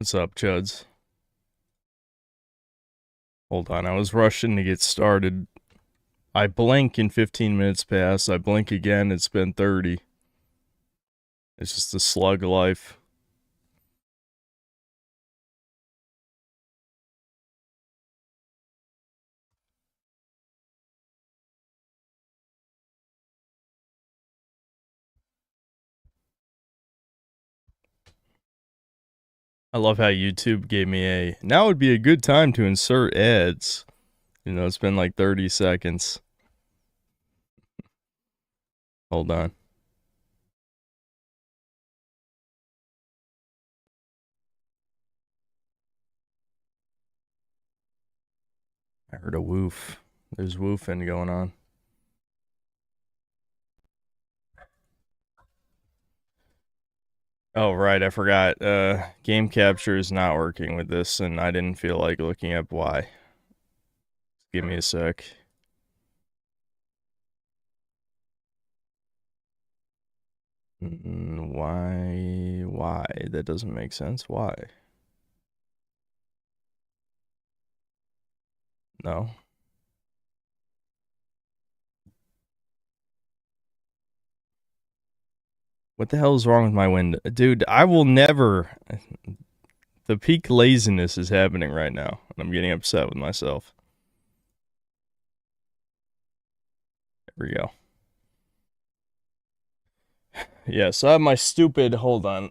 What's up, Chuds? Hold on, I was rushing to get started. I blink and 15 minutes pass. I blink again, it's been 30. It's just a slug of life. I love how YouTube gave me a, now would be a good time to insert ads. You know, it's been like 30 seconds. Hold on. I heard a woof. There's woofing going on. Oh, right, I forgot. Game capture is not working with this, and I didn't feel like looking up why. Give me a sec. Why? That doesn't make sense. Why? No. What the hell is wrong with my window? Dude, I will never... The peak laziness is happening right now, and I'm getting upset with myself. There we go. Yeah, so I have my stupid... Hold on.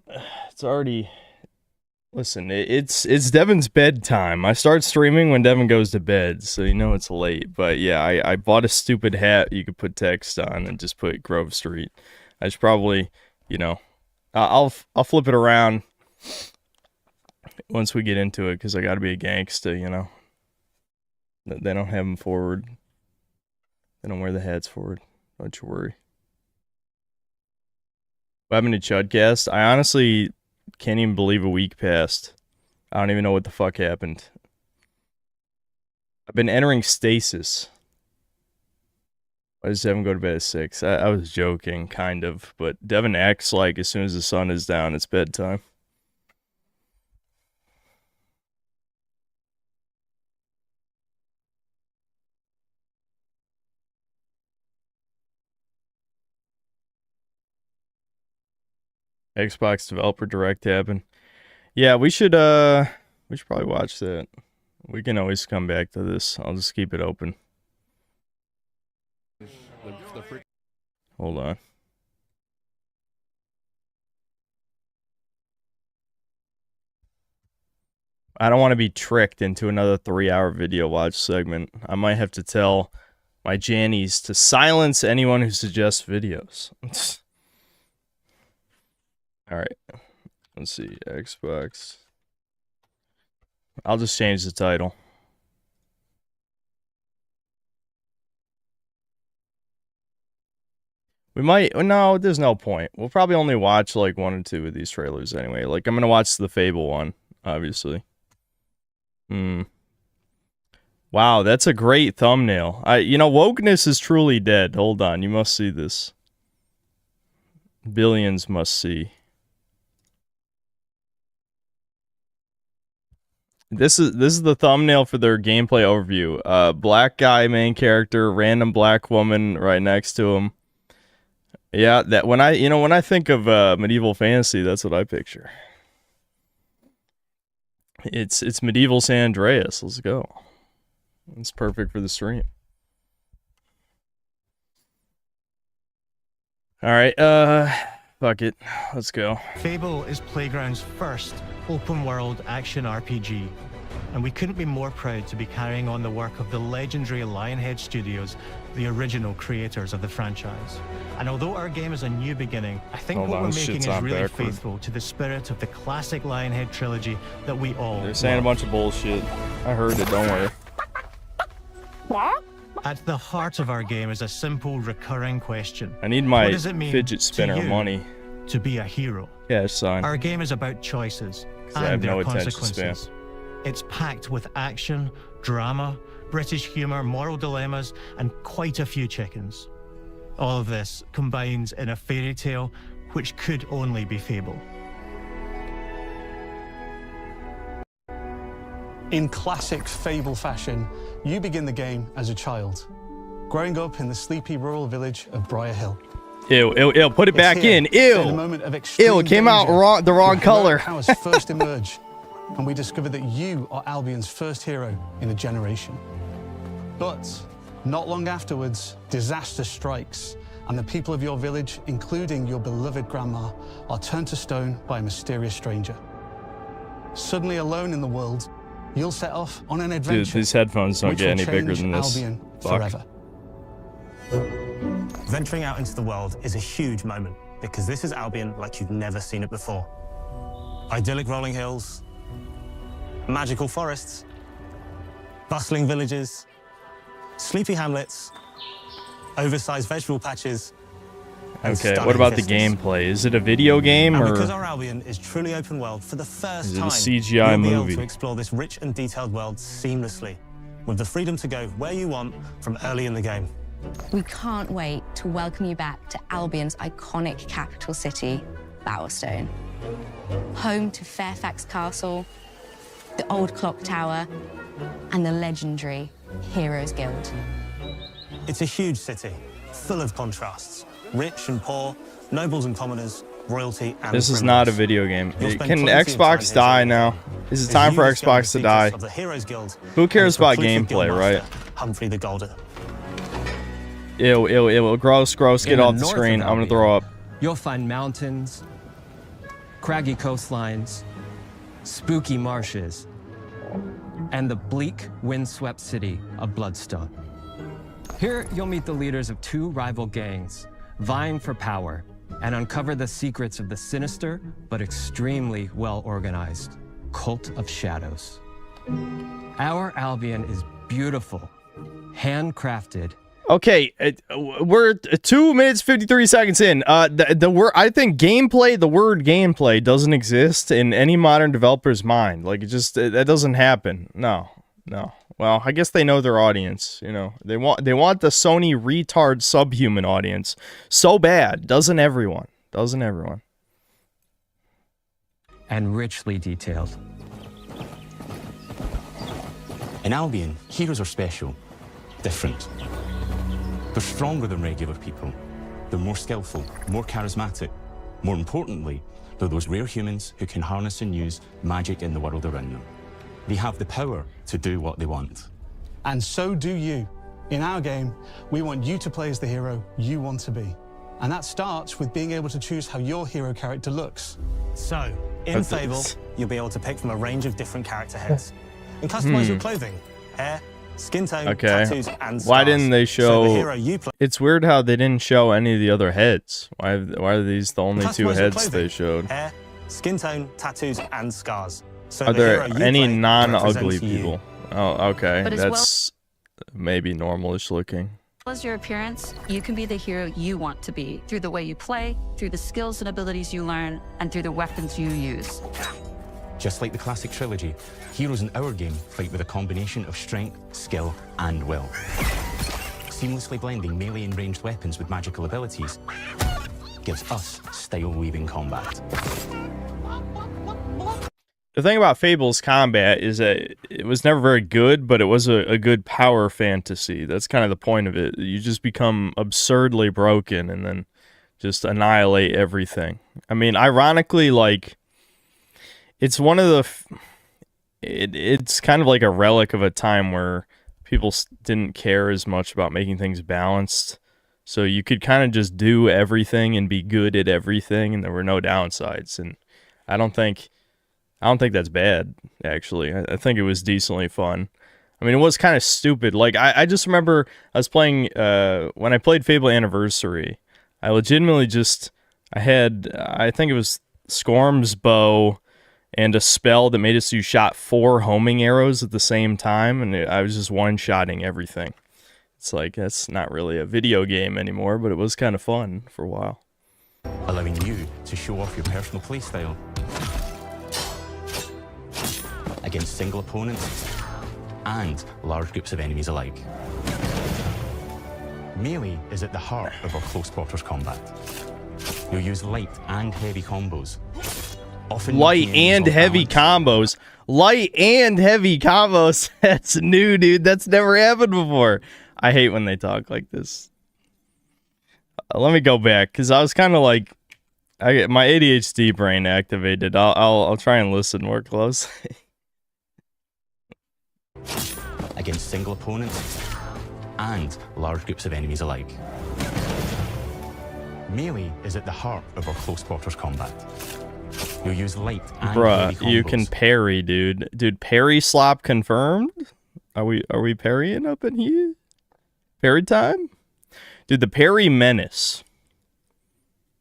It's already... Listen, it's Devin's bedtime. I start streaming when Devin goes to bed, so you know it's late. But yeah, I bought a stupid hat you could put text on and just put Grove Street. I should probably, you know... I'll flip it around once we get into it, because I gotta be a gangsta, you know? They don't have them forward. They don't wear the hats forward. Don't you worry. What happened to Chudcast? I honestly can't even believe a week passed. I don't even know what the fuck happened. I've been entering stasis. Why does Devin go to bed at 6? I was joking, kind of. But Devin acts like as soon as the sun is down, it's bedtime. Xbox Developer Direct happened. Yeah, we should probably watch that. We can always come back to this. I'll just keep it open. Hold on. I don't want to be tricked into another 3-hour video watch segment. I might have to tell my Jannies to silence anyone who suggests videos. Alright. Let's see. Xbox. I'll just change the title. We might... No, there's no point. We'll probably only watch like 1 or 2 of these trailers anyway. Like, I'm gonna watch the Fable one, obviously. Wow, that's a great thumbnail. You know, wokeness is truly dead. Hold on, you must see this. Billions must see. This is the thumbnail for their gameplay overview. Black guy, main character, random black woman right next to him. Yeah, that when I think of medieval fantasy, that's what I picture. It's medieval San Andreas. Let's go. It's perfect for the stream. All right, fuck it. Let's go. Fable is Playground's first open-world action RPG, and we couldn't be more proud to be carrying on the work of the legendary Lionhead Studios, the original creators of the franchise. And although our game is a new beginning, I think what we're making is really faithful to the spirit of the classic Lionhead trilogy that we all They're saying a bunch of bullshit. I heard it, don't worry. At the heart of our game is a simple, recurring question. I need my fidget spinner money. To be a hero. Yeah, son. Our game is about choices and their consequences. It's packed with action, drama, British humour, moral dilemmas, and quite a few chickens. All of this combines in a fairy tale which could only be Fable. In classic Fable fashion, you begin the game as a child, growing up in the sleepy rural village of Briar Hill. Ew, ew, ew, put it back in. In a Ew. moment of extreme Ew, it came out danger, wrong, the wrong your color. heroic powers first emerge, and we discover that you are Albion's first hero in a generation. But not long afterwards, disaster strikes, and the people of your village, including your beloved grandma, are turned to stone by a mysterious stranger. Suddenly alone in the world, you'll set off on an adventure. Dude, these headphones don't which get will any bigger change than this. Albion Fuck. forever. Venturing out into the world is a huge moment because this is Albion like you've never seen it before. Idyllic rolling hills, magical forests, bustling villages, sleepy hamlets, oversized vegetable patches. and Okay, stunning what about the vistas. gameplay? Is it a video game And or because our Albion is truly open world, for the first is it a time, CGI you'll be movie? able to explore this rich and detailed world seamlessly, with the freedom to go where you want from early in the game. We can't wait to welcome you back to Albion's iconic capital city, Bowerstone. Home to Fairfax Castle, the old clock tower, and the legendary Heroes Guild. It's a huge city, full of contrasts. Rich and poor, nobles and commoners, royalty and This is not a criminals. video game. You'll spend Can plenty of time Xbox here die to now? explore. Is it As time you for discover Xbox the to die? secrets of the Heroes Guild Who cares and about the prolific gameplay, guildmaster, right? Humphrey the Golden. Ew, ew, ew. Gross, gross. Get In the off the north screen. of I'm gonna Albion, throw up. You'll find mountains, craggy coastlines, spooky marshes, and the bleak, windswept city of Bloodstone. Here, you'll meet the leaders of two rival gangs, vying for power, and uncover the secrets of the sinister but extremely well-organized Cult of Shadows. Our Albion is beautiful, handcrafted, Okay, we're 2 minutes 53 seconds in. The word, I think gameplay, the word gameplay doesn't exist in any modern developer's mind. Like that doesn't happen. No. Well, I guess they know their audience. You know, they want the Sony retard subhuman audience so bad. Doesn't everyone? and richly detailed. In Albion, heroes are special, different. They're stronger than regular people. They're more skillful, more charismatic. More importantly, they're those rare humans who can harness and use magic in the world around them. They have the power to do what they want. And so do you. In our game, we want you to play as the hero you want to be. And that starts with being able to choose how your hero character looks. So, in That's Fable, it. you'll be able to pick from a range of different character heads and customize your clothing, hair, skin tone, Okay. tattoos, and scars. Why didn't they So show? the hero you play It's weird how they didn't show any of the other heads. Why are these the only two customize your heads clothing, they showed? hair, skin tone, tattoos, and scars. So Are the there hero you any play non-ugly represents you. people? Oh, okay. But as well- That's maybe normalish looking. As your appearance, you can be the hero you want to be through the way you play, through the skills and abilities you learn, and through the weapons you use. Just like the classic trilogy, heroes in our game fight with a combination of strength, skill, and will. Seamlessly blending melee and ranged weapons with magical abilities gives us style-weaving combat. The thing about Fable's combat is that it was never very good, but it was a good power fantasy. That's kind of the point of it. You just become absurdly broken and then just annihilate everything. I mean, ironically, like, it's one of the... It's kind of like a relic of a time where people didn't care as much about making things balanced. So you could kind of just do everything and be good at everything, and there were no downsides. And I don't think that's bad, actually. I think it was decently fun. I mean, it was kind of stupid. Like, I just remember I was playing, when I played Fable Anniversary, I legitimately I think it was Scorm's bow and a spell that made it so you shot 4 homing arrows at the same time, and I was just one-shotting everything. It's like, that's not really a video game anymore, but it was kind of fun for a while. Allowing you to show off your personal playstyle against single opponents and large groups of enemies alike. Melee is at the heart of our close quarters combat. You'll use light and heavy combos, Often light knocking enemies and off heavy balance. combos. Light and heavy combos. That's new, dude. That's never happened before. I hate when they talk like this. Let me go back, because I was kind of like, I get my ADHD brain activated. I'll try and listen more closely. Against single opponents and large groups of enemies alike. Melee is at the heart of our close quarters combat. You'll use light and heavy Bruh, you can combos. parry, dude. Dude, parry slop confirmed? Are we parrying up in here? Parry time? Dude, the parry menace.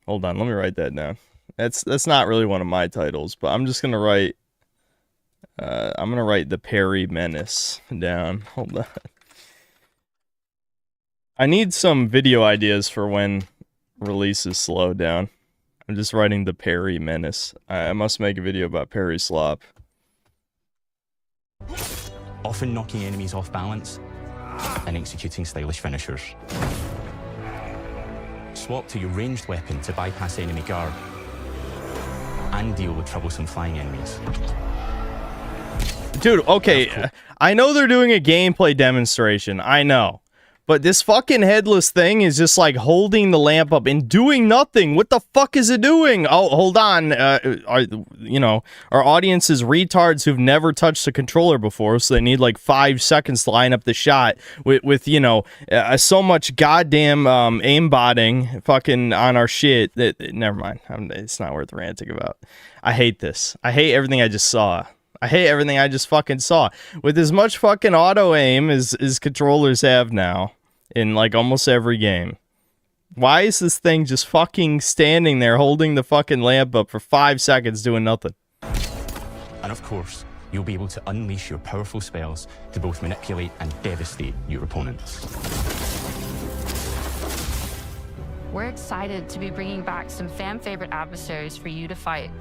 Hold on, let me write that down. That's not really one of my titles, but I'm just gonna write the parry menace down. Hold on. I need some video ideas for when releases slow down. I'm just writing the parry menace. I must make a video about parry slop. Often knocking enemies off balance and executing stylish finishers. Swap to your ranged weapon to bypass enemy guard and deal with troublesome flying enemies. Dude, okay, I know they're doing a gameplay demonstration, I know. But this fucking headless thing is just like holding the lamp up and doing nothing. What the fuck is it doing? Oh, hold on. Our audience is retards who've never touched a controller before, so they need like 5 seconds to line up the shot with so much goddamn aimbotting fucking on our shit. Never mind. It's not worth ranting about. I hate this. I hate everything I just saw. I hate everything I just fucking saw. With as much fucking auto aim as controllers have now in like almost every game. Why is this thing just fucking standing there holding the fucking lamp up for 5 seconds doing nothing? And of course, you'll be able to unleash your powerful spells to both manipulate and devastate your opponents. We're excited to be bringing back some fan favorite adversaries for you to fight.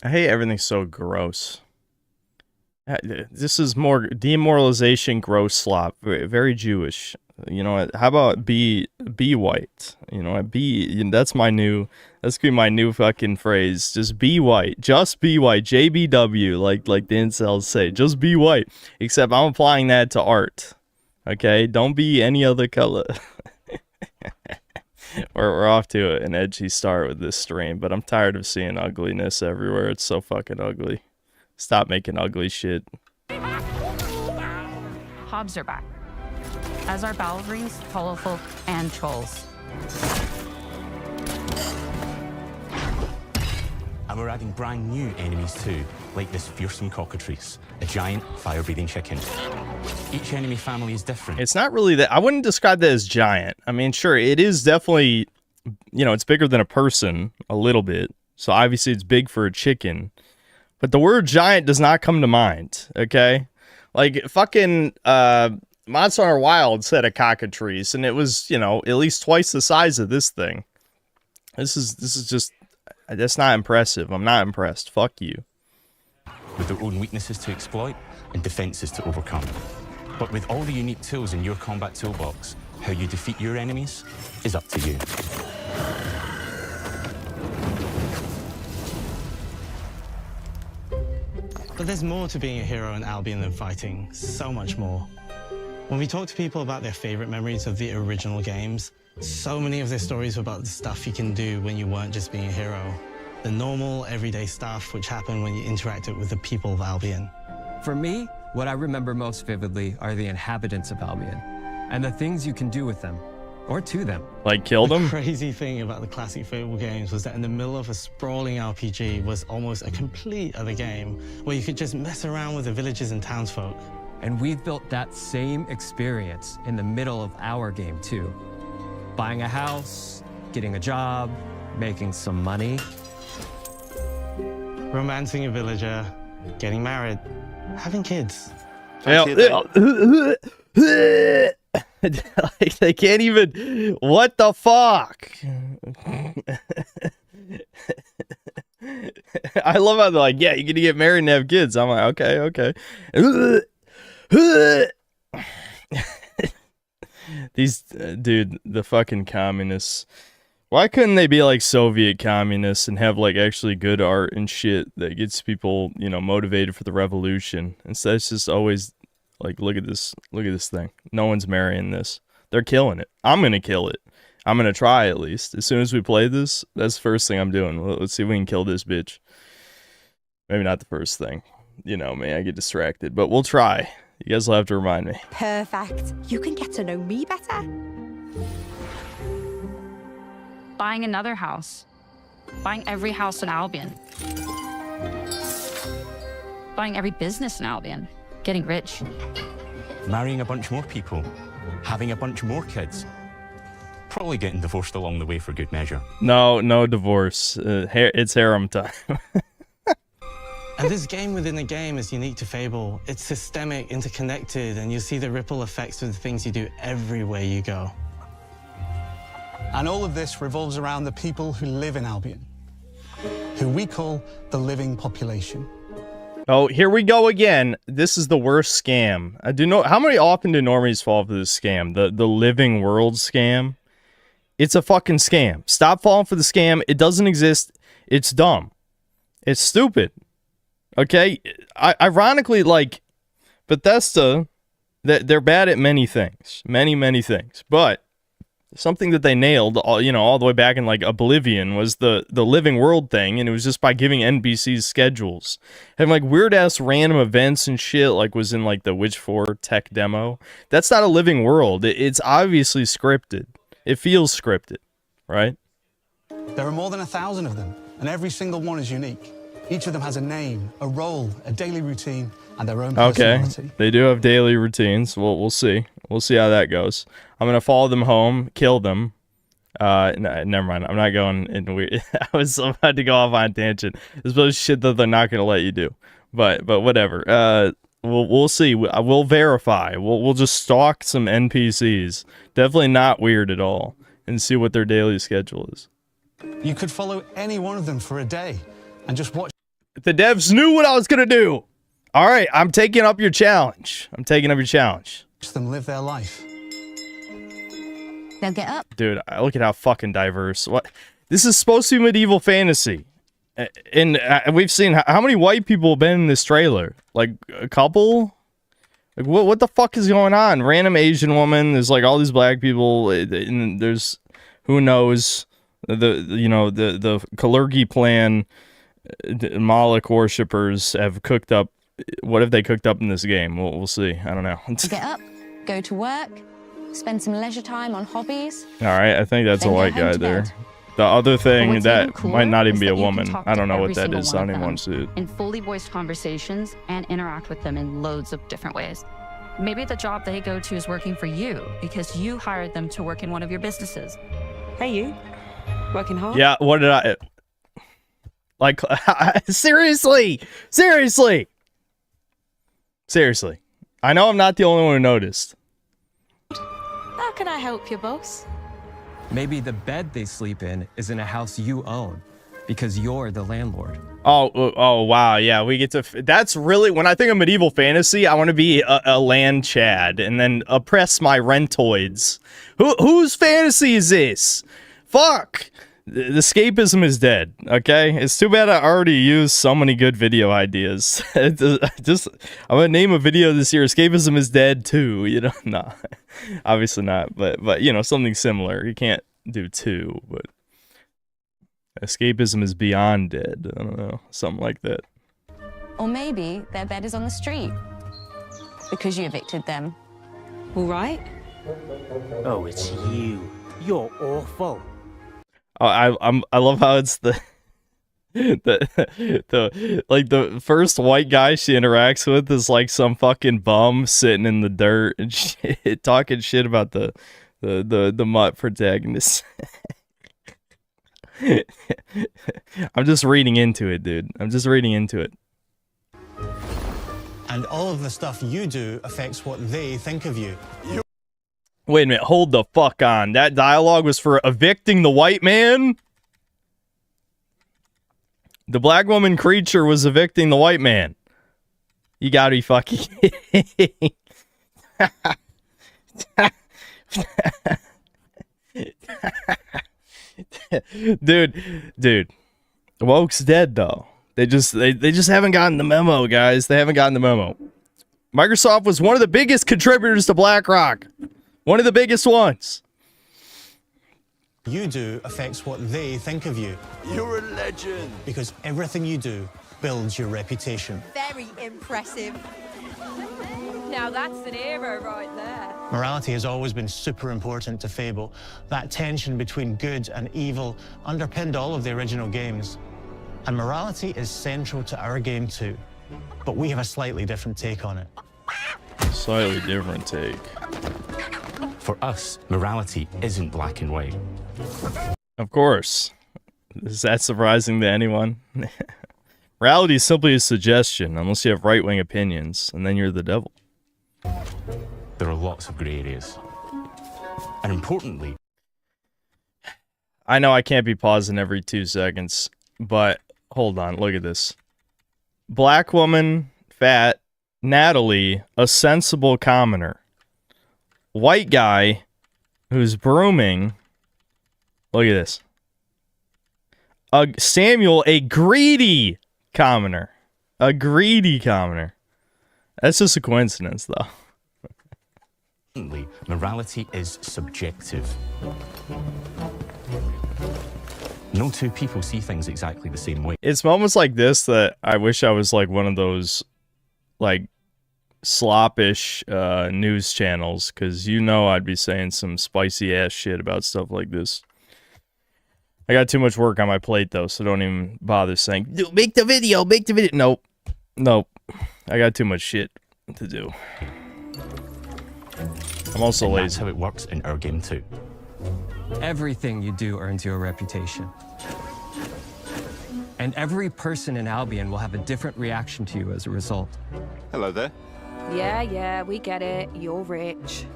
I hate everything so gross. This is more demoralization, gross slop. Very Jewish. You know what? How about be white? You know what? That's gonna be my new fucking phrase. Just be white. Just be white. JBW, like the incels say. Just be white. Except I'm applying that to art. Okay? Don't be any other color. We're off to an edgy start with this stream, but I'm tired of seeing ugliness everywhere. It's so fucking ugly. Stop making ugly shit. Hobbs are back, as are Balverines, Hollowfolk, and Trolls. And we're adding brand new enemies too, like this fearsome cockatrice, a giant fire-breathing chicken. Each enemy family is different. It's not really that. I wouldn't describe that as giant. I mean, sure, it is definitely, it's bigger than a person a little bit. So obviously it's big for a chicken. But the word giant does not come to mind, okay? Like, fucking Monster Hunter Wild said a cockatrice, and it was, at least twice the size of this thing. This is just, that's not impressive. I'm not impressed. Fuck you. With their own weaknesses to exploit and defenses to overcome. But with all the unique tools in your combat toolbox, how you defeat your enemies is up to you. But there's more to being a hero in Albion than fighting, so much more. When we talk to people about their favorite memories of the original games, so many of their stories were about the stuff you can do when you weren't just being a hero. The normal, everyday stuff which happened when you interacted with the people of Albion. For me, what I remember most vividly are the inhabitants of Albion and the things you can do with them or to them. Like kill them? The crazy thing about the classic Fable games was that in the middle of a sprawling RPG was almost a complete other game where you could just mess around with the villages and townsfolk. And we've built that same experience in the middle of our game too. Buying a house, getting a job, making some money. Romancing a villager, getting married, having kids. Like, they can't even. What the fuck? I love how they're like, yeah, you're gonna get married and have kids. I'm like, okay. These, dude, the fucking communists. Why couldn't they be like Soviet communists and have like actually good art and shit that gets people, you know, motivated for the revolution? Instead, it's just always like, look at this thing. No one's marrying this. They're killing it. I'm gonna kill it. I'm gonna try at least. As soon as we play this, that's the first thing I'm doing. Let's see if we can kill this bitch. Maybe not the first thing. You know me, I get distracted, but we'll try. You guys will have to remind me. Perfect. You can get to know me better. Buying another house. Buying every house in Albion. Buying every business in Albion. Getting rich. Marrying a bunch more people. Having a bunch more kids. Probably getting divorced along the way for good measure. No divorce. It's harem time. And this game within a game is unique to Fable. It's systemic, interconnected, and you see the ripple effects of the things you do everywhere you go. And all of this revolves around the people who live in Albion, who we call the living population. Oh, here we go again. This is the worst scam. I do know how many often do normies fall for this scam? The living world scam. It's a fucking scam. Stop falling for the scam. It doesn't exist. It's dumb. It's stupid. Okay? Ironically, like Bethesda, they're bad at many things. Many things. But something that they nailed, you know, all the way back in like Oblivion was the living world thing, and it was just by giving NPCs schedules. Having like weird ass random events and shit, like was in like the Witch 4 tech demo. That's not a living world. It's obviously scripted. It feels scripted, right? There are more than 1,000 of them, and every single one is unique. Each of them has a name, a role, a daily routine, and their own personality. Okay, they do have daily routines. We'll see. We'll see how that goes. I'm gonna follow them home, kill them. No, never mind. I'm not going in weird. I was about to go off on a tangent. There's those shit that they're not gonna let you do. But whatever. We'll see. We'll verify. We'll just stalk some NPCs. Definitely not weird at all, and see what their daily schedule is. You could follow any one of them for a day and just watch. The devs knew what I was gonna do. All right, I'm taking up your challenge. Them live their life. They'll get up. Dude, look at how fucking diverse. What? This is supposed to be medieval fantasy. And we've seen how many white people have been in this trailer? Like a couple? Like what the fuck is going on? Random Asian woman, there's like all these black people, and there's who knows, the Kalergi plan, Moloch worshippers have cooked up. What have they cooked up in this game? We'll see. I don't know. Get up, go to work, spend some leisure time on hobbies. All right, I think that's a white guy there. The other thing that might not even be a woman. I don't know what that is. I don't even want to see it. In fully voiced conversations and interact with them in loads of different ways. Maybe the job they go to is working for you because you hired them to work in one of your businesses. Hey, you. Working hard? Yeah, what did I... Like, seriously! I know I'm not the only one who noticed. How can I help you, boss? Maybe the bed they sleep in is in a house you own because you're the landlord. Oh, wow, yeah, we get to... That's really... When I think of medieval fantasy, I want to be a land Chad and then oppress my rentoids. Whose fantasy is this? Fuck! The escapism is dead, okay? It's too bad I already used so many good video ideas. I'm gonna name a video this year, Escapism is Dead 2, you know? Nah, obviously not, but you know, something similar. You can't do 2, but Escapism is Beyond Dead. I don't know, something like that. Or maybe their bed is on the street because you evicted them. All right. Oh, it's you. You're awful. Oh, I love how it's the first white guy she interacts with is like some fucking bum sitting in the dirt and shit, talking shit about the mutt protagonist. I'm just reading into it, dude. I'm just reading into it. And all of the stuff you do affects what they think of you. Wait a minute, hold the fuck on. That dialogue was for evicting the white man? The black woman creature was evicting the white man. You gotta be fucking kidding. Dude. Woke's dead though. They just haven't gotten the memo, guys. They haven't gotten the memo. Microsoft was one of the biggest contributors to BlackRock. One of the biggest ones. You do affects what they think of you. You're a legend. Because everything you do builds your reputation. Very impressive. Now that's an hero right there. Morality has always been super important to Fable. That tension between good and evil underpinned all of the original games. And morality is central to our game too. But we have a slightly different take on it. Slightly different take. For us, morality isn't black and white. Of course. Is that surprising to anyone? Morality is simply a suggestion, unless you have right-wing opinions, and then you're the devil. There are lots of grey areas. And importantly... I know I can't be pausing every 2 seconds, but hold on, look at this. Black woman, fat, Natalie, a sensible commoner. White guy, who's brooming... Look at this. Samuel, a greedy commoner. A greedy commoner. That's just a coincidence, though. Morality is subjective. No two people see things exactly the same way. It's moments like this that I wish I was like one of those, like, sloppish news channels, because you know I'd be saying some spicy ass shit about stuff like this. I got too much work on my plate though, so don't even bother saying, "Dude, make the video, make the video." Nope. I got too much shit to do. I'm also lazy. That's how it works in our game too. Everything you do earns you a reputation. And every person in Albion will have a different reaction to you as a result. Hello there. Yeah, we get it. You're rich.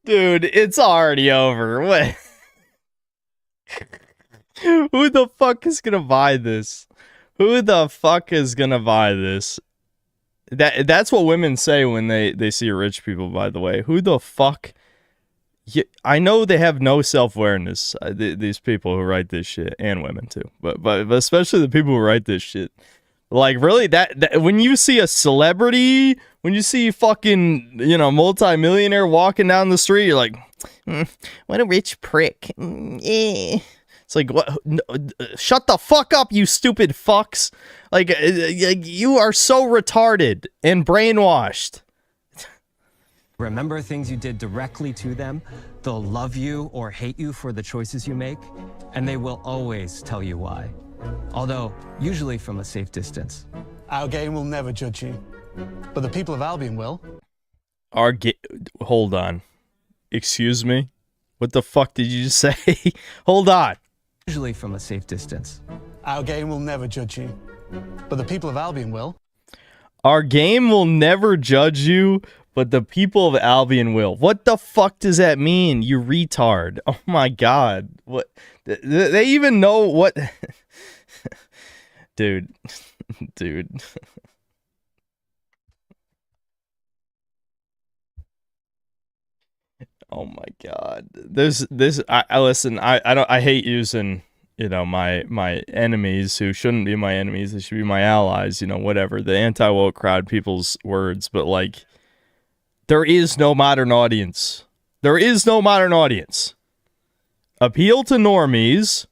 Dude, it's already over. What? Who the fuck is gonna buy this? Who the fuck is gonna buy this? That's what women say when they see rich people, by the way. Who the fuck? I know they have no self-awareness, these people who write this shit, and women too, but especially the people who write this shit. Like, really, that when you see a celebrity, when you see fucking, you know, multi-millionaire walking down the street, you're like, what a rich prick. It's like, what? No, shut the fuck up, you stupid fucks. Like, you are so retarded and brainwashed. Remember things you did directly to them. They'll love you or hate you for the choices you make, and they will always tell you why. Although, usually from a safe distance. Our game will never judge you, but the people of Albion will. Hold on. Excuse me? What the fuck did you just say? Hold on. Usually from a safe distance. Our game will never judge you, but the people of Albion will. Our game will never judge you, but the people of Albion will. What the fuck does that mean, you retard? Oh my god. What? They even know what... Dude. Oh my god. I listen, I hate using, you know, my enemies who shouldn't be my enemies. They should be my allies, you know, whatever. The anti-woke crowd people's words, but like, there is no modern audience. There is no modern audience. Appeal to normies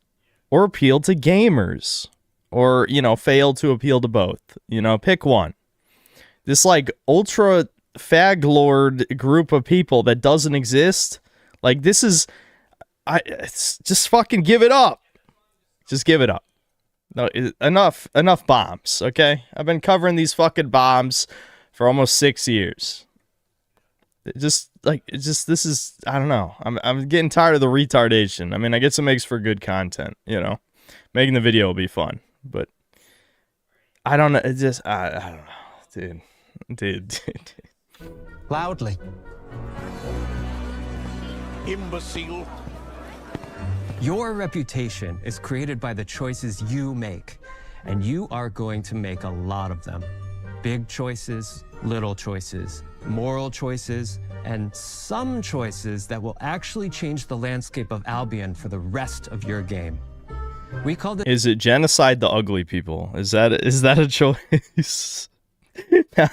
or appeal to gamers. Or, you know, fail to appeal to both. You know, pick one. This, like, ultra fag lord group of people that doesn't exist. Like, this is... just fucking give it up. Just give it up. No, enough bombs, okay? I've been covering these fucking bombs for almost 6 years. This is... I don't know. I'm getting tired of the retardation. I mean, I guess it makes for good content, you know? Making the video will be fun. But I don't know. It's just I don't know, dude. Loudly. Imbecile. Your reputation is created by the choices you make. and you are going to make a lot of them. Big choices, little choices, moral choices, and some choices that will actually change the landscape of Albion for the rest of your game. We called it... Is it genocide the ugly people? Is that a choice?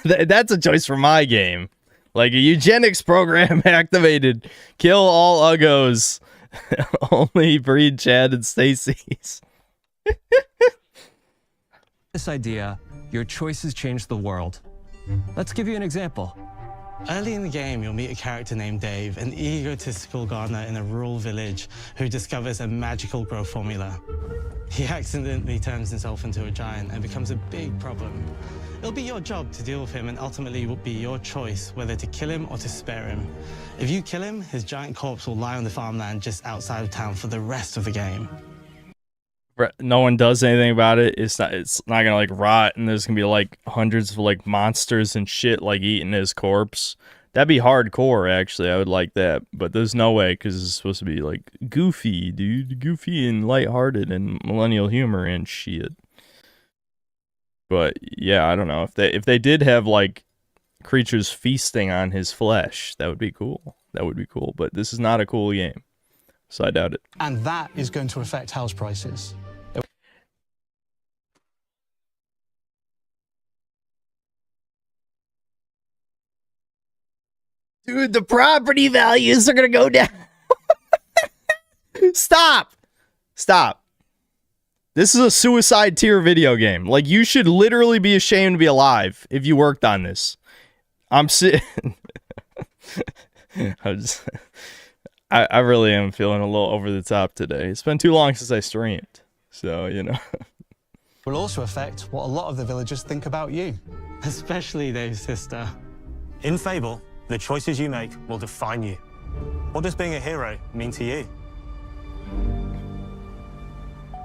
That's a choice for my game. Like a eugenics program activated. Kill all uggos. Only breed Chad and Stacy's. This idea, your choices change the world. Let's give you an example. Early in the game, you'll meet a character named Dave, an egotistical gardener in a rural village who discovers a magical growth formula. He accidentally turns himself into a giant and becomes a big problem. It'll be your job to deal with him, and ultimately it will be your choice whether to kill him or to spare him. If you kill him, his giant corpse will lie on the farmland just outside of town for the rest of the game. No one does anything about it. It's not gonna like rot, and there's gonna be like hundreds of like monsters and shit like eating his corpse. That'd be hardcore, actually. I would like that, but there's no way because it's supposed to be like goofy, dude, goofy and lighthearted and millennial humor and shit. But yeah, I don't know if they did have like creatures feasting on his flesh, that would be cool. That would be cool. But this is not a cool game, so I doubt it. And that is going to affect house prices. Dude, the property values are gonna go down. Stop. This is a suicide tier video game. Like, you should literally be ashamed to be alive if you worked on this. I'm sitting. I really am feeling a little over the top today. It's been too long since I streamed, so you know. Will also affect what a lot of the villagers think about you. Especially Dave's sister. In Fable, the choices you make will define you. What does being a hero mean to you?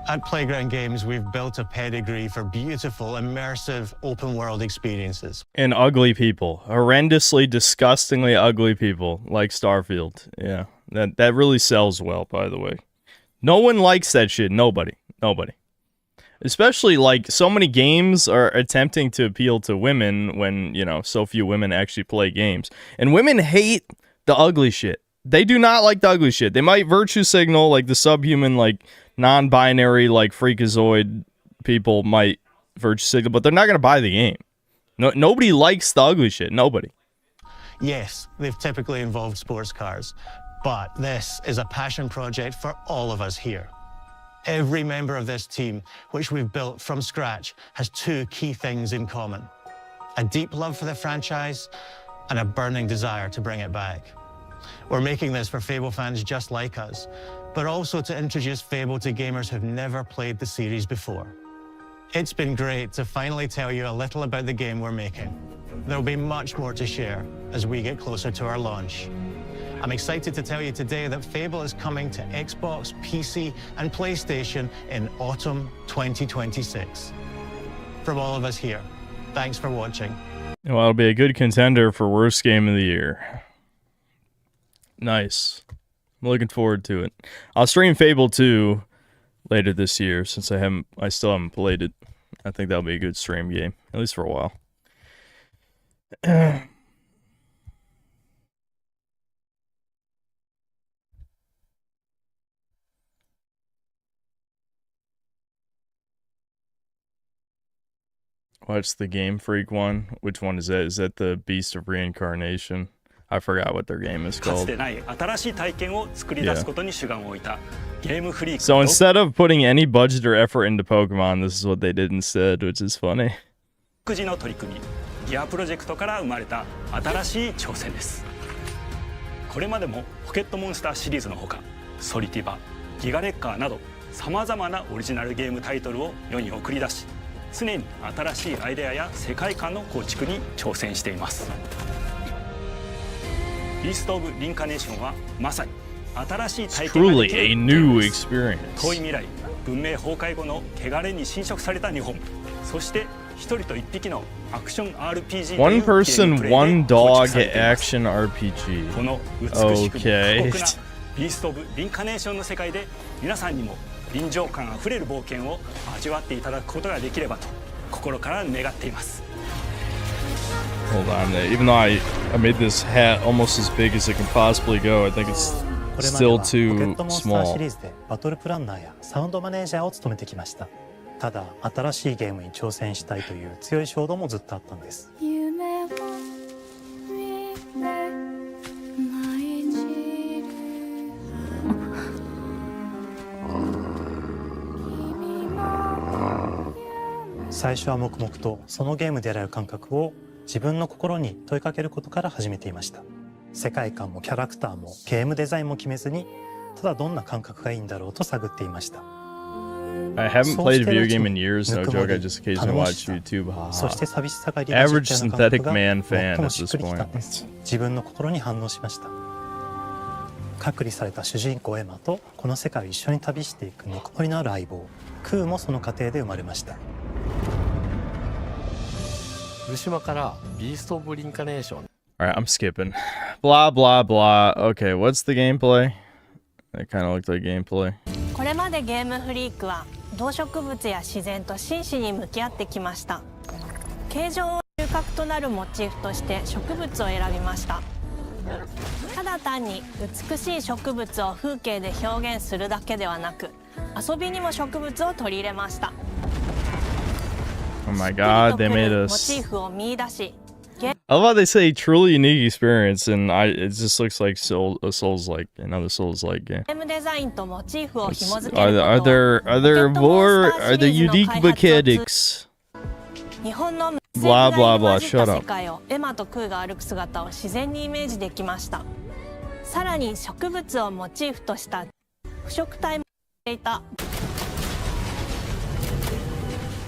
At Playground Games, we've built a pedigree for beautiful, immersive, open-world experiences. And ugly people. Horrendously, disgustingly ugly people, like Starfield. Yeah, that really sells well, by the way. No one likes that shit. Nobody. Especially, like, so many games are attempting to appeal to women when, you know, so few women actually play games. And women hate the ugly shit. They do not like the ugly shit. They might virtue signal, like, the subhuman, like, non-binary, like, freakazoid people might virtue signal, but they're not going to buy the game. Nobody likes the ugly shit. Nobody. Yes, they've typically involved sports cars, but this is a passion project for all of us here. Every member of this team, which we've built from scratch, has two key things in common: a deep love for the franchise and a burning desire to bring it back. We're making this for Fable fans just like us, but also to introduce Fable to gamers who've never played the series before. It's been great to finally tell you a little about the game we're making. There'll be much more to share as we get closer to our launch. I'm excited to tell you today that Fable is coming to Xbox, PC, and PlayStation in autumn 2026. From all of us here, thanks for watching. Well, it'll be a good contender for worst game of the year. Nice. I'm looking forward to it. I'll stream Fable 2 later this year since I still haven't played it. I think that'll be a good stream game, at least for a while. Watch the Game Freak one. Which one is that? Is that the Beast of Reincarnation? I forgot what their game is called. Yeah. So instead of putting any budget or effort into Pokemon, this is what they did instead, which is funny. ギアプロジェクトから生まれた新しい挑戦です。これまでもポケットモンスターシリーズのほか、ソリティバ、ギガレッカーなどさまざまなオリジナルゲームタイトルを世に送り出し、常に新しいアイデアや世界観の構築に挑戦しています。ビースト・オブ・リンカネーションはまさに新しい体験ができるゲームです。遠い未来、文明崩壊後の汚れに侵食された日本、そして一人と一匹のアクション RPG という One person, one dog action RPG. この美しく過酷なビースト・オブ・リンカネーションの世界で皆さんにも臨場感あふれる冒険を味わっていただくことができればと心から願っています。 Hold on, even though I made this hat almost as big as it can possibly go, I think it's これまで still はポケッ too トモンスターシ small. リーズでバトルプランナーやサウンドマネージャーを務めてきました。ただ新しいゲームに挑戦したいという強い衝動もずっとあったんです。最初は黙々とそのゲームで得られる感覚を自分の心に問いかけることから始めていました。世界観もキャラクターもゲームデザインも決めずに、ただどんな感覚がいいんだろうと探っていました。 I haven't played a video game in years, no joke, I just occasionally watch YouTube. そして寂しさが Average synthetic man fan at this 最もしっくりきたん point. です。自分の心に反応しました。隔離された主人公エマとこの世界を一緒に旅していくぬくもりのある相棒クーもその過程で生まれました。古島からビースト・オブ・リンカネーション。 Alright, I'm skipping. Blah, blah, blah. Okay, what's the gameplay? That kind of looked like gameplay. これまでゲームフリークは動植物や自然と真摯に向き合ってきました。形状を収穫となるモチーフとして植物を選びました。ただ単に美しい植物を風景で表現するだけではなく、遊びにも植物を取り入れました。 Oh my god, they made モ us. チーフを見出し、 I love how they say truly unique experience, and it just looks like Souls-like, another Souls-like game. ゲームデザインとモチーフを紐付けること Are there more unique mechanics? 日本の Blah blah blah. Shut 世 up. 界をエマとクーが歩く姿を自然にイメージできました。さらに植物をモチーフとした腐食体もしていた。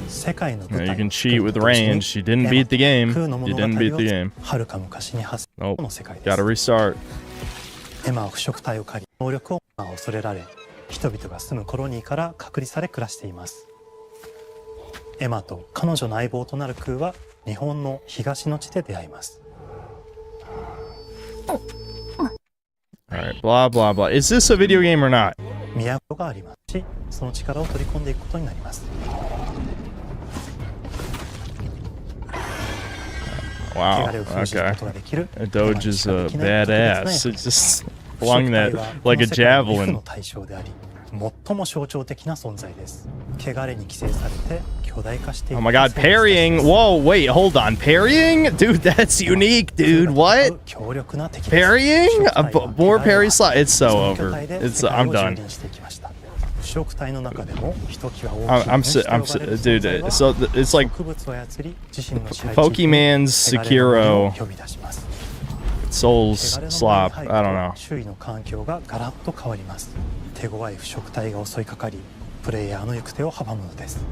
世界の舞 Yeah, 台 you can cheat with range. You didn't beat the game. You didn't beat the game. はるか昔に発生 Nope. の世界です。 Gotta restart. エマは腐食体を借り、能力を恐れられ、人々が住むコロニーから隔離され暮らしています。エマと彼女の相棒となるクーは日本の東の地で出会います。 Alright, blah blah blah. Is this a video game or not? 都がありますし、その力を取り込んでいくことになります。 Wow, okay. Doge is a badass. It just flung that like a javelin. 最も象徴的な存在です。汚れに寄生されて巨大化してい Oh my god, parrying! Whoa, wait, hold on. Parrying? Dude, that's unique, dude. What? Parrying? More parry slot? It's so over. I'm done. Dude, so it's like Pokemon's Sekiro Souls slop. I don't know. 周囲の環境がガラッと変わります。手強い腐食体が襲いかかり、プレイヤーの行く手を阻むのです。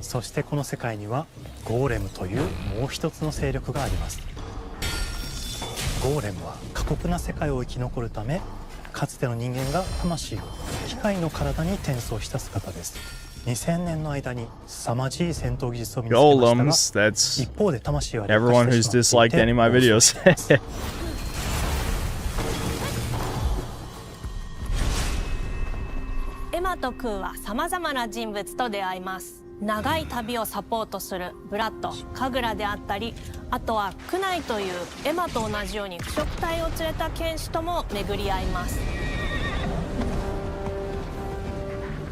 そしてこの世界にはゴーレムというもう一つの勢力があります。ゴーレムは過酷な世界を生き残るため、かつての人間が魂を機械の体に転送した姿です。2000年の間に凄まじい戦闘技術を身につけましたが、 Golems, 一方で魂は everyone who's disliked any of my videos. エマとクーはさまざまな人物と出会います。長い旅をサポートするブラッド、カグラであったり、あとはクナイというエマと同じように腐食体を連れた剣士とも巡り合います。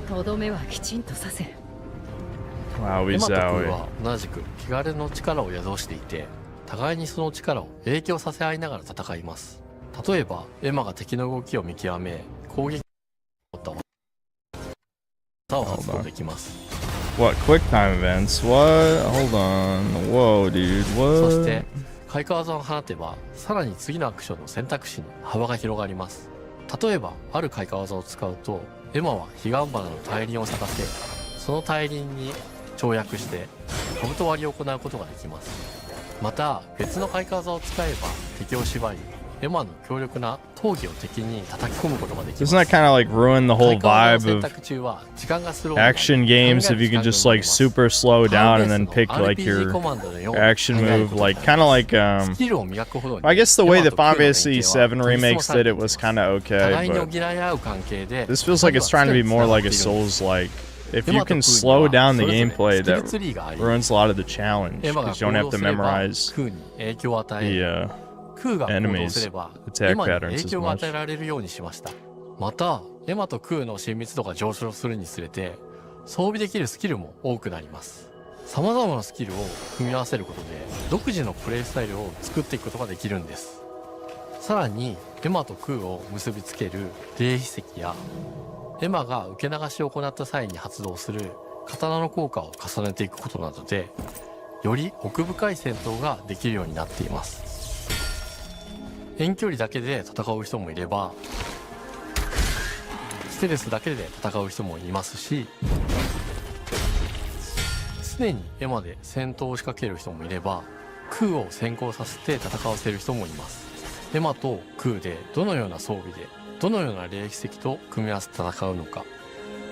とどめはきちんとさせる。エマとクーは同じく汚れの力を宿していて、互いにその力を影響させ合いながら戦います。例えばエマが敵の動きを見極め、攻撃を発動できます。 What? Quick time events? What? Hold on. Whoa, dude. そし What? て開花技を放てば、さらに次のアクションの選択肢に幅が広がります。例えばある開花技を使うと、エマは彼岸花の大輪を咲かせ、その大輪に跳躍して飛ぶと割りを行うことができます。また別の開花技を使えば敵を縛り、エマの強力な闘技を敵に叩き込むことができます。 Doesn't that kind of like ruin the whole vibe of 選択中は時間がスロー action games if you can just like super slow down and then pick like your action move, like kind of like I guess the way the Final Fantasy VII remakes did it was kind of okay, but this feels like it's trying to be more like a Souls-like. If you can slow down the gameplay, that ruins a lot of the challenge because you don't have to memorize the enemies' attack patterns as much. またエマとクーの親密度が上昇するにつれて装備できるスキルも多くなります。さまざまなスキルを組み合わせることで独自のプレイスタイルを作っていくことができるんです。さらにエマとクーを結びつける霊秘石やエマが受け流しを行った際に発動する刀の効果を重ねていくことなどでより奥深い戦闘ができるようになっています。遠距離だけで戦う人もいればステルスだけで戦う人もいますし、常にエマで戦闘を仕掛ける人もいればクーを先行させて戦わせる人もいます。エマとクーでどのような装備でどのような霊奇跡と組み合わせて戦うのか、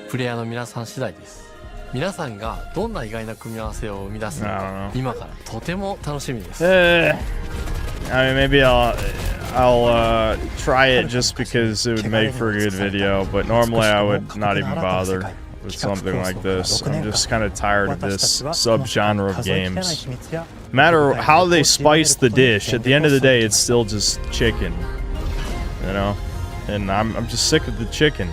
プレイヤーの皆さん次第です。皆さんがどんな意外な組み合わせを生み出すのか今からとても楽しみです。I mean, maybe I'll try it just because it would make for a good video, but normally I would not even bother with something like this. I'm just kind of tired of this subgenre of games. No matter how they spice the dish, at the end of the day, it's still just chicken, you know? And I'm just sick of the chicken.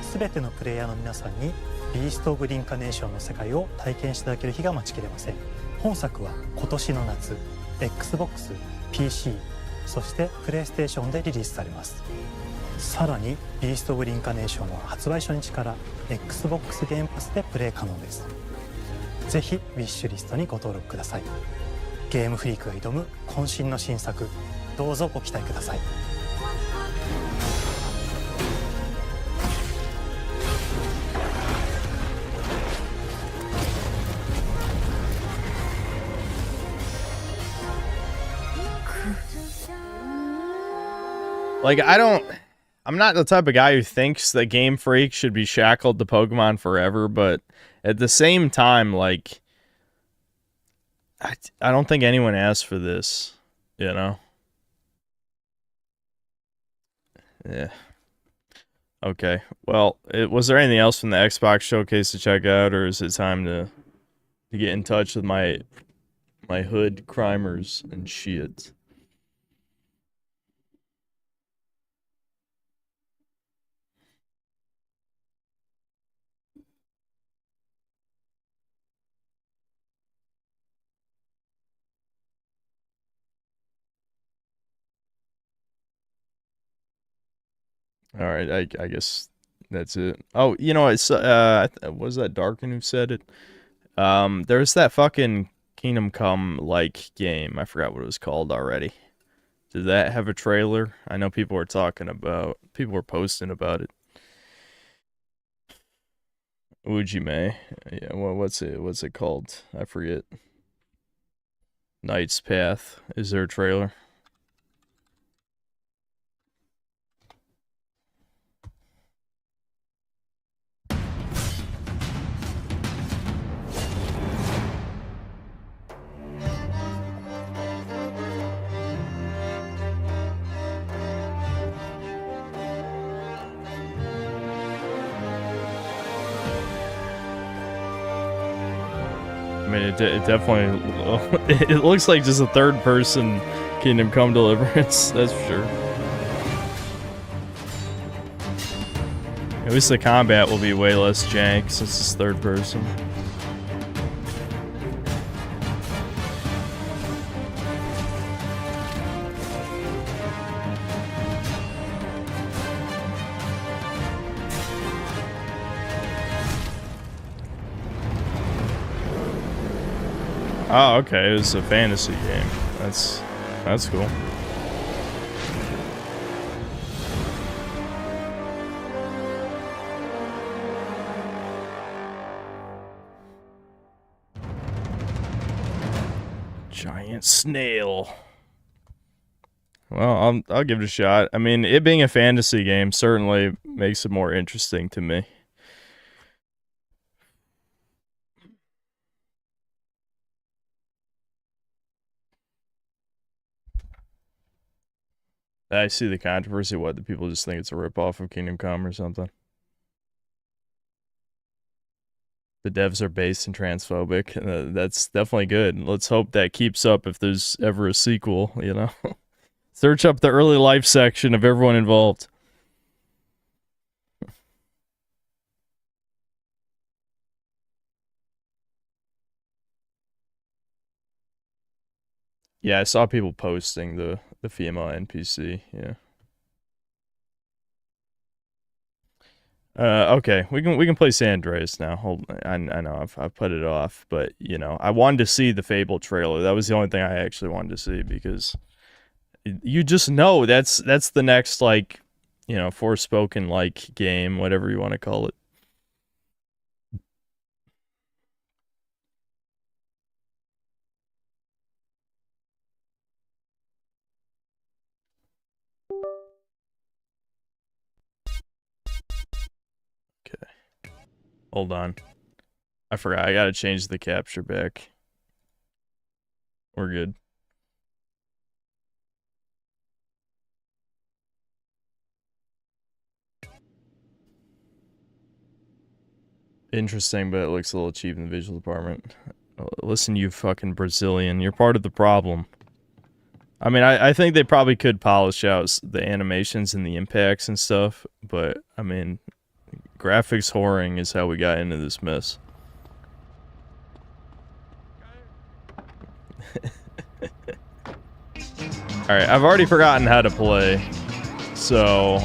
すべてのプレイヤーの皆さんにビースト・オブ・リンカネーションの世界を体験していただける日が待ちきれません。本作は今年の夏 Xbox、PC、そしてプレイステーションでリリースされます。さらにビースト・オブ・リンカネーションは発売初日から Xbox ゲームパスでプレイ可能です。ぜひウィッシュリストにご登録ください。ゲームフリークが挑む渾身の新作、どうぞご期待ください。Like, I'm not the type of guy who thinks that Game Freak should be shackled to Pokemon forever, but at the same time, like, I don't think anyone asked for this, you know? Yeah. Okay. Well, was there anything else from the Xbox showcase to check out, or is it time to get in touch with my hood crimers and shit? All right, I guess that's it. Oh, you know, it's was that Darkin who said it? There's that fucking Kingdom Come like game. I forgot what it was called already. Did that have a trailer? I know people were posting about it. Ujime. Yeah, what's it called? I forget. Knight's Path. Is there a trailer? I mean, it definitely it looks like just a third-person Kingdom Come Deliverance. That's for sure. At least the combat will be way less jank since it's third-person. Oh, okay. It was a fantasy game. That's cool. Giant snail. Well, I'll give it a shot. I mean, it being a fantasy game certainly makes it more interesting to me. I see the controversy. What, the people just think it's a ripoff of Kingdom Come or something? The devs are based and transphobic. That's definitely good. Let's hope that keeps up if there's ever a sequel, you know? Search up the early life section of everyone involved. Yeah, I saw people posting the female NPC, yeah. Okay, we can play San Andreas now. Hold, I know I've put it off, but you know, I wanted to see the Fable trailer. That was the only thing I actually wanted to see because you just know that's the next, like, you know, Forspoken like game, whatever you want to call it. Hold on. I forgot. I gotta change the capture back. We're good. Interesting, but it looks a little cheap in the visual department. Listen, you fucking Brazilian. You're part of the problem. I mean, I think they probably could polish out the animations and the impacts and stuff, but, I mean, graphics whoring is how we got into this mess. Alright, I've already forgotten how to play, so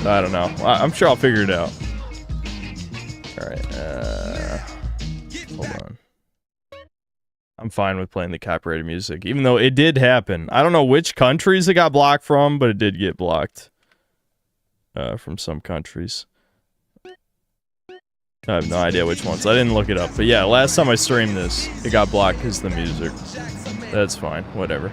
I don't know. I'm sure I'll figure it out. Alright, hold on. I'm fine with playing the copyrighted music, even though it did happen. I don't know which countries it got blocked from, but it did get blocked from some countries. I have no idea which ones. I didn't look it up. But yeah, last time I streamed this, it got blocked because of the music. That's fine. Whatever.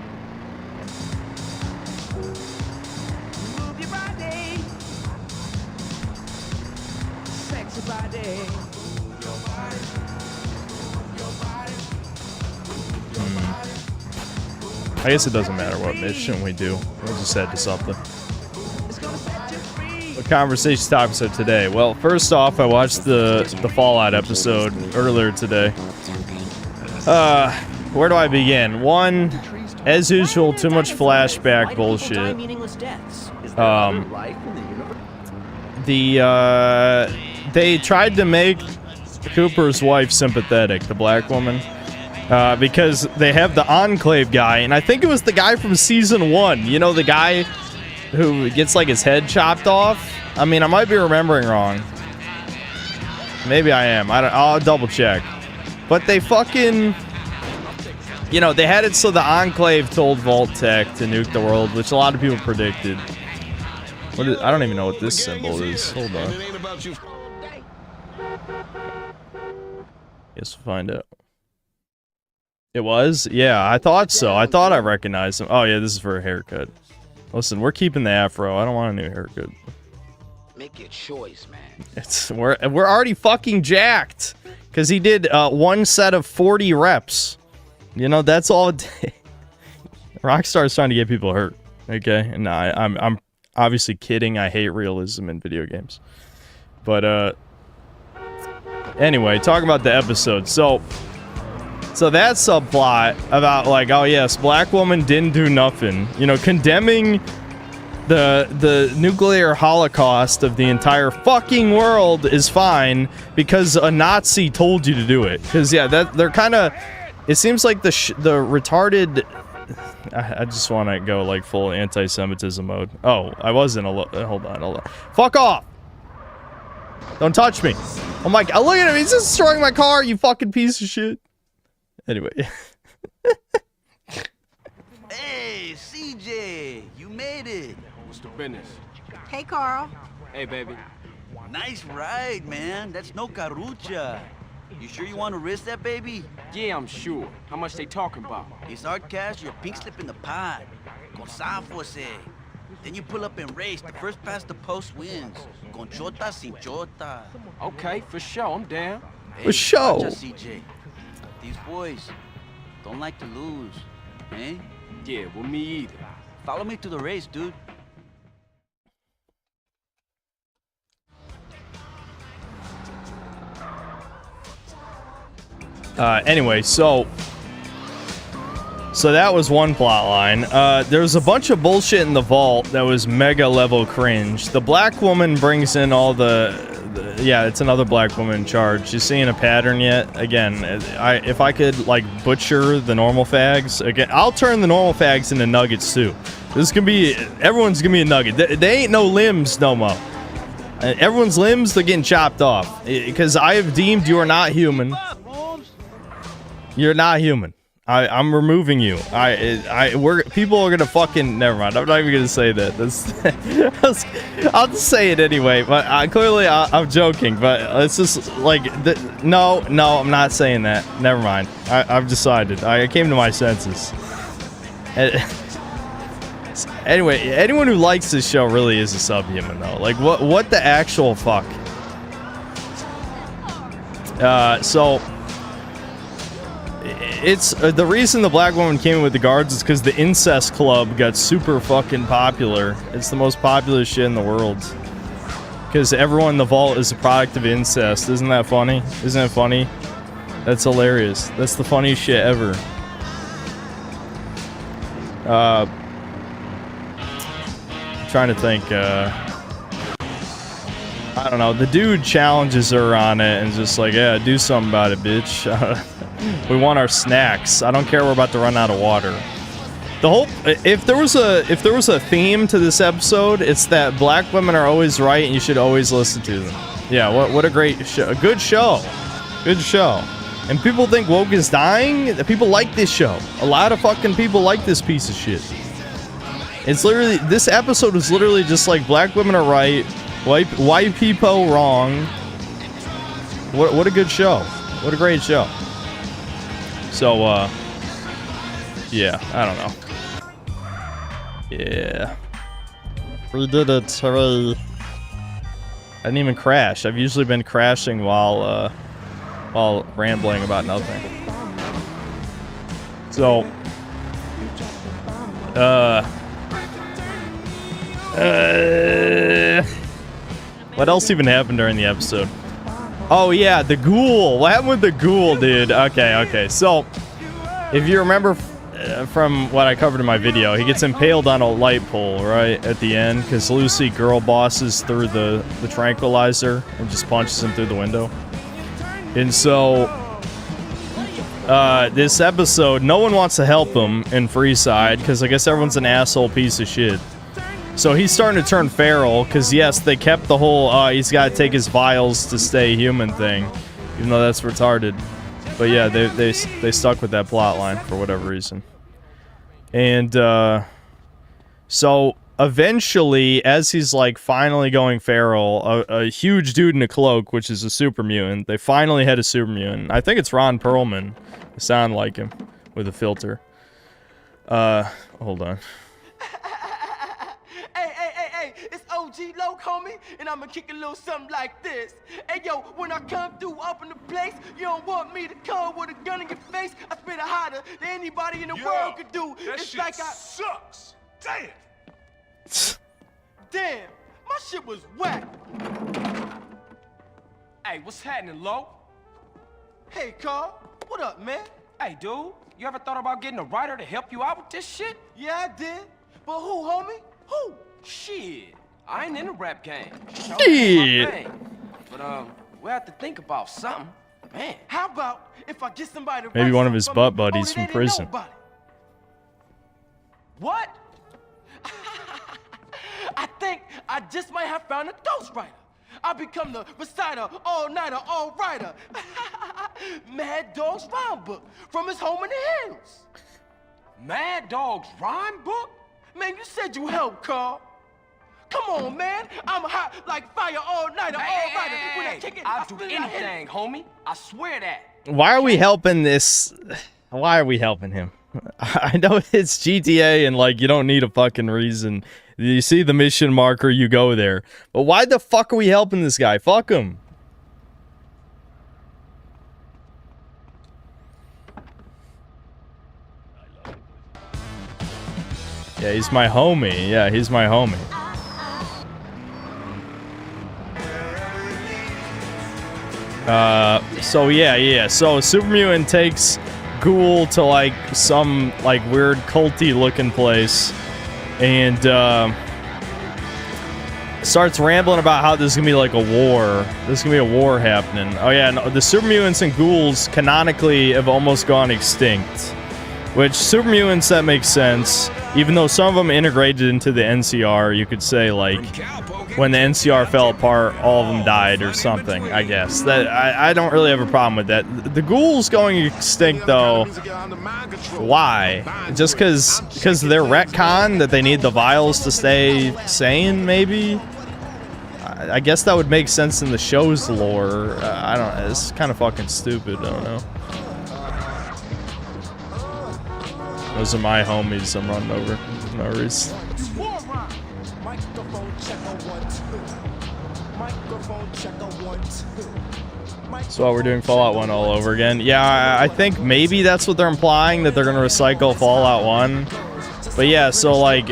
I guess it doesn't matter what mission we do. We'll just head to something. What conversation topics are today? Well, first off, I watched the Fallout episode earlier today. Where do I begin? One, as usual, too much flashback bullshit. They tried to make Cooper's wife sympathetic, the black woman. Because they have the Enclave guy, and I think it was the guy from Season 1. You know, the guy who gets, like, his head chopped off? I mean, I might be remembering wrong. Maybe I am. I'll double check. But they fucking... You know, they had it so the Enclave told Vault-Tec to nuke the world, which a lot of people predicted. I don't even know what this symbol is. Hold on. Guess we'll find out. It was? Yeah, I thought so. I thought I recognized him. Oh, yeah, this is for a haircut. Listen, we're keeping the afro. I don't want a new haircut. Make your choice, man. We're already fucking jacked. Because he did one set of 40 reps. You know, that's all it did. Rockstar's trying to get people hurt. Okay? And I'm obviously kidding. I hate realism in video games. But, anyway, talking about the episode. So that subplot about, like, oh yes, black woman didn't do nothing, you know, condemning the nuclear holocaust of the entire fucking world is fine because a Nazi told you to do it. Because yeah, they're kind of, it seems like the retarded. I just want to go like full anti-Semitism mode. Oh, I wasn't hold on. Fuck off! Don't touch me! Oh my god, look at him! He's just destroying my car, you fucking piece of shit. Anyway. Hey, CJ, you made it. What's the business? Hey, Carl. Hey, baby. Nice ride, man. That's no carucha. You sure you want to risk that, baby? Yeah, I'm sure. How much they talking about? It's our cash, your pink slip in the pot. Con Safuese. Then you pull up and race. The first past the post wins. Con chota sin chota. Okay, for sure. I'm down. For sure. Watcha, CJ. These boys don't like to lose, eh? Yeah, well, me either. Follow me to the race, dude. Anyway, so that was one plot line. There was a bunch of bullshit in the vault that was mega level cringe. The black woman brings in all yeah, it's another black woman in charge. You seeing a pattern yet? Again, if I could like butcher the normal fags, again, I'll turn the normal fags into nuggets too. This can be, everyone's gonna be a nugget. They ain't no limbs no more. Everyone's limbs, they're getting chopped off because I have deemed you are not human. You're not human. I'm removing you. People are gonna fucking, never mind. I'm not even gonna say that. I'll just say it anyway. But I'm joking. But it's just like, no, I'm not saying that. Never mind. I've decided. I came to my senses. Anyway, anyone who likes this show really is a subhuman though. Like, what the actual fuck? So. It's the reason the black woman came in with the guards is because the incest club got super fucking popular. It's the most popular shit in the world. Because everyone in the vault is a product of incest. Isn't that funny? Isn't it funny? That's hilarious. That's the funniest shit ever. I'm trying to think. I don't know. The dude challenges her on it and is just like, yeah, do something about it, bitch. We want our snacks. I don't care. We're about to run out of water. The whole, if there was a theme to this episode, it's that black women are always right and you should always listen to them. Yeah, what a great show. A good show. Good show. And people think woke is dying. People like this show. A lot of fucking people like this piece of shit. It's literally, this episode was literally just like black women are right, white people wrong. What a good show. What a great show. So, yeah, I don't know. Yeah. We did it, hooray. I didn't even crash. I've usually been crashing while rambling about nothing. So, what else even happened during the episode? Oh yeah, the ghoul. What happened with the ghoul, dude? Okay. So, if you remember from what I covered in my video, he gets impaled on a light pole, right, at the end, because Lucy girl bosses through the tranquilizer and just punches him through the window. And so, this episode, no one wants to help him in Freeside, because I guess everyone's an asshole piece of shit. So he's starting to turn feral, because yes, they kept the whole, he's got to take his vials to stay human thing, even though that's retarded. But yeah, they stuck with that plot line for whatever reason. And, so eventually, as he's like finally going feral, a huge dude in a cloak, which is a super mutant, they finally had a super mutant. I think it's Ron Perlman. They sound like him with a filter. Hold on. Hey, it's OG Loc, homie, and I'ma kick a little something like this. Hey, yo, when I come through up in the place, you don't want me to come with a gun in your face. I spit it harder than anybody in the world could do. That it's shit like sucks. Damn. Damn, my shit was whack. Hey, what's happening, Lo? Hey, Carl, what up, man? Hey, dude, you ever thought about getting a writer to help you out with this shit? Yeah, I did. But who, homie? Who? Shit, I ain't in the rap game. Shit. But, we'll have to think about something. Man. How about if I get somebody to Maybe write one of his something butt for me buddies so from they didn't prison. know about it? What? I think I just might have found a ghostwriter. I'll become the reciter, all-nighter, all-writer. Mad Dog's rhyme book from his home in the hills. Mad Dog's rhyme book? Man, you said you helped, Carl. Come on, man. I'm hot like fire all-nighter, all-writer. When I kick it, I'll I do spit it, I hit it. anything, homie. I swear that. Why are we helping this? Why are we helping him? I know it's GTA and like you don't need a fucking reason. You see the mission marker, you go there. But why the fuck are we helping this guy? Fuck him. Yeah, he's my homie. Yeah, he's my homie. So yeah. So Super Mutant takes Ghoul to like some like weird culty looking place and starts rambling about how there's gonna be like a war. There's gonna be a war happening. Oh yeah, no, the Super Mutants and Ghouls canonically have almost gone extinct. Which, Super Mutants, that makes sense. Even though some of them integrated into the NCR, you could say, like, when the NCR fell apart, all of them died or something, I guess. That I don't really have a problem with that. The Ghouls going extinct, though, why? Just because they're retcon, that they need the vials to stay sane, maybe? I guess that would make sense in the show's lore. I don't know. It's kind of fucking stupid. I don't know. Those are my homies I'm running over. No reason. So we're doing Fallout 1 all over again. Yeah, I think maybe that's what they're implying, that they're going to recycle Fallout 1. But yeah, so like,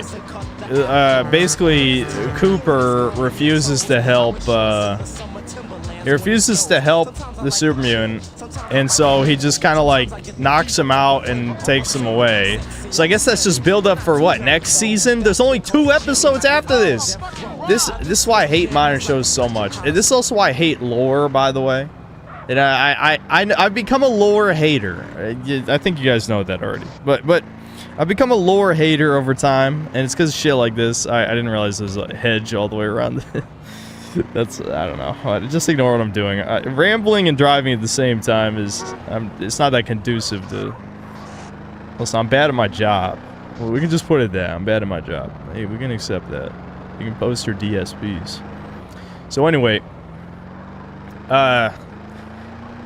basically, Cooper refuses to help, he refuses to help the Super Mutant. And so he just kind of like knocks him out and takes him away. So I guess that's just build up for what, next season? There's only 2 episodes after this. This is why I hate modern shows so much. And this is also why I hate lore, by the way. And I've become a lore hater. I think you guys know that already. But I've become a lore hater over time, and it's because of shit like this. I didn't realize there's a hedge all the way around. That's, I don't know. Just ignore what I'm doing. Rambling and driving at the same time is, it's not that conducive to... Listen, I'm bad at my job. Well, we can just put it there. I'm bad at my job. Hey, we can accept that. You can post your DSPs. So anyway,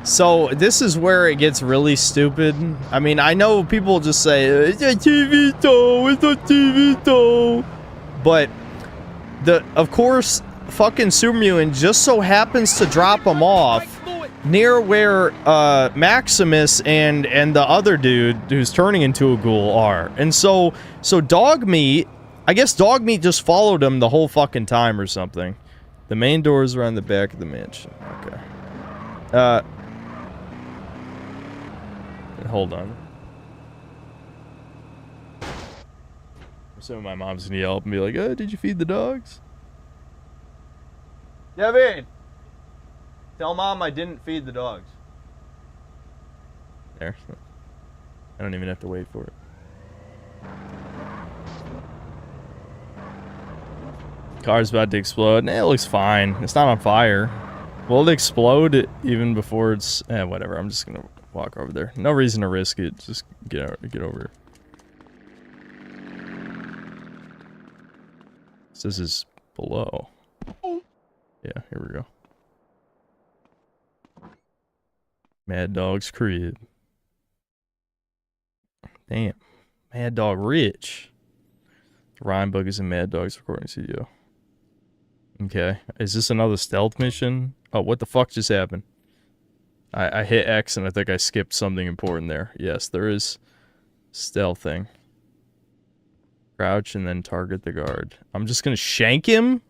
so this is where it gets really stupid. I mean, I know people just say, it's a TV show, it's a TV show. But, of course, fucking Super Mutant just so happens to drop him off near where Maximus and the other dude who's turning into a ghoul are. And so Dog Meat, I guess Dog Meat just followed him the whole fucking time or something. The main doors are on the back of the mansion. Okay. Hold on. So my mom's gonna yell up and be like, "Oh, did you feed the dogs?" Devin! Tell Mom I didn't feed the dogs. There. I don't even have to wait for it. Car's about to explode. Nah, it looks fine. It's not on fire. Will it explode even before it's... whatever. I'm just gonna walk over there. No reason to risk it. Just get over here. This is below. Yeah, here we go. Mad Dog's crib. Damn. Mad Dog rich. Ryan Bug is in Mad Dog's recording studio. Okay. Is this another stealth mission? Oh, what the fuck just happened? I hit X and I think I skipped something important there. Yes, there is stealthing. Crouch and then target the guard. I'm just gonna shank him?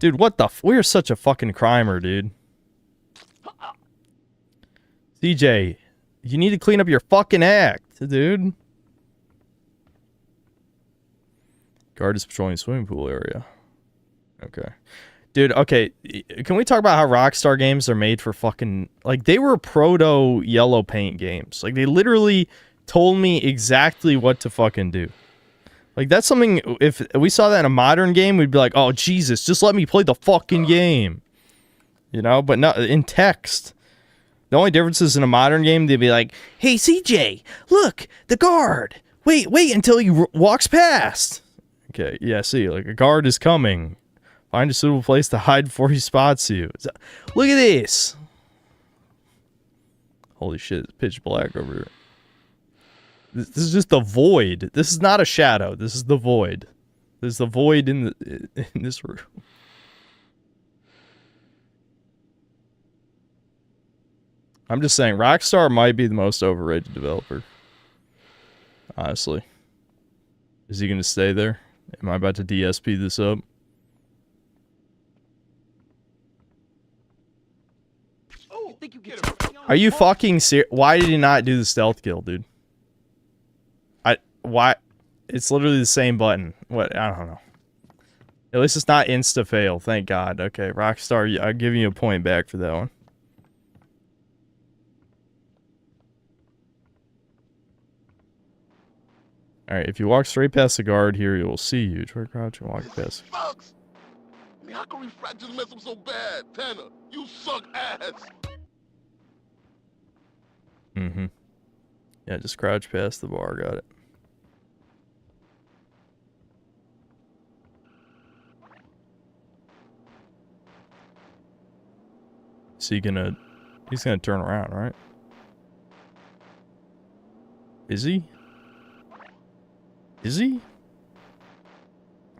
Dude, what the we're such a fucking crimer, dude. CJ, you need to clean up your fucking act, dude. Guard is patrolling the swimming pool area. Okay. Dude, okay, can we talk about how Rockstar games are made for fucking... Like, they were proto-yellow paint games. Like, they literally told me exactly what to fucking do. Like, that's something... If we saw that in a modern game, we'd be like, oh, Jesus, just let me play the fucking game. You know? But not in text. The only difference is in a modern game, they'd be like, hey, CJ, look, the guard. Wait until he walks past. Okay, yeah, see, like, a guard is coming. Find a suitable place to hide before he spots you. Look at this. Holy shit, it's pitch black over here. This is just the void. This is not a shadow. This is the void. There's the void in this room. I'm just saying, Rockstar might be the most overrated developer. Honestly. Is he going to stay there? Am I about to DSP this up? Are you fucking serious? Why did he not do the stealth kill, dude? Why? It's literally the same button. What? I don't know. At least it's not insta fail. Thank God. Okay, Rockstar, I'll give you a point back for that one. Alright, if you walk straight past the guard here, you will see you. Try crouching, walk past. Sucks. I mean, how can Refract just mess up so bad? Tanner, you suck ass. Mm-hmm. Yeah, just crouch past the bar. Got it. So he's gonna turn around, right? Is he? Is he?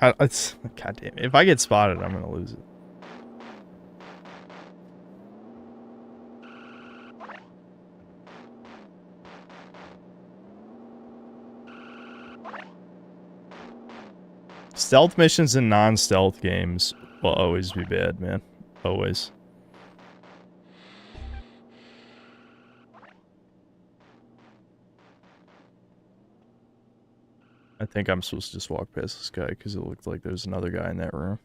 It's God damn it. If I get spotted, I'm gonna lose it. Stealth missions in non-stealth games will always be bad, man. Always. I think I'm supposed to just walk past this guy because it looked like there's another guy in that room.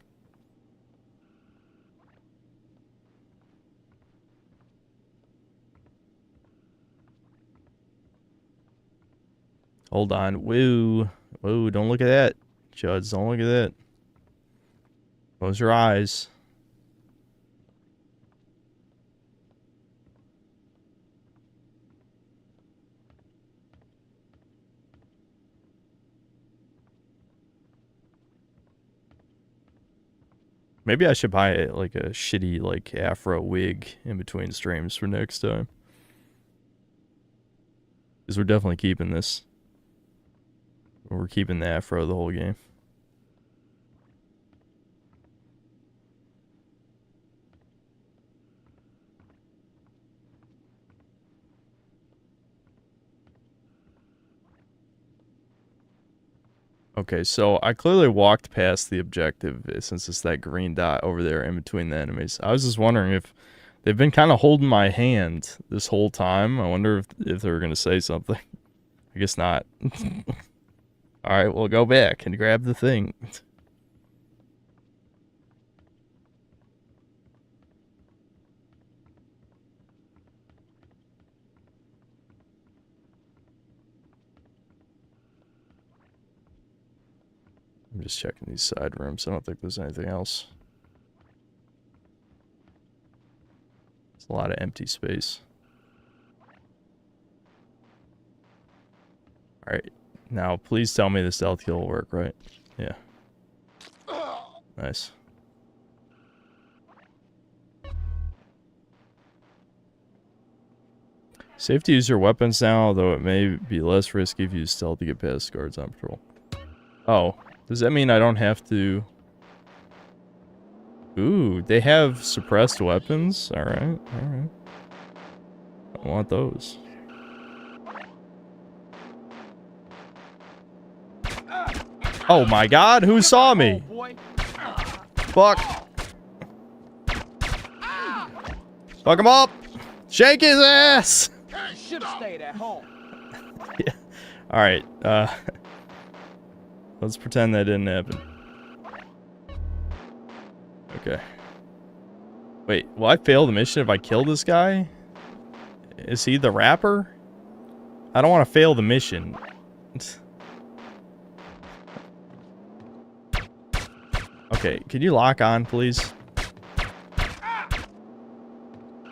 Hold on. Woo. Woo, don't look at that. Chuds, don't look at that. Close your eyes. Maybe I should buy like a shitty like afro wig in between streams for next time. Because we're definitely keeping this. We're keeping the afro the whole game. Okay, so I clearly walked past the objective since it's that green dot over there in between the enemies. I was just wondering if they've been kind of holding my hand this whole time. I wonder if they were going to say something. I guess not. Alright, we'll go back and grab the thing. I'm just checking these side rooms. I don't think there's anything else. It's a lot of empty space. Alright. Now, please tell me the stealth kill will work, right? Yeah. Nice. Safe to use your weapons now, though it may be less risky if you use stealth to get past guards on patrol. Oh. Does that mean I don't have to... Ooh, they have suppressed weapons? Alright, alright. I want those. Oh my god, who saw me? Fuck. Fuck him up! Shake his ass! Should have stayed at home. Yeah. Alright, let's pretend that didn't happen. Okay. Wait, will I fail the mission if I kill this guy? Is he the rapper? I don't want to fail the mission. Okay, can you lock on, please?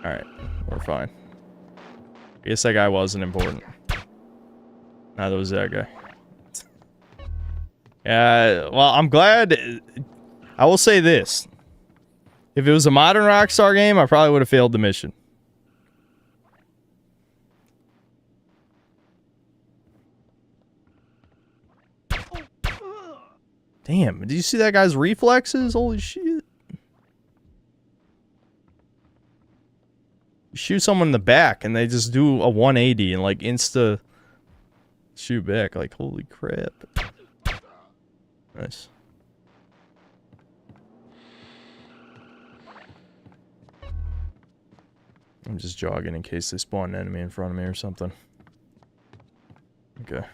Alright, we're fine. I guess that guy wasn't important. Neither was that guy. Yeah, well, I'm glad. I will say this. If it was a modern Rockstar game, I probably would have failed the mission. Damn, did you see that guy's reflexes? Holy shit. You shoot someone in the back and they just do a 180 and like insta shoot back. Like, holy crap. Nice. I'm just jogging in case they spawn an enemy in front of me or something. Okay.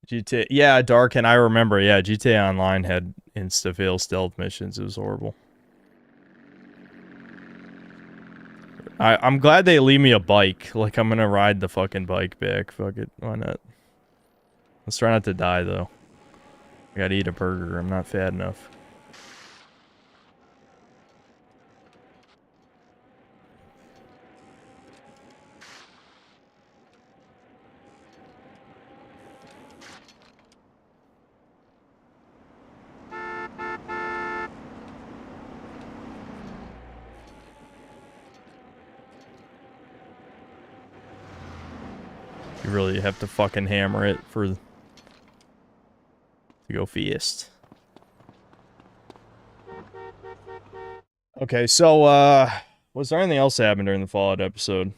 GTA, yeah, Dark, and I remember, yeah, GTA Online had insta-fail stealth missions. It was horrible. I'm glad they leave me a bike. Like, I'm gonna ride the fucking bike back. Fuck it, why not? Let's try not to die, though. I gotta eat a burger. I'm not fat enough. You really have to fucking hammer it for to go fast. Okay, so was there anything else that happened during the Fallout episode?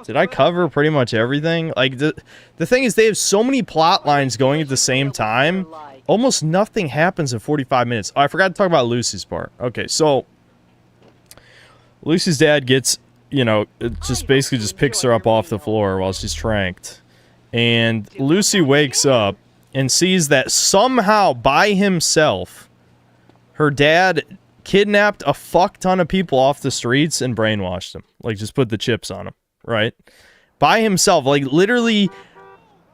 Did I cover pretty much everything? Like the thing is, they have so many plot lines going at the same time. Almost nothing happens in 45 minutes. Oh, I forgot to talk about Lucy's part. Okay, so Lucy's dad gets, you know, it just basically just picks her up off the floor while she's tranked. And Lucy wakes up and sees that somehow by himself, her dad kidnapped a fuck ton of people off the streets and brainwashed them. Like, just put the chips on them, right? By himself. Like, literally,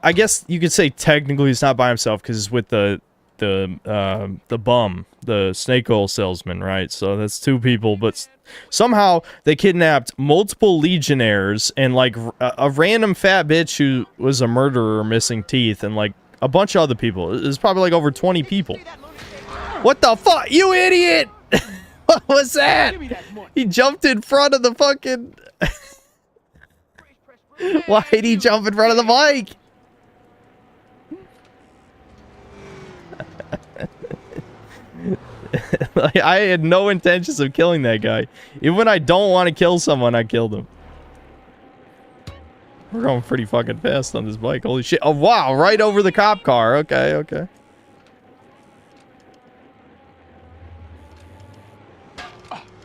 I guess you could say technically it's not by himself because it's with the bum, the snake oil salesman, right? So that's two people, but somehow they kidnapped multiple legionnaires and like a random fat bitch who was a murderer missing teeth and like a bunch of other people. It was probably like over 20 people. What the fuck? You idiot! What was that? He jumped in front of the fucking... Why did he jump in front of the bike? Like, I had no intentions of killing that guy. Even when I don't want to kill someone, I killed him. We're going pretty fucking fast on this bike. Holy shit. Oh, wow. Right over the cop car. Okay, okay.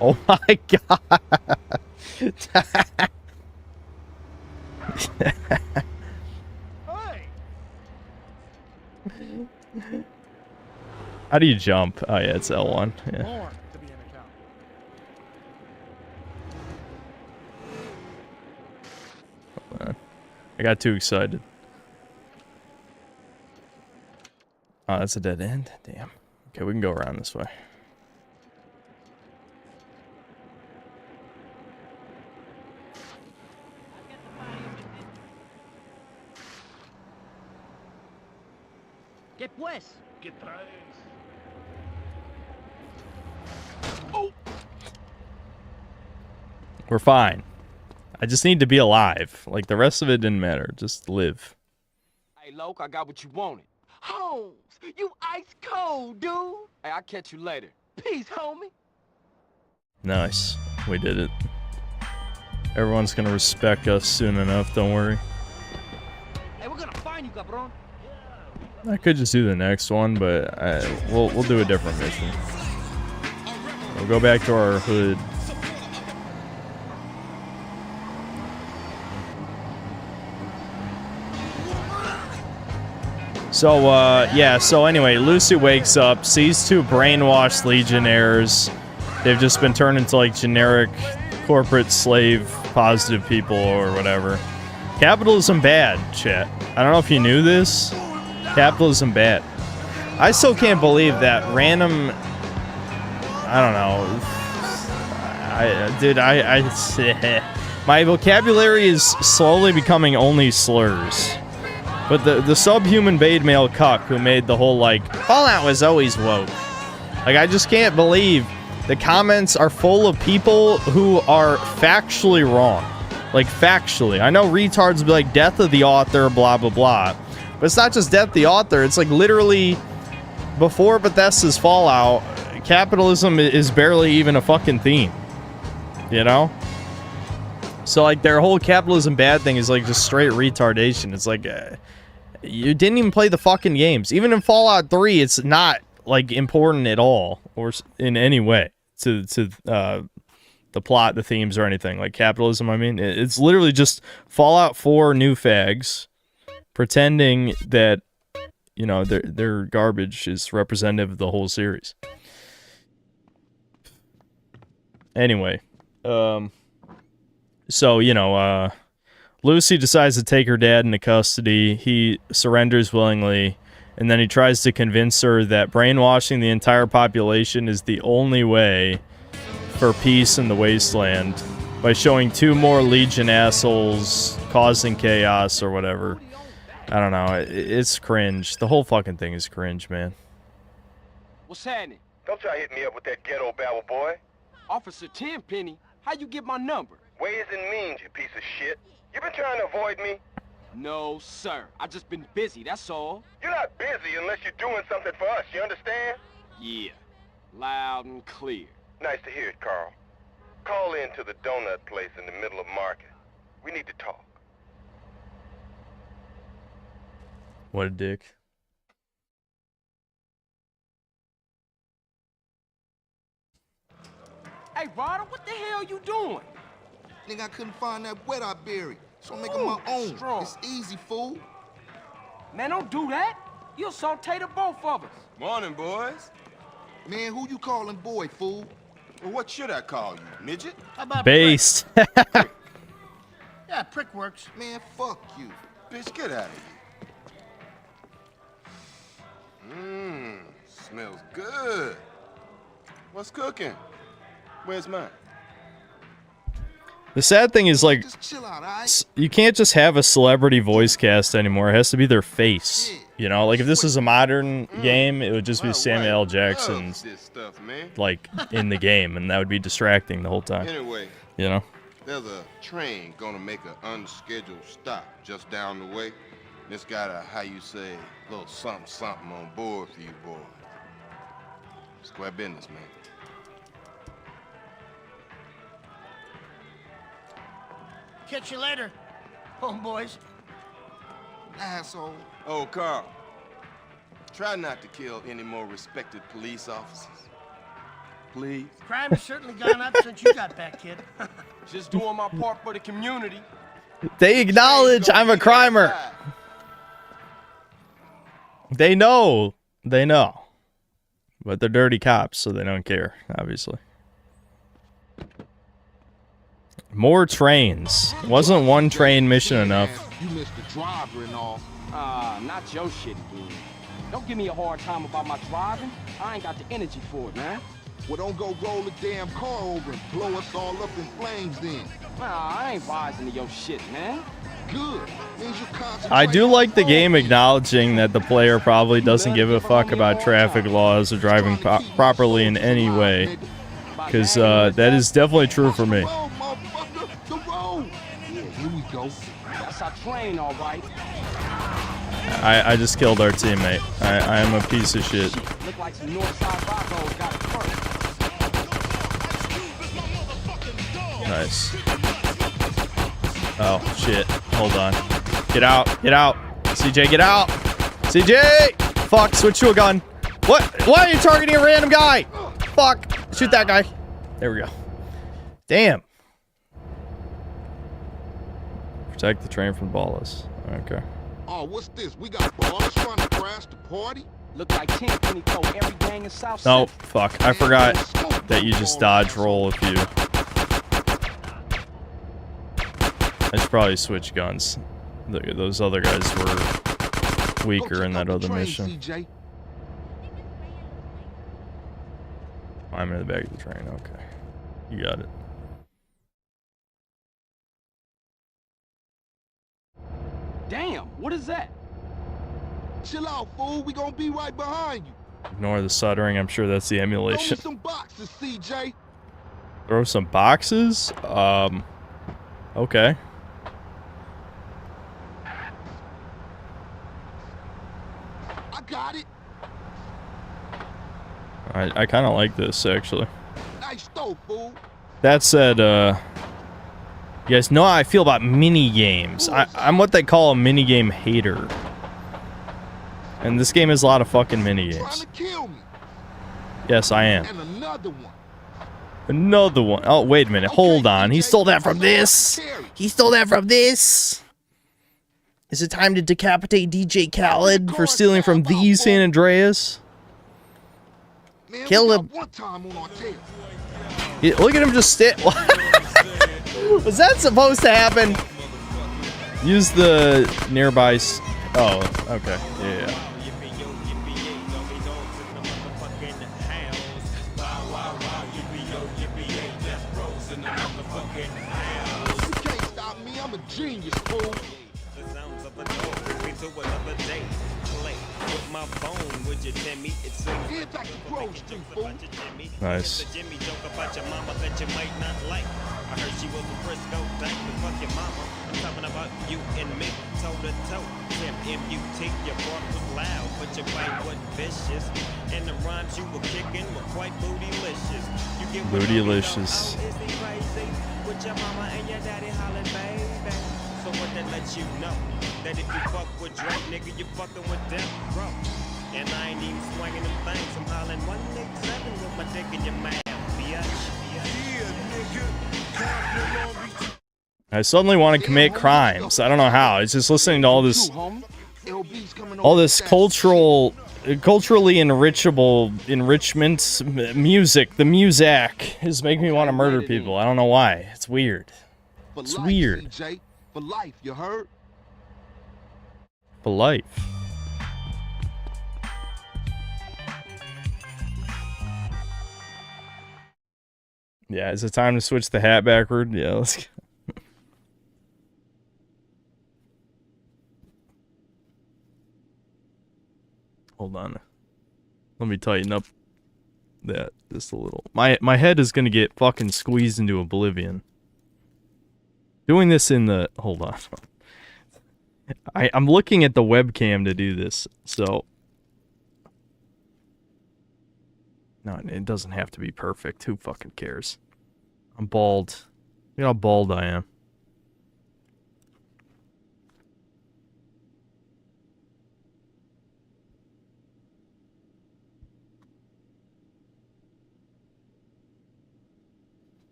Oh my god. How do you jump? Oh yeah, it's L1. Yeah. Hold on. I got too excited. Oh, that's a dead end? Damn. Okay, we can go around this way. ¿Qué pues? ¿Qué traes? We're fine. I just need to be alive. Like, the rest of it didn't matter. Just live. Hey, Loke, I got what you wanted. Holmes, you ice cold, dude. Hey, I'll catch you later. Peace, homie. Nice. We did it. Everyone's gonna respect us soon enough, don't worry. Hey, we're gonna find you, cabron. I could just do the next one, but we'll do a different mission. We'll go back to our hood. So, yeah, so anyway, Lucy wakes up, sees two brainwashed legionnaires. They've just been turned into, like, generic corporate slave positive people or whatever. Capitalism bad, chat. I don't know if you knew this. Capitalism bad. I still can't believe that random... I don't know. My vocabulary is slowly becoming only slurs. But the subhuman beta male cuck who made the whole, like, Fallout was always woke. Like, I just can't believe the comments are full of people who are factually wrong. Like, factually. I know retards will be like, death of the author, blah, blah, blah. But it's not just Death the Author. It's like literally before Bethesda's Fallout, capitalism is barely even a fucking theme. You know? So like their whole capitalism bad thing is like just straight retardation. It's like you didn't even play the fucking games. Even in Fallout 3, it's not like important at all or in any way to the plot, the themes, or anything. Like capitalism, I mean, it's literally just Fallout 4 new fags pretending that, you know, their garbage is representative of the whole series. Anyway, so, you know, Lucy decides to take her dad into custody. He surrenders willingly, and then he tries to convince her that brainwashing the entire population is the only way for peace in the wasteland by showing 2 more Legion assholes causing chaos or whatever. I don't know. It's cringe. The whole fucking thing is cringe, man. What's happening? Don't try to hit me up with that ghetto babble, boy. Officer Tenpenny, how you get my number? Ways and means, you piece of shit. You been trying to avoid me? No, sir. I just been busy, that's all. You're not busy unless you're doing something for us, you understand? Yeah. Loud and clear. Nice to hear it, Carl. Call in to the donut place in the middle of market. We need to talk. What a dick. Hey, Ryder, what the hell you doing? Nigga, I couldn't find that wet I buried, so I'm making my own. Strong. It's easy, fool. Man, don't do that. You'll saute the both of us. Morning, boys. Man, who you calling boy, fool? Well, what should I call you, midget? How about Based. prick? Yeah, prick works. Man, fuck you. Bitch, get out of here. Smells good. What's cooking? Where's mine? The sad thing is, like, Just chill out, all right? you can't just have a celebrity voice cast anymore. It has to be their face. You know, like if this was a modern game, it would just be Samuel L. Jackson's, This stuff, man. like, in the game, and that would be distracting the whole time. Anyway, You know? there's a train gonna make an unscheduled stop just down the way. It's got a, how you say, little something something on board for you boys. Square business, man. Catch you later, homeboys. Asshole. Oh, Carl. Try not to kill any more respected police officers. Please. Crime has certainly gone up since you got back, kid. Just doing my part for the community. They acknowledge I'm a crimer. They know. They know. But they're dirty cops, so they don't care, obviously. More trains. Wasn't one train mission enough? You missed the driver and all. Not your shit again. Don't give me a hard time about my driving. I ain't got the energy for it, man. Well, don't go roll the damn car over and blow us all up in flames then. Nah, I ain't rising to your shit, man. Good. Means you concentrate. I do like the game acknowledging that the player probably doesn't give a fuck about traffic laws or driving properly in any way. Because that is definitely true for me. The road. Yeah, here we go. That's our train, all right. I just killed our teammate. I am a piece of shit. Look like some Northside Vagos got it first. Nice. Oh, shit. Hold on. Get out. Get out. CJ, get out. CJ! Fuck, switch to a gun. What? Why are you targeting a random guy? Fuck. Shoot that guy. There we go. Damn. Protect the train from ballas. Okay. Oh, what's this? We got ballers trying to crash the party? Look like Tenpenny told every gang in South No, Central. fuck. I forgot that you just dodge roll if you... I should probably switch guns. Those other guys were weaker in that other mission. I'm in the back of the train. Okay. You got it. Damn, what is that? Chill out, fool. We gonna be right behind you. Ignore the stuttering. I'm sure that's the Throw me emulation. some boxes, CJ. Throw some boxes? Okay. I got it. I kind of like this, actually. Nice throw, fool. That said, you guys know how I feel about mini games. I'm what they call a mini game hater. And this game has a lot of fucking mini games. Yes, I am. And another one. Another one. Oh, wait a minute. Hold on. He stole that from this. He stole that from this. Is it time to decapitate DJ Khaled for stealing from the San Andreas? Kill him. Yeah, look at him just sit. Was that supposed to happen? Use the nearby. Oh, okay. Yeah. Genius, fool. Nice. I heard she was a Frisco thing, but fuck your mama. I'm talking about you and me, toe to toe. M-M-U-T, your bark was loud, but your bite wasn't vicious. And the rhymes you were kicking were quite bootylicious. You get Bootylicious. with your mama and your daddy hollering, baby. So what that lets you know? That if you fuck with Drake, nigga, you fucking with them, bro. And I ain't even swinging them things. I'm hollering 187 with my dick in your mouth, bitch. I suddenly want to commit crimes. I don't know how. It's just listening to all this culturally enrichment music. The music is making me want to murder people. I don't know why. It's weird. It's weird. CJ, for life, you heard? For life. Yeah, is it time to switch the hat backward? Yeah, let's go. Hold on. Let me tighten up that just a little. My head is gonna get fucking squeezed into oblivion. Doing this in the... Hold on. I'm looking at the webcam to do this, so... No, it doesn't have to be perfect. Who fucking cares? I'm bald. Look how bald I am.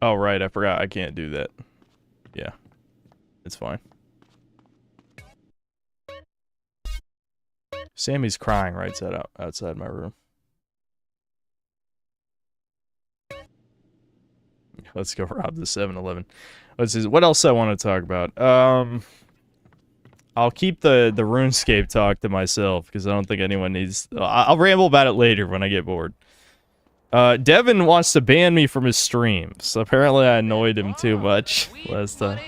Oh, right, I forgot. I can't do that. Yeah. It's fine. Sammy's crying right outside my room. Let's go rob the 7-Eleven. Let's see. What else I want to talk about? I'll keep the RuneScape talk to myself because I don't think anyone needs... I'll ramble about it later when I get bored. Devin wants to ban me from his streams. Apparently I annoyed him too much last time.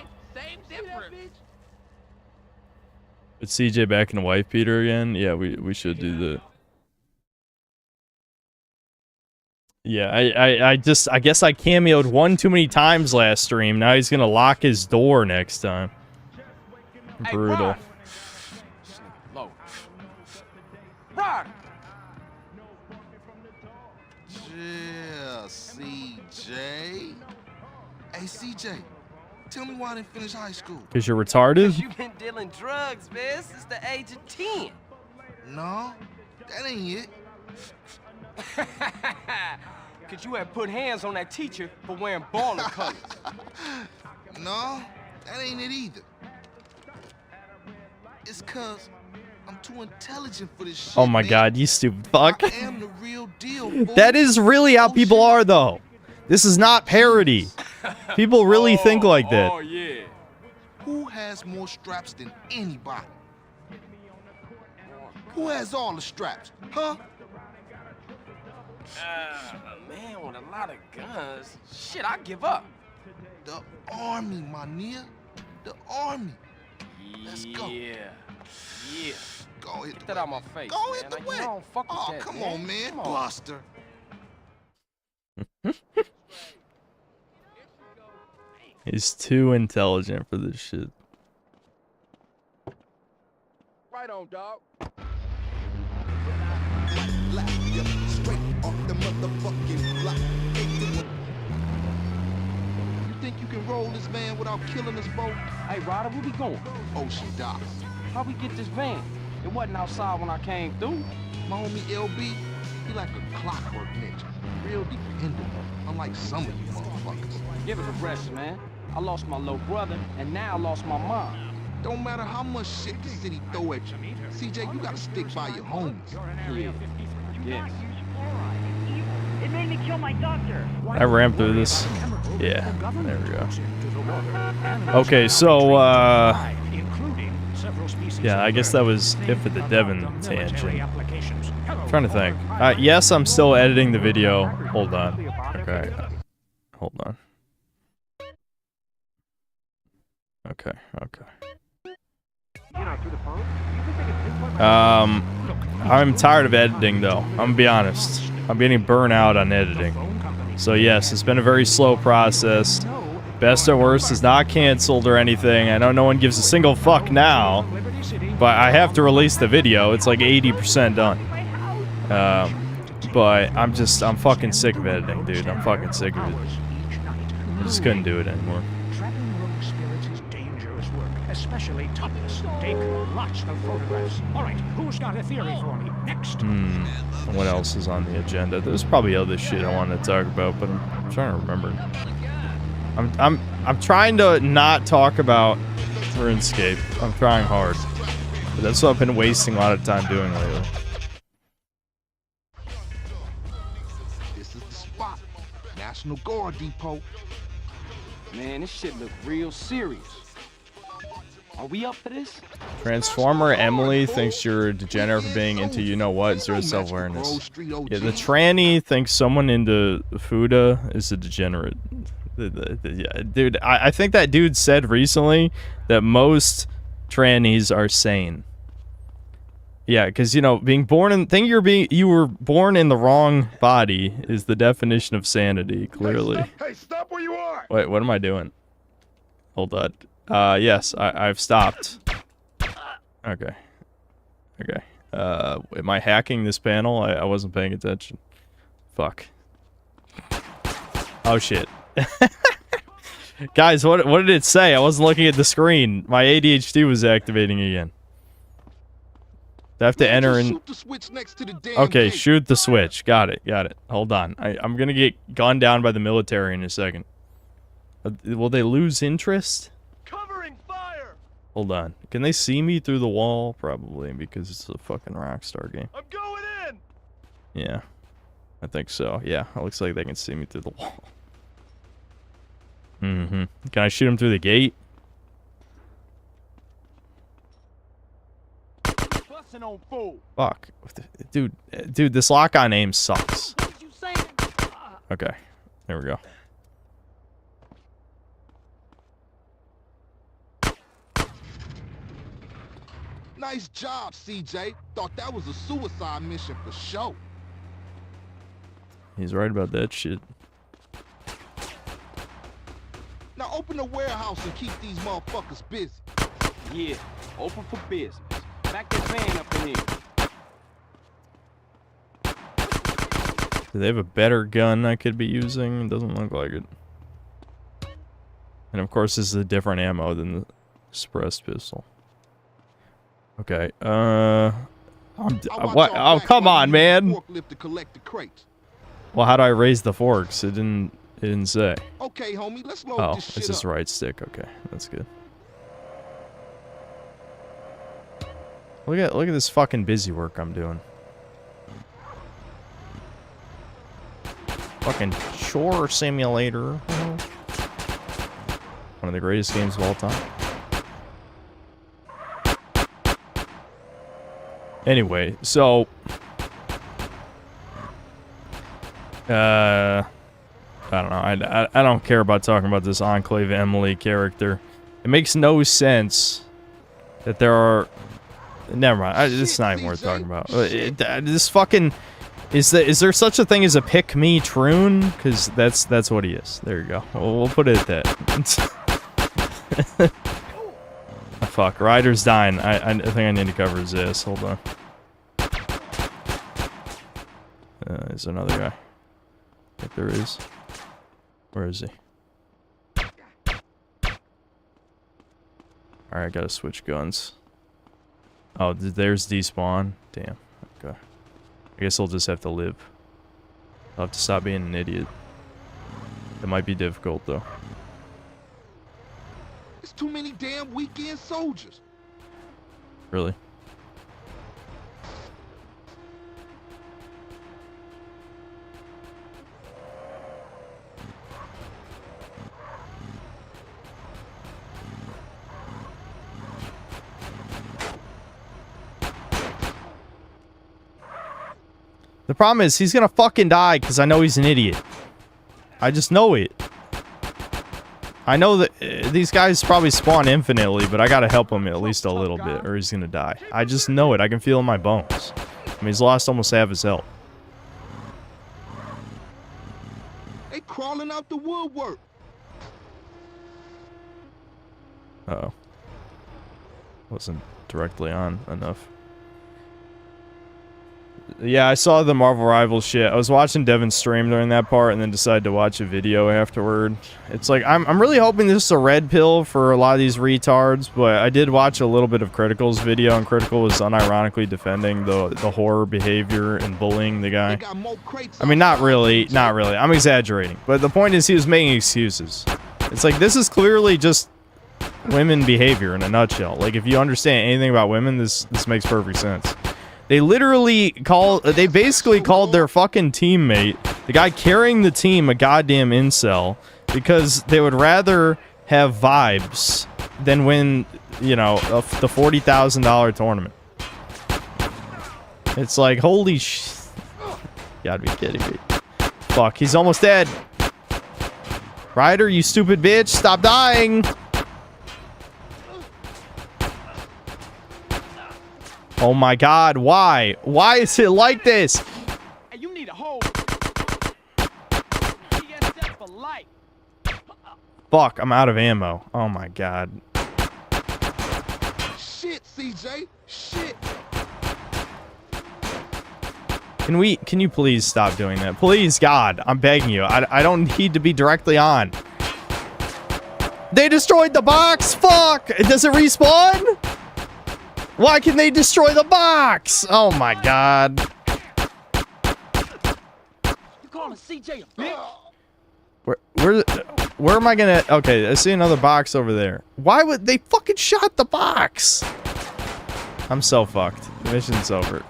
But CJ back in the wife beater again? Yeah, we should do the... Yeah, I guess I cameoed one too many times last stream. Now he's gonna lock his door next time. Brutal. Yeah, CJ. Hey, CJ, tell me why I didn't finish high school. Because you're retarded? You've been dealing drugs, man, since the age of 10. No, that ain't it. Because you had put hands on that teacher for wearing baller colors. No, that ain't it either. It's cause I'm too intelligent for this shit. Oh my god, you stupid fuck. I am the real deal, boy. That is really how people are, though. This is not parody. People really think like that. Oh, yeah. Who has more straps than anybody? Who has all the straps, huh? A man with a lot of guns. Shit, I give up. The army, my nigga. The army. Let's go. Yeah. Go hit Get that out my face. Go man. hit the Like, wet. you don't fuck with Oh, that, come man. on, man. Come on. Buster. He's too intelligent for this shit. Right on, dog. motherfucking block. You think you can roll this van without killing us both? Hey, Ryder, where we going? Ocean docks. How we get this van? It wasn't outside when I came through. My homie LB, he like a clockwork ninja. Real dependable, unlike some of you motherfuckers. Give it a rest, man. I lost my little brother, and now I lost my mom. Don't matter how much shit the city throw at you. CJ, you gotta stick by your homies. Yeah, yes. It made me kill my doctor. I rammed through this. Yeah, there we go. Okay, so, yeah, I guess that was it for the Devon tangent. I'm trying to think. Yes, I'm still editing the video. Hold on. Okay. Hold on. Okay. I'm tired of editing, though. I'm gonna be honest. I'm getting burnt out on editing. So yes, it's been a very slow process. Best or Worst is not canceled or anything. I know no one gives a single fuck now, but I have to release the video. It's like 80% done. But I'm fucking sick of editing, dude. I'm fucking sick of it. I just couldn't do it anymore. Especially topless. Take lots of photographs. All right, who's got a theory for me? Next. What else is on the agenda? There's probably other shit I wanted to talk about, but I'm trying to remember. I'm trying to not talk about RuneScape. I'm trying hard. But that's what I've been wasting a lot of time doing lately. This is the spot. National Guard Depot. Man, this shit look real serious. Are we up for this? Transformer Emily thinks you're a degenerate for being into you-know-what, zero self-awareness. Yeah, the tranny thinks someone into Fuda is a degenerate. Yeah, dude, I think that dude said recently that most trannies are sane. Yeah, because, you know, being born in... you were born in the wrong body is the definition of sanity, clearly. Hey, stop where you are! Wait, what am I doing? Hold on. Yes, I've stopped. Okay. Am I hacking this panel? I wasn't paying attention. Fuck. Oh, shit. Guys, what did it say? I wasn't looking at the screen. My ADHD was activating again. I have to enter in... Okay, shoot the switch. Got it. Hold on. I'm gonna get gunned down by the military in a second. Will they lose interest? Hold on. Can they see me through the wall? Probably, because it's a fucking Rockstar game. I'm going in! Yeah. I think so. Yeah, it looks like they can see me through the wall. Can I shoot him through the gate? Fuck. Dude, this lock-on aim sucks. Okay. There we go. Nice job, CJ. Thought that was a suicide mission for sure. He's right about that shit. Now open the warehouse and keep these motherfuckers busy. Yeah, open for business. Back that van up in here. Do they have a better gun I could be using? It doesn't look like it. And of course this is a different ammo than the suppressed pistol. Okay, what? Oh, come on, man! Well, how do I raise the forks? It didn't say. Okay, homie, let's load Oh, this shit it's just up. right stick. Okay, that's good. Look at this fucking busy work I'm doing. Fucking chore simulator. One of the greatest games of all time. Anyway, so I don't know. I don't care about talking about this Enclave Emily character. It makes no sense that there are. Never mind. It's not even worth talking about. This fucking is there such a thing as a pick me troon? Because that's what he is. There you go. We'll put it at that. Oh, fuck, Ryder's dying. I think I need to cover his ass. Hold on. There's another guy. think there is. Where is he? Alright, gotta switch guns. Oh, there's despawn. Damn. Okay. I guess I'll just have to live. I'll have to stop being an idiot. It might be difficult, though. It's too many damn weekend soldiers. Really? The problem is, he's gonna fucking die because I know he's an idiot. I just know it. I know that these guys probably spawn infinitely, but I gotta help him at least a little bit, or he's gonna die. I just know it. I can feel it in my bones. I mean, he's lost almost half his health. They crawling out the woodwork. Uh-oh. Wasn't directly on enough. Yeah, I saw the Marvel Rivals shit. I was watching Devin stream during that part and then decided to watch a video afterward. It's like, I'm really hoping this is a red pill for a lot of these retards, but I did watch a little bit of Critical's video, and Critical was unironically defending the horror behavior and bullying the guy. I mean, not really, not really. I'm exaggerating. But the point is, he was making excuses. It's like, this is clearly just women behavior in a nutshell. Like, if you understand anything about women, this makes perfect sense. They literally they basically called their fucking teammate, the guy carrying the team, a goddamn incel, because they would rather have vibes than win, you know, the $40,000 tournament. It's like, holy sh... You gotta be kidding me. Fuck, he's almost dead. Ryder, you stupid bitch, stop dying! Oh my god, why? Why is it like this? Hey, you need a hold. PSF for life. Fuck, I'm out of ammo. Oh my god. Shit, CJ. Shit. Can you please stop doing that? Please, God, I'm begging you. I don't need to be directly on. They destroyed the box! Fuck! Does it respawn? Why can they destroy the box? Oh my god. You calling CJ a bitch? Where am I gonna... Okay, I see another box over there. Why would... They fucking shot the box! I'm so fucked. The mission's over.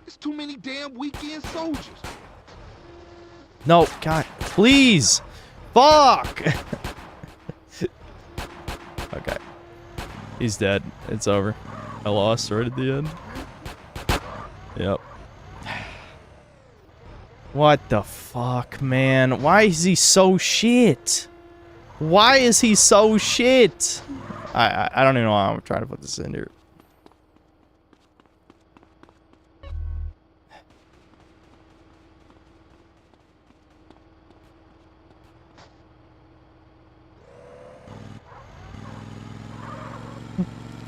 It's too many damn weekend soldiers. No, God, please! Fuck! Okay. He's dead. It's over. I lost right at the end. Yep. What the fuck, man? Why is he so shit? Why is he so shit? I don't even know how I'm trying to put this in here.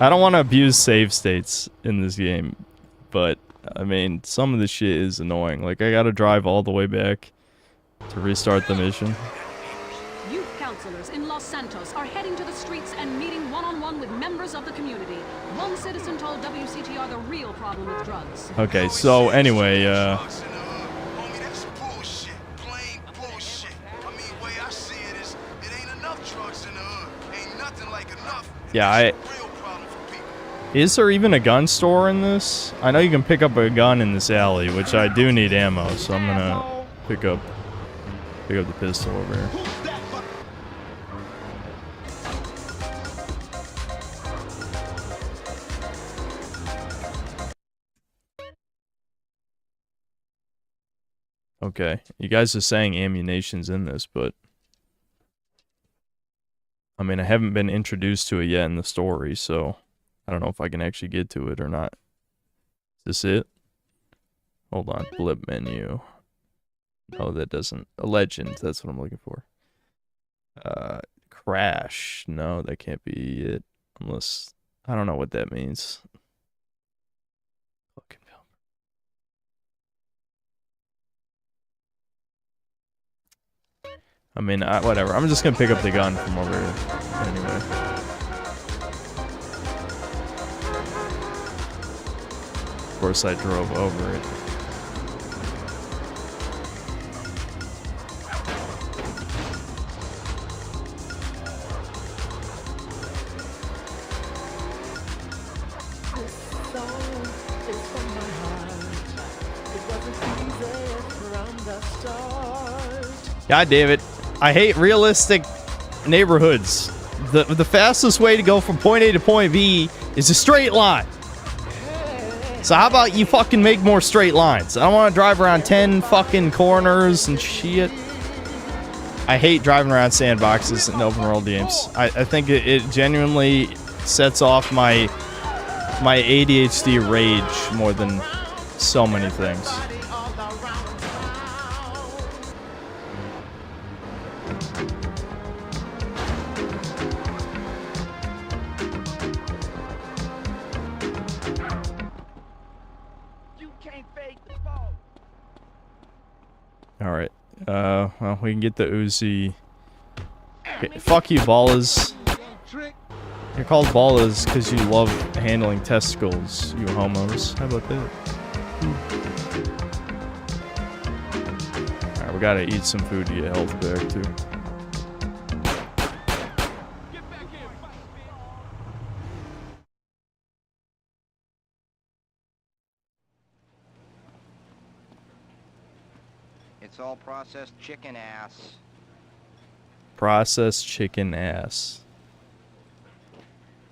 I don't want to abuse save states in this game, but, I mean, some of the shit is annoying. Like, I gotta drive all the way back to restart the mission. Youth counselors in Los Santos are heading to the streets and meeting one-on-one with members of the community. One citizen told WCTR the real problem with drugs. Okay, so, anyway, yeah, is there even a gun store in this? I know you can pick up a gun in this alley, which I do need ammo, so I'm gonna pick up the pistol over here. Okay, you guys are saying ammunition's in this, but I mean, I haven't been introduced to it yet in the story, so I don't know if I can actually get to it or not. Is this it? Hold on, blip menu. No, that doesn't. A legend, that's what I'm looking for. Crash. No, that can't be it. Unless, I don't know what that means. I mean, whatever. I'm just gonna pick up the gun from over here. Anyway. Of course, I drove over it. God damn it. I hate realistic neighborhoods. The fastest way to go from point A to point B is a straight line. So how about you fucking make more straight lines? I don't want to drive around 10 fucking corners and shit. I hate driving around sandboxes in open world games. I think it genuinely sets off my ADHD rage more than so many things. Alright. Well, we can get the Uzi. Okay, fuck you, Ballas. You're called Ballas because you love handling testicles, you homos. How about that? Alright, we gotta eat some food to get health back, too. It's all processed chicken ass. Processed chicken ass.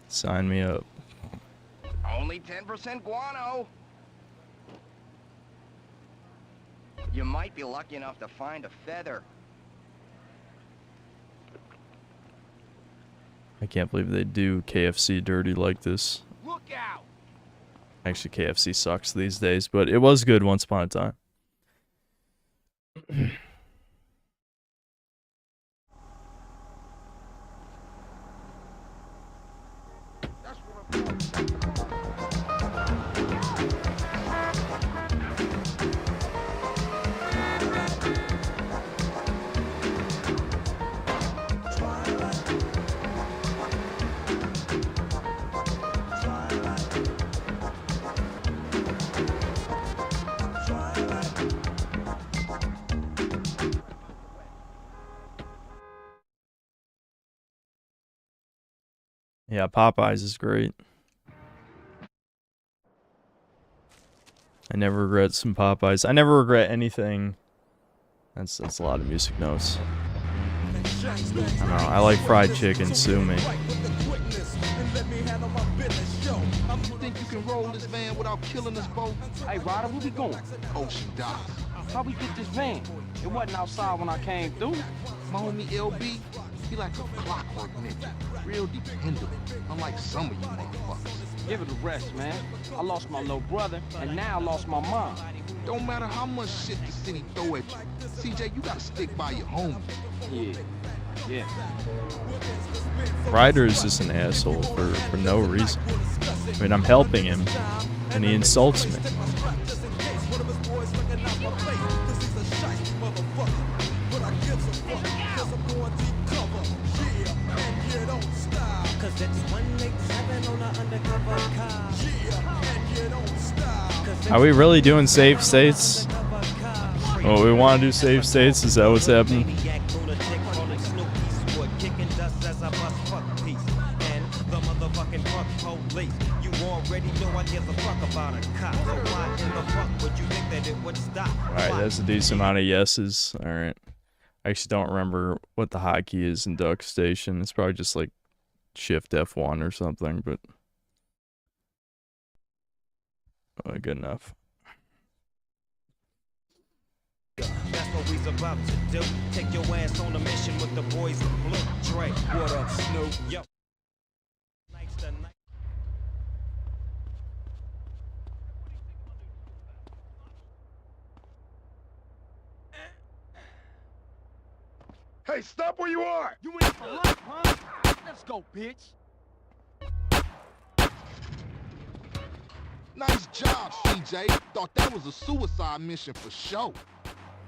Sign me up. Only 10% guano. You might be lucky enough to find a feather. I can't believe they do KFC dirty like this. Look out! Actually, KFC sucks these days, but it was good once upon a time. Yeah, Popeyes is great. I never regret some Popeyes. I never regret anything. That's a lot of music notes. I don't know. I like fried chicken. Sue me. You think you can roll this van without killing us both? Hey, Ryder, where we going? Ocean Dock. How we get this van? It wasn't outside when I came through. My homie LB, he like a clockwork nigga. Real dependable, unlike some of you motherfuckers. Give it a rest, man. I lost my little brother, and now I lost my mom. Don't matter how much shit the city throw at you. CJ, you gotta stick by your homies. Yeah. Ryder is just an asshole for no reason. I mean, I'm helping him, and he insults me. Are we really doing save states? Oh, we want to do save states? Is that what's happening? Alright, that's a decent amount of yeses. Alright. I actually don't remember what the hotkey is in Duck Station. It's probably just like Shift F1 or something, but good enough. That's what we's about to do. Take your ass on a mission with the boys in blue. Dre, what up, Snoop? Yo. Hey, stop where you are! You in for life, huh? Let's go, bitch. Nice job, CJ. Thought that was a suicide mission for show.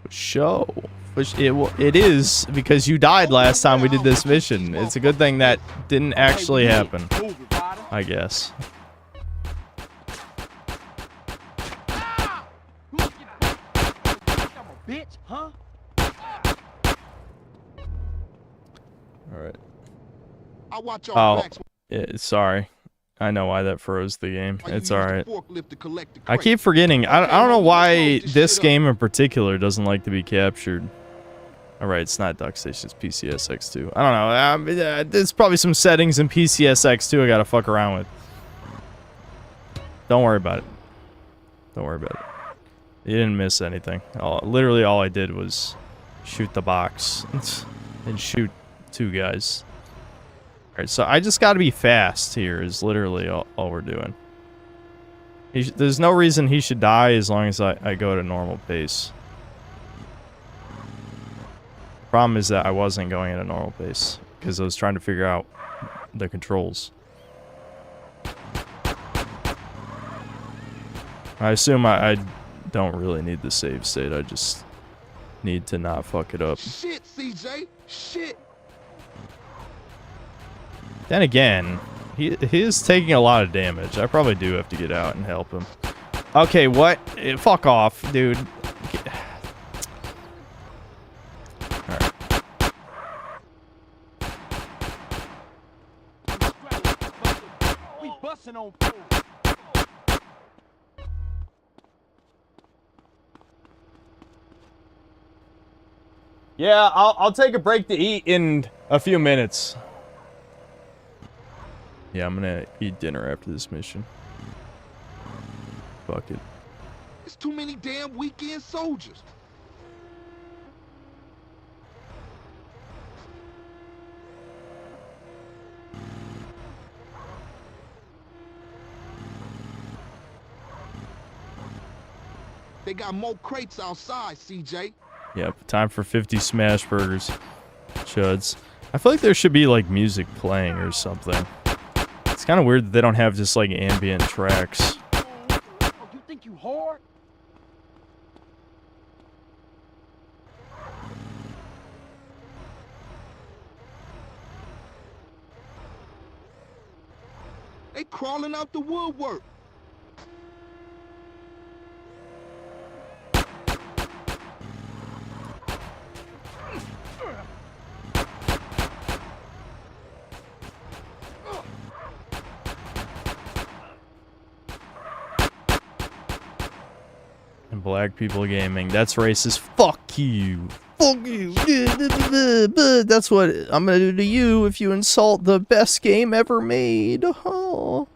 For show. Which it is, because you died last time we did this mission. It's a good thing that didn't actually happen, I guess. Bitch, huh? Alright. I watch your Oh, backs. yeah, sorry. I know why that froze the game. It's alright. Forklift to collect the I crate. keep forgetting. I don't know why this game in particular doesn't like to be captured. Alright, it's not Duck Station, it's PCSX2. I don't know. There's probably some settings in PCSX2 I gotta fuck around with. Don't worry about it. Don't worry about it. You didn't miss anything. Literally all I did was shoot the box and shoot two guys. Alright, so I just gotta be fast here is literally all we're doing. There's no reason he should die as long as I go at a normal pace. Problem is that I wasn't going at a normal pace because I was trying to figure out the controls. I assume I don't really need the save state. I just need to not fuck it up. Shit, CJ. Shit. Then again, he is taking a lot of damage. I probably do have to get out and help him. Okay, what? Fuck off, dude. Alright. We busting on. Yeah, I'll take a break to eat in a few minutes. Yeah, I'm gonna eat dinner after this mission. Fuck it. It's too many damn weekend soldiers. They got more crates outside, CJ. Yep, time for 50 smash burgers. Chuds. I feel like there should be like music playing or something. It's kind of weird that they don't have just like ambient tracks. Oh, you think you hard? They crawling out the woodwork. And black people gaming. That's racist. Fuck you. Fuck you. That's what I'm gonna do to you if you insult the best game ever made. Oh.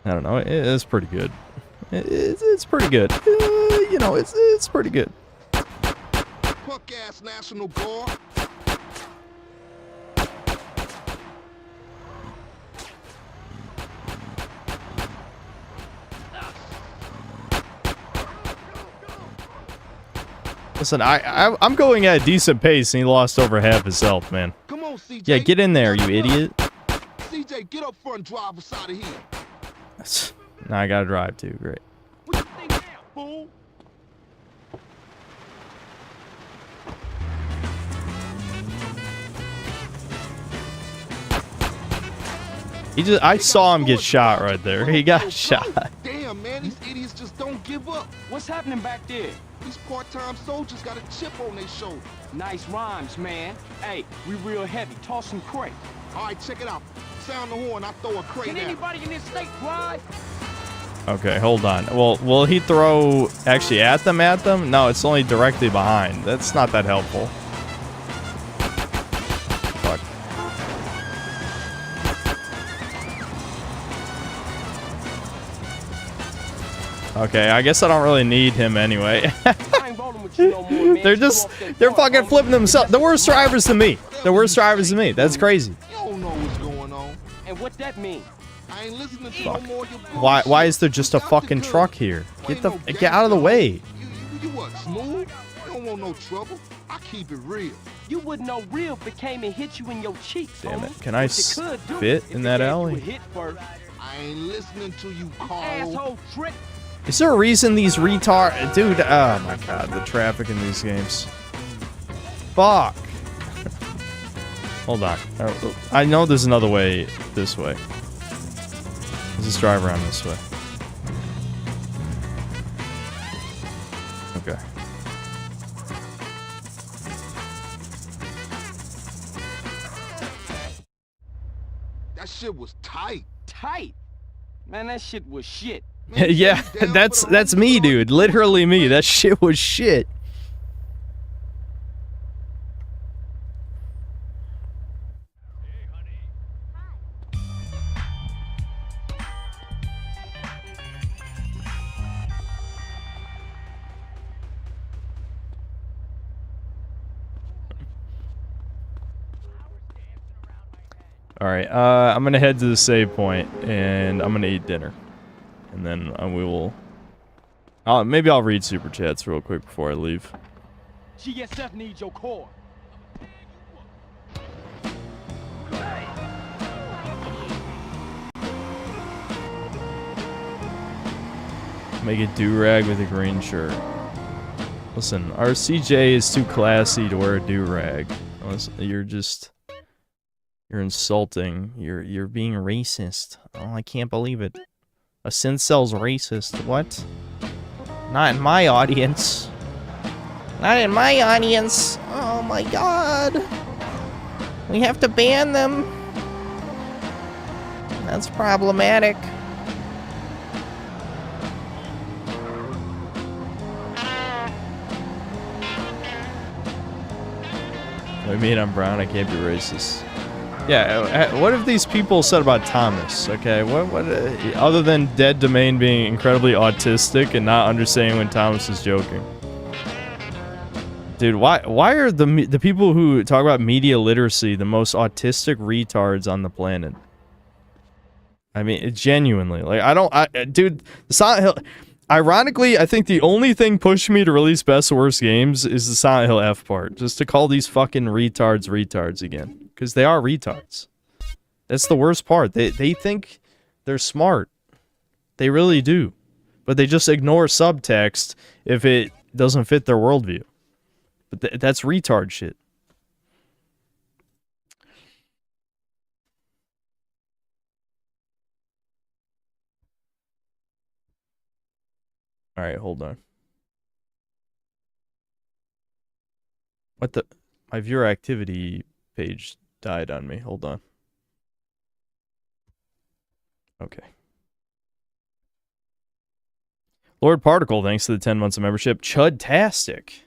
I don't know. It's pretty good. It's pretty good. You know, it's pretty good. Punk ass National Guard. Listen, I'm going at a decent pace, and he lost over half his health, man. Come on, CJ. Yeah, get in there, you idiot. CJ, get up front and drive us out of here. Now I gotta drive too. Great. What you think now, fool? I saw him get shot right there. He got shot. Damn, man, these idiots just don't give up. What's happening back there? These part-time soldiers got a chip on their shoulder. Nice rhymes, man. Hey, we real heavy. Toss some crate. All right, check it out. Sound the horn, I throw a crate Can out. anybody in this state drive? Okay, hold on. Well, will he throw actually at them? No, it's only directly behind. That's not that helpful. Fuck. Okay, I guess I don't really need him anyway. They're fucking flipping themselves. The worst drivers to me. The worst drivers to me. That's crazy. You don't know what's going on. And what that mean? I ain't listening to Fuck. no more of your bullshit. Why is there just a fucking truck here? Get out of the way. You what, smooth? You don't want no trouble. I keep it real. You wouldn't know real if it came and hit you in your cheeks. Damn it. homie. Can I What you could do fit if in it that gave you a alley? hit first. I ain't listening to you, Carl. Asshole trick. Is there a reason these retard... Dude, oh my god, the traffic in these games. Fuck. Hold on. I know there's another way this way. Let's just drive around this way. Okay. That shit was tight. Tight? Man, that shit was shit. Yeah, that's me, dude. Literally me. That shit was shit. Alright, I'm gonna head to the save point, and I'm gonna eat dinner. And then we will... maybe I'll read Super Chats real quick before I leave. GSF needs your core. Make a do-rag with a green shirt. Listen, our CJ is too classy to wear a do-rag. You're just... You're insulting. You're being racist. Oh, I can't believe it. A Syncel's racist. What? Not in my audience. Not in my audience. Oh my god. We have to ban them. That's problematic. What do you mean I'm brown? I can't be racist. Yeah, what have these people said about Thomas? Okay, what other than Dead Domain being incredibly autistic and not understanding when Thomas is joking? Dude, why are the people who talk about media literacy the most autistic retards on the planet? I mean, genuinely, like dude, Silent Hill. Ironically, I think the only thing pushing me to release Best of Worst Games is the Silent Hill F part, just to call these fucking retards again. Because they are retards. That's the worst part. They think they're smart. They really do. But they just ignore subtext if it doesn't fit their worldview. But that's retard shit. Alright, hold on. What the... My viewer activity page died on me. Hold on. Okay. Lord Particle, thanks to the 10 months of membership. Chudtastic.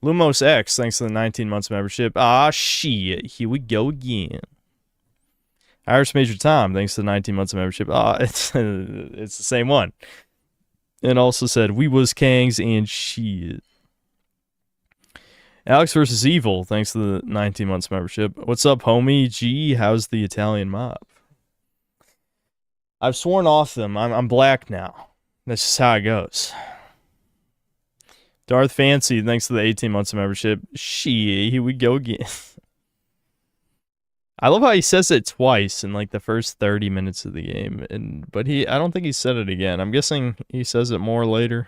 Lumos X, thanks to the 19 months of membership. Ah, shit. Here we go again. Irish Major Tom, thanks to the 19 months of membership. Ah, it's the same one. And also said, we was Kangs and shit. Alex vs. Evil, thanks to the 19 months membership. What's up, homie? Gee, how's the Italian mob? I've sworn off them. I'm black now. That's just how it goes. Darth Fancy, thanks to the 18 months of membership. Shit, here we go again. I love how he says it twice in like the first 30 minutes of the game, but I don't think he said it again. I'm guessing he says it more later.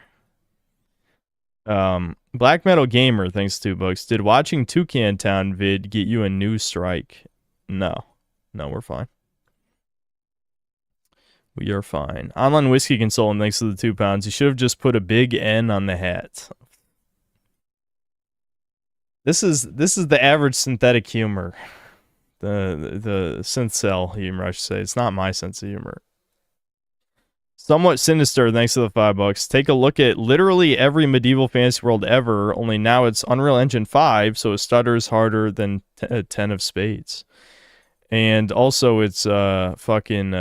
Black Metal Gamer, thanks to $2. Did watching Toucan Town vid get you a new strike? No, we're fine. We are fine. Online Whiskey Consultant, thanks to the £2. You should have just put a big N on the hat. This is the average synthetic humor. The synth cell humor, I should say. It's not my sense of humor. Somewhat Sinister, thanks to the $5. Take a look at literally every medieval fantasy world ever, only now it's Unreal Engine 5, so it stutters harder than 10 of Spades. And also it's fucking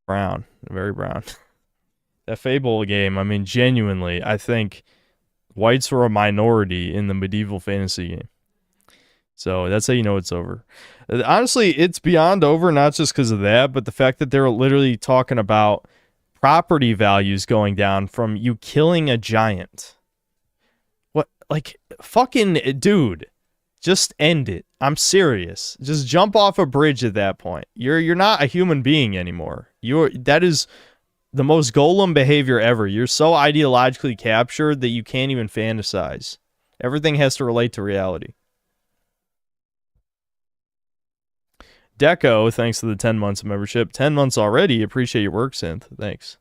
brown. Very brown. That Fable game, I mean, genuinely, I think whites were a minority in the medieval fantasy game. So that's how you know it's over. Honestly, it's beyond over, not just because of that, but the fact that they're literally talking about property values going down from you killing a giant. What? Like, fucking, dude, just end it. I'm serious. Just jump off a bridge at that point. You're not a human being anymore. That is the most golem behavior ever. You're so ideologically captured that you can't even fantasize. Everything has to relate to reality. Deco, thanks to the 10 months of membership. 10 months already. Appreciate your work, Synth. Thanks.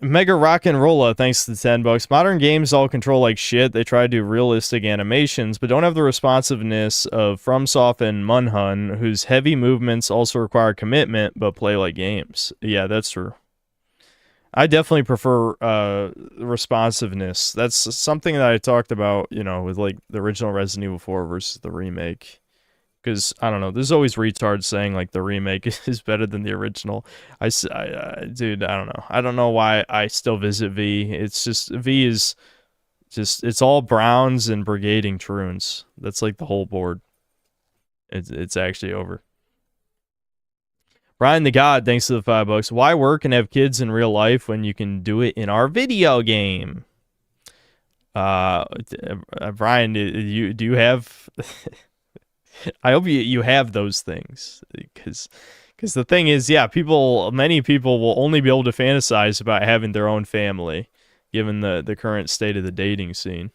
Mega Rock and Rolla, thanks to the 10 bucks. Modern games all control like shit. They try to do realistic animations, but don't have the responsiveness of FromSoft and Munhun, whose heavy movements also require commitment, but play like games. Yeah, that's true. I definitely prefer responsiveness. That's something that I talked about, you know, with like the original Resident Evil 4 versus the remake. Because, I don't know, there's always retards saying, like, the remake is better than the original. Dude, I don't know. I don't know why I still visit V. It's just, V is just, it's all Browns and brigading Troons. That's, like, the whole board. It's actually over. Brian the God, thanks to the $5. Why work and have kids in real life when you can do it in our video game? Brian, do you have... I hope you have those things, because the thing is, yeah, many people will only be able to fantasize about having their own family, given the current state of the dating scene.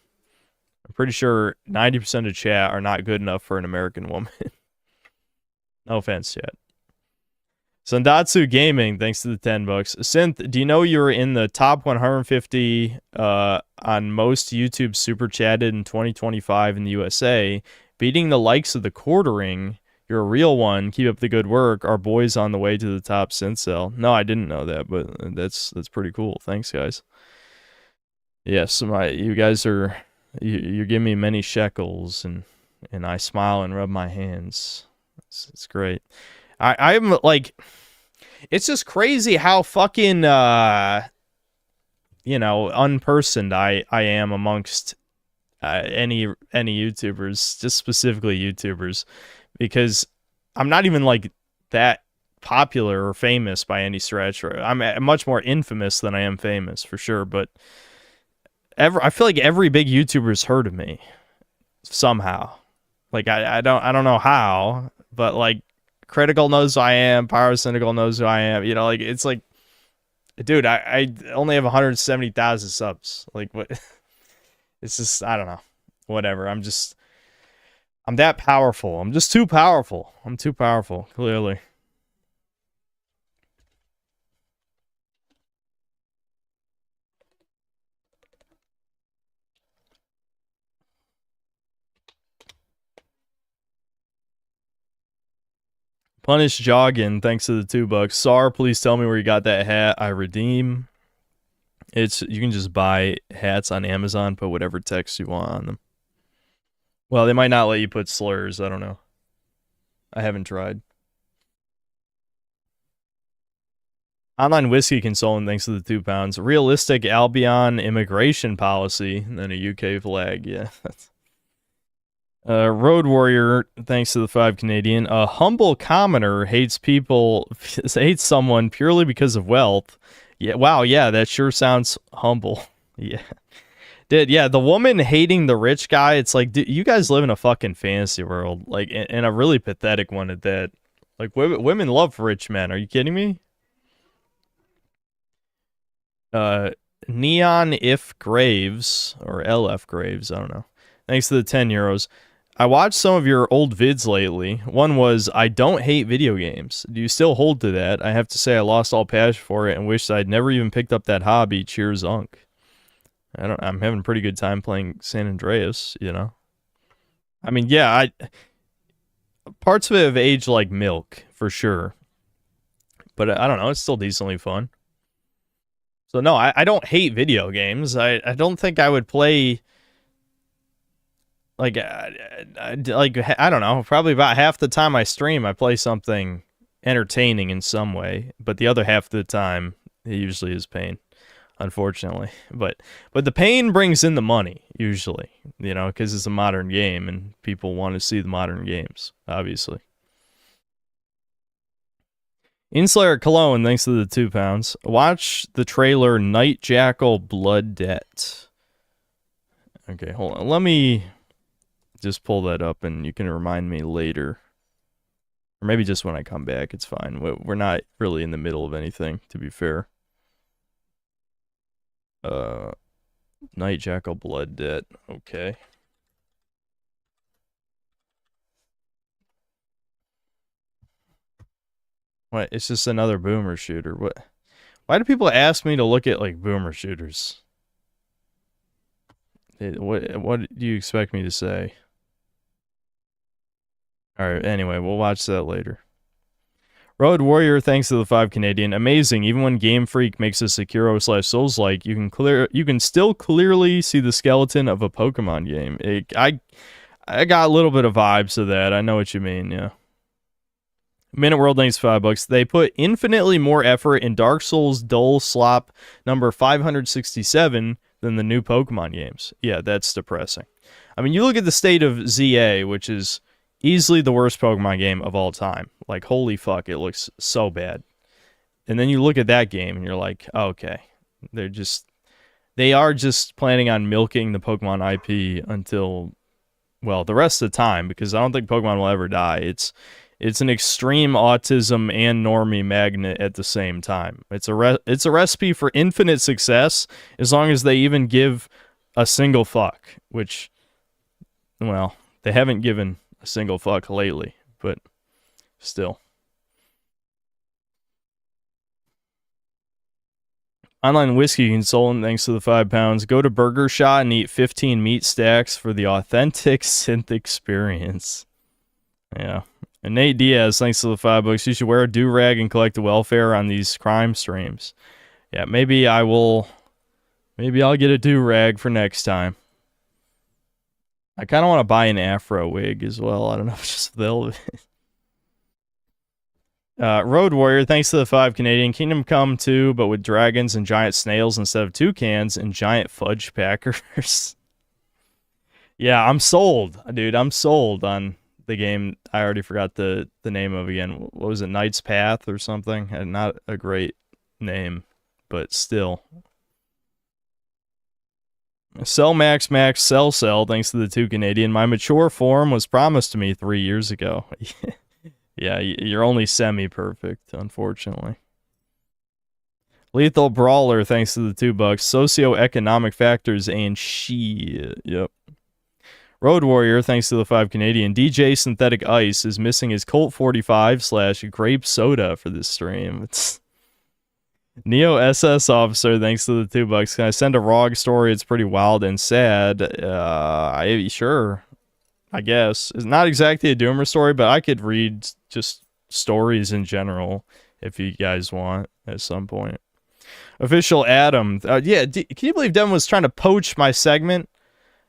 I'm pretty sure 90% of chat are not good enough for an American woman. No offense, chat. Sandatsu Gaming, thanks to the 10 bucks. Synth, do you know you were in the top 150 on most YouTube super chatted in 2025 in the USA? Beating the likes of the Quartering. You're a real one. Keep up the good work. Our boy's on the way to the top Syncell. No, I didn't know that, but that's pretty cool. Thanks, guys. Yes, you guys are you give me many shekels, and I smile and rub my hands. It's great. I'm like, it's just crazy how fucking unpersoned I am amongst any YouTubers, just specifically YouTubers, because I'm not even like that popular or famous by any stretch. I'm much more infamous than I am famous, for sure. But I feel like every big YouTuber's heard of me somehow. Like I don't know how, but like Critical knows who I am, Pyrocynical knows who I am. You know, like it's like, dude, I only have 170,000 subs. Like what? It's just, I don't know. Whatever. I'm that powerful. I'm just too powerful. I'm too powerful, clearly. Punish Joggin, thanks to the $2. Sar, please tell me where you got that hat. I redeem. You can just buy hats on Amazon, put whatever text you want on them. Well, they might not let you put slurs. I don't know. I haven't tried. Online whiskey consultant, thanks to the £2. Realistic Albion immigration policy, and then a UK flag. Yeah. Road Warrior, thanks to the 5 Canadian. A humble commoner hates someone purely because of wealth. Yeah, wow, yeah, that sure sounds humble. Yeah. Yeah, the woman hating the rich guy, it's like, dude, you guys live in a fucking fantasy world, like, and a really pathetic one at that. Like, women love rich men. Are you kidding me? Neon If Graves, or LF Graves, I don't know. Thanks to the 10 euros. I watched some of your old vids lately. One was, I don't hate video games. Do you still hold to that? I have to say I lost all passion for it and wish I'd never even picked up that hobby. Cheers, Unk. I'm having a pretty good time playing San Andreas, you know? I mean, yeah, parts of it have aged like milk, for sure. But I don't know, it's still decently fun. So no, I don't hate video games. I don't think I would play... Like, I don't know, probably about half the time I stream, I play something entertaining in some way, but the other half of the time, it usually is pain, unfortunately. But the pain brings in the money, usually, you know, because it's a modern game, and people want to see the modern games, obviously. Inslayer Cologne, thanks to the £2. Watch the trailer Night Jackal Blood Debt. Okay, hold on, let me... just pull that up and you can remind me later. Or maybe just when I come back, it's fine. We're not really in the middle of anything, to be fair. Night Jackal Blood Debt. Okay. What? It's just another boomer shooter. What? Why do people ask me to look at like boomer shooters? What do you expect me to say? Alright, anyway, we'll watch that later. Road Warrior, thanks to the 5 Canadian. Amazing. Even when Game Freak makes a Sekiro/Souls-like, you can still clearly see the skeleton of a Pokemon game. I got a little bit of vibes of that. I know what you mean, yeah. Minute World, thanks $5. They put infinitely more effort in Dark Souls Dull Slop number 567 than the new Pokemon games. Yeah, that's depressing. I mean, you look at the state of ZA, which is easily the worst Pokemon game of all time. Like, holy fuck, it looks so bad. And then you look at that game and you're like, oh, okay. They are just planning on milking the Pokemon IP until, well, the rest of the time, because I don't think Pokemon will ever die. It's an extreme autism and normie magnet at the same time. It's a recipe for infinite success as long as they even give a single fuck, which, well, they haven't given a single fuck lately, but still. Online Whiskey Consultant, thanks to the £5. Go to Burger Shot and eat 15 meat stacks for the authentic synth experience. Yeah. And Nate Diaz, thanks to the $5. You should wear a do-rag and collect the welfare on these crime streams. Yeah, maybe I'll get a do-rag for next time. I kind of want to buy an afro wig as well. I don't know if it's just available. Road Warrior, thanks to the 5 Canadian. Kingdom Come 2, but with dragons and giant snails instead of toucans and giant fudge packers. Yeah, I'm sold, dude. I'm sold on the game. I already forgot the name of again. What was it? Knight's Path or something? And not a great name, but still. Sell Max, sell, thanks to the 2 Canadian. My mature form was promised to me 3 years ago. Yeah, you're only semi-perfect, unfortunately. Lethal Brawler, thanks to the $2. Socioeconomic factors and shit. Yep. Road Warrior, thanks to the 5 Canadian. DJ Synthetic Ice is missing his Colt 45/grape soda for this stream. It's Neo SS Officer, thanks to the $2. Can I send a ROG story? It's pretty wild and sad. Sure. I guess. It's not exactly a Doomer story, but I could read just stories in general if you guys want at some point. Official Adam. Yeah, can you believe Devin was trying to poach my segment?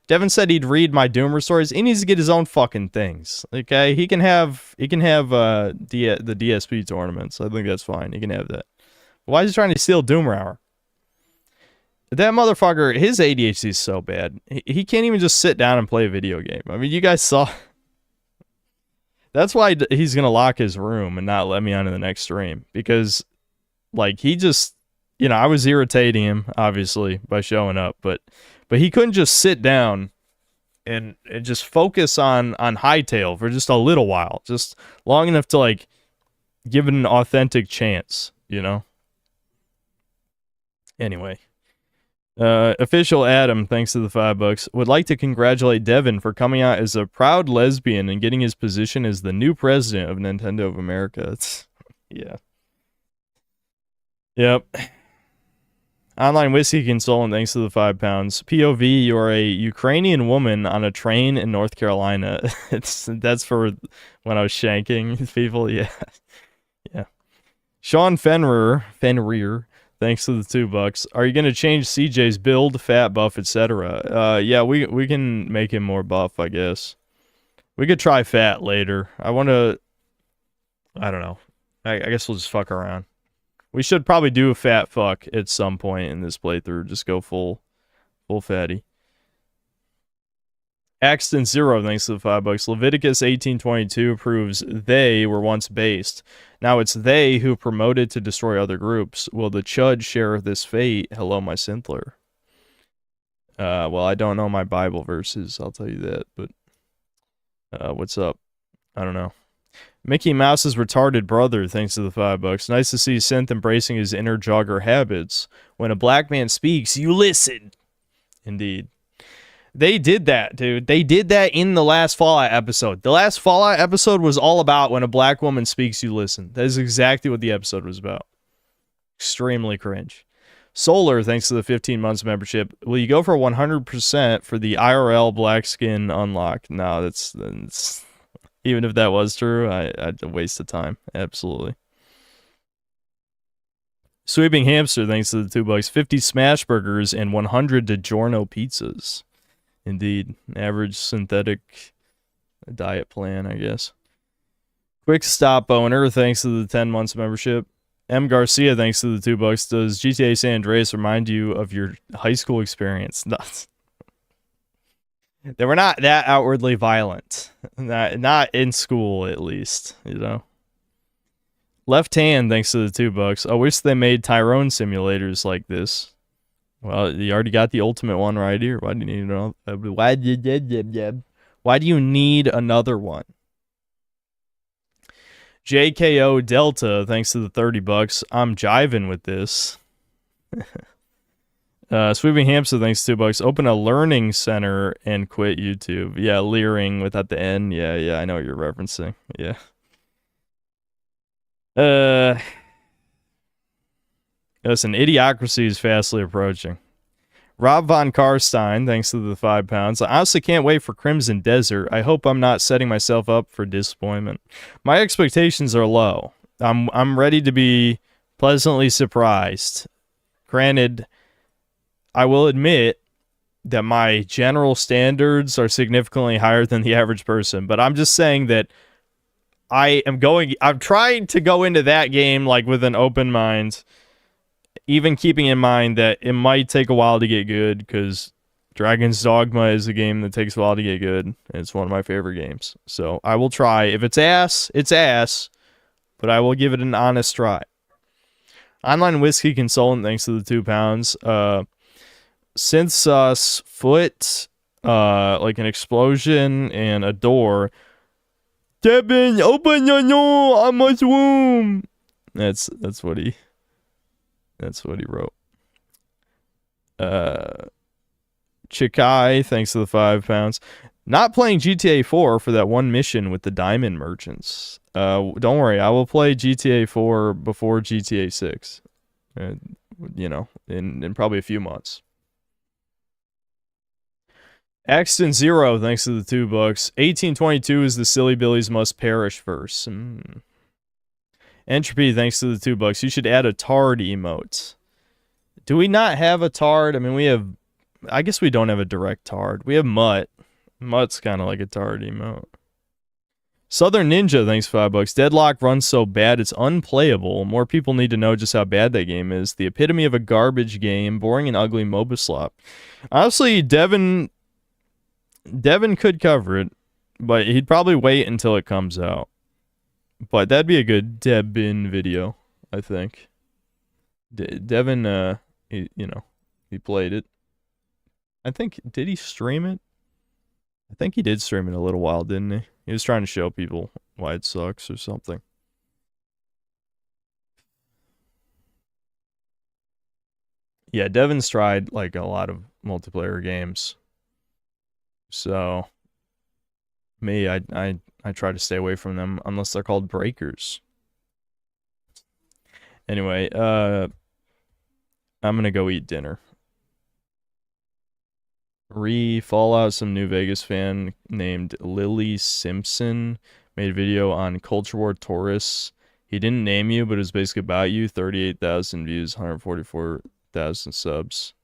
Devin said he'd read my Doomer stories. He needs to get his own fucking things. Okay? He can have the DSP tournaments. I think that's fine. He can have that. Why is he trying to steal Doomer Hour? That motherfucker, his ADHD is so bad. He can't even just sit down and play a video game. I mean, you guys saw. That's why he's going to lock his room and not let me on to the next stream. Because, like, he just, I was irritating him, obviously, by showing up. But he couldn't just sit down and just focus on Hightail for just a little while. Just long enough to, like, give it an authentic chance, Anyway. Official Adam, thanks to the $5, would like to congratulate Devin for coming out as a proud lesbian and getting his position as the new president of Nintendo of America. Yeah. Yep. Online Whiskey Consultant, thanks to the £5. POV, you're a Ukrainian woman on a train in North Carolina. That's for when I was shanking people. Yeah. Yeah. Sean Fenrir, thanks to the $2. Are you going to change CJ's build, fat, buff, etc.? Yeah, we can make him more buff, I guess. We could try fat later. I don't know. I guess we'll just fuck around. We should probably do a fat fuck at some point in this playthrough. Just go full fatty. Axton Zero, thanks to the $5. Leviticus 18:22 proves they were once based. Now it's they who promoted to destroy other groups. Will the Chud share this fate? Hello, my Synthler. Well, I don't know my Bible verses, I'll tell you that, but what's up? I don't know. Mickey Mouse's retarded brother, thanks to the $5. Nice to see Synth embracing his inner jogger habits. When a black man speaks, you listen. Indeed. They did that, dude. They did that in the last Fallout episode. The last Fallout episode was all about when a black woman speaks, you listen. That is exactly what the episode was about. Extremely cringe. Solar, thanks to the 15 months membership. Will you go for 100% for the IRL black skin unlock? No, that's even if that was true, I'd waste of time. Absolutely. Sweeping Hamster, thanks to the $2. 50 smash burgers and 100 DiGiorno pizzas. Indeed. Average synthetic diet plan, I guess. Quick Stop Owner, thanks to the 10 months membership. M. Garcia, thanks to the $2. Does GTA San Andreas remind you of your high school experience? No. They were not that outwardly violent. Not in school, at least, you know. Left Hand, thanks to the $2. I wish they made Tyrone simulators like this. Well, you already got the ultimate one right here. Why do you need another? Why do you need another one? JKO Delta, thanks to the $30. I'm jiving with this. Sweeping Hamster, thanks to $2. Open a learning center and quit YouTube. Yeah, leering without the N. Yeah, I know what you're referencing. Yeah. Listen, Idiocracy is fastly approaching. Rob Von Karstein, thanks to the £5. I honestly can't wait for Crimson Desert. I hope I'm not setting myself up for disappointment. My expectations are low. I'm ready to be pleasantly surprised. Granted, I will admit that my general standards are significantly higher than the average person, but I'm just saying that I'm trying to go into that game like with an open mind, even keeping in mind that it might take a while to get good, because Dragon's Dogma is a game that takes a while to get good, and it's one of my favorite games. So I will try. If it's ass, it's ass, but I will give it an honest try. Online Whiskey Consultant, thanks to the £2. Synth foot, like an explosion and a door. Devin, open your door, I must womb. That's what he wrote. Chikai, thanks to the £5. Not playing GTA 4 for that one mission with the diamond merchants. Don't worry, I will play GTA 4 before GTA 6. You know, in probably a few months. Axton Zero, thanks to the $2. 1822 is the Silly Billies Must Perish verse. Entropy, thanks to the $2. You should add a Tard emote. Do we not have a Tard? I mean, we have... I guess we don't have a direct Tard. We have Mutt. Mutt's kind of like a Tard emote. Southern Ninja, thanks $5. Deadlock runs so bad it's unplayable. More people need to know just how bad that game is. The epitome of a garbage game. Boring and ugly MOBA slop. Honestly, Devin could cover it, but he'd probably wait until it comes out. But that'd be a good Devin video, I think. Devin, he played it. I think, did he stream it? I think he did stream it a little while, didn't he? He was trying to show people why it sucks or something. Yeah, Devin's tried like a lot of multiplayer games. So me, I try to stay away from them unless they're called breakers. Anyway, I'm gonna go eat dinner. Fallout, some New Vegas fan named Lily Simpson made a video on Culture War Taurus. He didn't name you, but it was basically about you. 38,000 views, 144,000 subs.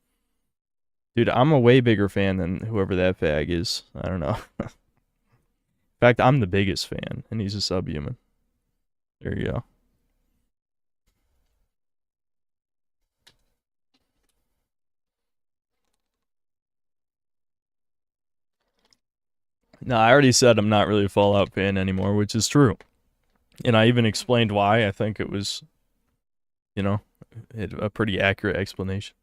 Dude, I'm a way bigger fan than whoever that fag is. I don't know. In fact, I'm the biggest fan, and he's a subhuman. There you go. No, I already said I'm not really a Fallout fan anymore, which is true. And I even explained why. I think it was, a pretty accurate explanation.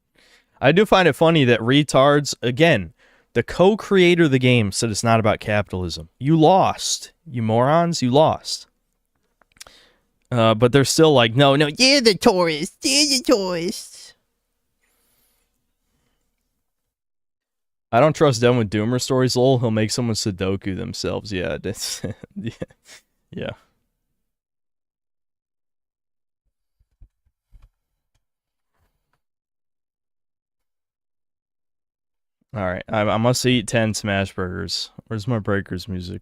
I do find it funny that retards, again, the co-creator of the game said it's not about capitalism. You lost. You morons, you lost. But they're still like, no, you're the tourist. You're the tourist. I don't trust Devin with Doomer stories, lol. He'll make someone Sudoku themselves. Yeah, that's... yeah. Alright, I must eat 10 smash burgers. Where's my breakers music?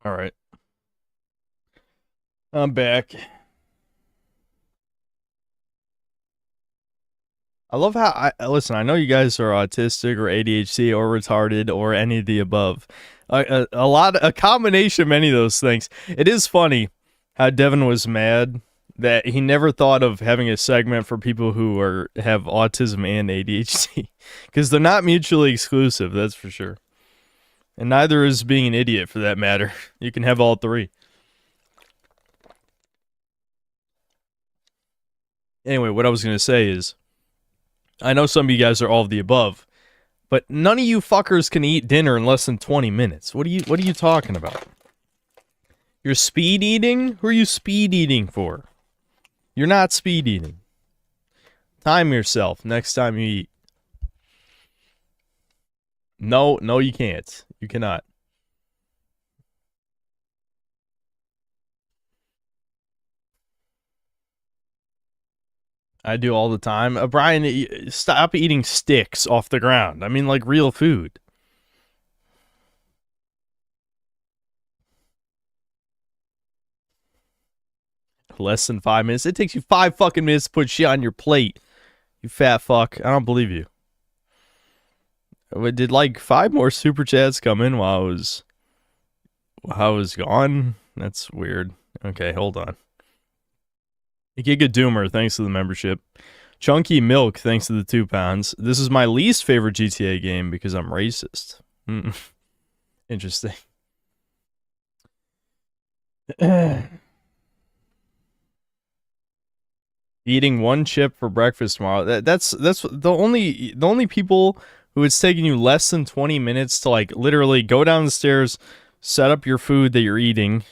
All right. I'm back. I love how listen, I know you guys are autistic or ADHD or retarded or any of the above. A combination of many of those things. It is funny how Devin was mad that he never thought of having a segment for people who have autism and ADHD because they're not mutually exclusive, that's for sure. And neither is being an idiot for that matter. You can have all three. Anyway, what I was going to say is I know some of you guys are all of the above, but none of you fuckers can eat dinner in less than 20 minutes. What are you talking about? You're speed eating? Who are you speed eating for? You're not speed eating. Time yourself next time you eat. No, you can't. You cannot. I do all the time. Brian, stop eating sticks off the ground. I mean, like real food. Less than 5 minutes. It takes you 5 fucking minutes to put shit on your plate. You fat fuck. I don't believe you. Did like 5 more super chats come in while I was gone? That's weird. Okay, hold on. Giga Doomer, thanks to the membership. Chunky Milk, thanks to the 2 pounds. This is my least favorite GTA game because I'm racist. Interesting. Eating 1 chip for breakfast tomorrow. That's the only people who it's taking you less than 20 minutes to like literally go down the stairs, set up your food that you're eating,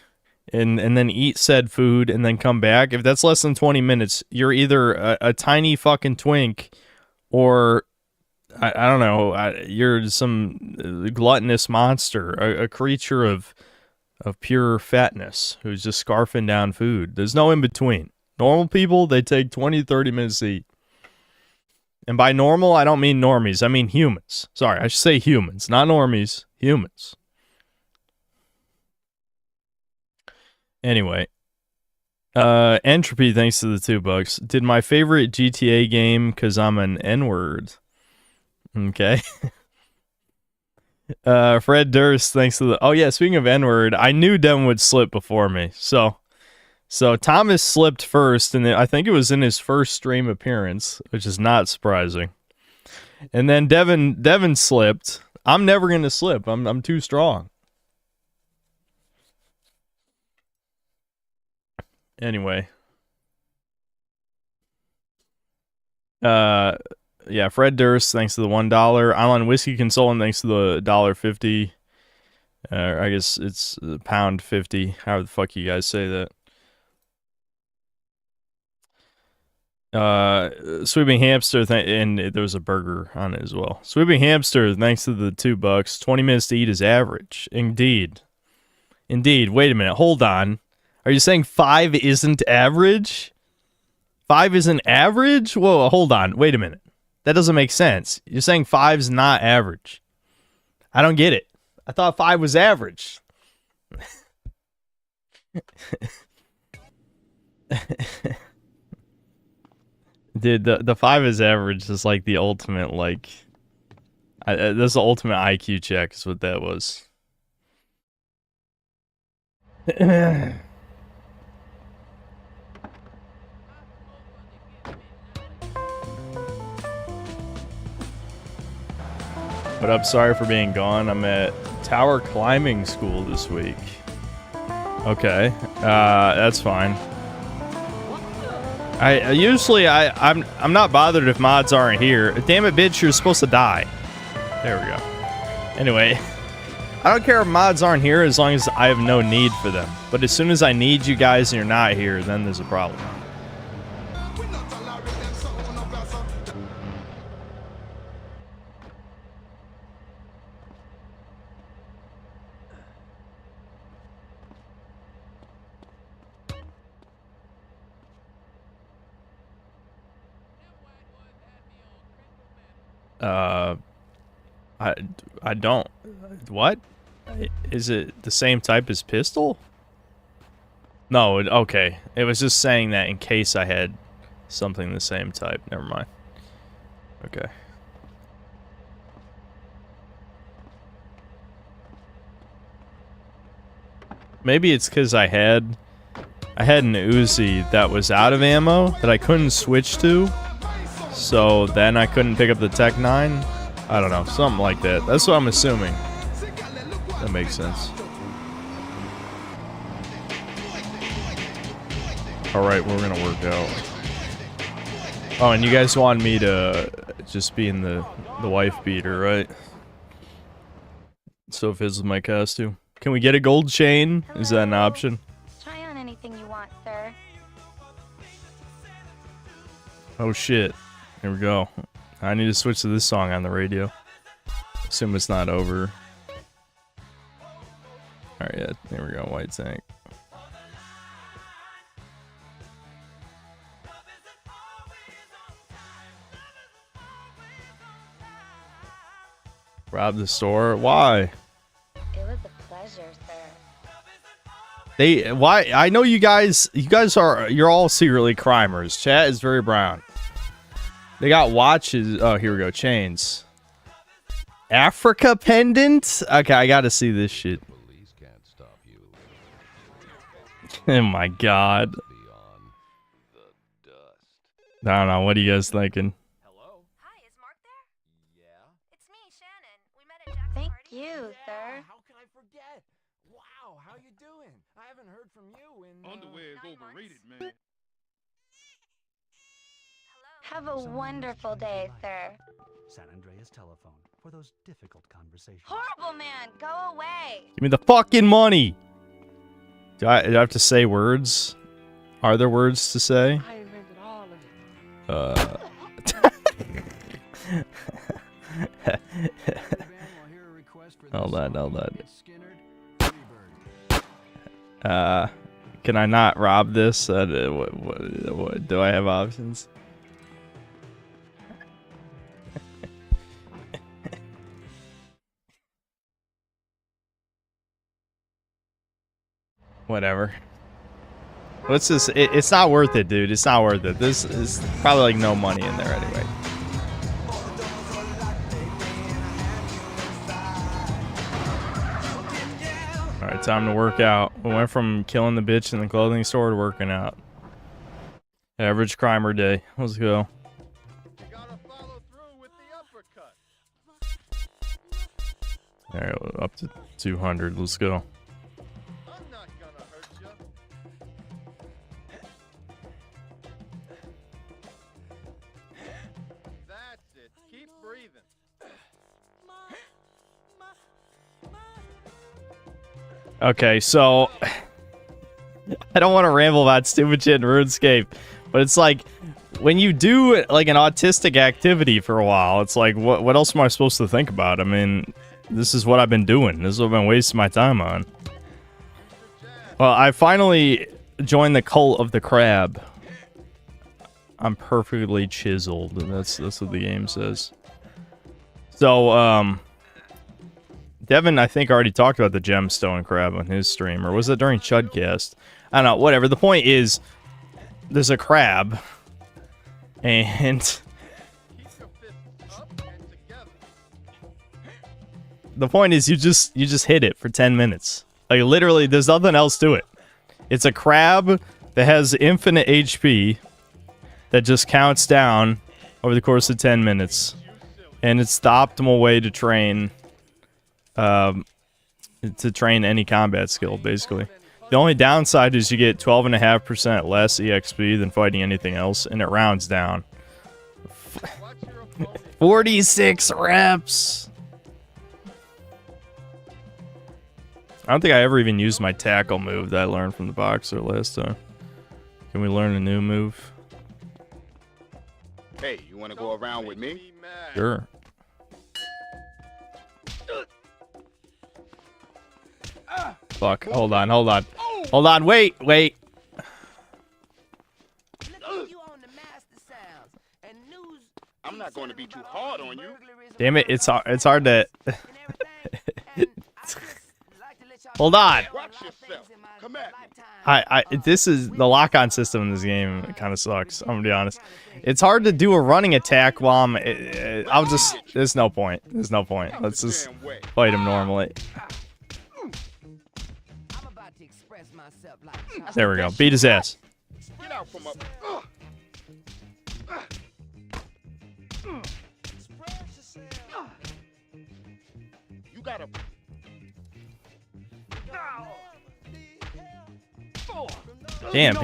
and then eat said food and then come back. If that's less than 20 minutes, you're either a tiny fucking twink or I don't know, you're some gluttonous monster, a creature of pure fatness who's just scarfing down food. There's no in between. Normal people, they take 20 to 30 minutes to eat. And by normal, I don't mean normies. I mean humans. Sorry, I should say humans, not normies. Humans. Anyway. Entropy, thanks to the $2. Did my favorite GTA game because I'm an N-word. Okay. Fred Durst, thanks to the... Oh yeah, speaking of N-word, I knew Devin would slip before me. So Thomas slipped first, and I think it was in his first stream appearance, which is not surprising. And then Devin slipped. I'm never gonna slip. I'm too strong. Anyway. Yeah, Fred Durst, thanks to the $1. Island Whiskey Consultant, thanks to the $1.50. I guess it's £1.50. How the fuck you guys say that? Sweeping Hamster, and there was a burger on it as well. Sweeping Hamster, thanks to the $2. 20 minutes to eat is average. Indeed. Wait a minute. Hold on. Are you saying 5 isn't average? 5 isn't average? Whoa, hold on. Wait a minute. That doesn't make sense. You're saying 5's not average. I don't get it. I thought 5 was average. Dude, the 5 is average is like the ultimate, like... that's the ultimate IQ check is what that was. What up? Sorry for being gone. I'm at tower climbing school this week. Okay, that's fine. I'm not bothered if mods aren't here. Damn it, bitch! You're supposed to die. There we go. Anyway, I don't care if mods aren't here as long as I have no need for them. But as soon as I need you guys and you're not here, then there's a problem. I don't. What? Is it the same type as pistol? No, okay. It was just saying that in case I had something the same type. Never mind. Okay. Maybe it's because I had an Uzi that was out of ammo that I couldn't switch to. So then I couldn't pick up the Tech 9. I don't know. Something like that. That's what I'm assuming. That makes sense. Alright, we're gonna work out. Oh, and you guys want me to just be in the wife beater, right? So if it's my costume. Can we get a gold chain? Hello. Is that an option? Try on anything you want, sir. Oh shit. Here we go. I need to switch to this song on the radio. Assume it's not over. Alright, yeah, there we go, white tank. Rob the store? Why? It was a pleasure, sir. Why? I know you guys you're all secretly crimers. Chat is very brown. They got watches. Oh, here we go. Chains. Africa pendant? Okay, I gotta see this shit. Oh my god. I don't know. What are you guys thinking? Thank you, sir. How can I forget? Wow, how you doing? I haven't heard from you in Underwear is overrated, man. Have a wonderful day, sir. San Andreas telephone for those difficult conversations. Horrible man, go away. Give me the fucking money. Do I have to say words? Are there words to say? I invented all of it. Hold on. Can I not rob this? What do I have options? Whatever. What's this? It's not worth it, dude. It's not worth it. This is probably like no money in there anyway. Alright, time to work out. We went from killing the bitch in the clothing store to working out. Average crimer day. Let's go. Alright, up to 200. Let's go. Okay, so I don't want to ramble about stupid shit in RuneScape, but it's like when you do like an autistic activity for a while, it's like what else am I supposed to think about? I mean, this is what I've been doing. This is what I've been wasting my time on. Well, I finally joined the cult of the crab. I'm perfectly chiseled. That's what the game says. So, Devin, I think, already talked about the gemstone crab on his stream, or was it during Chudcast? I don't know, whatever. The point is, there's a crab, and the point is you just hit it for 10 minutes. Like, literally, there's nothing else to it. It's a crab that has infinite HP that just counts down over the course of 10 minutes, and it's the optimal way to train any combat skill, basically. The only downside is you get 12.5% less EXP than fighting anything else, and it rounds down. 46 reps! I don't think I ever even used my tackle move that I learned from the boxer last time. Can we learn a new move? Hey, you want to go around with me? Sure. Fuck, hold on. Hold on, wait! I'm not going to be too hard on you. Damn it, it's hard to... Hold on. This is the lock-on system in this game. It kind of sucks. I'm gonna be honest. It's hard to do a running attack while I'm. I'll just. There's no point. There's no point. Let's just fight him normally. There we go. Beat his ass. Get out from up. You gotta. Damn,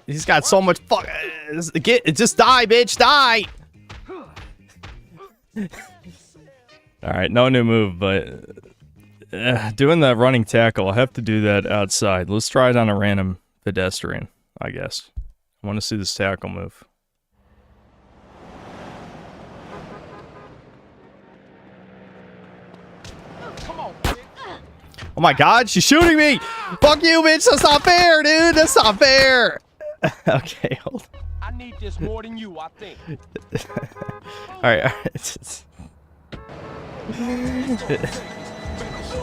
he's got so much fuck. Just die, bitch, die. All right, no new move, but doing the running tackle, I'll have to do that outside. Let's try it on a random pedestrian, I guess. I want to see this tackle move. Oh my god, she's shooting me! Fuck you, bitch! That's not fair, dude! That's not fair! Okay, hold on. I need this more than you, I think. Alright.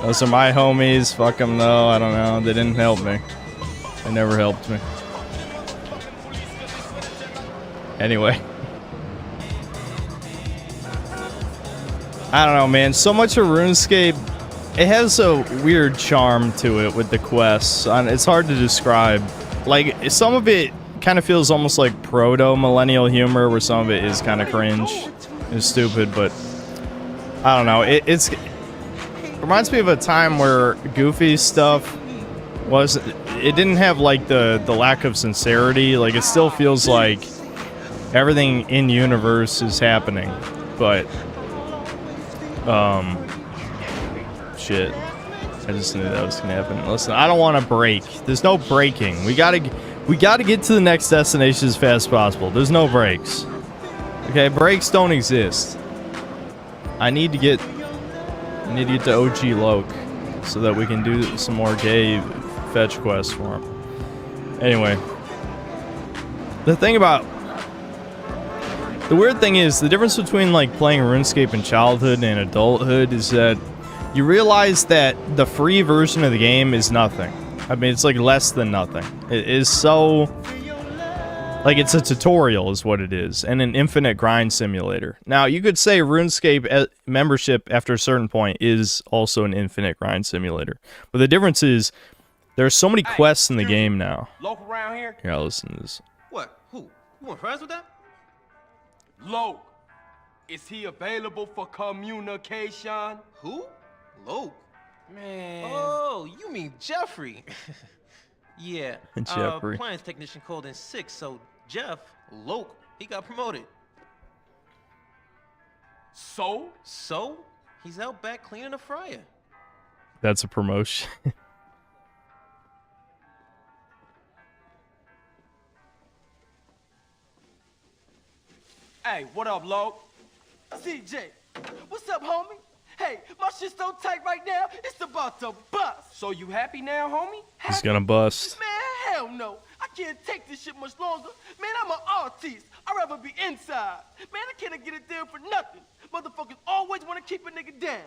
Those are my homies. Fuck them, though. I don't know. They didn't help me. They never helped me. Anyway. I don't know, man. So much of RuneScape, it has a weird charm to it with the quests. It's hard to describe. Like, some of it kind of feels almost like proto-millennial humor, where some of it is kind of cringe and stupid, but I don't know. It reminds me of a time where Goofy stuff it didn't have like the lack of sincerity. Like, it still feels like everything in universe is happening, but shit. I just knew that was gonna happen. Listen, I don't want to break. There's no breaking. We gotta get to the next destination as fast as possible. There's no breaks. Okay, breaks don't exist. I need to get to OG Loke so that we can do some more gay fetch quests for him. Anyway, the weird thing is, the difference between like playing RuneScape in childhood and adulthood is that you realize that the free version of the game is nothing. I mean, it's like less than nothing. It is so... like, it's a tutorial is what it is, and an infinite grind simulator. Now, you could say RuneScape membership after a certain point is also an infinite grind simulator. But the difference is, there are so many quests in the game now. Loke around here? Here, I'll listen to this. What? Who? You want fries with that? Loke. Is he available for communication? Who? Loke? Man. Oh, you mean Jeffrey. Yeah. Jeffrey. Appliance technician called in sick, so Jeff, Loke, he got promoted. So? So? He's out back cleaning the fryer. That's a promotion. Hey, what up, Loke? CJ, what's up, homie? Hey, my shit's so tight right now, it's about to bust. So you happy now, homie? He's gonna bust. Man, hell no. I can't take this shit much longer. Man, I'm an artiste. I'd rather be inside. Man, I can't get a deal for nothing. Motherfuckers always want to keep a nigga down.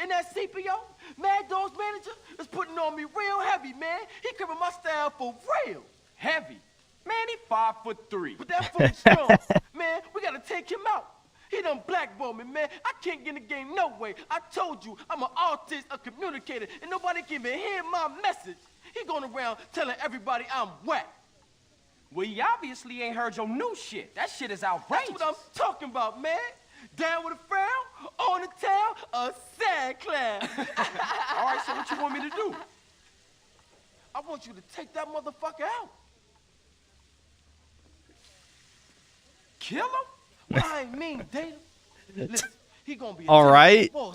And that CPO, Mad Dog's manager, is putting on me real heavy, man. He covering my style for real. Heavy? Man, he 5'3". But that fool's strong. Man, we gotta take him out. He done blackballed me, man. I can't get in the game no way. I told you, I'm an artist, a communicator, and nobody can even hear my message. He going around telling everybody I'm whack. Well, he obviously ain't heard your new shit. That shit is outrageous. That's what I'm talking about, man. Down with a frown, on the tail, a sad clown. All right, so what you want me to do? I want you to take that motherfucker out. Kill him? Well, I ain't mean date him. Listen, he gonna be all right. Well,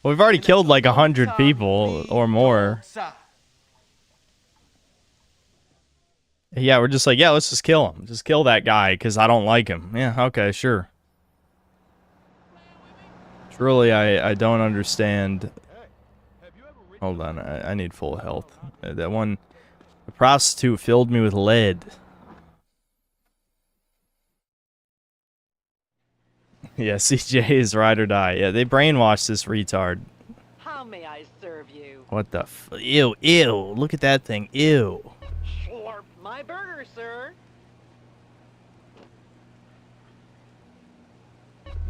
we've already killed like 100 people or more. Yeah, we're just like, yeah, let's just kill him. Just kill that guy because I don't like him. Yeah, okay, sure. Truly, I don't understand. Hold on, I need full health. That one, the prostitute filled me with lead. Yeah, CJ is ride or die. Yeah, they brainwashed this retard. How may I serve you? What the ew, ew. Look at that thing. Ew. Slurp my burger, sir.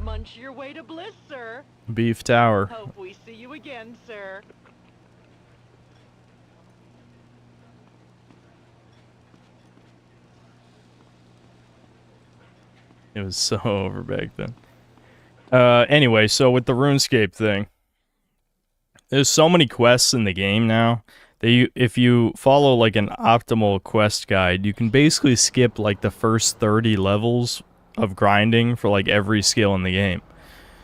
Munch your way to bliss, sir. Beef tower. Hope we see you again, sir. It was so over back then. Anyway, so with the RuneScape thing, there's so many quests in the game now that if you follow like an optimal quest guide, you can basically skip like the first 30 levels of grinding for like every skill in the game.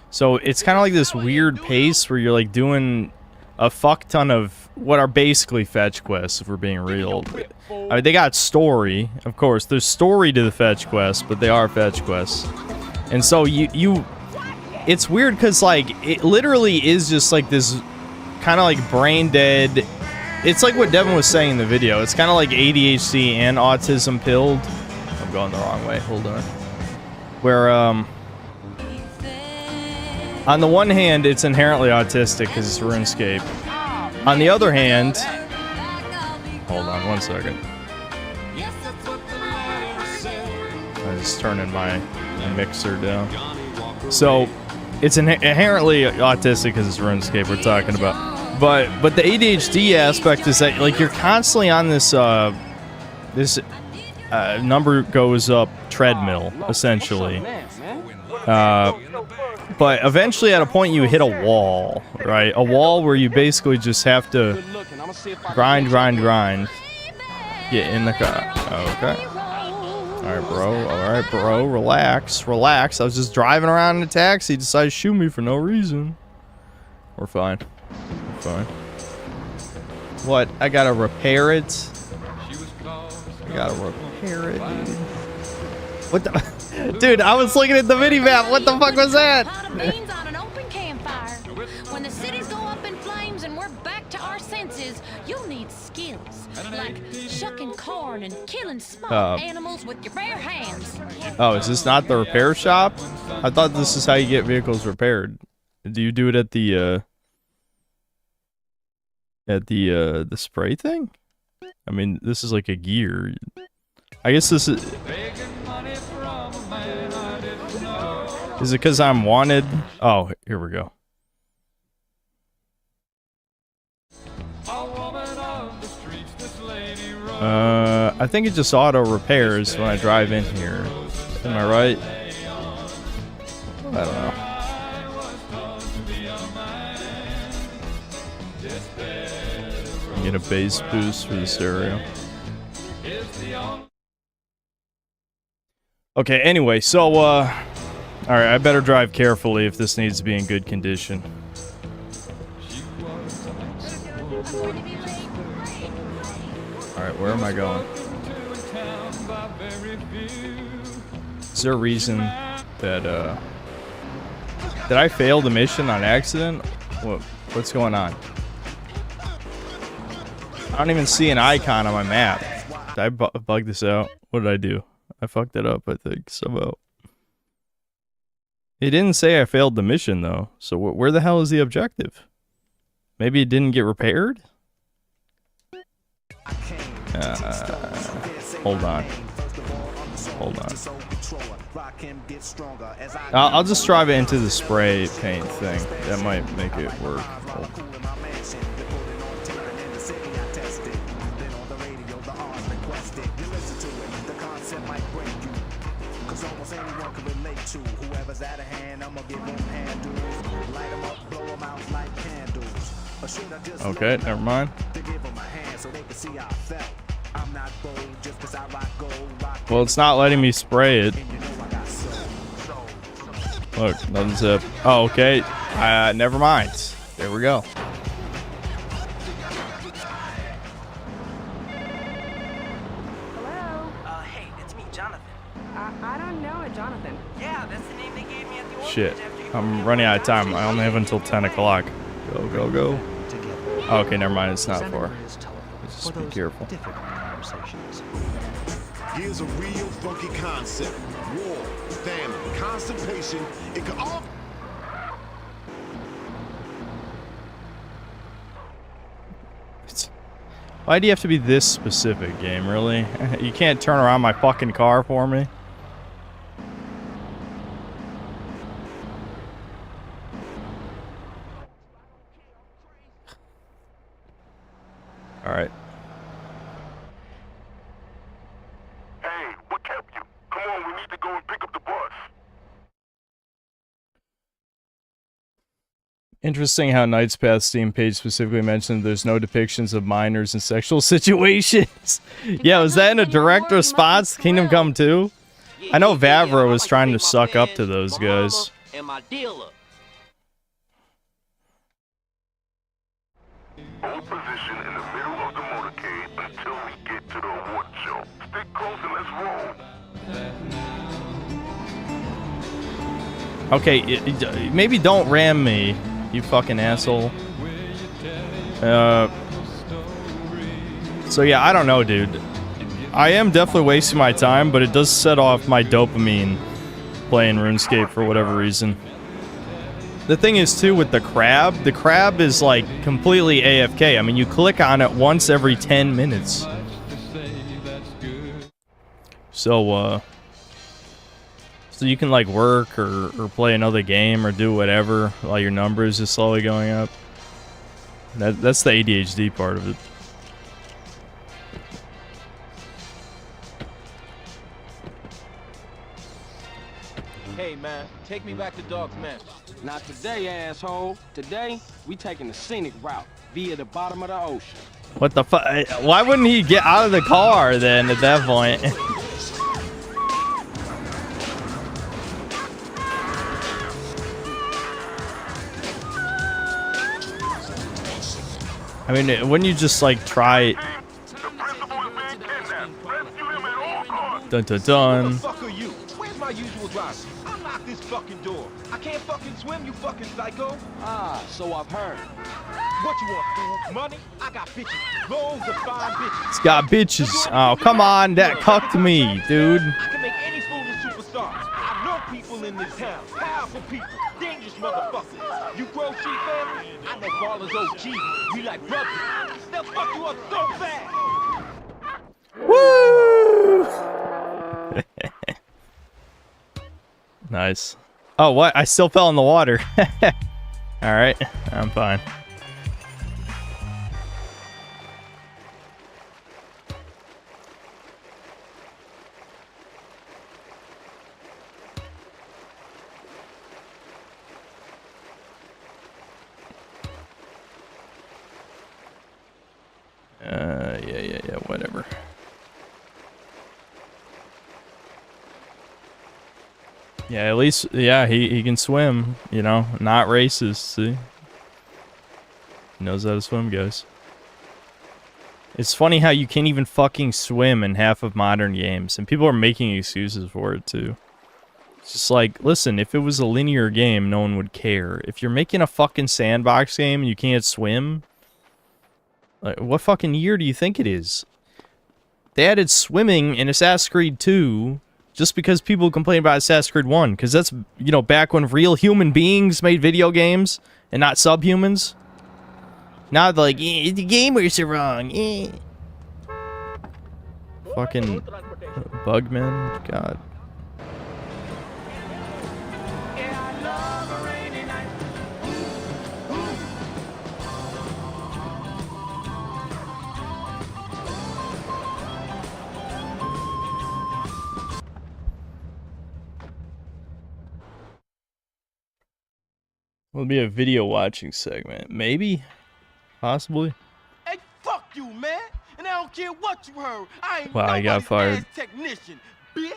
So it's kind of like this weird pace where you're like doing a fuck ton of what are basically fetch quests, if we're being real. I mean, they got story, of course. There's story to the fetch quests, but they are fetch quests. And so it's weird because like it literally is just like this kind of like brain dead. It's like what Devin was saying in the video. It's kind of like ADHD and autism pilled. I'm going the wrong way. Hold on. Where on the one hand, it's inherently autistic because it's RuneScape. On the other hand, hold on 1 second. I just turning my mixer down. So it's inherently autistic because it's RuneScape we're talking about. But the ADHD aspect is that like you're constantly on this number goes up treadmill essentially. But eventually at a point you hit a wall, right? A wall where you basically just have to grind. Get in the car. Okay. Alright, bro. Relax. I was just driving around in a taxi. Decided to shoot me for no reason. We're fine. What? I gotta repair it? Dude. What the? Dude, I was looking at the mini-map. What the fuck was that? When the cities go up in flames and we're back to our senses, you'll need skills like shucking corn and killing small animals with your bare hands. Oh, is this not the repair shop? I thought this is how you get vehicles repaired. Do you do it at the spray thing? I mean, this is like a gear. I guess this is... Is it because I'm wanted? Oh, here we go. I think it just auto repairs when I drive in here. Am I right? I don't know. Get a bass boost for the stereo. Okay, anyway, so, alright, I better drive carefully if this needs to be in good condition. Alright, where am I going? Is there a reason that, did I fail the mission on accident? What's going on? I don't even see an icon on my map. Did I bug this out? What did I do? I fucked it up, I think, somehow. It didn't say I failed the mission, though. So where the hell is the objective? Maybe it didn't get repaired? Hold on. I'll just drive it into the spray paint thing. That might make it work. Okay, never mind. Well, it's not letting me spray it. Look, nothing zip. Oh, okay. Never mind. There we go. Hey, it's me, Jonathan. I don't know a Jonathan. Yeah, that's the name they gave me at the Shit. I'm running out of time. I only have until 10 o'clock. Go. Oh, okay, never mind. It's not for. Just be careful. Here's a real funky concept. War, famine, constipation. It could all... Why do you have to be this specific, game? Really? You can't turn around my fucking car for me? All right. Hey, what kept you? Come on, we need to go and pick up the bus. Interesting how Knight's Path Steam page specifically mentioned there's no depictions of minors in sexual situations. Yeah, was that in a direct response to Kingdom Come 2? I know Vavra was trying to suck up to those guys. And my dealer. Hold position in the middle of the motorcade until we get to the award show. Stick close and let's roll. Okay, maybe don't ram me, you fucking asshole. So yeah, I don't know, dude. I am definitely wasting my time, but it does set off my dopamine playing RuneScape for whatever reason. The thing is, too, with the crab is, like, completely AFK. I mean, you click on it once every 10 minutes. So you can, like, work or play another game or do whatever while your numbers is slowly going up. That's the ADHD part of it. Hey, man, take me back to Dogg's mansion. Not today, asshole. Today, we taking the scenic route via the bottom of the ocean. What the fuck? Why wouldn't he get out of the car then at that point? I mean, wouldn't you just, like, try... Dun dun dun. Who the fuck are you? Where's my usual driver? Unlock this fucking door. I can't fucking swim, you fucking psycho. Ah, so I've heard. What you want, fool? Money? I got bitches. Loads of fine bitches. It's got bitches. Oh, come on. That cucked me, dude. I can make any fool a superstar. I know people in this town. Powerful people. Dangerous motherfuckers. You grow sheep family? I know ballers OG. We like brothers. They'll fuck you up so fast. Woo! Nice. Oh, what? I still fell in the water. Alright, I'm fine. Yeah, whatever. Yeah, at least, yeah, he can swim, you know, not racist, see? He knows how to swim, guys. It's funny how you can't even fucking swim in half of modern games, and people are making excuses for it, too. It's just like, listen, if it was a linear game, no one would care. If you're making a fucking sandbox game and you can't swim, like, what fucking year do you think it is? They added swimming in Assassin's Creed 2 just because people complain about Assassin's Creed 1. Because that's, you know, back when real human beings made video games and not subhumans. Now they're like, eh, the gamers are wrong. Eh. Fucking Bugman. God. Will be a video watching segment. Maybe? Possibly? Hey, fuck you, man! And I don't care what you heard. I ain't Wow, he got fired. Technician, bitch.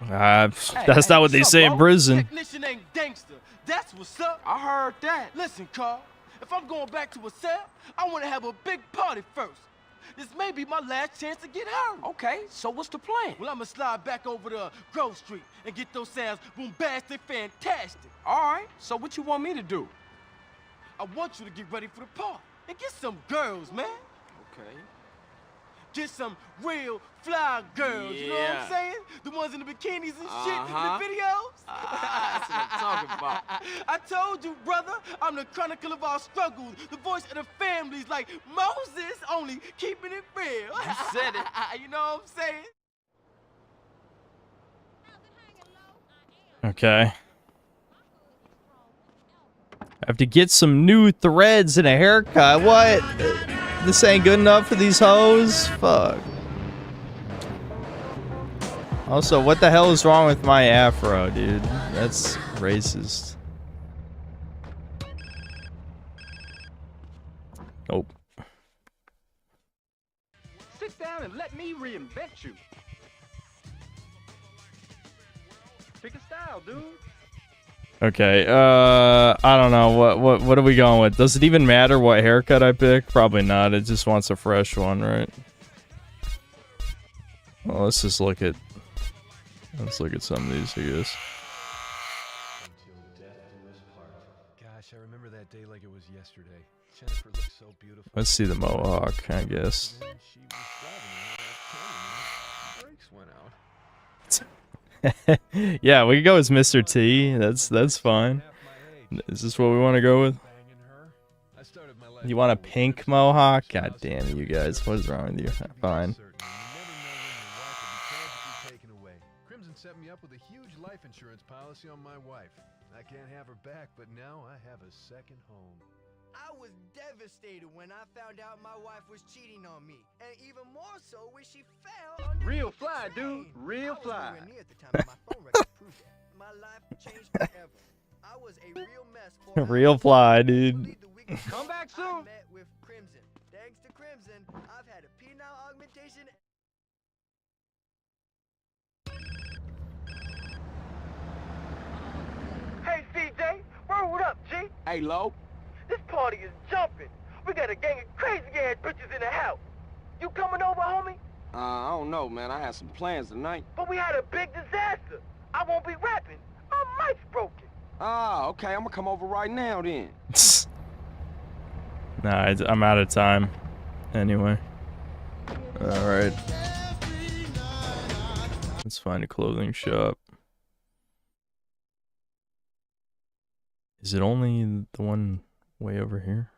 That's not what they say in prison. Technician ain't gangster. That's what's up. I heard that. Listen, Carl. If I'm going back to a cell, I want to have a big party first. This may be my last chance to get her. Okay, so what's the plan? Well, I'm gonna slide back over to Grove Street and get those sounds bombastic, fantastic. All right, so what you want me to do? I want you to get ready for the party and get some girls, man. Okay. get some real fly girls. You know what I'm Yeah. saying? The ones in the bikinis and shit Uh-huh. in the videos. That's what I'm talking about. I told you, brother, I'm the chronicle of our struggles, the voice of the families, like Moses, only keeping it real. You said it. You know what I'm saying? Okay. I have to get some new threads and a haircut. What? This ain't good enough for these hoes? Fuck. Also, what the hell is wrong with my afro, dude? That's racist. Nope. Sit down and let me reinvent you. Pick a style, dude. Okay, I don't know. What are we going with? Does it even matter what haircut I pick? Probably not. It just wants a fresh one, right? Well, let's look at some of these, I guess. Gosh, I remember that day like it was yesterday. Jennifer looked so beautiful. Let's see the mohawk, I guess. Brakes went out. Yeah, we can go as Mr. T. That's fine. Is this what we want to go with? You want a pink mohawk? God damn it, you guys. What is wrong with you? Fine. Crimson set me up with a huge life insurance policy on my wife. I can't have her back, but now I have a second home. I was devastated when I found out my wife was cheating on me, and even more so when she fell under Real the fly, train. dude. Real I was fly. nowhere near at the time, but my phone records prove that. My life changed forever. I was a real mess for Real fly, dude. Come back soon. I met with Crimson. Thanks to Crimson, I've had a penile augmentation. Hey, CJ, word up, G. Hey, Lo. This party is jumping. We got a gang of crazy-ass bitches in the house. You coming over, homie? I don't know, man. I had some plans tonight. But we had a big disaster. I won't be rapping. My mic's broken. Ah, okay. I'm gonna come over right now then. Nah, I'm out of time. Anyway. Alright. Let's find a clothing shop. Is it only the one way over here?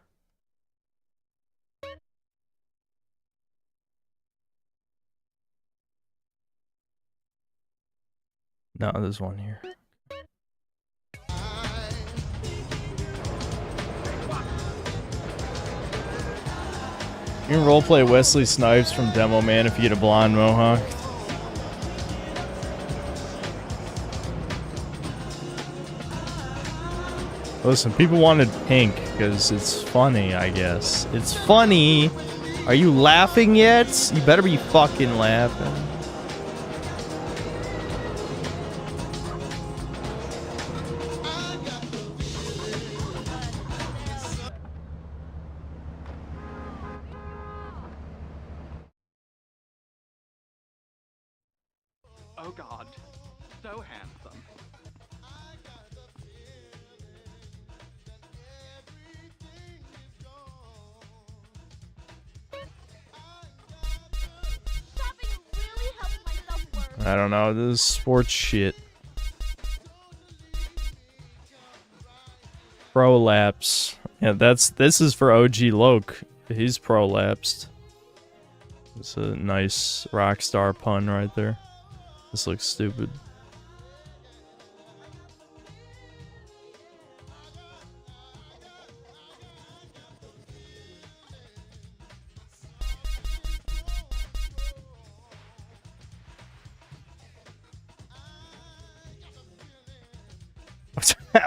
No, there's one here. You can roleplay Wesley Snipes from Demo Man if you get a blonde mohawk. Listen, people wanted pink because it's funny, I guess. It's funny. Are you laughing yet? You better be fucking laughing. Oh God, so handsome. I don't know, this is sports shit. Prolapse. Yeah, this is for OG Loke. He's prolapsed. It's a nice Rockstar pun right there. This looks stupid.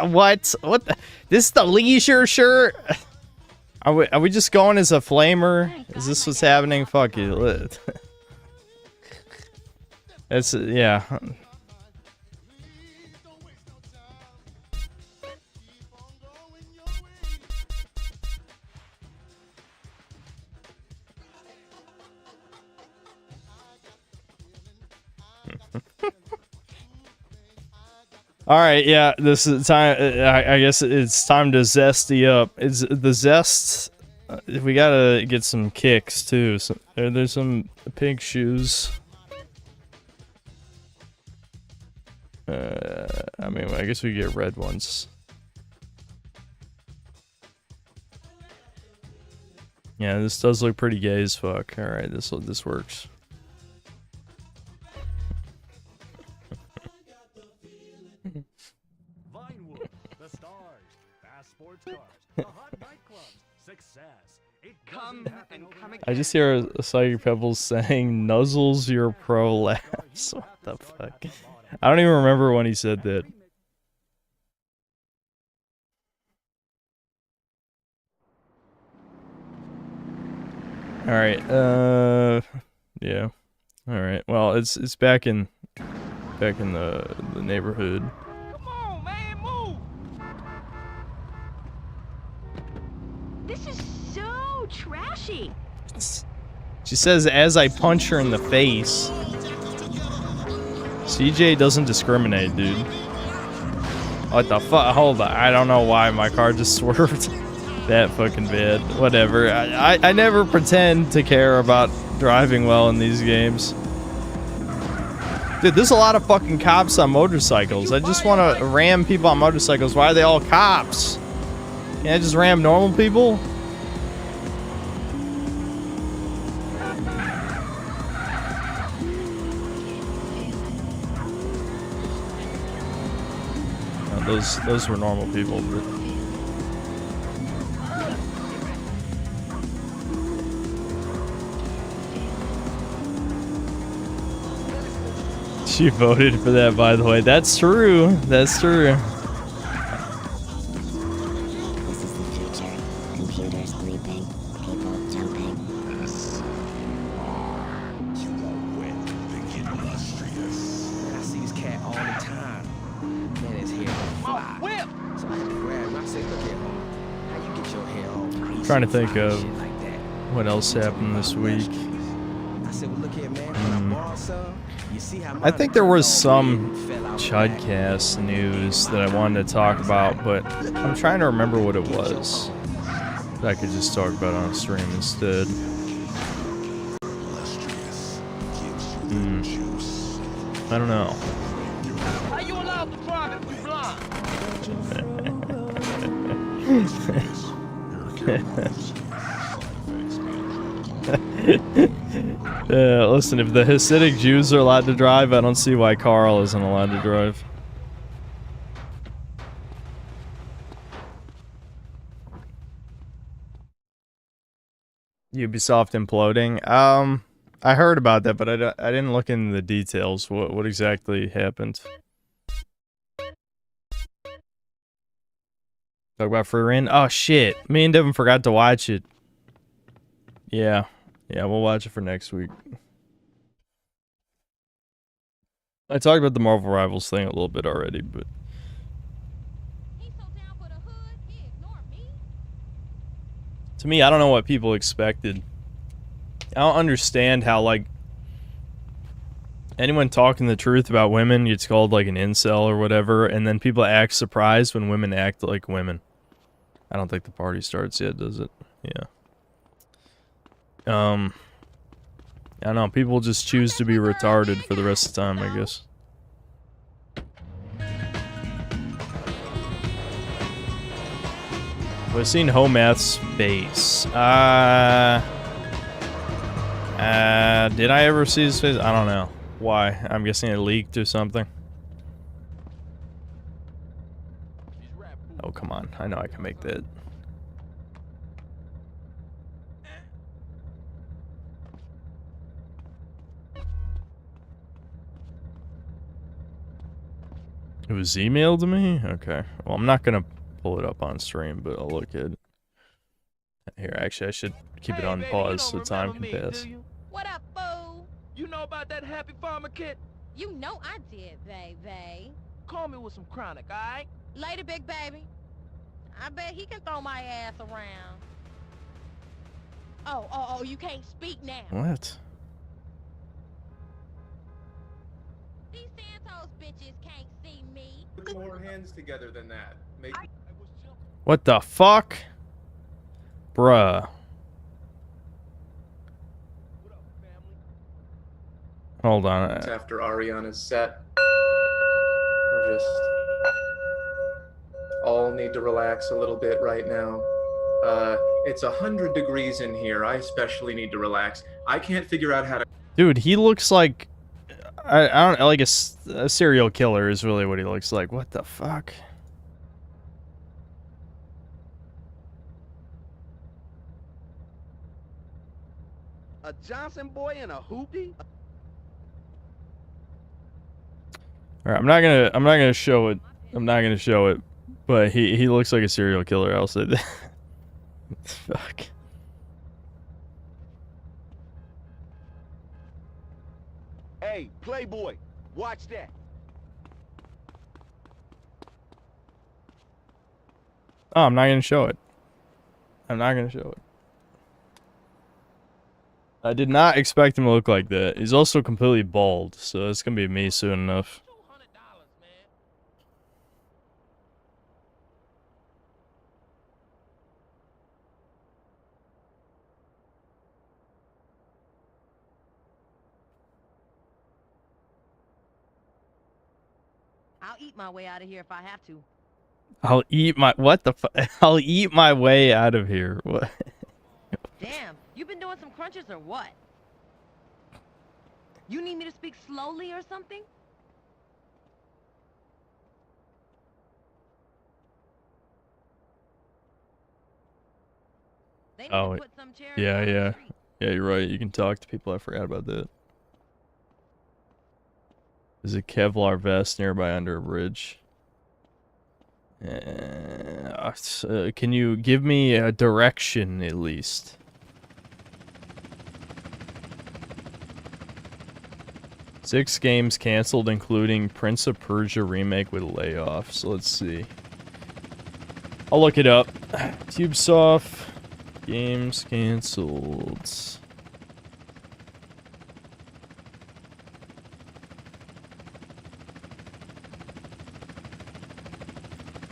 What? What the? This is the leisure shirt? Are we just going as a flamer? Is this what's happening? Fuck you. It's, yeah. All right, yeah, this is time. I guess it's time to zesty up. Is the zest we gotta get some kicks too. So, there's some pink shoes. I mean, I guess we get red ones. Yeah, this does look pretty gay as fuck. All right, this works. Vinewood, the stars, fast sports cars, the hot nightclubs, success. It come and come again. I just hear a Psychic Pebbles saying, "Nuzzles your prolapse." What the fuck? I don't even remember when he said that. All right. Yeah. All right. Well, it's back in the neighborhood. Come on, man, move! This is so trashy. She says as I punch her in the face. CJ doesn't discriminate, dude. What the fuck? Hold on. I don't know why my car just swerved that fucking bad. Whatever. I never pretend to care about driving well in these games. Dude, there's a lot of fucking cops on motorcycles. I just want to ram people on motorcycles. Why are they all cops? Can't I just ram normal people? Those were normal people. But... She voted for that, by the way. That's true. That's true. This is the future. Computers bleeping, people jumping. You are wet, thinking illustrious. I see this cat all the time. Man, his hair on fly. Whip! So I had to grab him. I said, look at him. How you get your hair all greasy? Trying to think of shit like that? what else happened this week. I said, well, look here, man. When I borrow some, you see how I think there was some Chudcast news that I wanted to talk about, but I'm trying to remember what it was. That I could just talk about on stream instead. I don't know. How you allowed to drive if you blind? Listen, if the Hasidic Jews are allowed to drive, I don't see why Carl isn't allowed to drive. Ubisoft imploding. I heard about that, but I didn't look into the details. What exactly happened? Talk about free reign. Oh shit! Me and Devin forgot to watch it. Yeah, we'll watch it for next week. I talked about the Marvel Rivals thing a little bit already, but to me, I don't know what people expected. I don't understand how, like, anyone talking the truth about women gets called, like, an incel or whatever, and then people act surprised when women act like women. I don't think the party starts yet, does it? Yeah. I don't know, people just choose to be retarded for the rest of the time, I guess. We've seen Homath's face. Did I ever see his face? I don't know. Why? I'm guessing it leaked or something. Oh, come on. I know I can make that. It was emailed to me? Okay. Well, I'm not gonna pull it up on stream, but I'll look at it. Here, actually, I should keep it on pause so time can pass. What up, fool? You know about that happy farmer kid? You know I did, baby. Call me with some chronic, alright? Later, big baby. I bet he can throw my ass around. Oh, you can't speak now. What? These Santos bitches can't see me. Put more hands together than that. Make... What the fuck? Bruh. Hold on. It's after Ariana's set. We're just all need to relax a little bit right now. It's 100 degrees in here. I especially need to relax. I can't figure out how to... Dude, he looks like... I don't know, like a serial killer is really what he looks like. What the fuck? A Johnson boy and a hoopty? Alright, I'm not gonna show it. I'm not gonna show it. But he looks like a serial killer, I'll say that. Fuck. Hey, Playboy, watch that. Oh, I'm not gonna show it. I'm not gonna show it. I did not expect him to look like that. He's also completely bald, so it's gonna be me soon enough. I'll eat my way out of here if I have to. I'll eat my... What the fuck? I'll eat my way out of here. What? Damn, you been doing some crunches or what? You need me to speak slowly or something? They need Oh, to put some chairs yeah, down the yeah. street. Yeah, you're right. You can talk to people. I forgot about that. There's a Kevlar vest nearby under a bridge. Can you give me a direction at least? Six games canceled, including Prince of Persia remake with layoffs. Let's see. I'll look it up. Ubisoft games canceled.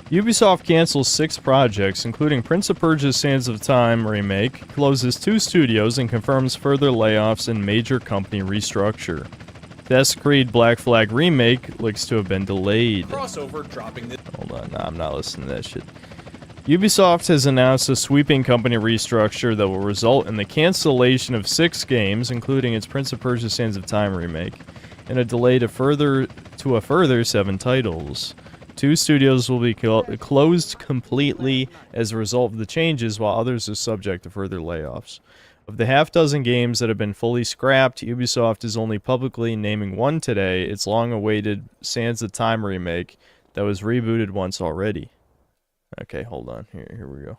Ubisoft cancels 6 projects, including Prince of Persia Sands of Time remake, closes 2 studios, and confirms further layoffs and major company restructure. Assassin's Creed Black Flag remake looks to have been delayed. Crossover dropping this. Hold on, nah, I'm not listening to that shit. Ubisoft has announced a sweeping company restructure that will result in the cancellation of 6 games, including its Prince of Persia Sands of Time remake, and a delay to a further 7 titles. 2 studios will be closed completely as a result of the changes, while others are subject to further layoffs. Of the half-dozen games that have been fully scrapped, Ubisoft is only publicly naming one today, its long-awaited Sands of Time remake that was rebooted once already. Okay, hold on. Here we go.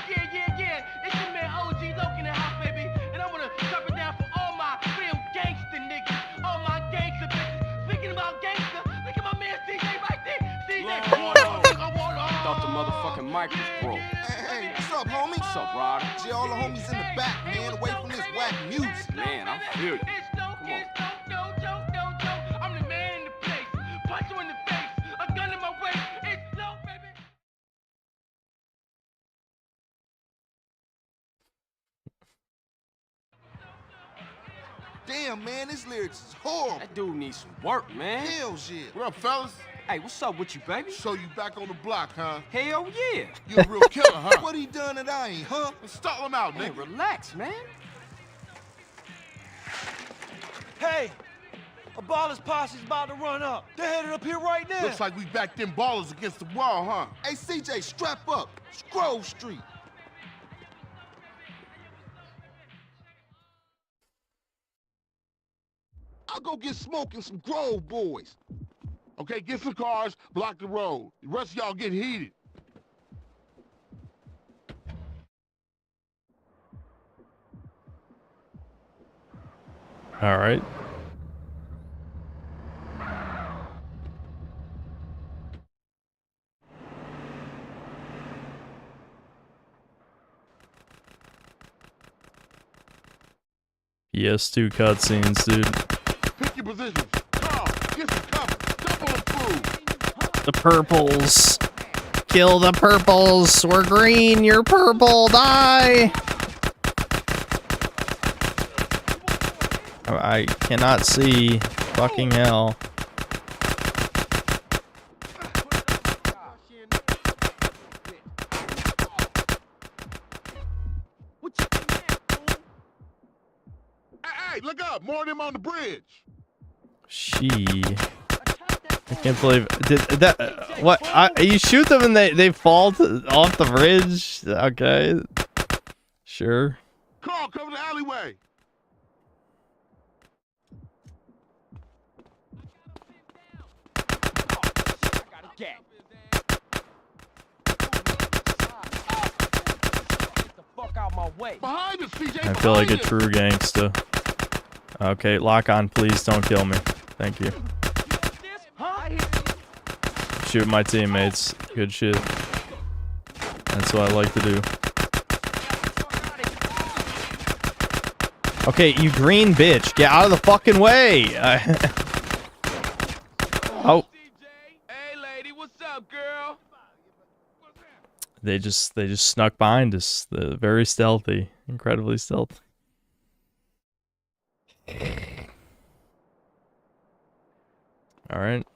Yeah. It's your man OG Loke in the house, baby. And I wanna drop it down for all my real gangster niggas. All my gangster bitches. Speaking about gangster, look at my man CJ right there. CJ, Thought the motherfucking mic was broke. Hey, what's up, homie? What's up, Ryder? Gee, all the homies in the back, man, away from this whack music. Man, I feel you. Come on. I'm the man in the place. Punch you in the face. A gun in my waist. It's no, baby. Damn, man, this lyrics is horrible. That dude needs some work, man. Hell shit. What up, fellas? Hey, what's up with you, baby? So you back on the block, huh? Hell yeah. You a real killer, huh? What he done that I ain't, huh? Stall him out, man. Relax, man. Hey, a baller's posse's about to run up. They're headed up here right now. Looks like we backed them ballers against the wall, huh? Hey, CJ, strap up. Grove Street. I'll go get smoking some Grove boys. Okay, get some cars, block the road. The rest of y'all get heated. All right. PS2 cutscenes, dude. Pick your positions. Carl, get some cover. Double them through. The purples. Kill the purples. We're green. You're purple. Die. I cannot see. Fucking hell. Hey, look up! More of them on the bridge. I can't believe did that. What? You shoot them and they fall off the bridge? Okay, sure. Carl, cover the alleyway. I feel like a true gangster. Okay, lock on, please. Don't kill me. Thank you. Shoot my teammates. Good shit. That's what I like to do. Okay, you green bitch. Get out of the fucking way. Oh. Hey, lady, what's up, girl? They just snuck behind us. They're very stealthy. Incredibly stealthy. All right.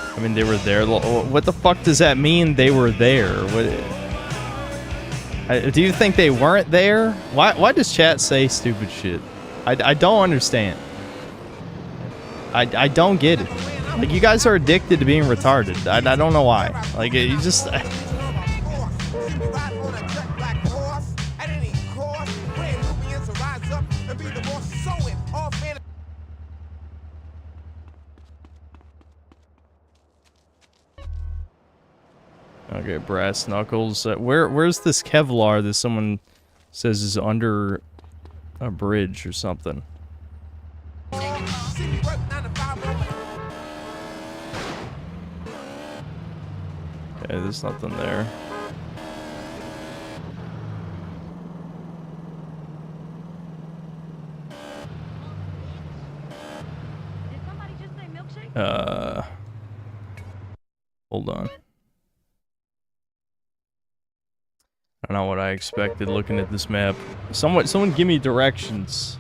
I mean, they were there. What the fuck does that mean? They were there. Do you think they weren't there? Why does chat say stupid shit? I don't understand. I don't get it. Like, you guys are addicted to being retarded. I don't know why. Like, you just... Okay, brass knuckles. Where's this Kevlar that someone says is under a bridge or something? Okay, there's nothing there. Hold on. I don't know what I expected looking at this map. Someone give me directions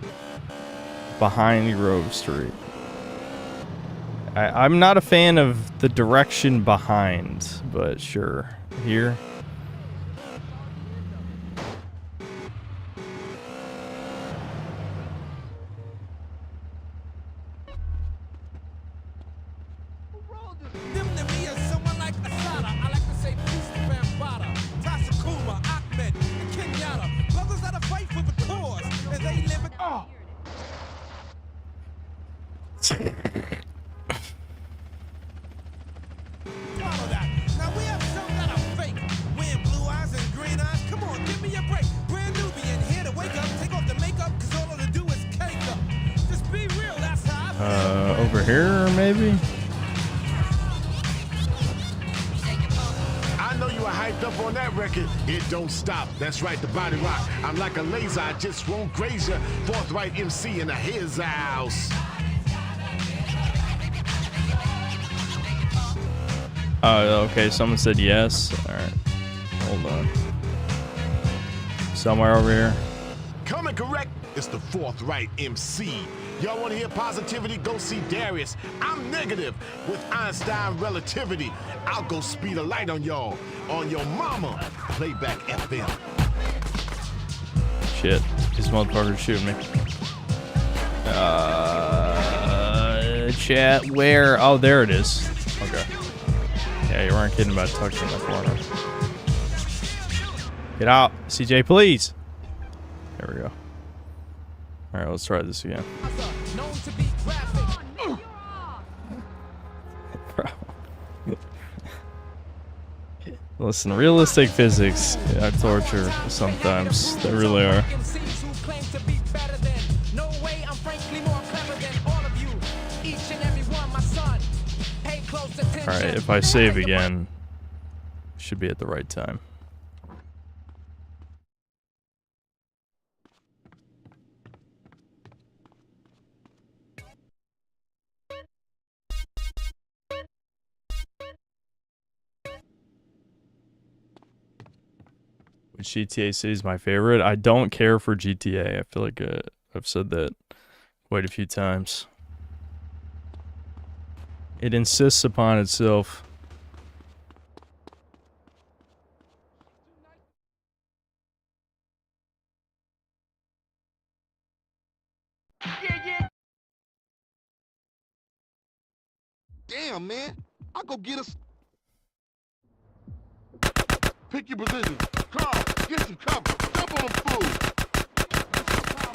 behind Grove Street. I'm not a fan of the direction behind, but sure. Here. Over here, maybe? I know you are hyped up on that record. It don't stop. That's right, the body rock. I'm like a laser. I just won't graze ya. Forthright MC in his house. Okay, someone said yes. Alright. Hold on. Somewhere over here. Coming correct. It's the Forthright MC. Y'all want to hear positivity? Go see Darius. I'm negative with Einstein relativity. I'll go speed a light on y'all. On your mama. Playback FM. Shit. These motherfuckers shooting me. Chat, where? Oh, there it is. Okay. Yeah, you weren't kidding about tucking in the corner. Get out. CJ, please. There we go. Alright, let's try this again. Listen, realistic physics are torture sometimes. They really are. Alright, if I save again, should be at the right time. Which GTA City is my favorite? I don't care for GTA. I feel like I've said that quite a few times. It insists upon itself. Damn, man. I'll go get us. Pick your position. Carl, get some cover. Jump on the food.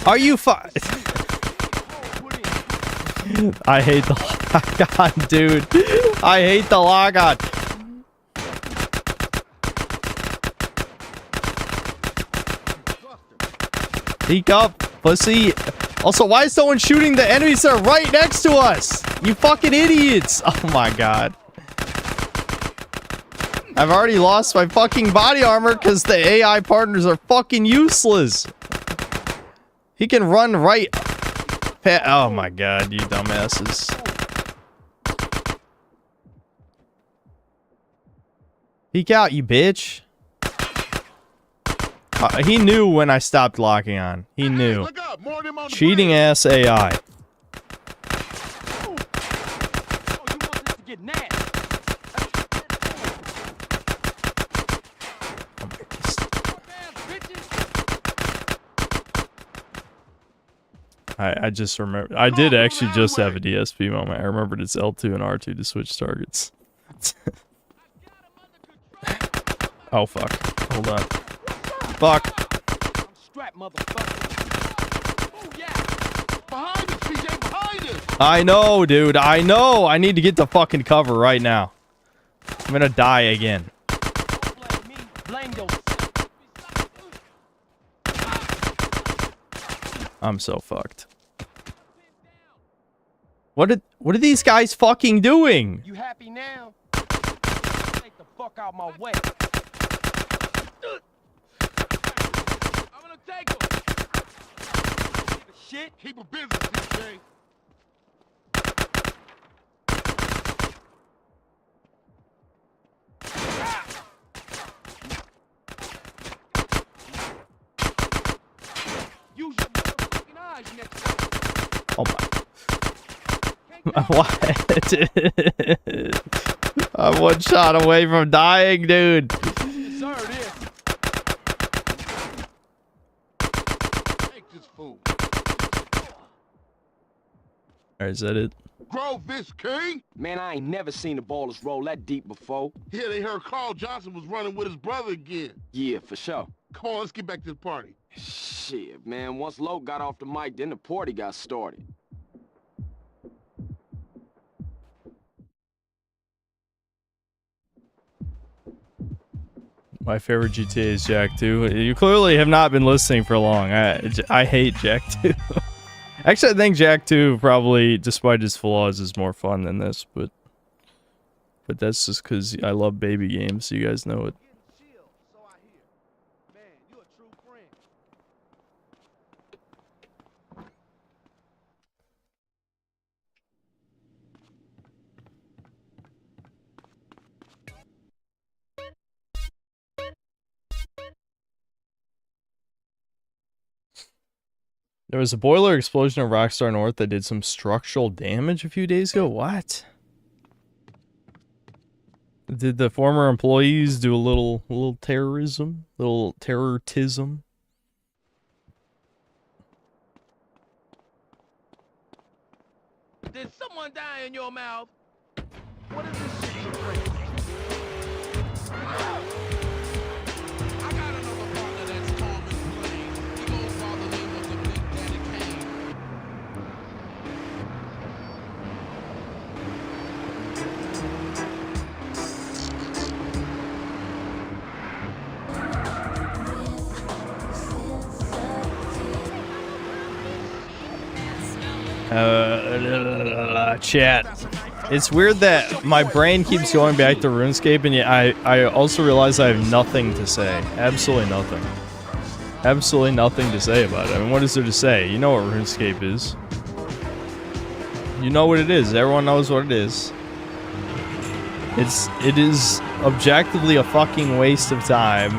Are you I hate the logon, dude. I hate the logon. Peek up, pussy. Also, why is someone shooting the enemies that are right next to us? You fucking idiots. Oh my god. I've already lost my fucking body armor because the AI partners are fucking useless. He can run right. Oh my god, you dumbasses. Peek out, you bitch. He knew when I stopped locking on. He knew. Cheating ass AI. I just remember. I did actually just have a DSP moment. I remembered it's L2 and R2 to switch targets. Oh fuck. Hold on. Fuck. I know, dude. I know. I need to get the fucking cover right now. I'm gonna die again. I'm so fucked. What are these guys fucking doing? You happy now? Take the fuck out my way. I'm gonna take him. Shit, keep a business this day. Use your motherfucking eyes next time. Oh my. What? I'm one shot away from dying, dude. Alright, is that it? Grove this, King. Man, I ain't never seen the ballers roll that deep before. Yeah, they heard Carl Johnson was running with his brother again. Yeah, for sure. Come on, let's get back to the party. Shit, man. Once Lo got off the mic, then the party got started. My favorite GTA is Jak 2. You clearly have not been listening for long. I hate Jak 2. Actually, I think Jak 2 probably, despite its flaws, is more fun than this, but that's just because I love baby games, so you guys know it. There was a boiler explosion in Rockstar North that did some structural damage a few days ago. What? Did the former employees do a little terrorism? Little terrorism? Did someone die in your mouth? What is this shit you drink? I got another partner that's calm and plain. He goes by the name of the Big Daddy Kane. Chat. It's weird that my brain keeps going back to RuneScape, and yet I also realize I have nothing to say. Absolutely nothing. Absolutely nothing to say about it. I mean, what is there to say? You know what RuneScape is. You know what it is. Everyone knows what it is. It is objectively a fucking waste of time.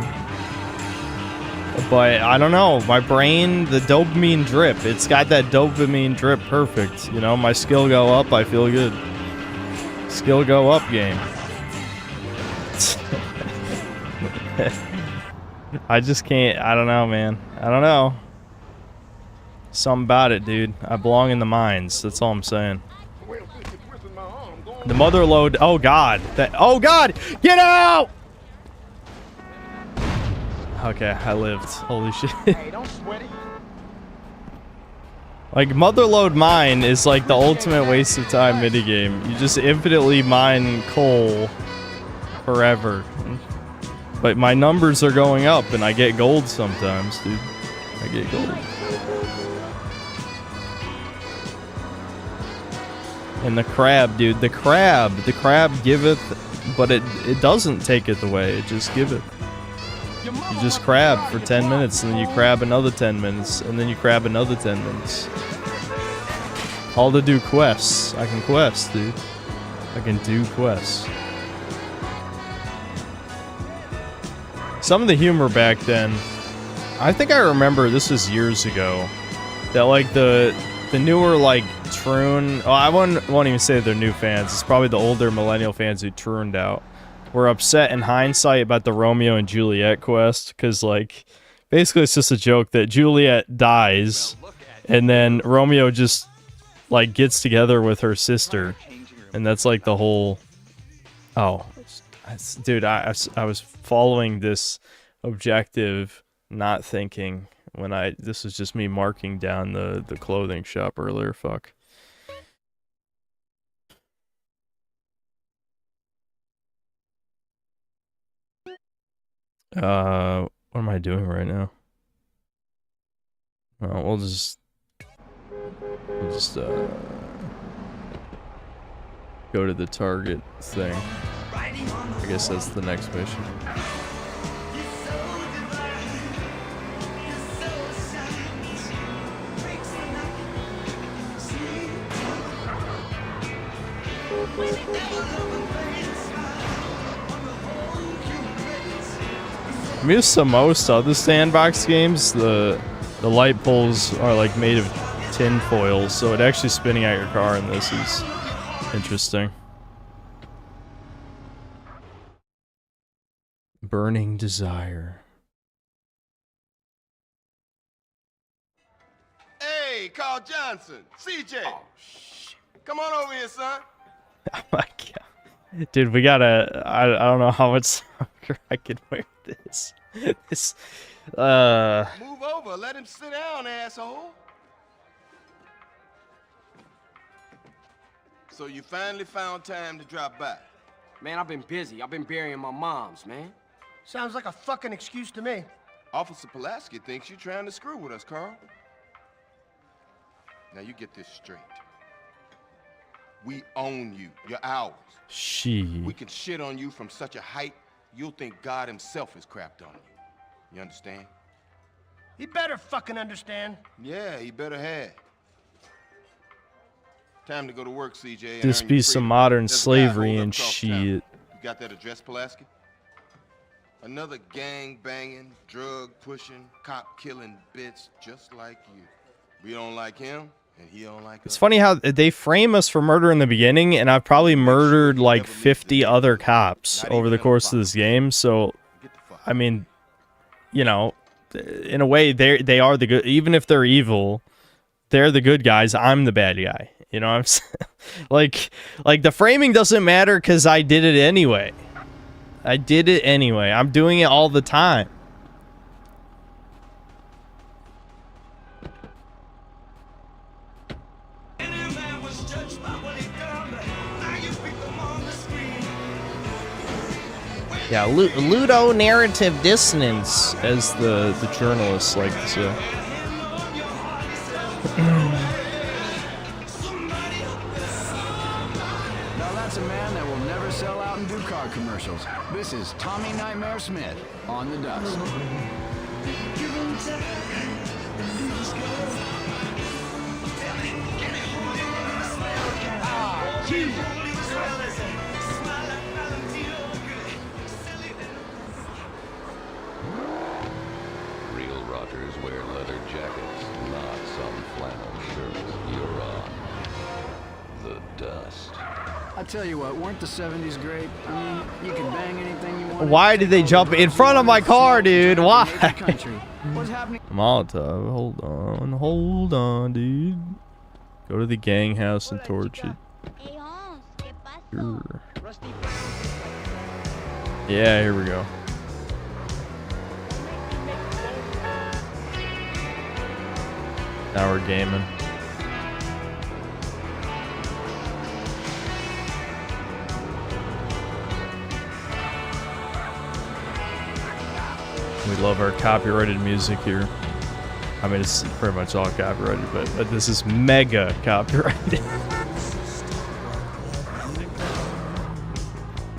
But I don't know, my brain, the dopamine drip, it's got that dopamine drip perfect. You know, my skill go up, I feel good. Skill go up game. I just can't, I don't know, man. I don't know. Something about it, dude. I belong in the mines, that's all I'm saying. The mother load, oh god. Oh god! Get out! Okay, I lived. Holy shit. Hey, don't sweat it. Like, Motherload Mine is like the ultimate waste of time minigame. You just infinitely mine coal forever. But my numbers are going up and I get gold sometimes, dude. I get gold. And the crab, dude. The crab giveth, but it doesn't take it away. It just giveth. You just crab for 10 minutes, and then you crab another 10 minutes, and then you crab another 10 minutes. All to do quests. I can quest, dude. I can do quests. Some of the humor back then, I think I remember, this was years ago, that like the newer like Troon, oh, I won't even say they're new fans, it's probably the older millennial fans who Trooned out. We're upset in hindsight about the Romeo and Juliet quest, because, like, basically it's just a joke that Juliet dies, and then Romeo just, like, gets together with her sister, and that's, like, the whole... Oh, dude, I was following this objective, not thinking, when this was just me marking down the clothing shop earlier, fuck. What am I doing right now? We'll just go to the target thing. I guess that's the next mission. I mean, to most other sandbox games, the light poles are like made of tin foil, so it actually spinning out your car in this is interesting. Burning Desire. Hey, Carl Johnson, CJ. Oh, shit. Come on over here, son. Oh my god. Dude, we gotta... I don't know how much longer I can wear this. Move over, let him sit down, asshole. So you finally found time to drop by. Man, I've been busy. I've been burying my moms, man. Sounds like a fucking excuse to me. Officer Pulaski thinks you're trying to screw with us, Carl. Now you get this straight. We own you. You're ours. We can shit on you from such a height, you'll think God himself has crapped on you. You understand? He better fucking understand. Yeah, he better have. Time to go to work, CJ. And This be some modern slavery and shit. You got that address, Pulaski? Another gang-banging, drug-pushing, cop-killing bitch just like you. We don't like him, and he don't like us. It's funny how they frame us for murder in the beginning, and I've probably murdered like 50 other cops over the course of this game, so, I mean, you know, in a way, they are the good, even if they're evil, they're the good guys, I'm the bad guy. You know what I'm saying? like the framing doesn't matter because I did it anyway. I did it anyway. I'm doing it all the time. Yeah, ludonarrative dissonance, as the journalists like to say. Commercials. This is Tommy Nightmare Smith on the dust. Real I tell you what, weren't the 70s great? I mean, you could bang anything you wanted. Why did they jump in front of my car, dude? Why? What's happening? Molotov, hold on, dude. Go to the gang house and torch it. Sure. Yeah, here we go. Now we're gaming. We love our copyrighted music here. I mean, it's pretty much all copyrighted, but this is mega copyrighted.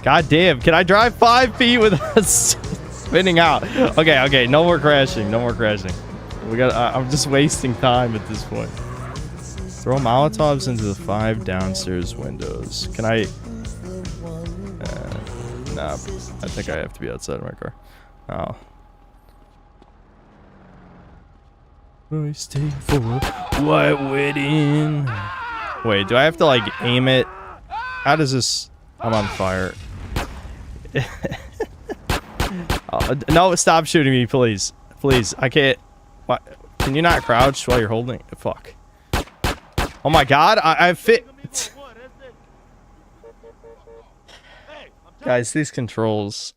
God damn, can I drive 5 feet with us spinning out? Okay, no more crashing, no more crashing. I'm just wasting time at this point. Throw Molotovs into the 5 downstairs windows. Can I? Nah, I think I have to be outside of my car. Oh. I stay for white wedding. Wait, do I have to like aim it? How does this? I'm on fire. No, stop shooting me, please. Please, I can't. What? Can you not crouch while you're holding? Fuck. Oh my god, I fit. Guys, these controls,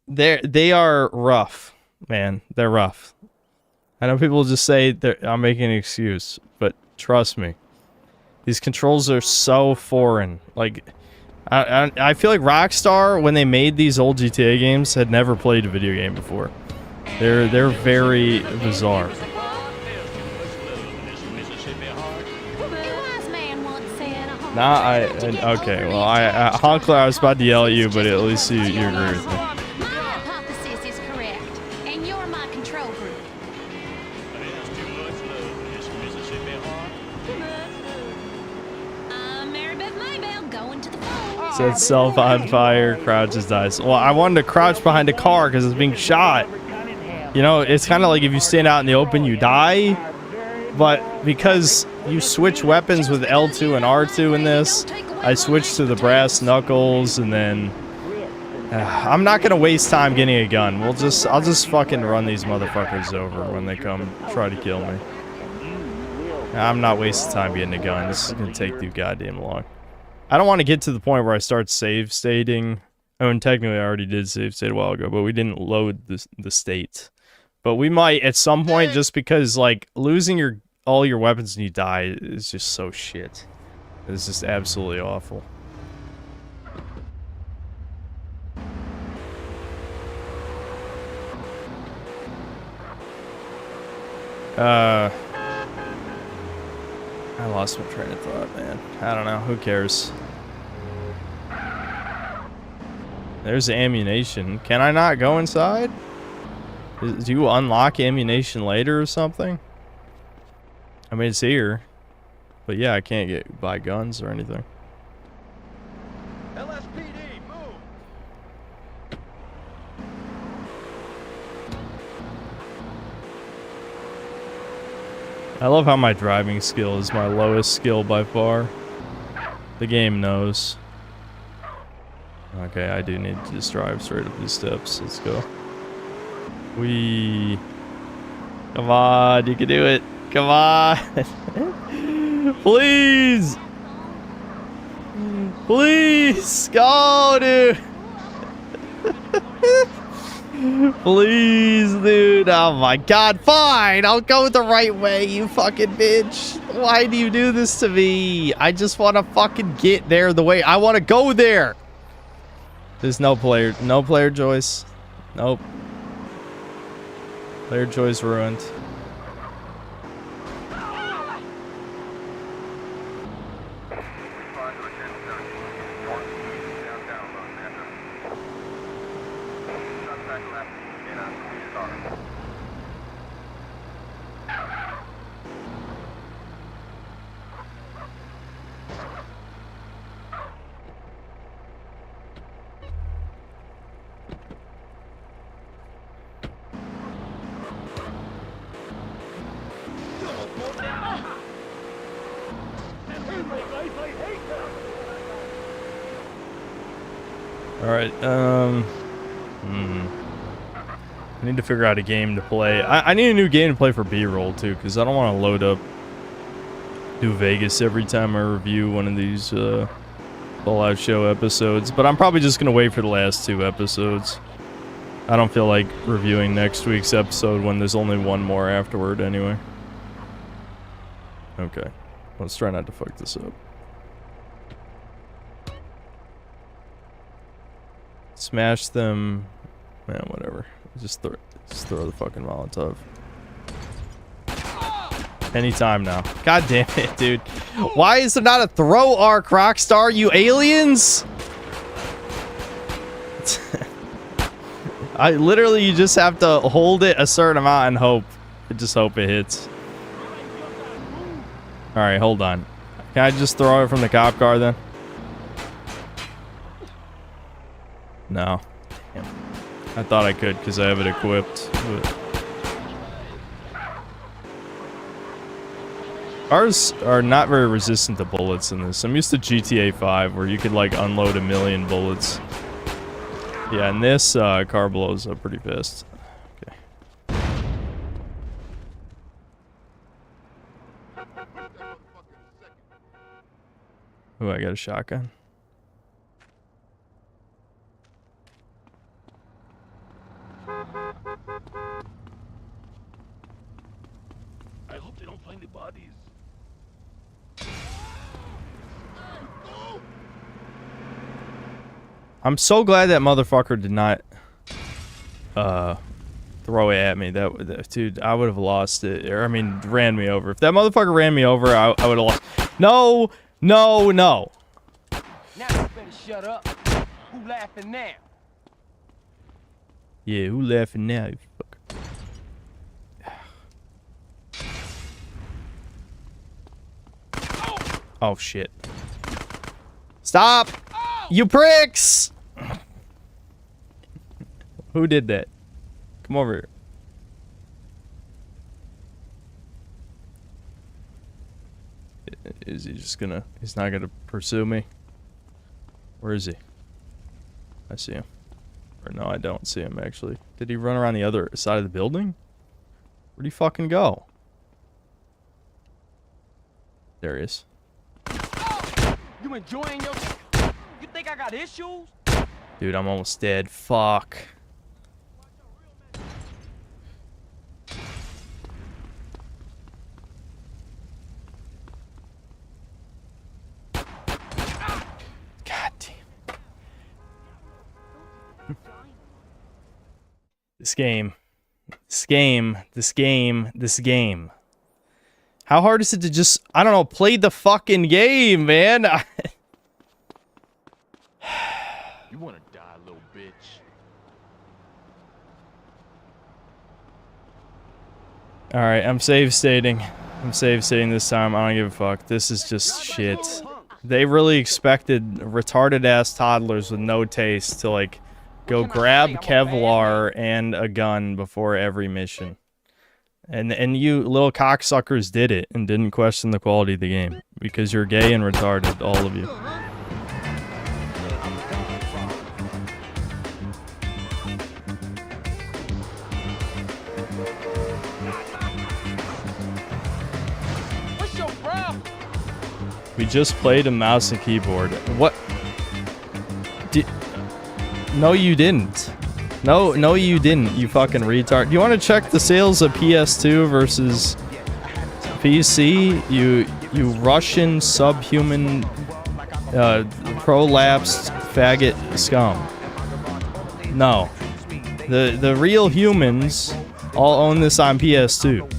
they are rough, man. They're rough. I know people just say I'm making an excuse, but trust me, these controls are so foreign. Like, I feel like Rockstar, when they made these old GTA games, had never played a video game before. They're very bizarre. Nah, okay, well, Honkler, I was about to yell at you, but at least you agree with me. My hypothesis is correct, and you're my control group. Mary Beth Maybell going to the phone. Set self on fire, crouches, dies. Well, I wanted to crouch behind a car because it's being shot. You know, it's kind of like if you stand out in the open, you die. But because you switch weapons with L2 and R2 in this, I switched to the brass knuckles, and then I'm not gonna waste time getting a gun. I'll just fucking run these motherfuckers over when they come try to kill me. I'm not wasting time getting a gun. This is gonna take too goddamn long. I don't want to get to the point where I start save stating. I mean, technically I already did save state a while ago, but we didn't load the state. But we might at some point, just because like losing all your weapons and you die is just so shit. It's just absolutely awful. I lost my train of thought, man. I don't know. Who cares? There's ammunition. Can I not go inside? Do you unlock ammunition later or something? I mean, it's here. But yeah, I can't buy guns or anything. LSPD, move! I love how my driving skill is my lowest skill by far. The game knows. Okay, I do need to just drive straight up these steps. Let's go. Come on, you can do it. Come on. Please. Please. Go, dude. Please, dude. Oh my god. Fine. I'll go the right way, you fucking bitch. Why do you do this to me? I just want to fucking get there the way I want to go there. There's no player choice. Nope. Player choice ruined. Alright, I need to figure out a game to play. I need a new game to play for B-roll, too, because I don't want to load up New Vegas every time I review one of these, Fallout Show episodes. But I'm probably just going to wait for the last 2 episodes. I don't feel like reviewing next week's episode when there's only one more afterward, anyway. Okay. Let's try not to fuck this up. Smash them. Man, whatever. Just throw the fucking Molotov. Anytime now. God damn it, dude. Why is there not a throw arc, Rockstar, you aliens? Literally, you just have to hold it a certain amount and hope. Just hope it hits. Alright, hold on. Can I just throw it from the cop car then? No. Damn. I thought I could because I have it equipped. But ours are not very resistant to bullets in this. I'm used to GTA 5 where you could like unload 1,000,000 bullets. Yeah, and this car blows up pretty fast. Okay. Ooh, I got a shotgun. I hope they don't find the bodies. I'm so glad that motherfucker did not throw it at me. That dude, I would have lost it. Or I mean, ran me over. If that motherfucker ran me over, I would have lost. No, no, no. Now you better shut up. Who laughing now? Yeah, who laughing now? You fucker. Oh shit. Stop! You pricks! Who did that? Come over here. Is he just gonna... He's not gonna pursue me? Where is he? I see him. Or no, I don't see him, actually. Did he run around the other side of the building? Where'd he fucking go? There he is. You enjoying your... You think I got issues? Dude, I'm almost dead. Fuck. God damn it. This game. This game. This game. This game. How hard is it to just, I don't know, play the fucking game, man? You wanna die, little bitch? Alright, I'm save stating. I'm save stating this time. I don't give a fuck. This is just shit. They really expected retarded ass toddlers with no taste to like go grab Kevlar and a gun before every mission. And you little cocksuckers did it and didn't question the quality of the game because you're gay and retarded, all of you. What's your problem? We just played a mouse and keyboard. What? No, you didn't. No, you didn't, you fucking retard. You want to check the sales of PS2 versus PC? You Russian subhuman prolapsed faggot scum. No. The real humans all own this on PS2.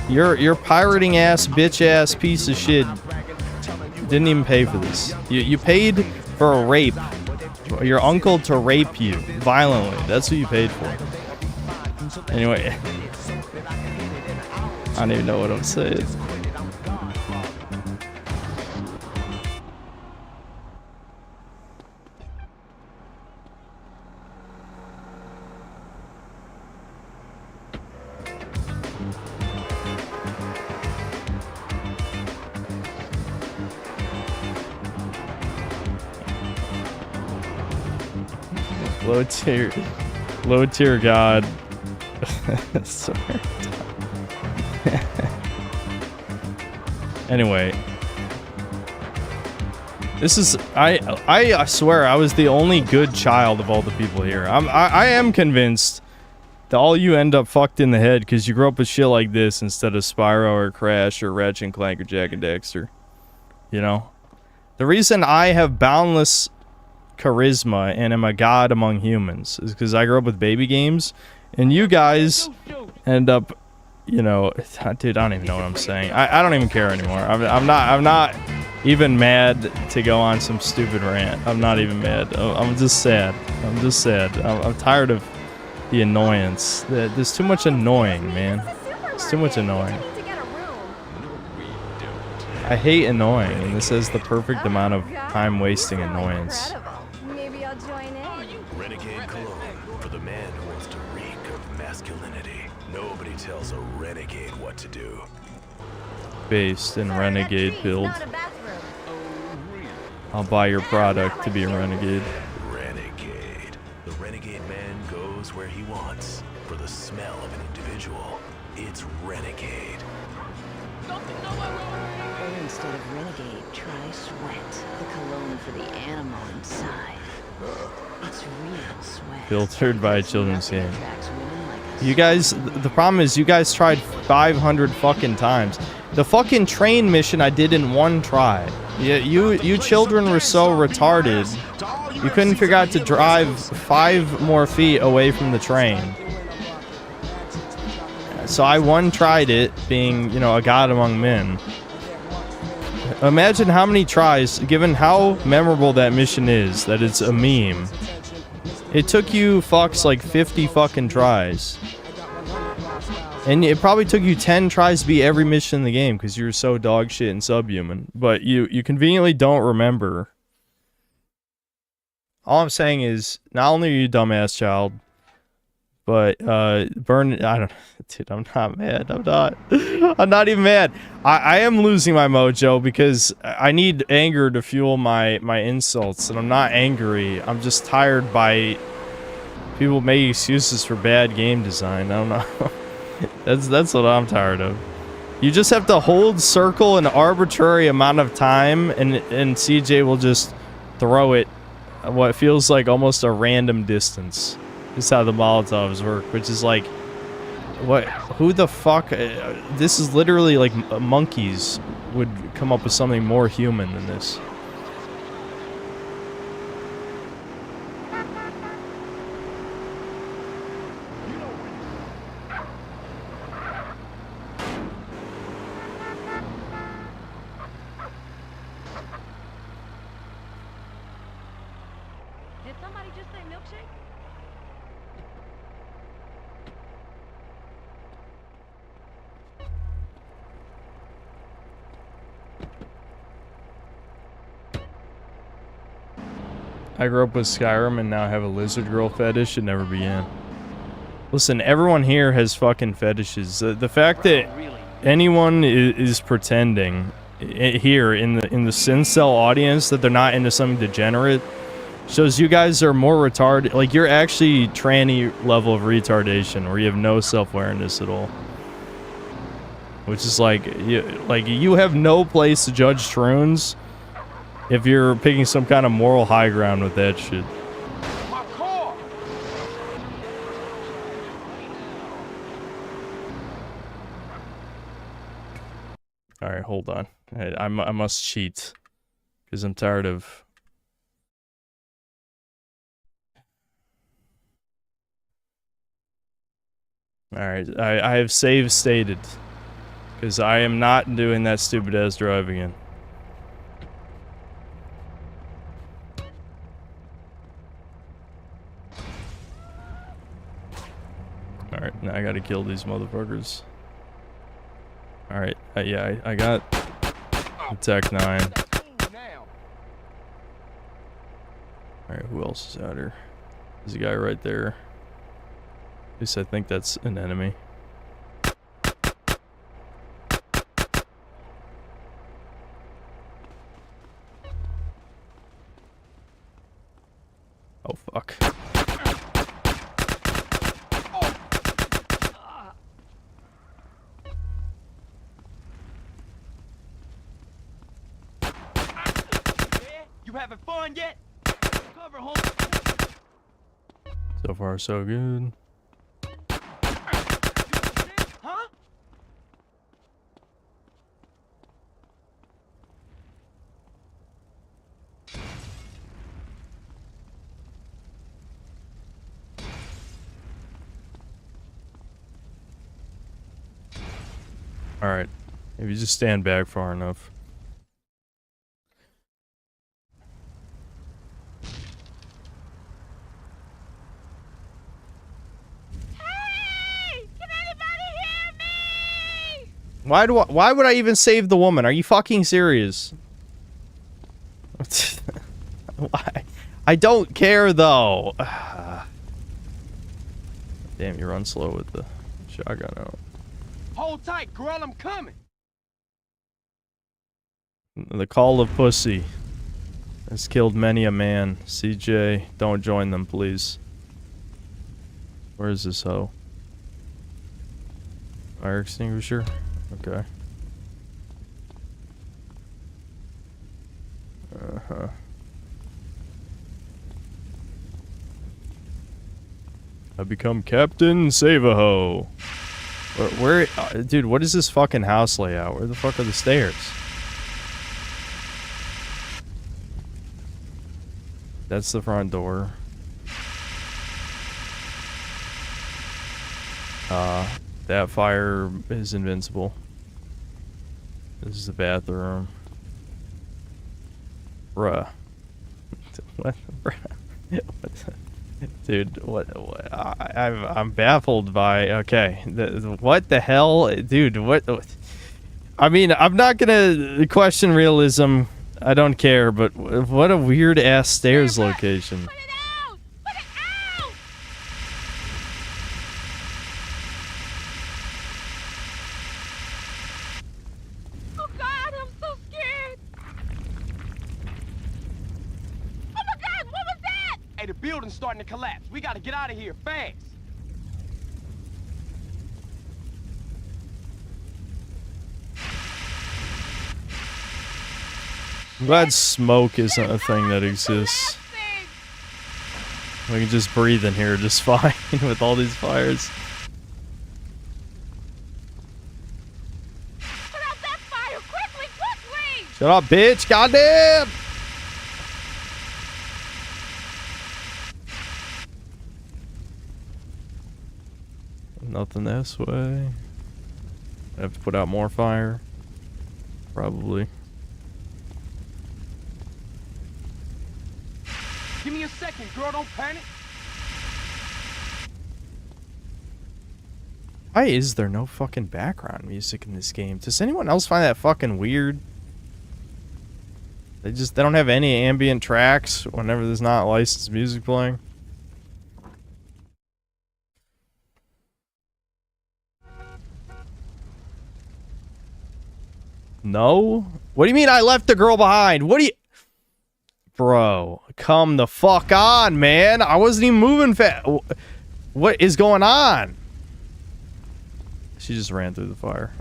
Your pirating ass, bitch ass piece of shit didn't even pay for this. You paid for a rape. Your uncle to rape you violently. That's what you paid for. Anyway. I don't even know what I'm saying. Low tier god. Anyway, this is I swear I was the only good child of all the people here. I am convinced that all you end up fucked in the head because you grew up with shit like this instead of Spyro or Crash or Ratchet and Clank or Jak and Daxter. You know, the reason I have boundless charisma and am a god among humans is because I grew up with baby games, and you guys end up, you know, dude, I don't even know what I'm saying. I don't even care anymore. I'm not even mad to go on some stupid rant. I'm not even mad. I'm just sad. I'm tired of the annoyance. There's too much annoying, man. It's too much annoying. I hate annoying, and this is the perfect amount of time wasting annoyance. Maybe I'll join in. Renegade cologne for the man who wants to reek of masculinity. Nobody tells a renegade what to do. Based in renegade build. I'll buy your product to be a renegade. Renegade. The renegade man goes where he wants. For the smell of an individual, it's renegade. Or instead of renegade, try sweat. The cologne for the animal inside. It's real sweat. Filtered by a children's game. You guys, the problem is you guys tried 500 fucking times. The fucking train mission I did in one try. Yeah, you children were so retarded. You couldn't figure out to drive 5 more feet away from the train. So I one-tried it, being, you know, a god among men. Imagine how many tries, given how memorable that mission is, that it's a meme. It took you fucks like 50 fucking tries. And it probably took you 10 tries to beat every mission in the game because you were so dog shit and subhuman. But you conveniently don't remember. All I'm saying is, not only are you a dumbass child, but burn. I don't. Dude, I'm not mad. I'm not. I'm not even mad. I am losing my mojo because I need anger to fuel my insults, and I'm not angry. I'm just tired by people making excuses for bad game design. I don't know. That's what I'm tired of. You just have to hold circle an arbitrary amount of time, and CJ will just throw it what feels like almost a random distance. This is how the Molotovs work, which is like, what? Who the fuck? This is literally like monkeys would come up with something more human than this. Did somebody just say milkshake? I grew up with Skyrim and now have a lizard girl fetish. It never began. Listen, everyone here has fucking fetishes. The fact that anyone is pretending here in the Sincel audience that they're not into something degenerate shows you guys are more retarded. Like, you're actually tranny level of retardation where you have no self-awareness at all. Which is like you have no place to judge Troons if you're picking some kind of moral high ground with that shit. Alright, hold on. I must cheat. Because I'm tired of... Alright, I have save stated. Because I am not doing that stupid ass drive again. Alright, now I gotta kill these motherfuckers. Alright, yeah, I got the Tech 9. Alright, who else is out here? There's a guy right there. At least I think that's an enemy. Oh, fuck. done yet? Cover, home. So far, so good. Huh? Alright. If you just stand back far enough. Why would I even save the woman? Are you fucking serious? Why? I don't care though. Damn, you run slow with the shotgun out. Hold tight, girl, I'm coming. The call of pussy has killed many a man. CJ, don't join them, please. Where is this hoe? Fire extinguisher? Okay. Uh-huh. I become Captain Save-A-Ho. Where dude, what is this fucking house layout? Where the fuck are the stairs? That's the front door. That fire is invincible. This is the bathroom. Bruh. What? Bruh. Dude, I'm baffled by. Okay, what the hell, dude? What? I mean, I'm not gonna question realism. I don't care, but what a weird ass stairs location. Oh God, I'm so scared. Oh my God, what was that? Hey, the building's starting to collapse. We gotta get out of here fast. I'm glad smoke isn't a thing that exists. We can just breathe in here just fine with all these fires. Put out that fire quickly, quickly! Shut up, bitch! Goddamn! Nothing this way. I have to put out more fire. Probably. Give me a second, girl, don't panic. Why is there no fucking background music in this game? Does anyone else find that fucking weird? They don't have any ambient tracks whenever there's not licensed music playing. No? What do you mean I left the girl behind? What do you... Bro, come the fuck on, man. I wasn't even moving fast. What is going on? She just ran through the fire.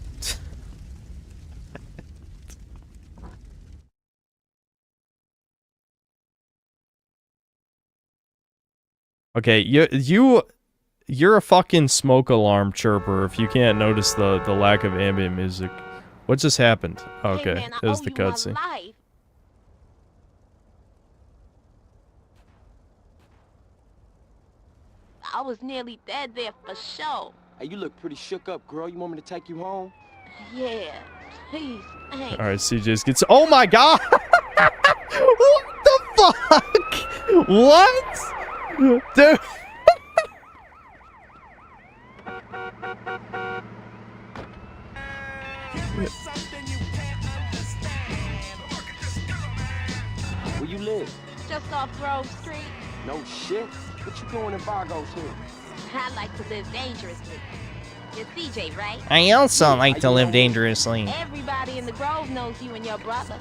Okay, you're a fucking smoke alarm chirper if you can't notice the lack of ambient music. What just happened? Okay, Hey man, it was the cutscene. I was nearly dead there for sure. Hey, you look pretty shook up, girl. You want me to take you home? Yeah, please, thanks. All right, CJ's gets. Oh my god! What the fuck? What? Dude. Where you live? Just off Grove Street. No shit. What you doing in Vargo's here? I like to live dangerously. You're CJ, right? I also like to live dangerously. Everybody in the Grove knows you and your brother.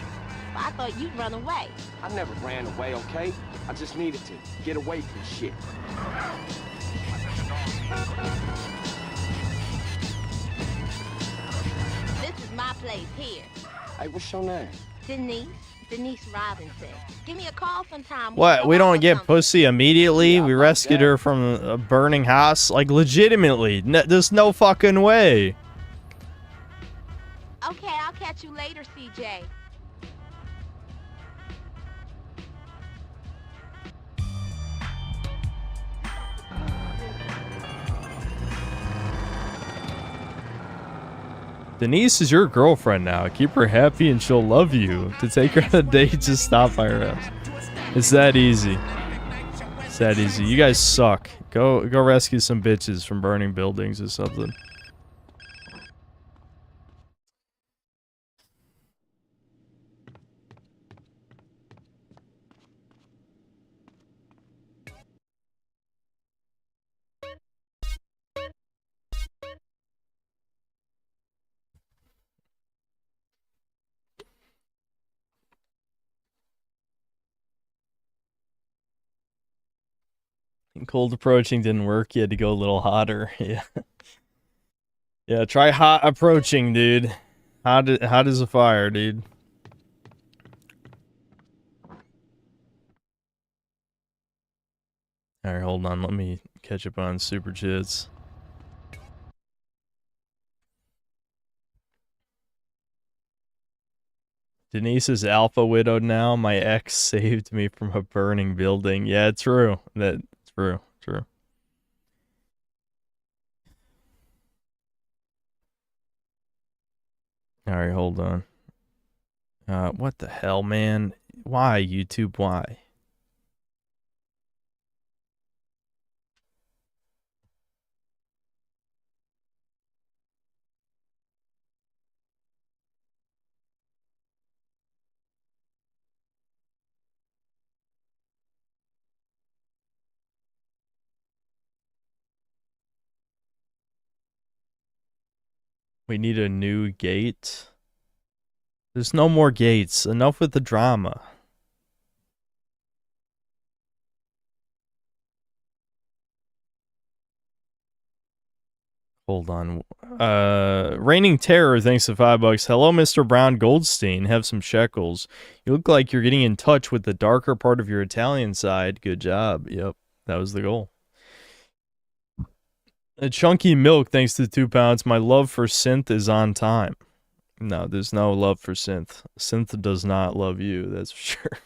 I thought you'd run away. I never ran away, okay? I just needed to get away from shit. This is my place here. Hey, what's your name? Denise. Denise Robinson. Give me a call sometime. What? We don't get pussy immediately? We rescued her from a burning house? Like, legitimately. There's no fucking way. Okay, I'll catch you later, CJ. Denise is your girlfriend now. Keep her happy and she'll love you. To take her on a date, just stop by her house. It's that easy. It's that easy. You guys suck. Go rescue some bitches from burning buildings or something. Cold approaching didn't work. You had to go a little hotter. Yeah. Yeah, try hot approaching, dude. Hot as a fire, dude. Alright, hold on. Let me catch up on Superchats. Denise is alpha widowed now. My ex saved me from a burning building. Yeah, true. True. Alright, hold on. What the hell, man? Why, YouTube? Why? We need a new gate. There's no more gates. Enough with the drama. Hold on. Reigning Terror, thanks to $5. Hello, Mr. Brown Goldstein. Have some shekels. You look like you're getting in touch with the darker part of your Italian side. Good job. Yep, that was the goal. A chunky milk, thanks to 2 pounds. My love for synth is on time. No, there's no love for synth. Synth does not love you, that's for sure.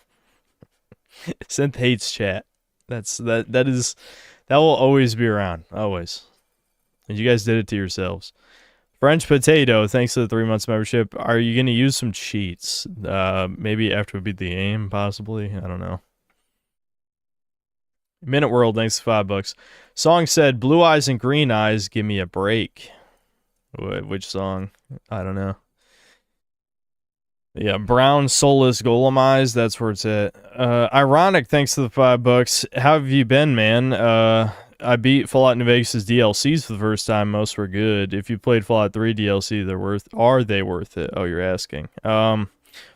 Synth hates chat. That will always be around. Always. And you guys did it to yourselves. French Potato, thanks to the 3 months membership. Are you gonna use some cheats? Maybe after we beat the game, possibly. I don't know. Minute World, thanks to $5. Song said, blue eyes and green eyes, give me a break. Which song? I don't know. Yeah, brown, soulless, golem eyes, that's where it's at. Ironic, thanks to the $5. How have you been, man? I beat Fallout New Vegas' DLCs for the first time. Most were good. If you played Fallout 3 DLC, are they worth it? Oh, you're asking. Fallout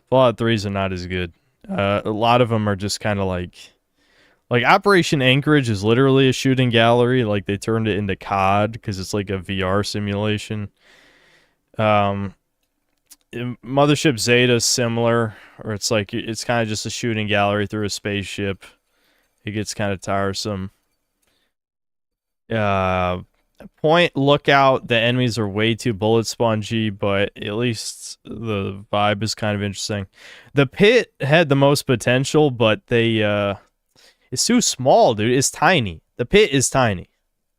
3s are not as good. A lot of them are just kind of like Operation Anchorage is literally a shooting gallery. Like, they turned it into COD because it's like a VR simulation. Mothership Zeta is similar, or it's like it's kind of just a shooting gallery through a spaceship. It gets kind of tiresome. Point Lookout, the enemies are way too bullet spongy, but at least the vibe is kind of interesting. The Pit had the most potential, but it's too small, dude. It's tiny. The Pit is tiny.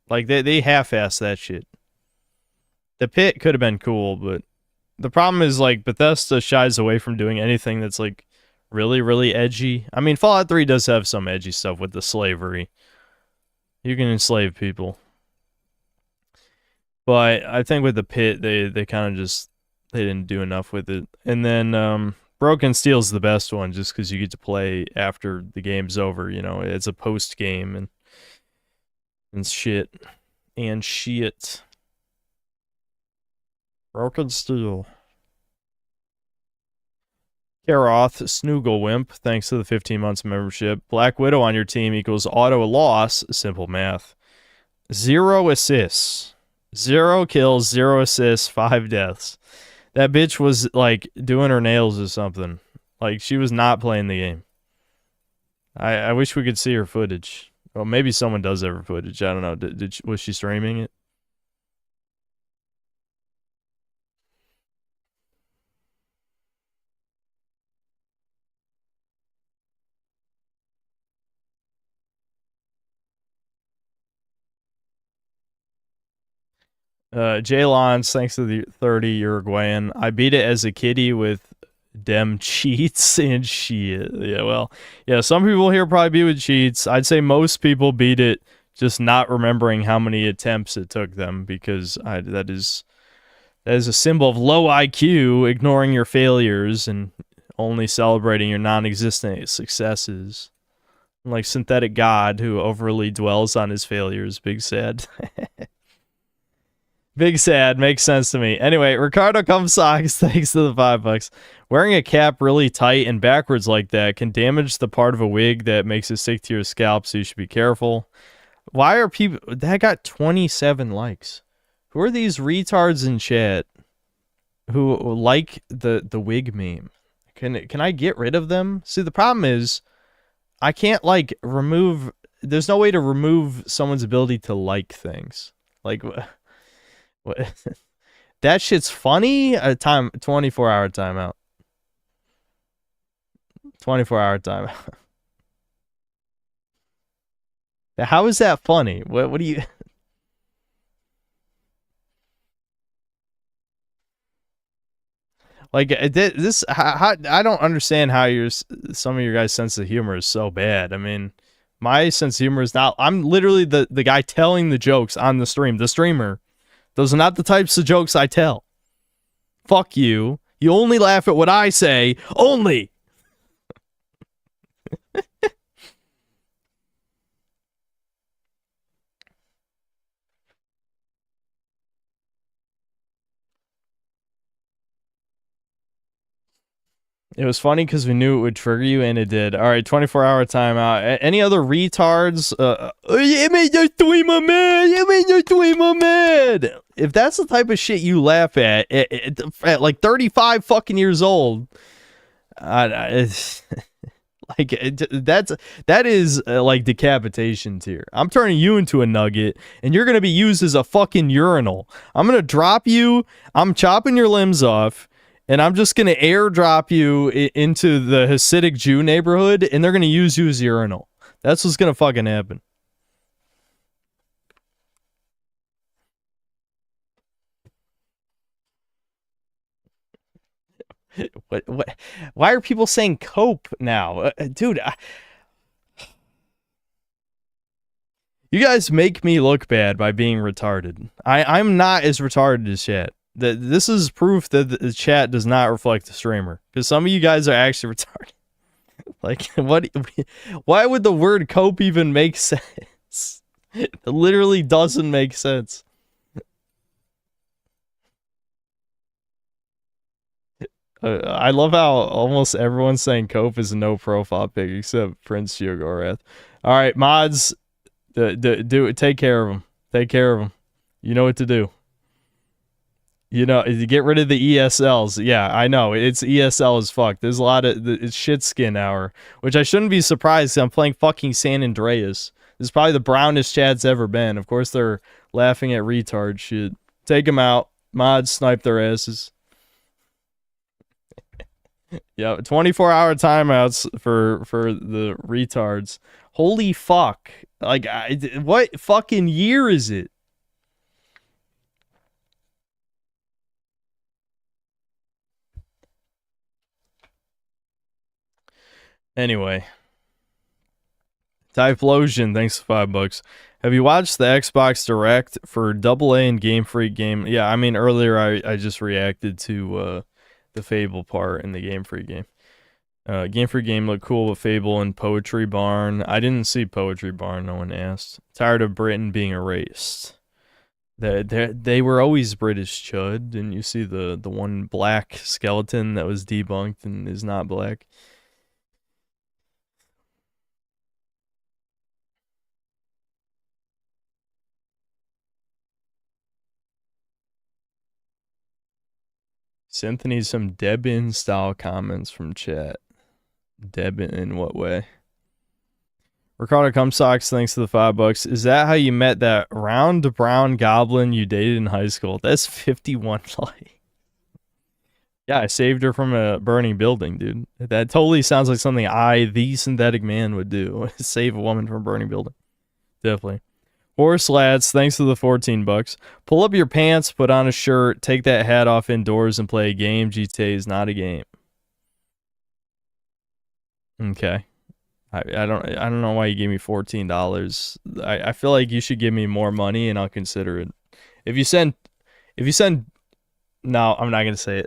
Like, they half-assed that shit. The Pit could have been cool, but the problem is, like, Bethesda shies away from doing anything that's, like, really, really edgy. I mean, Fallout 3 does have some edgy stuff with the slavery. You can enslave people. But I think with the Pit, they kind of just, they didn't do enough with it. And then, Broken Steel's the best one, just because you get to play after the game's over, you know, it's a post-game and shit. And shit. Broken Steel. Karoth, Snooglewimp, thanks to the 15 months membership. Black Widow on your team equals auto loss, simple math. 0 assists. 0 kills, 0 assists, 5 deaths. That bitch was, like, doing her nails or something. Like, she was not playing the game. I wish we could see her footage. Well, maybe someone does have her footage. I don't know. Was she streaming it? Jay Lons, thanks to the 30 Uruguayan. I beat it as a kiddie with dem cheats and shit. Yeah, well, yeah, some people here probably beat with cheats. I'd say most people beat it just not remembering how many attempts it took them, because that is a symbol of low IQ, ignoring your failures and only celebrating your non-existent successes. Like Synthetic God, who overly dwells on his failures. Big sad. Big sad. Makes sense to me. Anyway, Ricardo Comes Socks, thanks to the $5. Wearing a cap really tight and backwards like that can damage the part of a wig that makes it stick to your scalp, so you should be careful. Why are people... That got 27 likes. Who are these retards in chat who like the wig meme? Can I get rid of them? See, the problem is I can't, like, remove... There's no way to remove someone's ability to like things. Like... What? That shit's funny? 24-hour timeout. 24-hour timeout. How is that funny? What do you... Like, this... How, I don't understand how some of your guys' sense of humor is so bad. I mean, my sense of humor is not... I'm literally the guy telling the jokes on the stream. The streamer. Those are not the types of jokes I tell. Fuck you. You only laugh at what I say. Only! It was funny because we knew it would trigger you, and it did. All right, 24-hour timeout. Any other retards? If that's the type of shit you laugh at like 35 fucking years old, that is like decapitation tier. I'm turning you into a nugget, and you're gonna be used as a fucking urinal. I'm gonna drop you. I'm chopping your limbs off. And I'm just going to airdrop you into the Hasidic Jew neighborhood, and they're going to use you as urinal. That's what's going to fucking happen. What? Why are people saying cope now? Dude, you guys make me look bad by being retarded. I'm not as retarded as chat. This is proof that the chat does not reflect the streamer, because some of you guys are actually retarded. Like, what? Why would the word cope even make sense? It literally doesn't make sense. I love how almost everyone's saying cope is a no profile pic except Prince Yogorath. All right, mods, do it. Take care of them. Take care of them. You know what to do. You know, get rid of the ESLs. Yeah, I know. It's ESL as fuck. There's a lot of... It's shit skin hour. Which I shouldn't be surprised, 'cause I'm playing fucking San Andreas. This is probably the brownest chat's ever been. Of course, they're laughing at retard shit. Take them out. Mods, snipe their asses. Yeah, 24-hour timeouts for the retards. Holy fuck. Like, what fucking year is it? Anyway. Typhlosion, thanks for $5. Have you watched the Xbox Direct for AA and Game Freak game? Yeah, I mean, earlier I just reacted to the Fable part in the Game Freak game. Game Freak game looked cool with Fable and Poetry Barn. I didn't see Poetry Barn, no one asked. Tired of Britain being erased. They were always British, Chud. Didn't you see the one black skeleton that was debunked and is not black? Symphony, some Debian style comments from chat. Deb, in what way? Ricardo Cumsocks, thanks to the $5. Is that how you met that round brown goblin you dated in high school? That's 51 like. Yeah, I saved her from a burning building, dude. That totally sounds like something I, the synthetic man, would do. Save a woman from a burning building. Definitely. Horse Lads, thanks to the $14. Pull up your pants, put on a shirt, take that hat off indoors, and play a game. GTA is not a game. Okay. I don't know why you gave me $14. I feel like you should give me more money and I'll consider it. If you send no, I'm not gonna say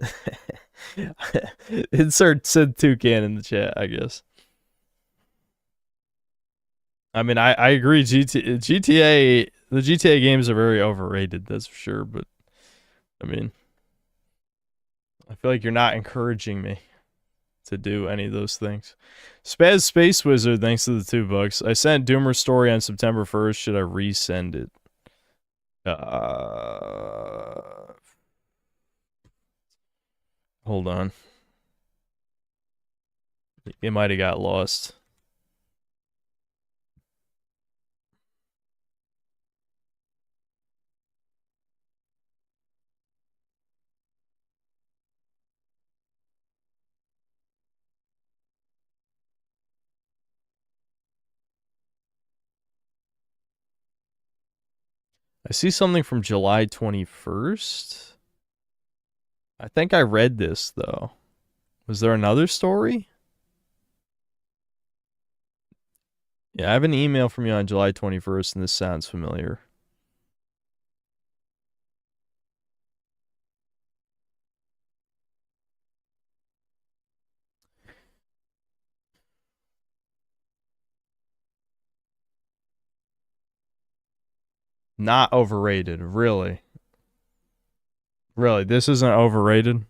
it. Insert said toucan in the chat, I guess. I mean, I agree. The GTA games are very overrated, that's for sure. But I mean, I feel like you're not encouraging me to do any of those things. Spaz Space Wizard, thanks to the $2. I sent Doomer's story on September 1st. Should I resend it? Hold on. It might have got lost. I see something from July 21st. I think I read this, though. Was there another story? Yeah, I have an email from you on July 21st, and this sounds familiar. Not overrated, really. Really, this isn't overrated?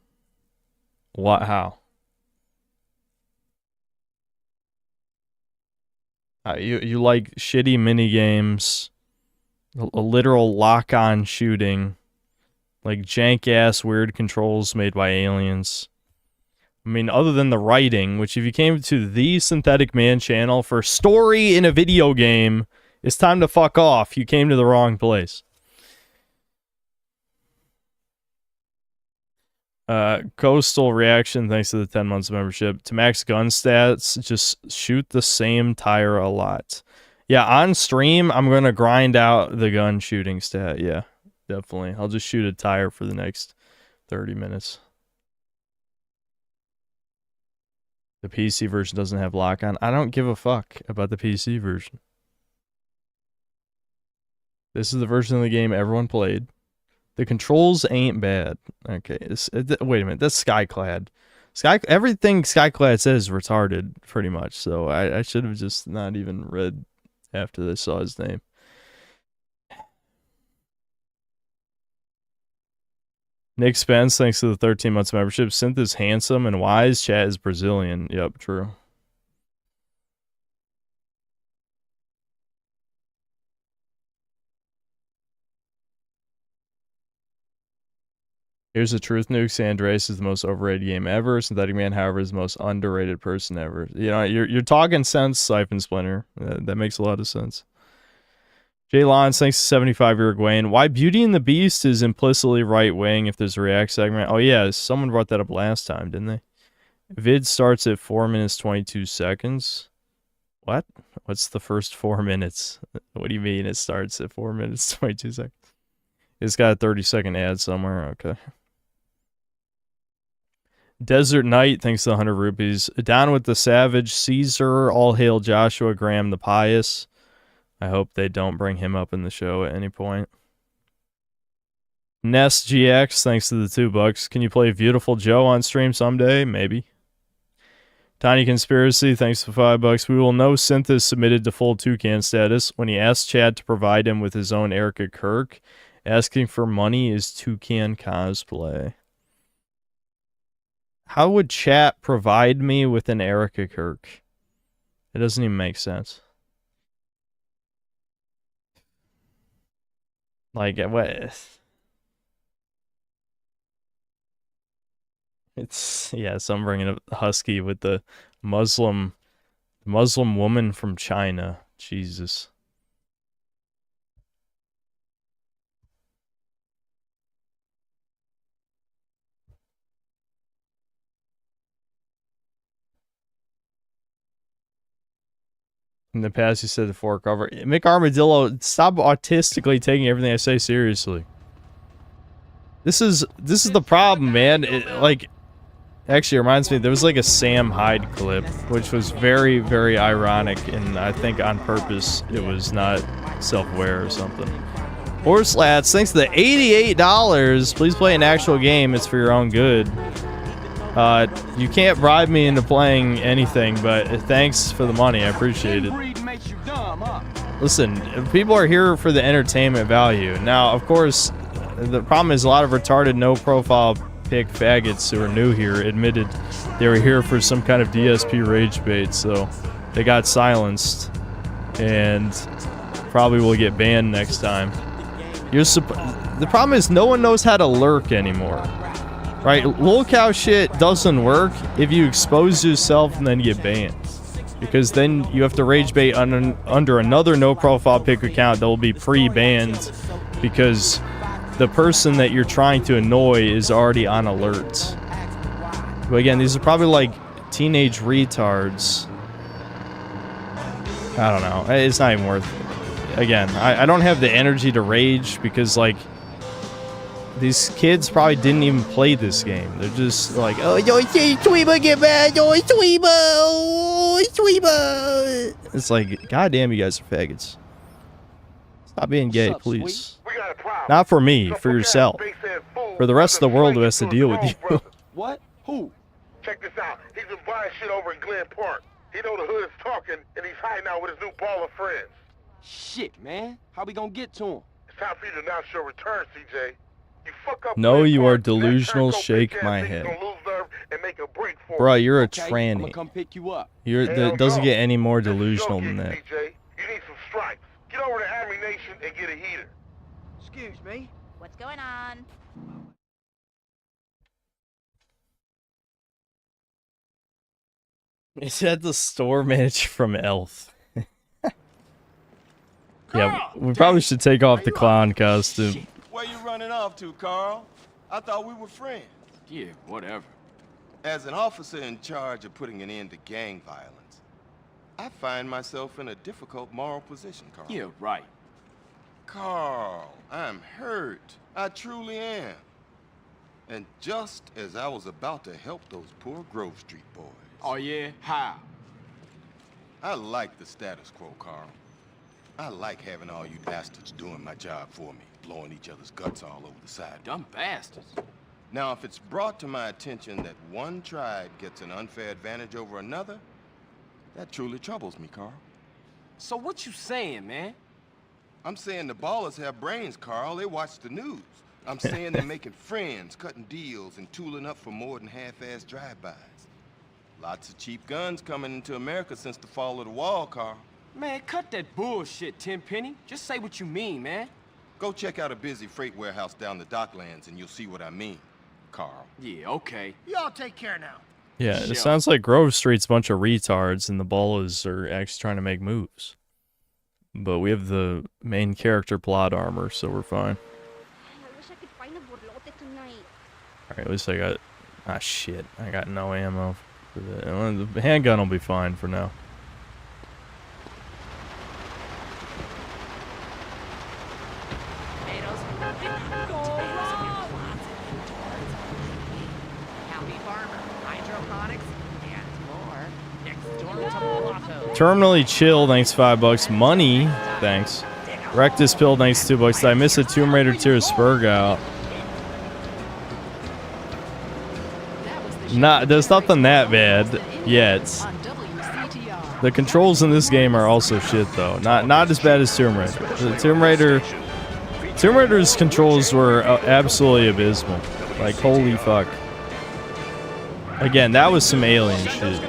What? How? You like shitty minigames, a literal lock-on shooting, like jank-ass weird controls made by aliens. I mean, other than the writing, which if you came to the Synthetic Man channel for story in a video game, it's time to fuck off. You came to the wrong place. Coastal Reaction, thanks to the 10 months of membership. To max gun stats, just shoot the same tire a lot. Yeah, on stream, I'm going to grind out the gun shooting stat. Yeah, definitely. I'll just shoot a tire for the next 30 minutes. The PC version doesn't have lock-on. I don't give a fuck about the PC version. This is the version of the game everyone played. The controls ain't bad. Okay, wait a minute. That's Skyclad. Everything Skyclad says is retarded, pretty much. So I should have just not even read after I saw his name. Nick Spence, thanks to the 13 months membership. Synth is handsome and wise. Chat is Brazilian. Yep, true. Here's the truth, Nukes. Andreas is the most overrated game ever. Synthetic Man, however, is the most underrated person ever. You know, you're talking sense, Siphon Splinter. That makes a lot of sense. Jay Lons, thanks to 75 Uruguayan. Why Beauty and the Beast is implicitly right-wing if there's a React segment. Oh yeah, someone brought that up last time, didn't they? Vid starts at 4 minutes 22 seconds. What? What's the first 4 minutes? What do you mean it starts at 4 minutes 22 seconds? It's got a 30-second ad somewhere. Okay. Desert Knight, thanks to 100 rupees. Down with the Savage, Caesar, all hail Joshua Graham the Pious. I hope they don't bring him up in the show at any point. Nest GX, thanks to the $2. Can you play Beautiful Joe on stream someday? Maybe. Tiny Conspiracy, thanks for $5. We will know Synth is submitted to full toucan status when he asks Chad to provide him with his own Erica Kirk. Asking for money is toucan cosplay. How would chat provide me with an Erica Kirk? It doesn't even make sense. Like, what? It's, yeah, so I'm bringing up Husky with the Muslim woman from China. Jesus. In the past, you said the fork cover. Mick Armadillo, stop autistically taking everything I say seriously. This is the problem, man. Like, actually, it reminds me, there was like a Sam Hyde clip, which was very, very ironic, and I think on purpose, it was not self-aware or something. Horse Lats, thanks to the $88. Please play an actual game. It's for your own good. You can't bribe me into playing anything, but thanks for the money. I appreciate it. Listen, people are here for the entertainment value. Now, of course, the problem is a lot of retarded no-profile pick faggots who are new here admitted they were here for some kind of DSP rage bait, so they got silenced and probably will get banned next time. The problem is no one knows how to lurk anymore. Right, lol-cow shit doesn't work if you expose yourself and then get banned. Because then you have to rage bait under another no-profile pick account that will be pre-banned because the person that you're trying to annoy is already on alert. But again, these are probably like teenage retards. I don't know. It's not even worth it. Again, I don't have the energy to rage because, like, these kids probably didn't even play this game. They're just like, oh, yo, Tweeba, get mad, yo, Tweeba, oh, Tweeba. It's like, goddamn, you guys are faggots. Stop being gay, please. Not for me, for yourself. For the rest of the world who has to deal with you. What? Who? Check this out. He's been buying shit over in Glen Park. He know the hood is talking, and he's hiding out with his new ball of friends. Shit, man. How we gonna get to him? It's time for you to announce your return, CJ. You fuck up. No, you are delusional. Shake my head. Bruh, you're a tranny. I'm come pick you up. That doesn't get any more delusional than that. CJ, you need some stripes. Get over to Army Nation and get a heater. Excuse me. What's going on? Is that the store manager from Elf? Yeah, we probably should take off the clown costume. Where you running off to, Carl? I thought we were friends. Yeah, whatever. As an officer in charge of putting an end to gang violence, I find myself in a difficult moral position, Carl. Yeah, right. Carl, I'm hurt. I truly am. And just as I was about to help those poor Grove Street boys. Oh, yeah? How? I like the status quo, Carl. I like having all you bastards doing my job for me, blowing each other's guts all over the sidewalk. Dumb bastards. Now, if it's brought to my attention that one tribe gets an unfair advantage over another, that truly troubles me, Carl. So what you saying, man? I'm saying the ballers have brains, Carl. They watch the news. I'm saying they're making friends, cutting deals, and tooling up for more than half-assed drive-bys. Lots of cheap guns coming into America since the fall of the wall, Carl. Man, cut that bullshit, Tenpenny. Just say what you mean, man. Go check out a busy freight warehouse down the docklands and you'll see what I mean, Carl. Yeah, okay. Y'all take care now. Yeah, it sounds like Grove Street's a bunch of retards and the Ballas are actually trying to make moves. But we have the main character plot armor, so we're fine. I wish I could find a borlote tonight. Alright, at least I got... Ah, shit. I got no ammo for that. The handgun will be fine for now. Terminally Chill, thanks $5. Money, thanks. Rectus Pill, thanks $2. Did I miss a Tomb Raider tier Spurg out? Nah, there's nothing that bad yet. The controls in this game are also shit though. Not as bad as Tomb Raider. The Tomb Raider's controls were absolutely abysmal. Like, holy fuck. Again, that was some alien shit.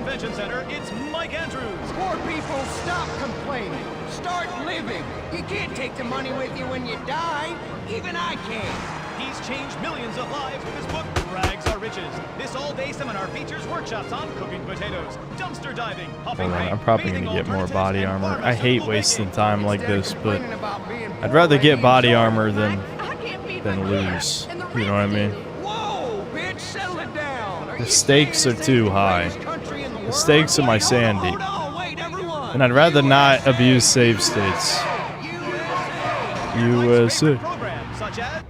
Take the money with you when you die. Even I can. He's changed millions of lives with his book. rags are riches. This all-day seminar features workshops on cooking potatoes, dumpster diving, huffing paint, I'm probably bathing gonna get more alternatives, body and armor. I hate pharmaceutical wasting baking. time like this, but I'd rather get body armor than lose. You know what I mean? Whoa, bitch, settle it down. The stakes are too high. The stakes are my sandy. And I'd rather not abuse save states. USA. Programs such as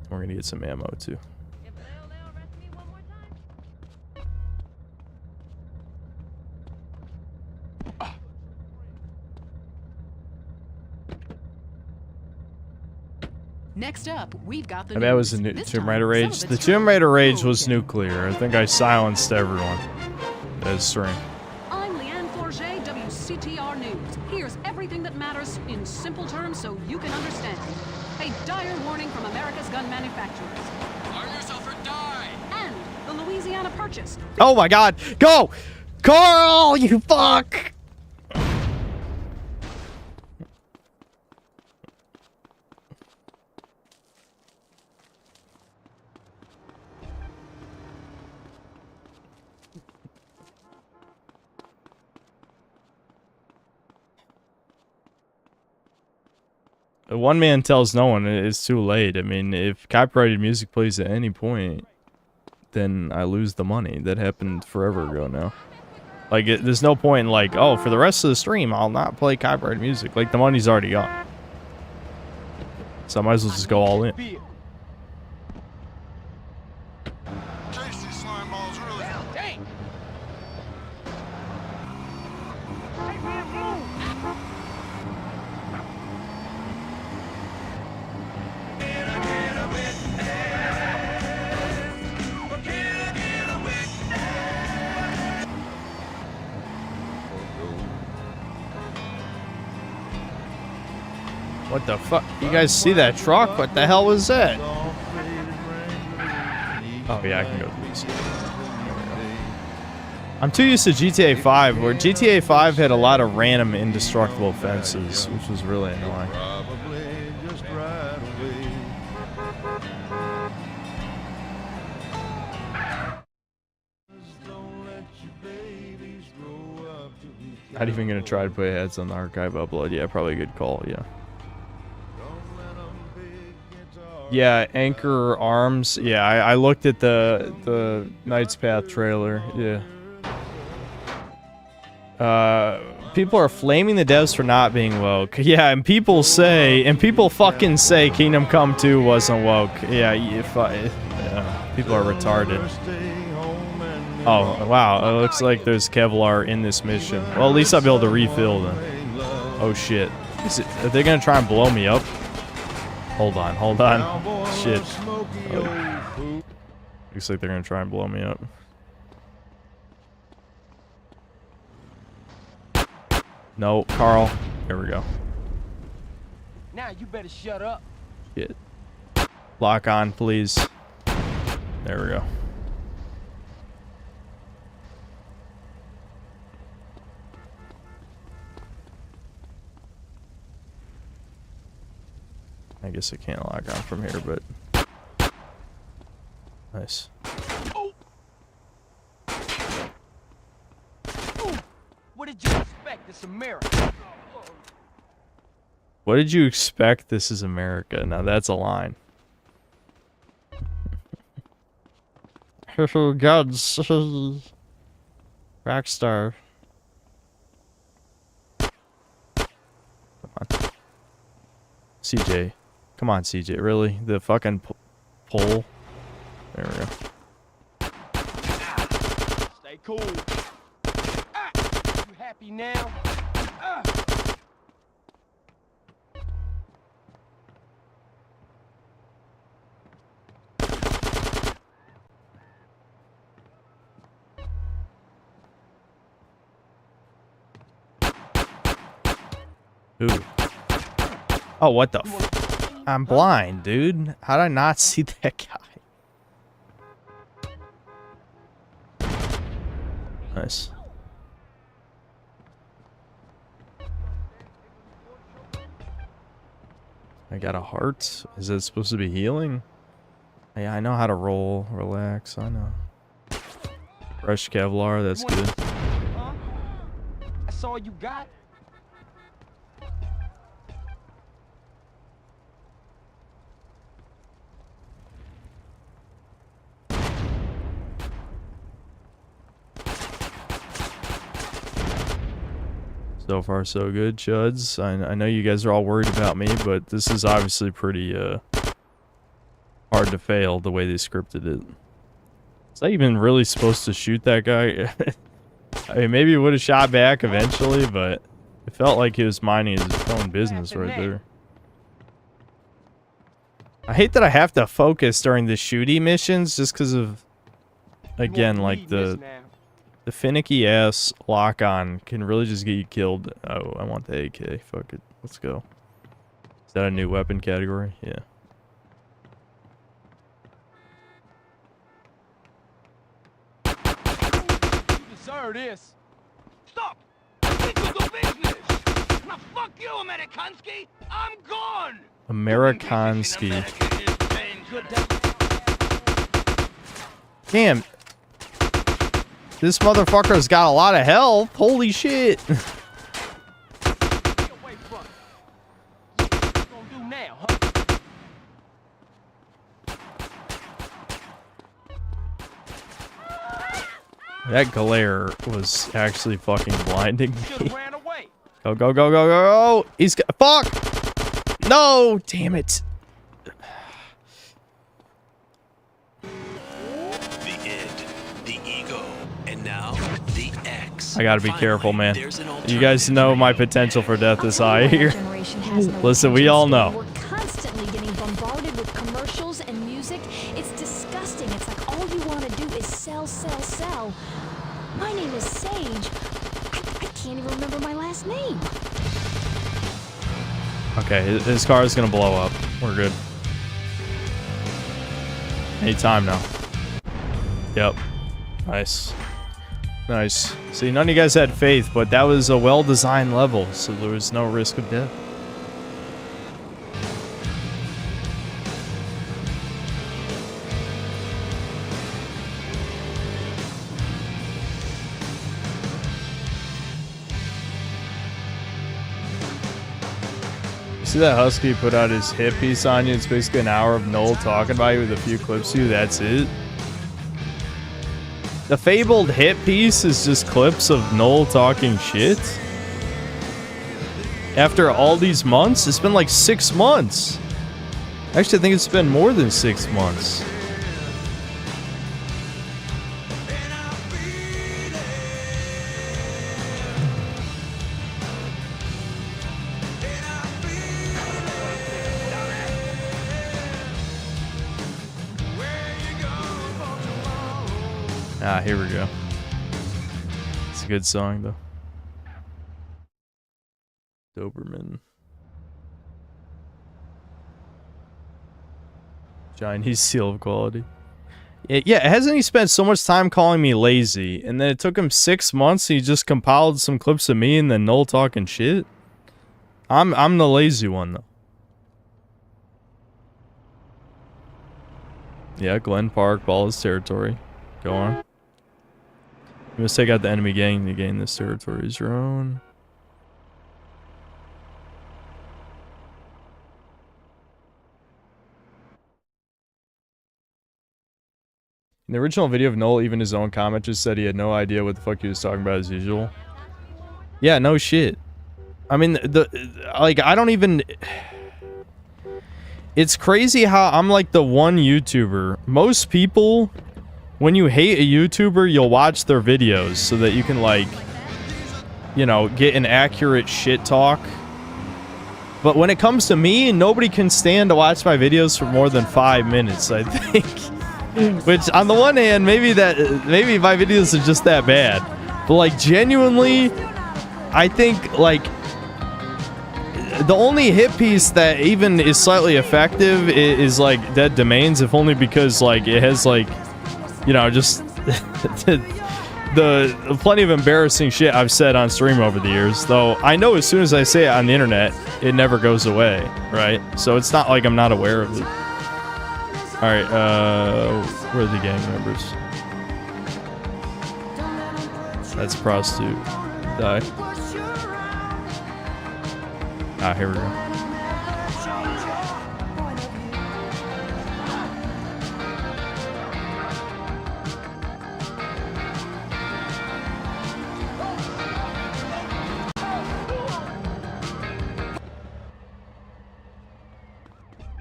We're gonna get some ammo too. Next up, we've got the I bet it was the Tomb Raider rage. The Tomb Raider rage was nuclear. I think I silenced everyone. That's stream. I'm Leanne Forget, WCTR News. Here's everything that matters in simple terms so you can understand. A dire warning from America's gun manufacturers. Arm yourself or die! And the Louisiana Purchase. Oh my god! Go! Carl, you fuck! One man tells no one. It's too late. I mean, if copyrighted music plays at any point, then I lose the money. That happened forever ago now. Like, there's no point in like, oh, for the rest of the stream, I'll not play copyrighted music. Like, the money's already gone. So I might as well just go all in. What the fuck? You guys see that truck? What the hell was that? Oh yeah, I can go to these. I'm too used to GTA 5, where GTA 5 had a lot of random indestructible fences, which was really annoying. Not even gonna try to put heads on the archive upload. Yeah, probably a good call. Yeah. Yeah, Anchor Arms. Yeah, I looked at the Knight's Path trailer. Yeah. People are flaming the devs for not being woke. Yeah, and people fucking say Kingdom Come 2 wasn't woke. Yeah, people are retarded. Oh, wow, it looks like there's Kevlar in this mission. Well, at least I'll be able to refill them. Oh shit. Are they gonna try and blow me up? Hold on. Shit. Oh. Looks like they're gonna try and blow me up. No, Carl. Here we go. Now you better shut up. Shit. Lock on, please. There we go. I guess I can't lock on from here, but nice. What did you expect? It's America. What did you expect? This is America. Now that's a line. Gods. Rockstar. Come on. CJ. Come on, CJ. Really? The fucking pole? There we go. Stay cool. You happy now? Ooh. Oh, what the f- I'm blind, dude. How did I not see that guy? Nice. I got a heart. Is it supposed to be healing? Yeah, I know how to roll. Relax. I know. Fresh Kevlar. That's good. Huh? That's all you got? So far, so good, Chuds. I know you guys are all worried about me, but this is obviously pretty hard to fail the way they scripted it. Is I even really supposed to shoot that guy? I mean, maybe he would have shot back eventually, but it felt like he was minding his own business right there. I hate that I have to focus during the shooty missions just because of, again, like the finicky ass lock on can really just get you killed. Oh, I want the AK. Fuck it. Let's go. Is that a new weapon category? Yeah. You deserve this. Stop! This is the business! Now fuck you, Amerikansky! I'm gone! Amerikansky. Damn. This motherfucker's got a lot of health. Holy shit. That glare was actually fucking blinding me. Go, go, go, go, go. He's got. Fuck! No! Damn it. I gotta be careful, man. You guys know my potential for death is high here. Listen, we all know. We're constantly getting bombarded with commercials and music. It's disgusting. It's like all you want to do is sell, sell, sell. My name is Sage. I can't even remember my last name. Okay, his car is gonna blow up. We're good. Anytime now. Yep. Nice. Nice. See, none of you guys had faith, but that was a well-designed level, so there was no risk of death. See that Husky put out his hit piece on you? It's basically an hour of Noel talking about you with a few clips of you. That's it. The fabled hit piece is just clips of Noel talking shit. After all these months, it's been like 6 months. Actually, I think it's been more than 6 months. Ah, here we go. It's a good song, though. Doberman. Chinese seal of quality. Yeah, hasn't he spent so much time calling me lazy? And then it took him 6 months, he just compiled some clips of me and then Noel talking shit? I'm the lazy one, though. Yeah, Glen Park, ball is territory. Go on. You must take out the enemy gang to gain this territory as your own. In the original video of Noel, even his own comment just said he had no idea what the fuck he was talking about as usual. Yeah, no shit. I mean, like, I don't even... It's crazy how I'm like the one YouTuber. Most people... When you hate a YouTuber, you'll watch their videos so that you can, like, you know, get an accurate shit talk. But when it comes to me, nobody can stand to watch my videos for more than 5 minutes, I think. Which, on the one hand, maybe my videos are just that bad. But, like, genuinely, I think, like, the only hit piece that even is slightly effective is like, Dead Domains, if only because, like, it has, like... You know, just the plenty of embarrassing shit I've said on stream over the years, though I know as soon as I say it on the internet, it never goes away, right? So it's not like I'm not aware of it. Alright, where are the gang members? That's prostitute. Die. Ah, here we go.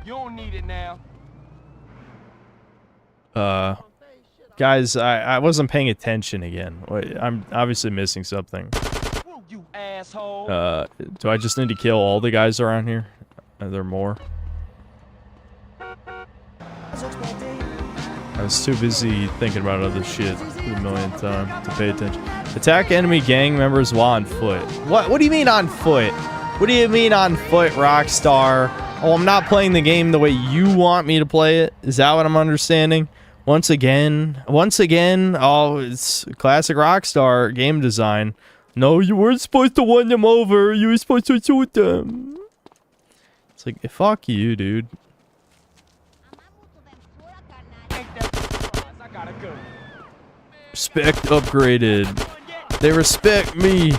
You don't need it now. Guys, I wasn't paying attention again. Wait, I'm obviously missing something. You asshole. Do I just need to kill all the guys around here? Are there more? I was too busy thinking about other shit for the millionth time to pay attention. Attack enemy gang members while on foot. What do you mean on foot? What do you mean on foot, Rockstar? Oh, I'm not playing the game the way you want me to play it? Is that what I'm understanding? Once again, oh, it's classic Rockstar game design. No, you weren't supposed to win them over. You were supposed to shoot them. It's like, fuck you, dude. Respect upgraded. They respect me.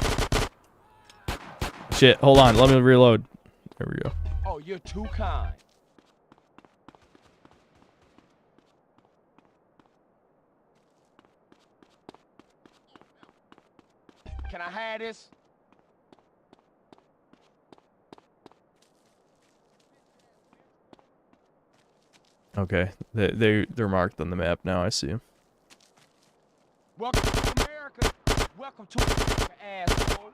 Shit, hold on. Let me reload. There we go. Oh, you're too kind. Can I have this? Okay, they're marked on the map now. I see them. Welcome to America. Welcome to America, asshole.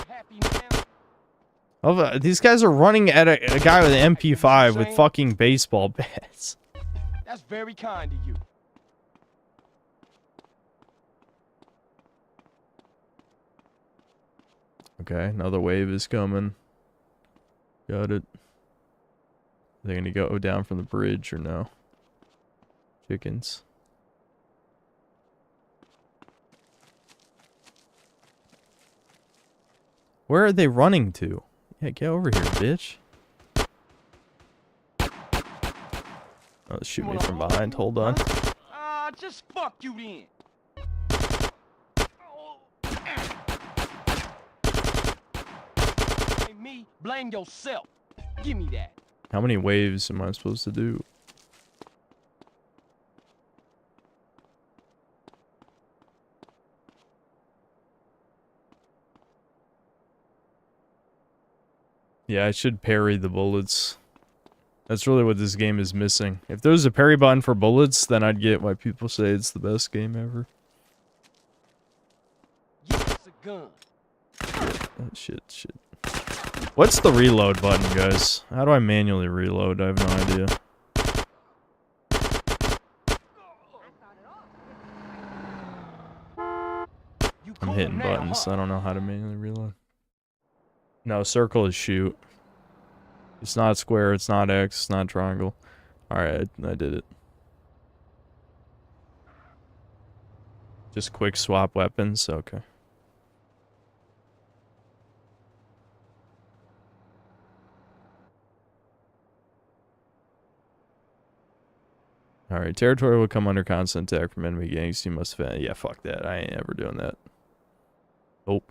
Happy now? Oh, these guys are running at a guy with an MP5 with fucking baseball bats. That's very kind of you. Okay, another wave is coming. Got it. Are they gonna go down from the bridge or no? Chickens. Where are they running to? Yeah, get over here, bitch. Oh, shoot me from behind. Hold on. Just fuck you then. Blame me, blame yourself. Give me that. How many waves am I supposed to do? Yeah, I should parry the bullets. That's really what this game is missing. If there was a parry button for bullets, then I'd get why people say it's the best game ever. Yes, a gun. Oh, shit. What's the reload button, guys? How do I manually reload? I have no idea. I'm hitting buttons, so I don't know how to manually reload. No, circle is shoot. It's not square, it's not X, it's not triangle. Alright, I did it. Just quick swap weapons? Okay. Alright, territory will come under constant attack from enemy gangs. You must defend. Yeah, fuck that. I ain't ever doing that. Nope.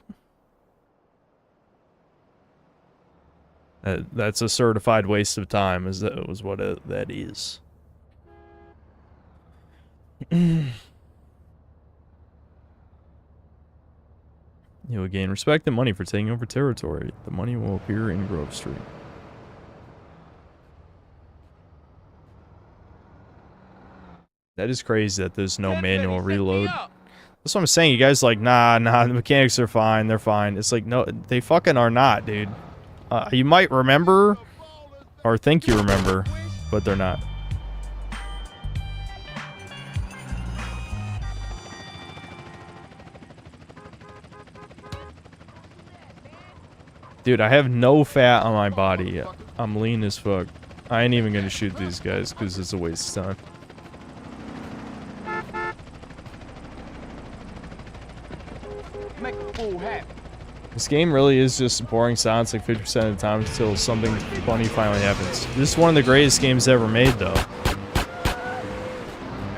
That's a certified waste of time, was what that is. You will gain respect and money for taking over territory. The money will appear in Grove Street. That is crazy that there's no manual reload. That's what I'm saying. You guys like, nah, the mechanics are fine. They're fine. It's like, no, they fucking are not, dude. You might remember, or think you remember, but they're not. Dude, I have no fat on my body. I'm lean as fuck. I ain't even gonna shoot these guys because it's a waste of time. Make a fool happy. This game really is just boring silence like 50% of the time until something funny finally happens. This is one of the greatest games ever made, though.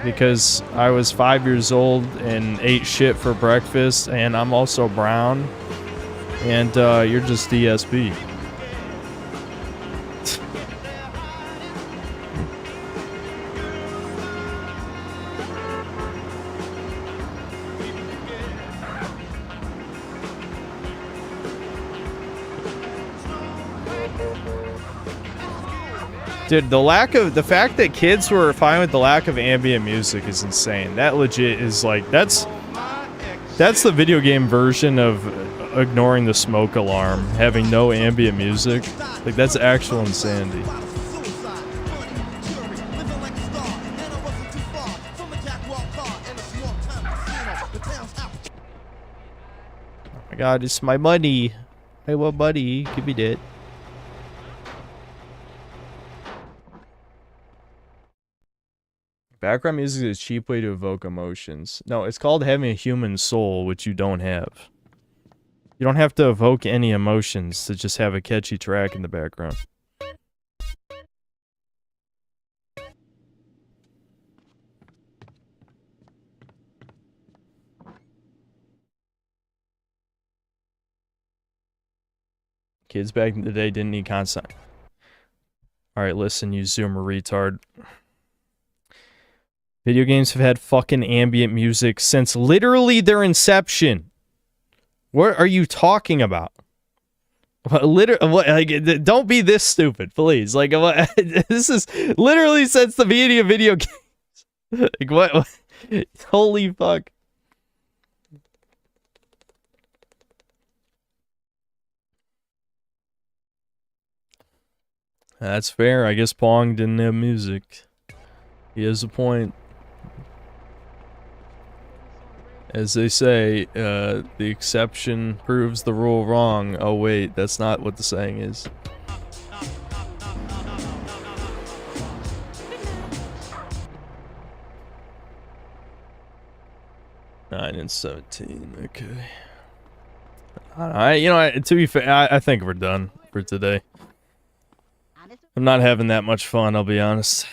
Because I was 5 years old and ate shit for breakfast, and I'm also brown. And you're just DSP. Dude, the fact that kids were fine with the lack of ambient music is insane. That legit is like, that's the video game version of ignoring the smoke alarm, having no ambient music. Like, that's actual insanity. Oh my god, it's my money. Hey, well, buddy, give me that. Background music is a cheap way to evoke emotions. No, it's called having a human soul, which you don't have. You don't have to evoke any emotions to just have a catchy track in the background. Kids back in the day didn't need constant. Alright, listen, you Zoomer retard. Video games have had fucking ambient music since literally their inception. What are you talking about? Like, don't be this stupid, please. Like, what, this is literally since the beginning of video games. Like, what? Holy fuck. That's fair. I guess Pong didn't have music. He has a point. As they say, the exception proves the rule wrong. Oh wait, that's not what the saying is. Nine and 17. Okay. To be fair, I think we're done for today. I'm not having that much fun, I'll be honest.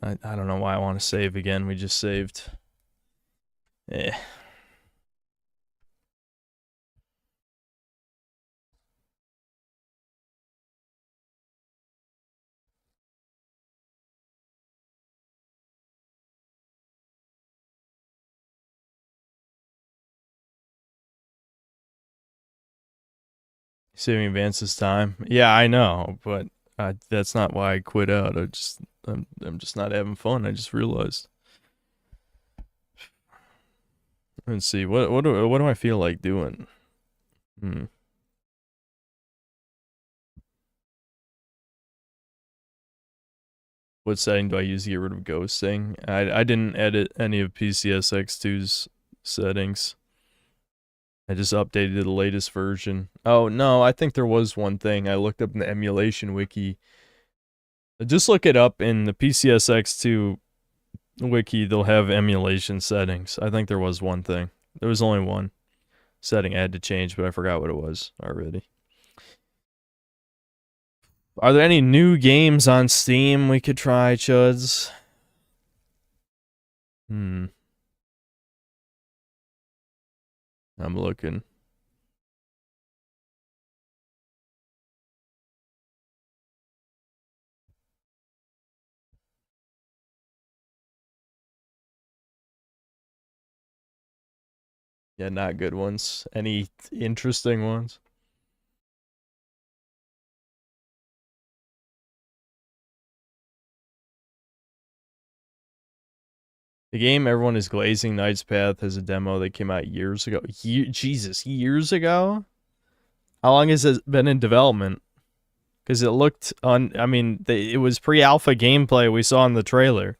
I don't know why I want to save again. We just saved. Eh. Saving Vance's time. Yeah, I know, but that's not why I quit out. I'm just not having fun. I just realized. Let's see. What do I feel like doing? What setting do I use to get rid of ghosting? I didn't edit any of PCSX2's settings. I just updated the latest version. Oh, no, I think there was one thing. I looked up in the emulation wiki. Just look it up in the PCSX2 wiki. They'll have emulation settings. I think there was one thing. There was only one setting I had to change, but I forgot what it was already. Are there any new games on Steam we could try, Chuds? I'm looking. Yeah, not good ones. Any interesting ones? The game everyone is glazing, Knight's Path, has a demo that came out years ago. Jesus, years ago? How long has it been in development? Because it looked on. I mean, it was pre-alpha gameplay we saw in the trailer.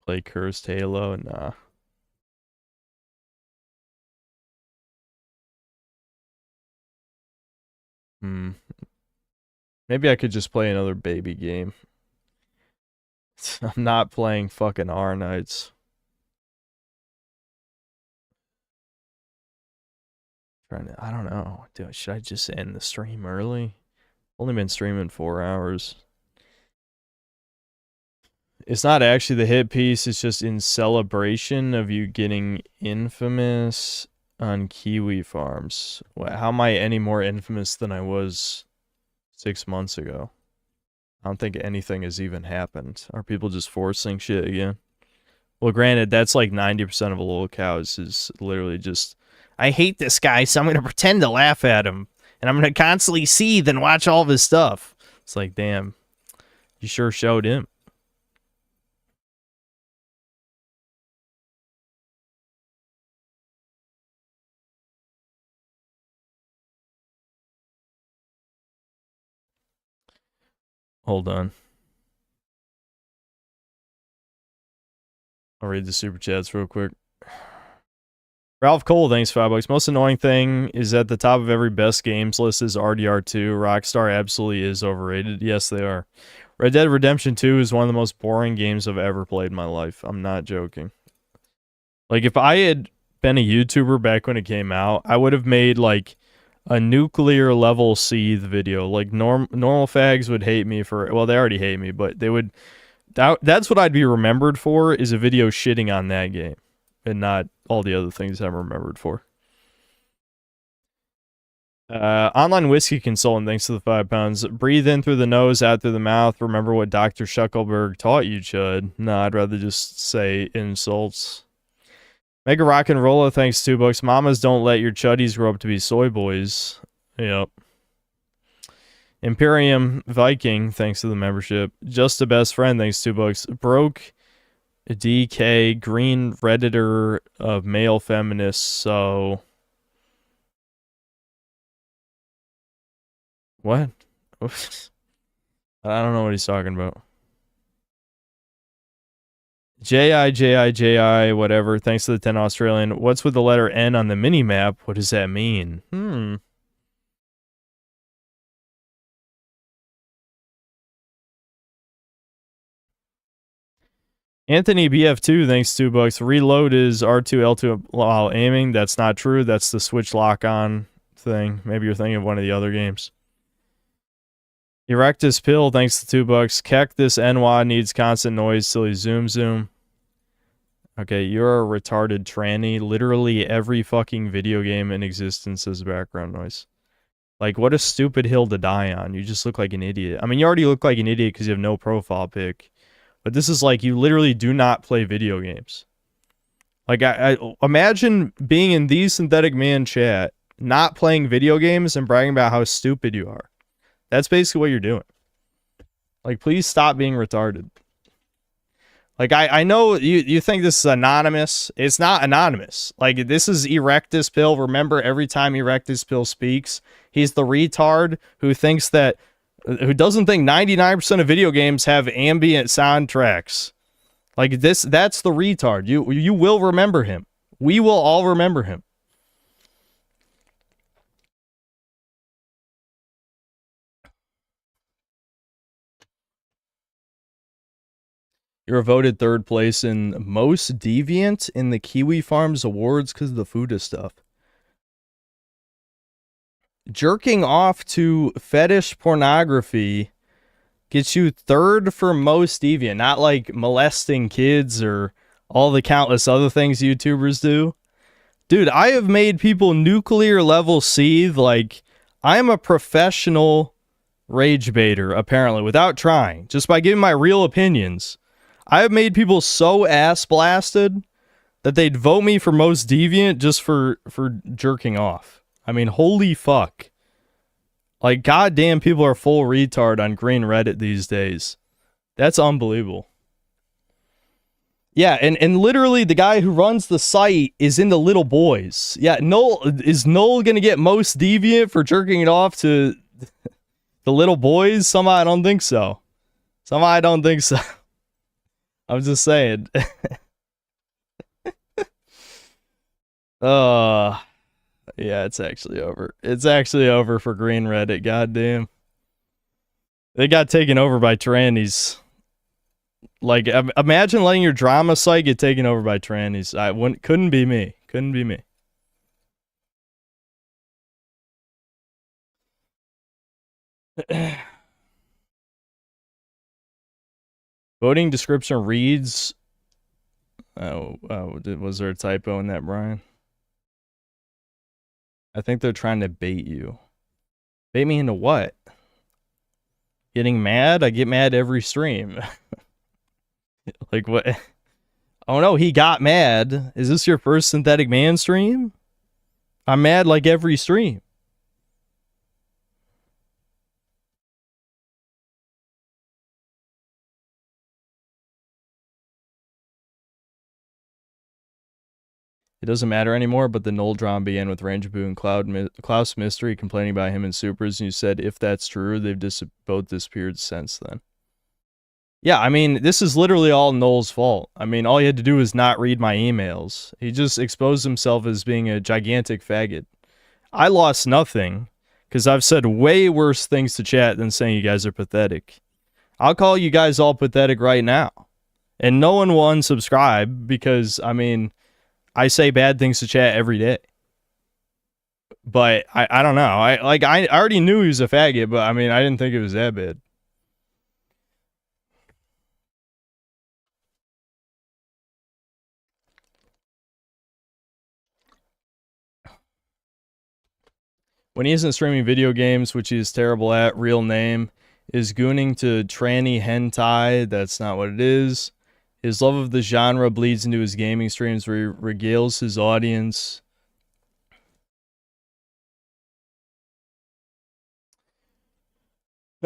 Play Cursed Halo? Nah. Maybe I could just play another baby game. I'm not playing fucking R Nights. I don't know. Dude, should I just end the stream early? Only been streaming 4 hours. It's not actually the hit piece, it's just in celebration of you getting infamous on Kiwi Farms. How am I any more infamous than I was 6 months ago? I don't think anything has even happened. Are people just forcing shit again? Well, granted, that's like 90% of a little cows is literally just, I hate this guy, so I'm going to pretend to laugh at him. And I'm going to constantly seethe and watch all of his stuff. It's like, damn, you sure showed him. Hold on. I'll read the super chats real quick. Ralph Cole, thanks $5. Most annoying thing is at the top of every best games list is RDR2. Rockstar absolutely is overrated. Yes, they are. Red Dead Redemption 2 is one of the most boring games I've ever played in my life. I'm not joking. Like, if I had been a YouTuber back when it came out, I would have made, like, a nuclear level seethe video. Like, normal fags would hate me for, well, they already hate me, but they would, that's what I'd be remembered for, is a video shitting on that game. And not all the other things I'm remembered for. Online whiskey consultant, thanks to the £5. Breathe in through the nose, out through the mouth. Remember what Dr. Shuckleberg taught you, Chud. No, I'd rather just say insults. Mega Rock and Rolla, thanks $2. Mamas, don't let your chuddies grow up to be soy boys. Yep. Imperium Viking, thanks to the membership. Just a best friend, thanks $2. Broke DK, green redditor of male feminists, so... What? I don't know what he's talking about. JI, whatever, thanks to the 10 Australian. What's with the letter N on the mini-map? What does that mean? Anthony BF2, thanks $2. Reload is R2, L2 while aiming. That's not true. That's the switch lock-on thing. Maybe you're thinking of one of the other games. Erectus Pill, thanks to $2. Cactus NY needs constant noise till he zoom. Okay, you're a retarded tranny. Literally every fucking video game in existence has background noise. Like, what a stupid hill to die on. You just look like an idiot. I mean, you already look like an idiot because you have no profile pic. But this is like, you literally do not play video games. Like, I imagine being in the Synthetic Man chat, not playing video games, and bragging about how stupid you are. That's basically what you're doing. Like, please stop being retarded. Like, I know you think this is anonymous. It's not anonymous. Like, this is Erectus Pill. Remember, every time Erectus Pill speaks, he's the retard who thinks that, who doesn't think 99% of video games have ambient soundtracks. Like, that's the retard. You will remember him. We will all remember him. You're voted third place in most deviant in the Kiwi Farms Awards because of the Fuda stuff. Jerking off to fetish pornography gets you third for most deviant. Not like molesting kids or all the countless other things YouTubers do. Dude, I have made people nuclear level seethe. Like, I'm a professional rage baiter, apparently, without trying. Just by giving my real opinions. I have made people so ass blasted that they'd vote me for most deviant just for jerking off. I mean, holy fuck. Like, goddamn, people are full retard on green Reddit these days. That's unbelievable. Yeah, and literally the guy who runs the site is into little boys. Yeah, is Noel gonna get most deviant for jerking it off to the little boys? Somehow I don't think so. I'm just saying. Oh, yeah, it's actually over. It's actually over for Green Reddit. Goddamn. They got taken over by trannies. Like, imagine letting your drama site get taken over by trannies. Couldn't be me. Couldn't be me. Voting description reads. Was there a typo in that, Brian? I think they're trying to bait you. Bait me into what? Getting mad? I get mad every stream. Like what? Oh no, he got mad. Is this your first Synthetic Man stream? I'm mad like every stream. It doesn't matter anymore, but the null drama began with Rangerboo and Klaus Mystery complaining about him and Supers, and you said if that's true, they've both disappeared since then. Yeah, I mean, this is literally all Noel's fault. I mean, all he had to do was not read my emails. He just exposed himself as being a gigantic faggot. I lost nothing, because I've said way worse things to chat than saying you guys are pathetic. I'll call you guys all pathetic right now. And no one will unsubscribe, because, I mean, I say bad things to chat every day. But, I don't know. I already knew he was a faggot, but, I mean, I didn't think it was that bad. When he isn't streaming video games, which he is terrible at, real name is gooning to tranny hentai. That's not what it is. His love of the genre bleeds into his gaming streams where he regales his audience.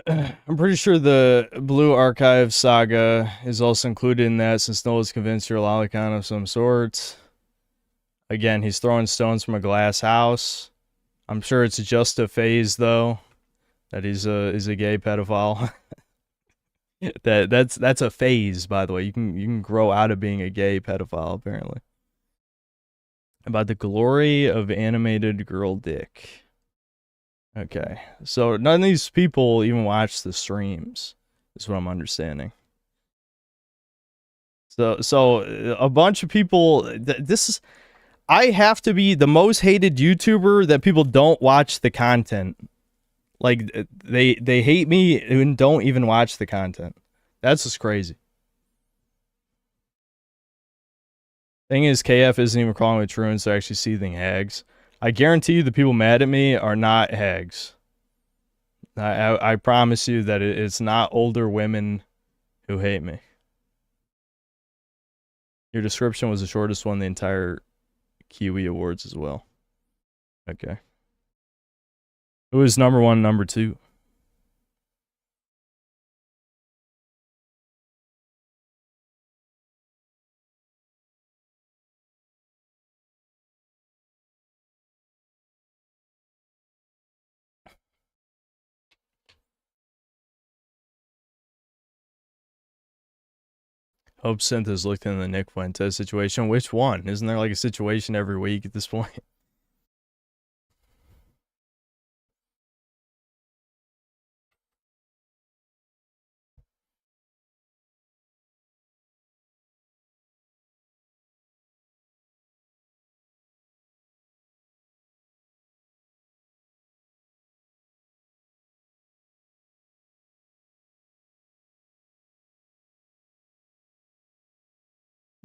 I'm pretty sure the Blue Archive saga is also included in that, since Noah is convinced you're a lolicon of some sort. Again, he's throwing stones from a glass house. I'm sure it's just a phase, though, that he's a gay pedophile. that's a phase, by the way. You can grow out of being a gay pedophile, apparently. About the glory of animated girl dick. Okay, so none of these people even watch the streams, is what I'm understanding. So a bunch of people. This is. I have to be the most hated YouTuber that people don't watch the content. Like, they hate me and don't even watch the content. That's just crazy. Thing is, KF isn't even crawling with truants, they're actually seething hags. I guarantee you the people mad at me are not hags. I promise you that it's not older women who hate me. Your description was the shortest one in the entire Kiwi Awards as well. Okay. Who is number one, number two? Hope Synth has looked into the Nick Fuentes situation. Which one? Isn't there like a situation every week at this point?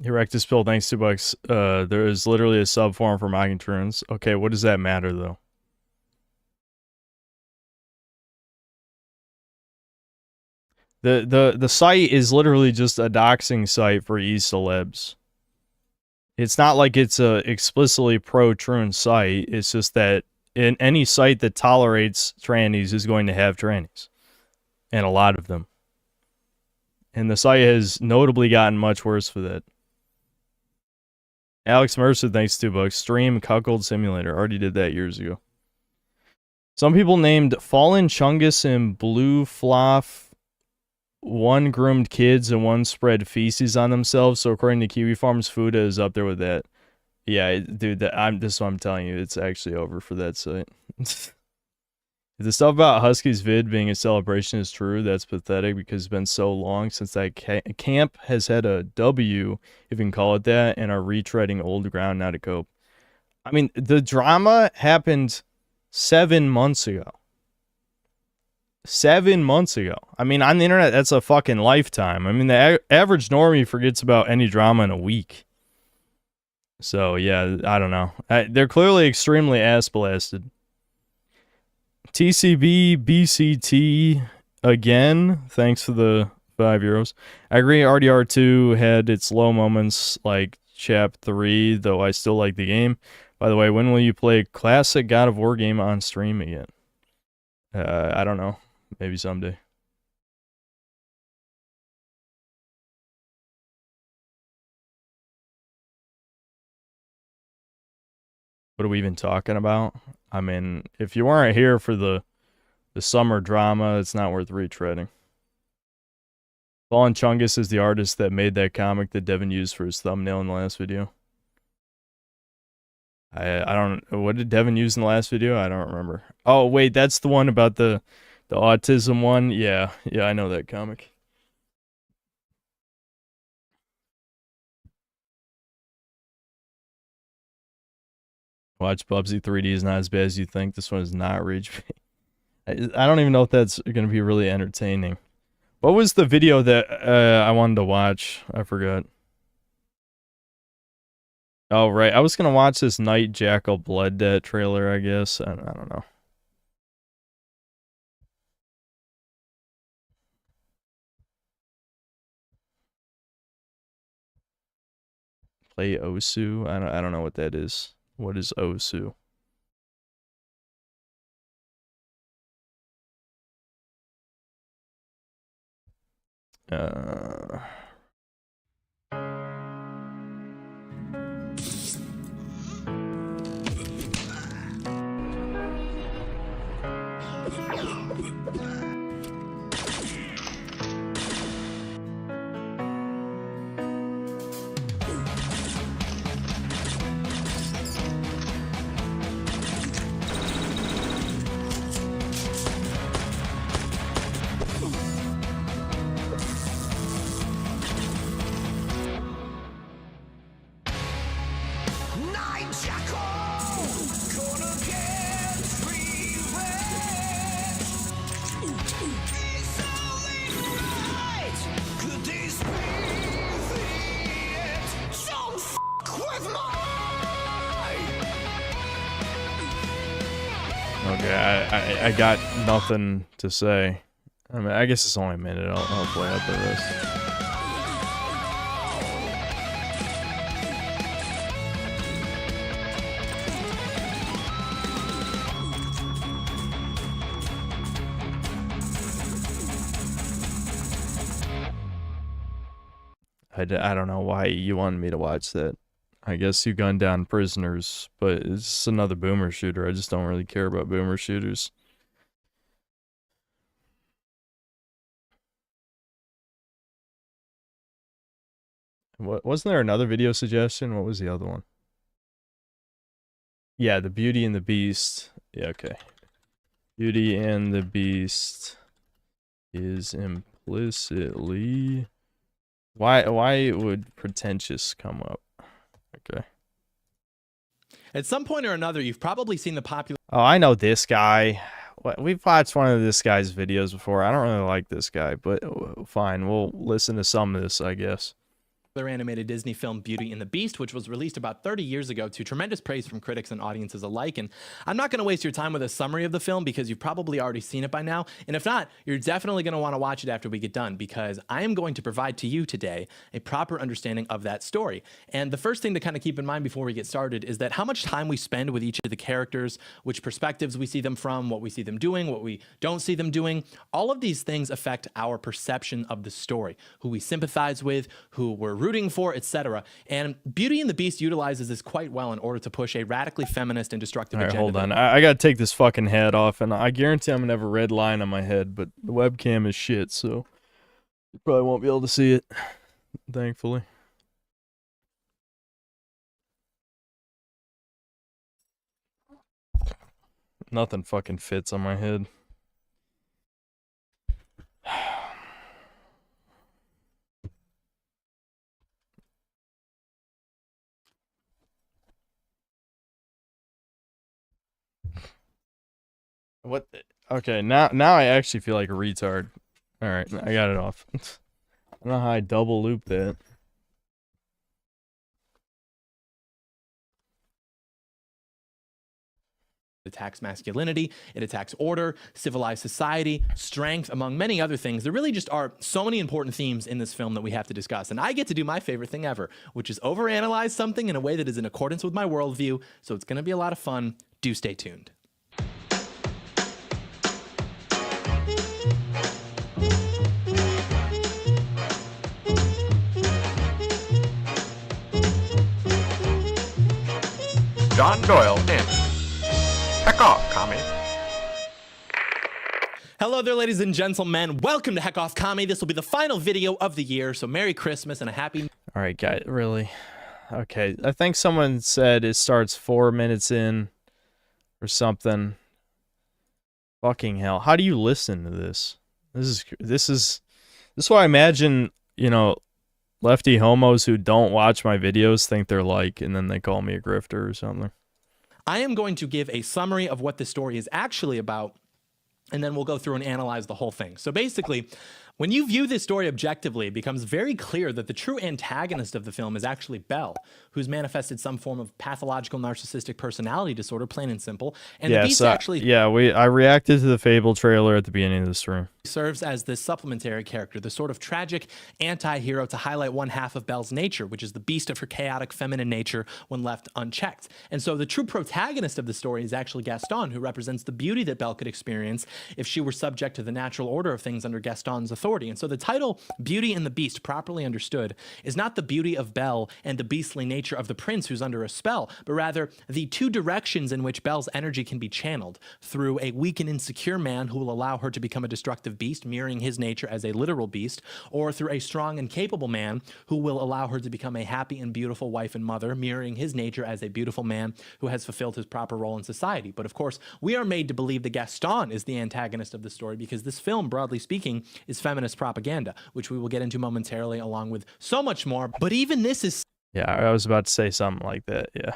Erectus Pill, thanks $2. There is literally a subforum for mocking truants. Okay, what does that matter though? The site is literally just a doxing site for e-celebs. It's not like it's a explicitly pro-truant site. It's just that in any site that tolerates trannies is going to have trannies. And a lot of them. And the site has notably gotten much worse for that. Alex Mercer, thanks $2. Stream Cuckold Simulator. Already did that years ago. Some people named Fallen Chungus and Blue Floff one groomed kids and one spread feces on themselves. So according to Kiwi Farms, Fuda is up there with that. Yeah, dude, this is what I'm telling you. It's actually over for that site. If the stuff about Husky's vid being a celebration is true, that's pathetic because it's been so long since that camp has had a W, if you can call it that, and are retreading old ground now to cope. I mean, the drama happened 7 months ago. 7 months ago. I mean, on the internet, that's a fucking lifetime. I mean, the average normie forgets about any drama in a week. So, yeah, I don't know. They're clearly extremely ass-blasted. TCB BCT again. Thanks for the €5. I agree, RDR2 had its low moments like Chap 3, though I still like the game. By the way, when will you play classic God of War game on stream again? I don't know. Maybe someday. What are we even talking about? I mean, if you weren't here for the summer drama, it's not worth retreading. Fallen Chungus is the artist that made that comic that Devin used for his thumbnail in the last video. I don't... What did Devin use in the last video? I don't remember. Oh, wait, that's the one about the autism one? Yeah, I know that comic. Watch Bubsy 3D is not as bad as you think. This one is not Rage. I don't even know if that's going to be really entertaining. What was the video that I wanted to watch? I forgot. Oh, right. I was going to watch this Night Jackal Blood Debt trailer, I guess. I don't know. Play Osu? I don't know what that is. What is Osu? Okay, I got nothing to say. I mean, I guess it's only a minute. I'll play out the rest. I don't know why you wanted me to watch that. I guess you gunned down prisoners, but it's another boomer shooter. I just don't really care about boomer shooters. Wasn't there another video suggestion? What was the other one? Yeah, the Beauty and the Beast. Yeah, okay. Beauty and the Beast is implicitly... Why would pretentious come up? Okay. At some point or another, you've probably seen the popular... Oh, I know this guy. We've watched one of this guy's videos before. I don't really like this guy, but fine. We'll listen to some of this, I guess. Animated Disney film Beauty and the Beast, which was released about 30 years ago to tremendous praise from critics and audiences alike. And I'm not going to waste your time with a summary of the film because you've probably already seen it by now. And if not, you're definitely going to want to watch it after we get done because I am going to provide to you today a proper understanding of that story. And the first thing to kind of keep in mind before we get started is that how much time we spend with each of the characters, which perspectives we see them from, what we see them doing, what we don't see them doing, all of these things affect our perception of the story, who we sympathize with, who we're rooting for, etc. And Beauty and the Beast utilizes this quite well in order to push a radically feminist and destructive agenda. Hold on. I gotta take this fucking hat off, and I guarantee I'm gonna have a red line on my head, but the webcam is shit, so You probably won't be able to see it, thankfully. Nothing fucking fits on my head. What? Okay, now I actually feel like a retard. All right, I got it off. I don't know how I double loop that. It attacks masculinity, it attacks order, civilized society, strength, among many other things. There really just are so many important themes in this film that we have to discuss. And I get to do my favorite thing ever, which is overanalyze something in a way that is in accordance with my worldview. So it's going to be a lot of fun. Do stay tuned. John Doyle in. Heck off, commie. Hello there, ladies and gentlemen. Welcome to Heck Off Commie. This will be the final video of the year, so Merry Christmas and a happy... All right, guys, really? Okay, I think someone said it starts 4 minutes in or something. Fucking hell. How do you listen to this? This is what I imagine, you know, lefty homos who don't watch my videos think they're like, and then they call me a grifter or something. I am going to give a summary of what this story is actually about, and then we'll go through and analyze the whole thing. So basically, when you view this story objectively, it becomes very clear that the true antagonist of the film is actually Belle, who's manifested some form of pathological narcissistic personality disorder, plain and simple. And the beast actually... I reacted to the Fable trailer at the beginning of the stream. Serves as this supplementary character, the sort of tragic anti-hero to highlight one half of Belle's nature, which is the beast of her chaotic feminine nature when left unchecked. And so the true protagonist of the story is actually Gaston, who represents the beauty that Belle could experience if she were subject to the natural order of things under Gaston's authority. And so the title, Beauty and the Beast, properly understood, is not the beauty of Belle and the beastly nature of the prince who's under a spell, but rather the two directions in which Belle's energy can be channeled, through a weak and insecure man who will allow her to become a destructive beast, mirroring his nature as a literal beast, or through a strong and capable man who will allow her to become a happy and beautiful wife and mother, mirroring his nature as a beautiful man who has fulfilled his proper role in society. But of course, we are made to believe that Gaston is the antagonist of the story because this film, broadly speaking, is feminist propaganda, which we will get into momentarily along with so much more. But even this is... Yeah, I was about to say something like that, yeah.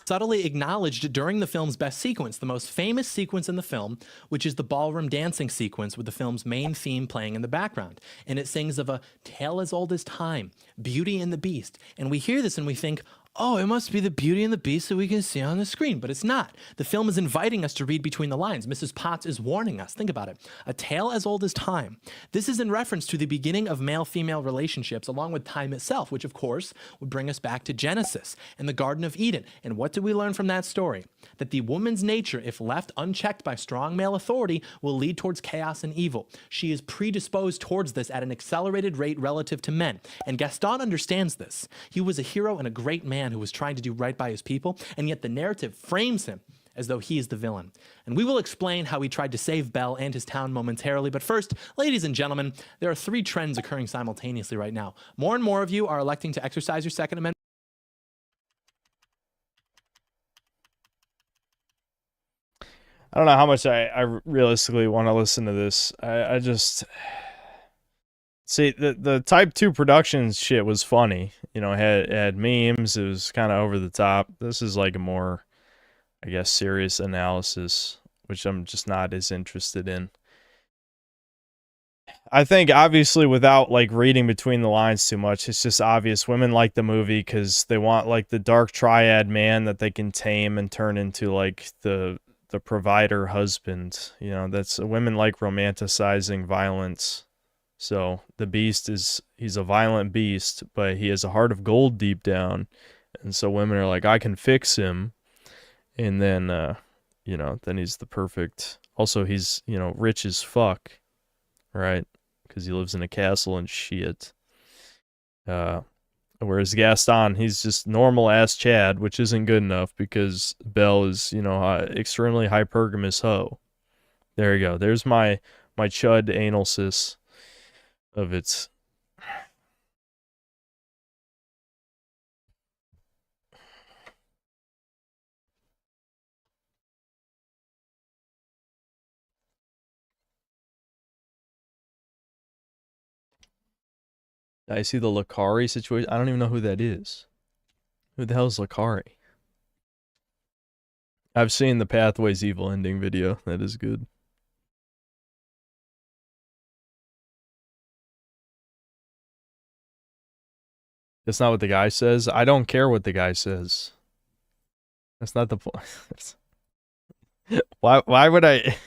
subtly acknowledged during the film's best sequence, the most famous sequence in the film, which is the ballroom dancing sequence with the film's main theme playing in the background. And it sings of a tale as old as time, Beauty and the Beast. And we hear this and we think, oh, it must be the Beauty and the Beast that we can see on the screen, but it's not. The film is inviting us to read between the lines. Mrs. Potts is warning us. Think about it. A tale as old as time. This is in reference to the beginning of male-female relationships along with time itself, which of course would bring us back to Genesis and the Garden of Eden. And what do we learn from that story? That the woman's nature, if left unchecked by strong male authority, will lead towards chaos and evil. She is predisposed towards this at an accelerated rate relative to men. And Gaston understands this. He was a hero and a great man who was trying to do right by his people, and yet the narrative frames him as though he is the villain. And we will explain how he tried to save Belle and his town momentarily, but first, ladies and gentlemen, there are three trends occurring simultaneously right now. More and more of you are electing to exercise your Second Amendment. I don't know how much I realistically want to listen to this. I just... See, the Type 2 Productions shit was funny. You know, it had memes. It was kind of over the top. This is like a more, I guess, serious analysis, which I'm just not as interested in. I think, obviously, without, like, reading between the lines too much, it's just obvious women like the movie because they want, like, the dark triad man that they can tame and turn into, like, the provider husband. You know, that's women like romanticizing violence. So the beast he's a violent beast, but he has a heart of gold deep down. And so women are like, I can fix him. And then, you know, then he's the perfect. Also, he's, you know, rich as fuck, right? Because he lives in a castle and shit. Whereas Gaston, he's just normal ass Chad, which isn't good enough because Belle is, you know, extremely hypergamous hoe. There you go. There's my chud anal cis of its I see the Lakari situation. I don't even know who that is. Who the hell is Lakari? I've seen the Pathways Evil Ending video. That is good. That's not what the guy says. I don't care what the guy says. That's not the point. Why would I...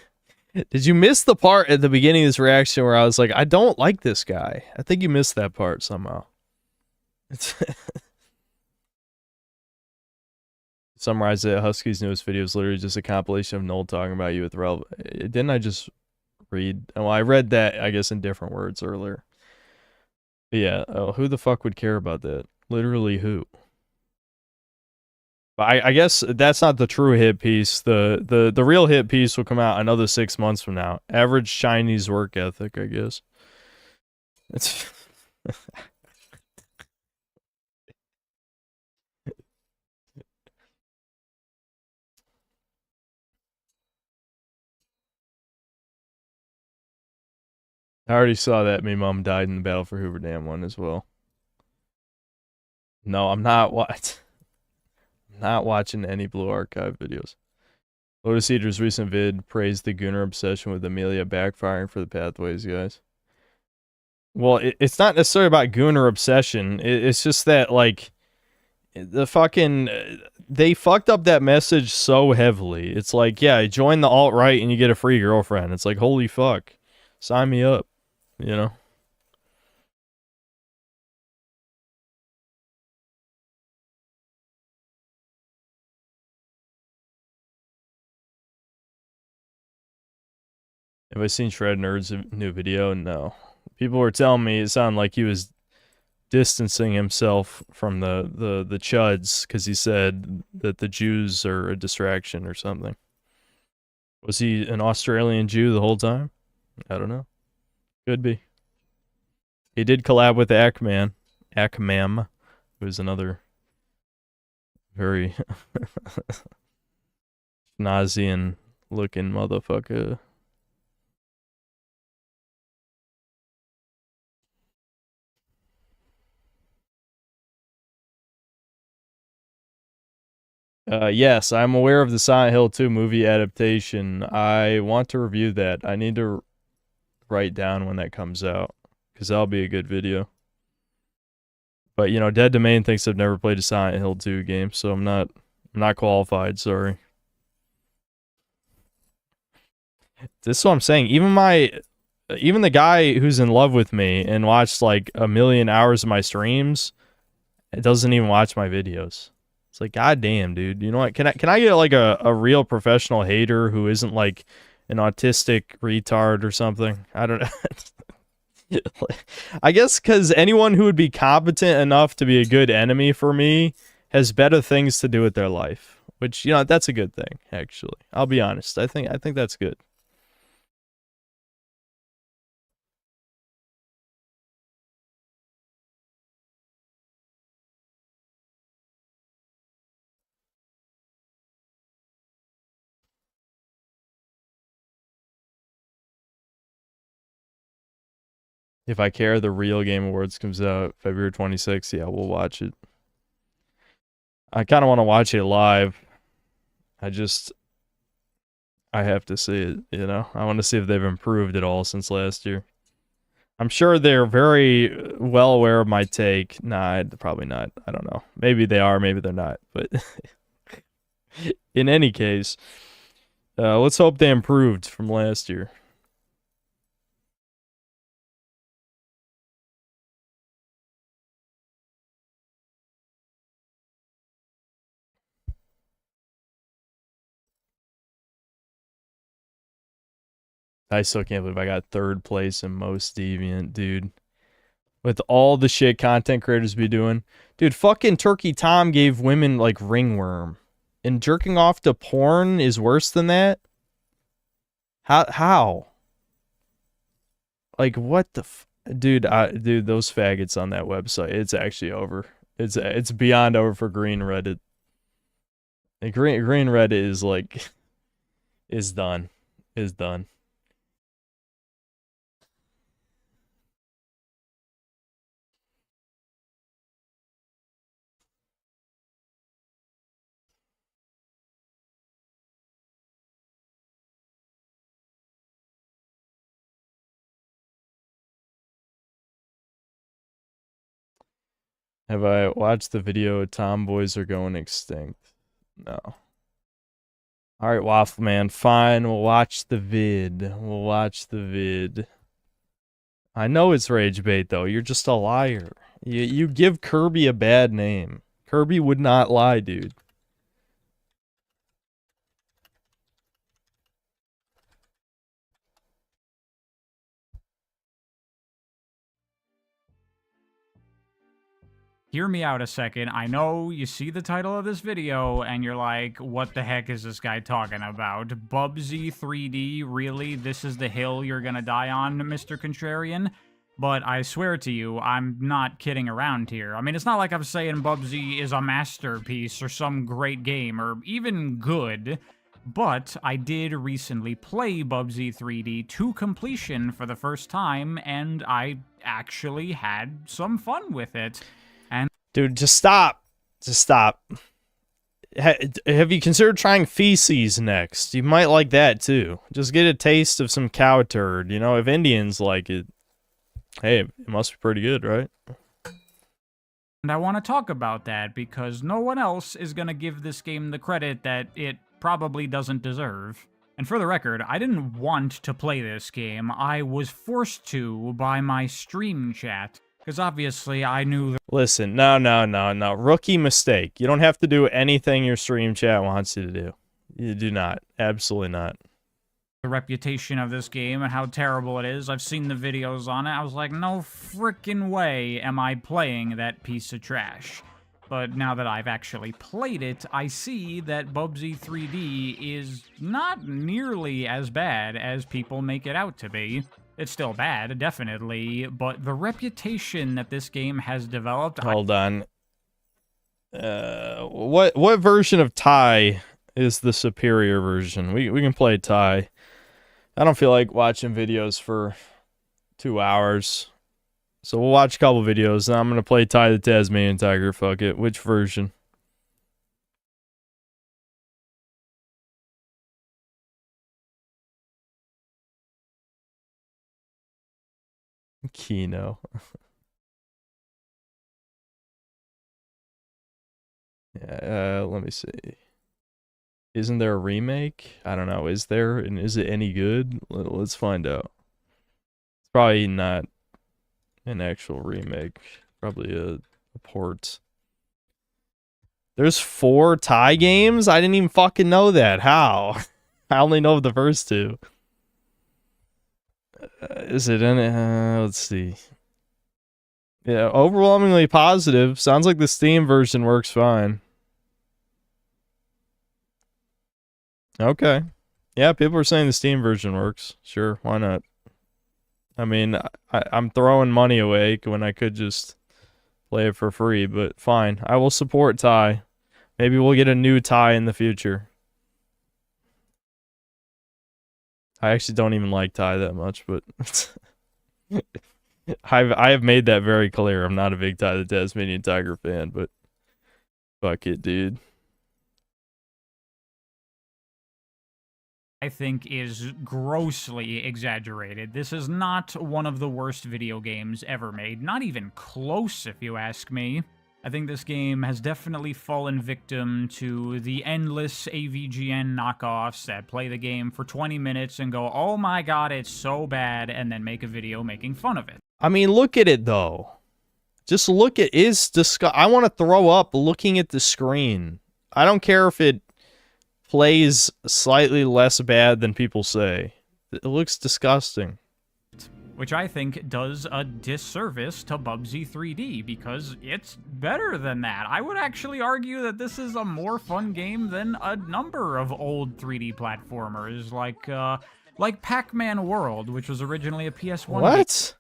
Did you miss the part at the beginning of this reaction where I was like, I don't like this guy? I think you missed that part somehow. It's Summarize it. Husky's newest video is literally just a compilation of Noel talking about you with Rel. Didn't I just read? Well, I read that, I guess, in different words earlier. But yeah, who the fuck would care about that? Literally who? But I guess that's not the true hit piece. The real hit piece will come out another 6 months from now. Average Chinese work ethic, I guess. It's I already saw that me mom died in the Battle for Hoover Dam one as well. No, I'm not not watching any Blue Archive videos. Lotus Eater's recent vid praised the Gunnar obsession with Amelia backfiring for the Pathways guys. Well, it's not necessarily about Gunnar obsession. It's just that, like, the fucking... They fucked up that message so heavily. It's like, yeah, join the alt-right and you get a free girlfriend. It's like, holy fuck. Sign me up. You know? Have I seen Shred Nerd's new video? No. People were telling me it sounded like he was distancing himself from the Chuds because he said that the Jews are a distraction or something. Was he an Australian Jew the whole time? I don't know. Could be. He did collab with Ackman. Ackmam, who's another very Nazian looking motherfucker. Yes, I'm aware of the Silent Hill 2 movie adaptation. I want to review that. I need to write down when that comes out, because that'll be a good video. But, you know, Dead Domain thinks I've never played a Silent Hill 2 game, so I'm not qualified, sorry. This is what I'm saying. Even the guy who's in love with me and watched like 1 million hours of my streams, it doesn't even watch my videos. It's like, god damn, dude. You know what? Can I get like a real professional hater who isn't like an autistic retard or something? I don't know. I guess because anyone who would be competent enough to be a good enemy for me has better things to do with their life. Which, you know, that's a good thing, actually. I'll be honest. I think that's good. If I Care, the Real Game Awards comes out February 26th. Yeah, we'll watch it. I kind of want to watch it live. I have to see it, you know? I want to see if they've improved at all since last year. I'm sure they're very well aware of my take. Nah, probably not. I don't know. Maybe they are, maybe they're not. But in any case, let's hope they improved from last year. I still can't believe I got 3rd place in most deviant, dude. With all the shit content creators be doing. Dude, fucking Turkey Tom gave women, like, ringworm. And jerking off to porn is worse than that? How? Like, what the dude, dude, those faggots on that website, it's actually over. It's beyond over for Green Reddit. And Green Reddit is, like, is done. Is done. Have I watched the video Tomboys Are Going Extinct? No. Alright, Waffle Man, fine, we'll watch the vid. We'll watch the vid. I know it's rage bait, though. You're just a liar. You give Kirby a bad name. Kirby would not lie, dude. Hear me out a second. I know you see the title of this video and you're like, what the heck is this guy talking about? Bubsy 3D, really? This is the hill you're gonna die on, Mr. Contrarian? But I swear to you, I'm not kidding around here. I mean, it's not like I'm saying Bubsy is a masterpiece or some great game or even good. But I did recently play Bubsy 3D to completion for the first time, and I actually had some fun with it. And dude, just stop. Just stop. Have you considered trying feces next? You might like that too. Just get a taste of some cow turd. You know, if Indians like it, hey, it must be pretty good, right? I want to talk about that because no one else is going to give this game the credit that it probably doesn't deserve. And for the record, I didn't want to play this game. I was forced to by my stream chat. Because obviously I knew that— Listen, no. Rookie mistake. You don't have to do anything your stream chat wants you to do. You do not. Absolutely not. the reputation of this game and how terrible it is. I've seen the videos on it. I was like, no frickin' way am I playing that piece of trash. But now that I've actually played it, I see that Bubsy 3D is not nearly as bad as people make it out to be. It's still bad, definitely, but the reputation that this game has developed... Hold on. What version of Tai is the superior version? We can play Tai. I don't feel like watching videos for 2 hours. So we'll watch a couple videos, and I'm going to play Tai the Tasmanian Tiger. Fuck it. Which version? Kino. Yeah, let me see. Isn't there a remake? I don't know. Is there? And is it any good? Let's find out. It's probably not an actual remake. Probably a port. There's 4 Tai games? I didn't even fucking know that. How? I only know the first 2. Is it in it? Let's see. Yeah, overwhelmingly positive. Sounds like the Steam version works fine. Okay. Yeah, people are saying the Steam version works. Sure, why not? I mean, I'm throwing money away when I could just play it for free, but fine. I will support Tai. Maybe we'll get a new Tai in the future. I actually don't even like Tai that much, but I have made that very clear. I'm not a big Tai the Tasmanian Tiger fan, but fuck it, dude. I think is grossly exaggerated. This is not one of the worst video games ever made. Not even close, if you ask me. I think this game has definitely fallen victim to the endless AVGN knockoffs that play the game for 20 minutes and go, oh my god, it's so bad, and then make a video making fun of it. I mean, look at it, though. Just look at I want to throw up looking at the screen. I don't care if it plays slightly less bad than people say. It looks disgusting. Which I think does a disservice to Bubsy 3D, because it's better than that. I would actually argue that this is a more fun game than a number of old 3D platformers, like Pac-Man World, which was originally a PS1 What?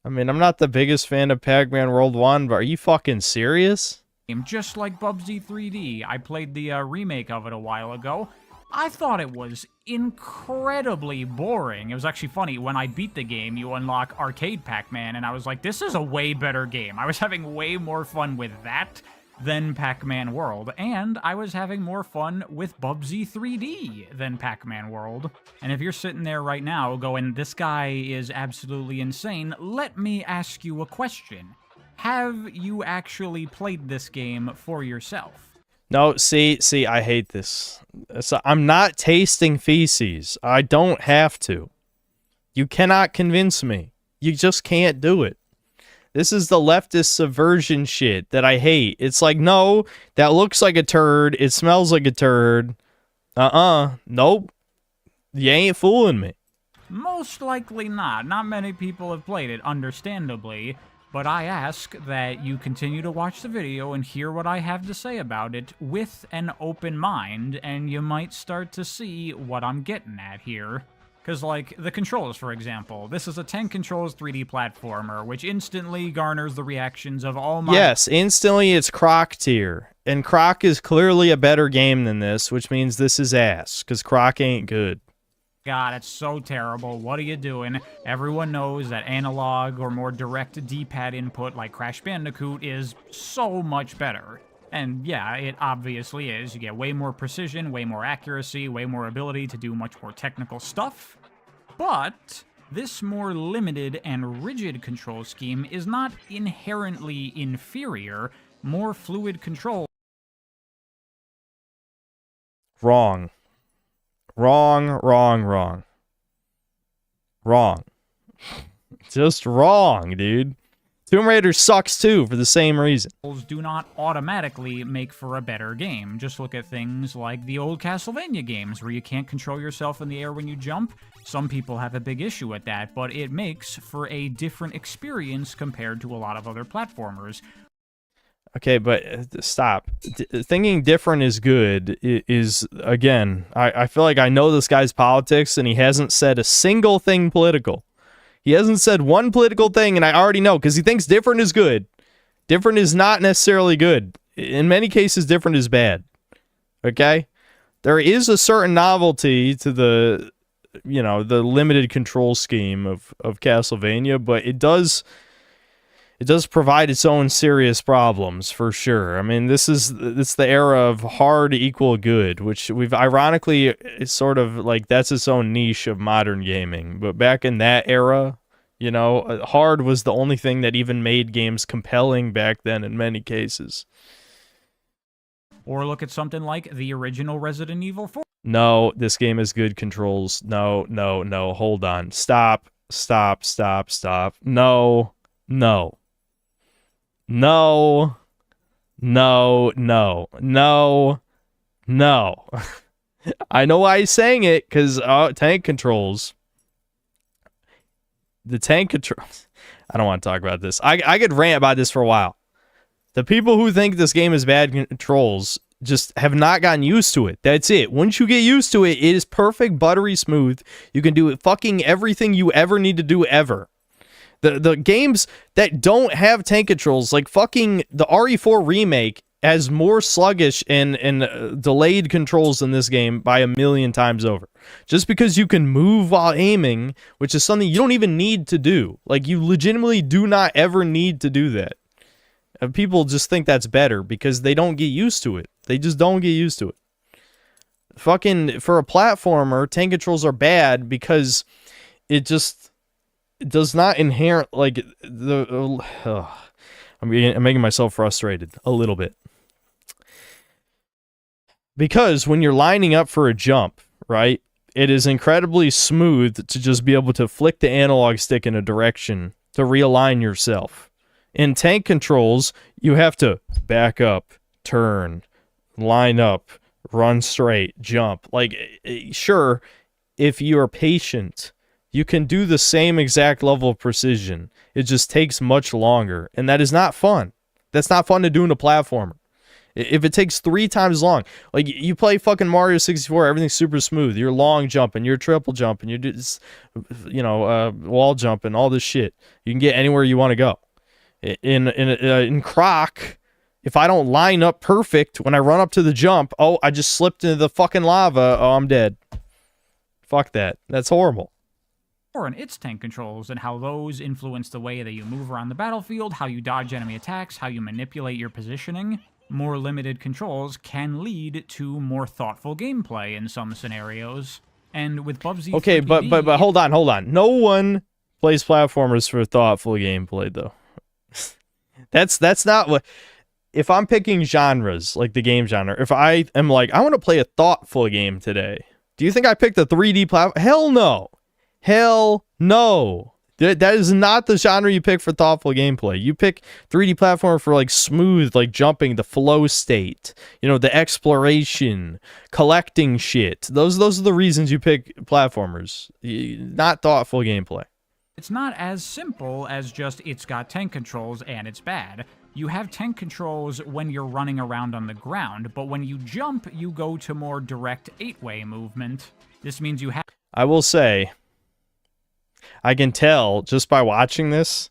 I mean, I'm not the biggest fan of Pac-Man World 1, but are you fucking serious? Just like Bubsy 3D. I played the remake of it a while ago. I thought it was incredibly boring. It was actually funny. When I beat the game, you unlock Arcade Pac-Man, and I was like, this is a way better game. I was having way more fun with that than Pac-Man World, and I was having more fun with Bubsy 3D than Pac-Man World. And if you're sitting there right now going, this guy is absolutely insane, let me ask you a question. Have you actually played this game for yourself? No, see, I hate this. So I'm not tasting feces. I don't have to. You cannot convince me. You just can't do it. This is the leftist subversion shit that I hate. It's like, no, that looks like a turd. It smells like a turd. Nope. You ain't fooling me. Most likely not. Not many people have played it, understandably. But I ask that you continue to watch the video and hear what I have to say about it with an open mind, and you might start to see what I'm getting at here. Because, like, the controls, for example. This is a Tank Controls 3D platformer, which instantly garners the reactions of all my... Yes, instantly it's Croc tier. And Croc is clearly a better game than this, which means this is ass, because Croc ain't good. God, it's so terrible. What are you doing? Everyone knows that analog or more direct D-pad input like Crash Bandicoot is so much better. And yeah, it obviously is. You get way more precision, way more accuracy, way more ability to do much more technical stuff. But this more limited and rigid control scheme is not inherently inferior. More fluid control. Wrong. Wrong. Just wrong, dude. Tomb Raider sucks too for the same reason. Do not automatically make for a better game. Just look at things like the old Castlevania games where you can't control yourself in the air when you jump. Some people have a big issue with that, but it makes for a different experience compared to a lot of other platformers. Okay, but stop. Thinking different is good is, again, I feel like I know this guy's politics and he hasn't said a single thing political. He hasn't said one political thing, and I already know, because he thinks different is good. Different is not necessarily good. In many cases, different is bad. Okay? There is a certain novelty to the, you know, the limited control scheme of Castlevania, but it does provide its own serious problems, for sure. I mean, it's the era of hard equal good, which we've ironically, it's sort of like that's its own niche of modern gaming. But back in that era, you know, hard was the only thing that even made games compelling back then in many cases. Or look at something like the original Resident Evil 4. No, this game has good controls. No, hold on. Stop. No. I know why he's saying it, because tank controls. The tank controls. I don't want to talk about this. I could rant about this for a while. The people who think this game is bad controls just have not gotten used to it. That's it. Once you get used to it, it is perfect, buttery smooth. You can do fucking everything you ever need to do ever. The games that don't have tank controls, like fucking the RE4 remake, has more sluggish and delayed controls than this game by 1,000,000 times over. Just because you can move while aiming, which is something you don't even need to do. Like, you legitimately do not ever need to do that. People just think that's better because they don't get used to it. They just don't get used to it. Fucking, for a platformer, tank controls are bad because it does not inherent, like, I'm making myself frustrated a little bit. Because when you're lining up for a jump, right, it is incredibly smooth to just be able to flick the analog stick in a direction to realign yourself. In tank controls, you have to back up, turn, line up, run straight, jump. Like, sure, if you're patient, you can do the same exact level of precision. It just takes much longer, and that is not fun. That's not fun to do in a platformer. If it takes 3 times long, like you play fucking Mario 64, everything's super smooth. You're long jumping, you're triple jumping, you're just, wall jumping, all this shit. You can get anywhere you want to go. In Croc, if I don't line up perfect when I run up to the jump, oh, I just slipped into the fucking lava. Oh, I'm dead. Fuck that. That's horrible. And its tank controls and how those influence the way that you move around the battlefield, how you dodge enemy attacks, how you manipulate your positioning. More limited controls can lead to more thoughtful gameplay in some scenarios. And with Bubsy 3D... Okay, but hold on. No one plays platformers for thoughtful gameplay, though. That's not what. If I'm picking genres, like the game genre, if I am like, I want to play a thoughtful game today, do you think I picked a 3D platform? Hell no. Hell no. That is not the genre you pick for thoughtful gameplay. You pick 3D platform for like smooth, like jumping, the flow state, you know, the exploration, collecting shit. Those are the reasons you pick platformers, not thoughtful gameplay. It's not as simple as just it's got tank controls and it's bad. You have tank controls when you're running around on the ground, but when you jump, you go to more direct 8-way movement. This means you have... I will say, I can tell just by watching this,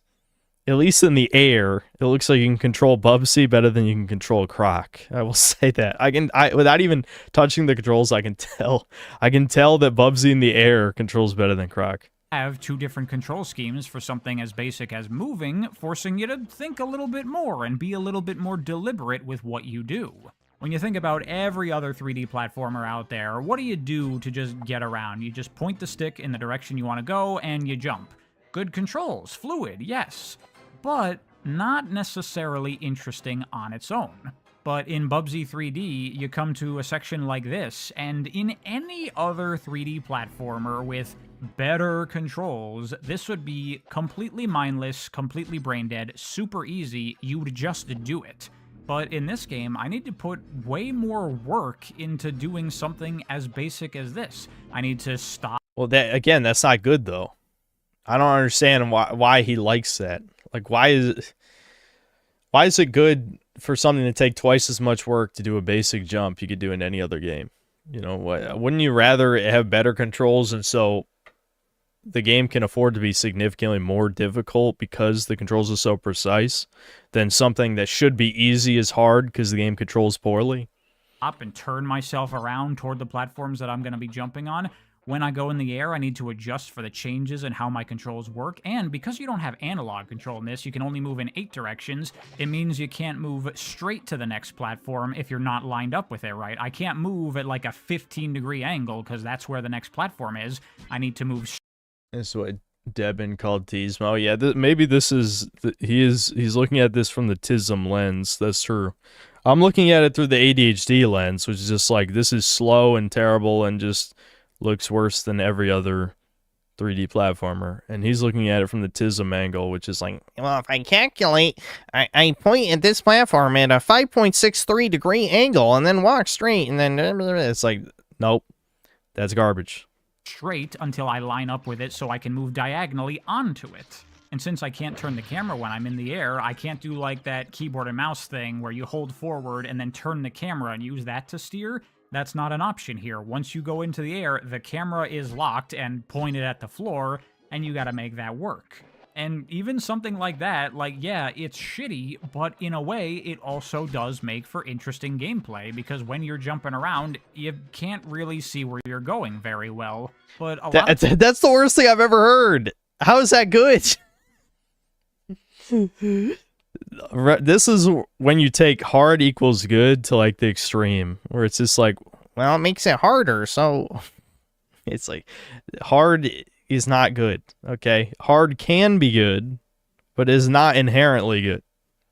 at least in the air, it looks like you can control Bubsy better than you can control Croc. I will say that. Without even touching the controls, I can tell that Bubsy in the air controls better than Croc. Have two different control schemes for something as basic as moving, forcing you to think a little bit more and be a little bit more deliberate with what you do. When you think about every other 3D platformer out there, what do you do to just get around? You just point the stick in the direction you want to go and you jump. Good controls, fluid, yes, but not necessarily interesting on its own. But in Bubsy 3D, you come to a section like this, and in any other 3D platformer with better controls, this would be completely mindless, completely brain dead, super easy, you would just do it. But in this game, I need to put way more work into doing something as basic as this. I need to stop. Well, that's not good, though. I don't understand why he likes that. Like, why is it good for something to take twice as much work to do a basic jump you could do in any other game? You know, wouldn't you rather have better controls and so the game can afford to be significantly more difficult because the controls are so precise than something that should be easy is hard because the game controls poorly? Up and turn myself around toward the platforms that I'm going to be jumping on. When I go in the air, I need to adjust for the changes in how my controls work, and because you don't have analog control in this, you can only move in 8 directions. It means you can't move straight to the next platform if you're not lined up with it, right? I can't move at like a 15-degree angle because that's where the next platform is. I need to move. This is what Debin called Tismo. Yeah, maybe this is he's looking at this from the Tism lens. That's true. I'm looking at it through the ADHD lens, which is just like, this is slow and terrible and just looks worse than every other 3D platformer. And he's looking at it from the Tism angle, which is like, well, if I calculate, I point at this platform at a 5.63 degree angle and then walk straight, and then it's like, nope, that's garbage. Straight until I line up with it so I can move diagonally onto it. And since I can't turn the camera when I'm in the air, I can't do like that keyboard and mouse thing where you hold forward and then turn the camera and use that to steer. That's not an option here. Once you go into the air, the camera is locked and pointed at the floor, and you gotta make that work. And even something like that, like, yeah, it's shitty, but in a way, it also does make for interesting gameplay, because when you're jumping around, you can't really see where you're going very well. But that's the worst thing I've ever heard. How is that good? This is when you take hard equals good to like the extreme, where it's just like, well, it makes it harder, so it's like hard is not good. Okay, hard can be good, but is not inherently good.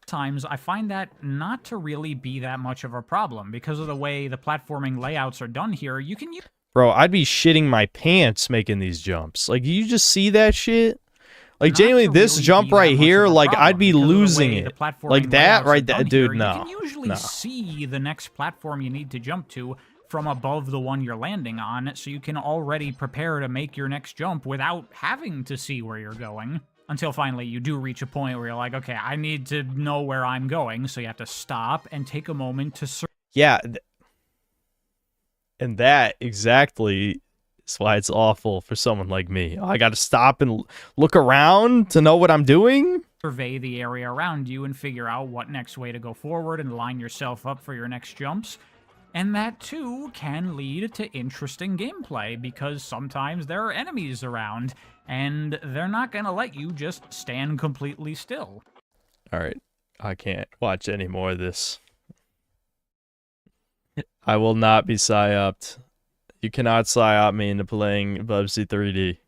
Times I find that not to really be that much of a problem because of the way the platforming layouts are done here. You can use. Bro, I'd be shitting my pants making these jumps. Like, you just see that shit? Like, genuinely, this really jump right here, like, I'd be losing it. Like, that right there, dude, no. You can usually see the next platform you need to jump to from above the one you're landing on, so you can already prepare to make your next jump without having to see where you're going. Until finally you do reach a point where you're like, okay, I need to know where I'm going, so you have to stop and take a moment to search. Yeah, and that exactly is why it's awful for someone like me. I gotta stop and look around to know what I'm doing? Survey the area around you and figure out what next way to go forward and line yourself up for your next jumps. And that, too, can lead to interesting gameplay, because sometimes there are enemies around, and they're not going to let you just stand completely still. Alright, I can't watch any more of this. I will not be psyoped. You cannot psyop me into playing Bubsy 3D.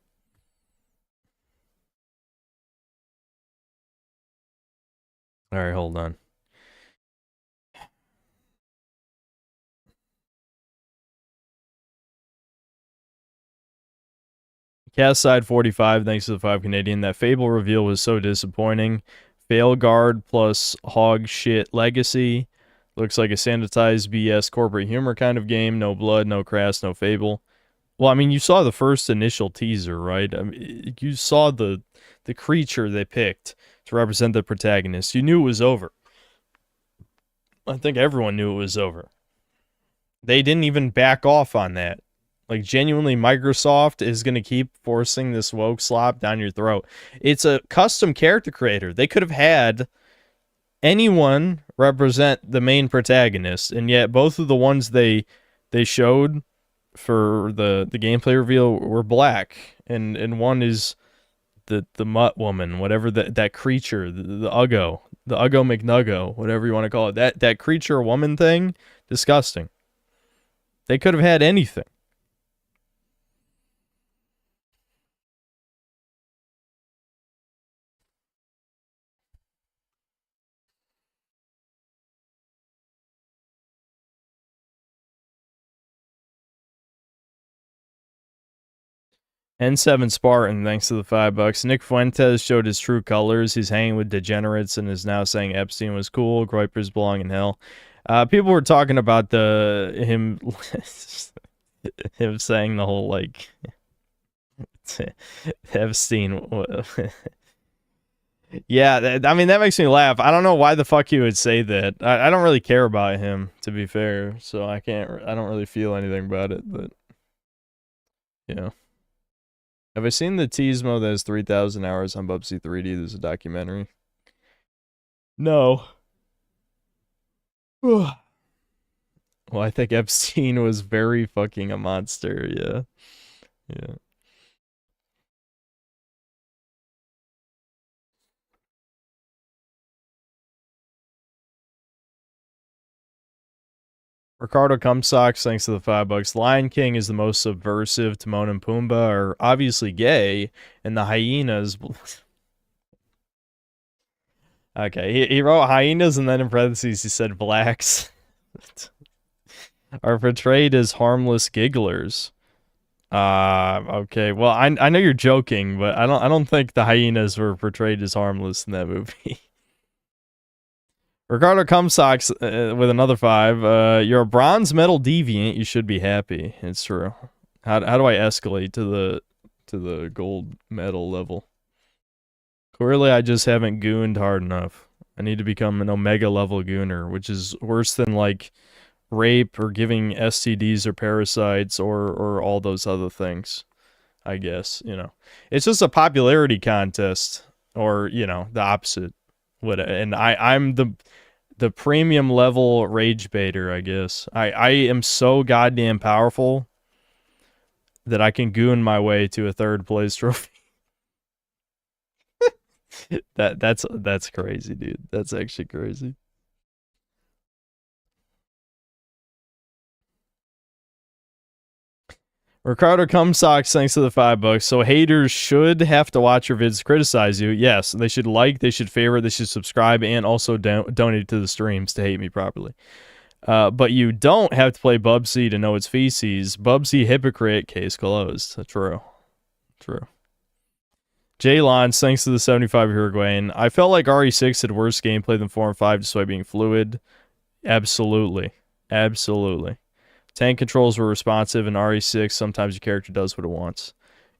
Alright, hold on. Cast side 45, thanks to the 5 Canadian. That Fable reveal was so disappointing. Fail guard plus hog shit legacy. Looks like a sanitized BS corporate humor kind of game. No blood, no crass, no Fable. Well, I mean, you saw the first initial teaser, right? I mean, you saw the creature they picked to represent the protagonist. You knew it was over. I think everyone knew it was over. They didn't even back off on that. Like, genuinely, Microsoft is going to keep forcing this woke slop down your throat. It's a custom character creator. They could have had anyone represent the main protagonist, and yet both of the ones they showed for the gameplay reveal were black, and one is the mutt woman, whatever that creature, the Uggo McNuggo, whatever you want to call it. That creature woman thing, disgusting. They could have had anything. N7 Spartan, thanks to the $5. Nick Fuentes showed his true colors. He's hanging with degenerates and is now saying Epstein was cool. Groypers belong in hell. People were talking about him saying the whole, like, Epstein. Yeah, I mean, that makes me laugh. I don't know why the fuck he would say that. I don't really care about him, to be fair, so I don't really feel anything about it, but, you know. Have I seen the Teasmo that has 3,000 hours on Bubsy 3D? There's a documentary. No. Well, I think Epstein was very fucking a monster, yeah. Yeah. Ricardo Cumsocks, thanks to the $5. Lion King is the most subversive. Timon and Pumbaa are obviously gay, and the hyenas... Okay, he wrote hyenas, and then in parentheses he said blacks are portrayed as harmless gigglers. Okay, well, I know you're joking, but I don't think the hyenas were portrayed as harmless in that movie. Ricardo Cumsocks with another 5. You're a bronze medal deviant. You should be happy. It's true. How do I escalate to the gold medal level? Clearly, I just haven't gooned hard enough. I need to become an omega level gooner, which is worse than like rape or giving STDs or parasites or all those other things. I guess, you know, it's just a popularity contest, or you know, the opposite. And I'm the premium level rage baiter, I guess. I am so goddamn powerful that I can goon my way to a 3rd place trophy. That's crazy, dude. That's actually crazy. Ricardo Cumsocks, thanks to the $5. So haters should have to watch your vids criticize you. Yes, they should like, they should favorite, they should subscribe, and also donate to the streams to hate me properly. But you don't have to play Bubsy to know it's feces. Bubsy hypocrite, case closed. True. True. J-Lons, thanks to the 75 Uruguayan. I felt like RE6 had worse gameplay than 4 and 5 despite being fluid. Absolutely. Absolutely. Tank controls were responsive, and RE6, sometimes your character does what it wants.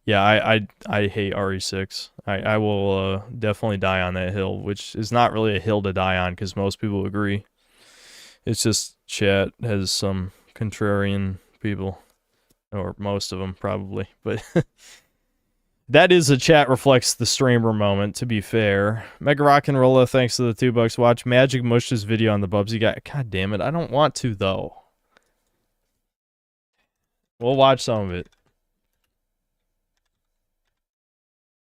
Yeah, I hate RE6. I will definitely die on that hill, which is not really a hill to die on because most people agree. It's just chat has some contrarian people, or most of them probably, but that is a chat reflects the streamer moment, to be fair. Mega Rock and Rolla, thanks to the $2. Watch Magic Mush's video on the Bubsy guy. God damn it, I don't want to though. We'll watch some of it.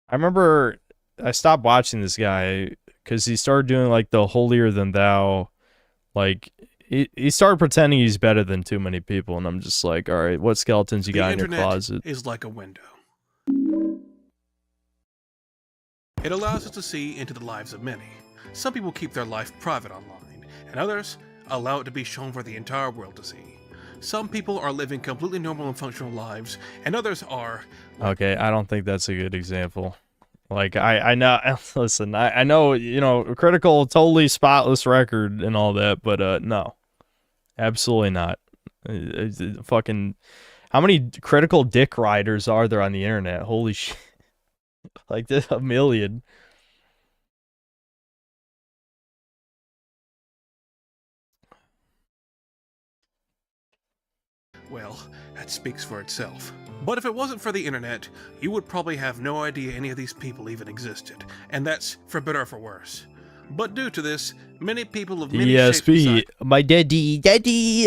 I remember I stopped watching this guy because he started doing like the holier than thou. Like he started pretending he's better than too many people, and I'm just like, all right, what skeletons you got in your closet? Is like a window. It allows us to see into the lives of many. Some people keep their life private online, and others allow it to be shown for the entire world to see. Some people are living completely normal and functional lives, and others are... Okay, I don't think that's a good example. Like, I know, listen, I know, you know, critical, totally spotless record and all that, but no. Absolutely not. Fucking, how many critical dick riders are there on the internet? Holy shit. Like, there's a million. Well, that speaks for itself. But if it wasn't for the internet, you would probably have no idea any of these people even existed, and that's for better or for worse. But due to this, many people of many shapes and ESP, my daddy,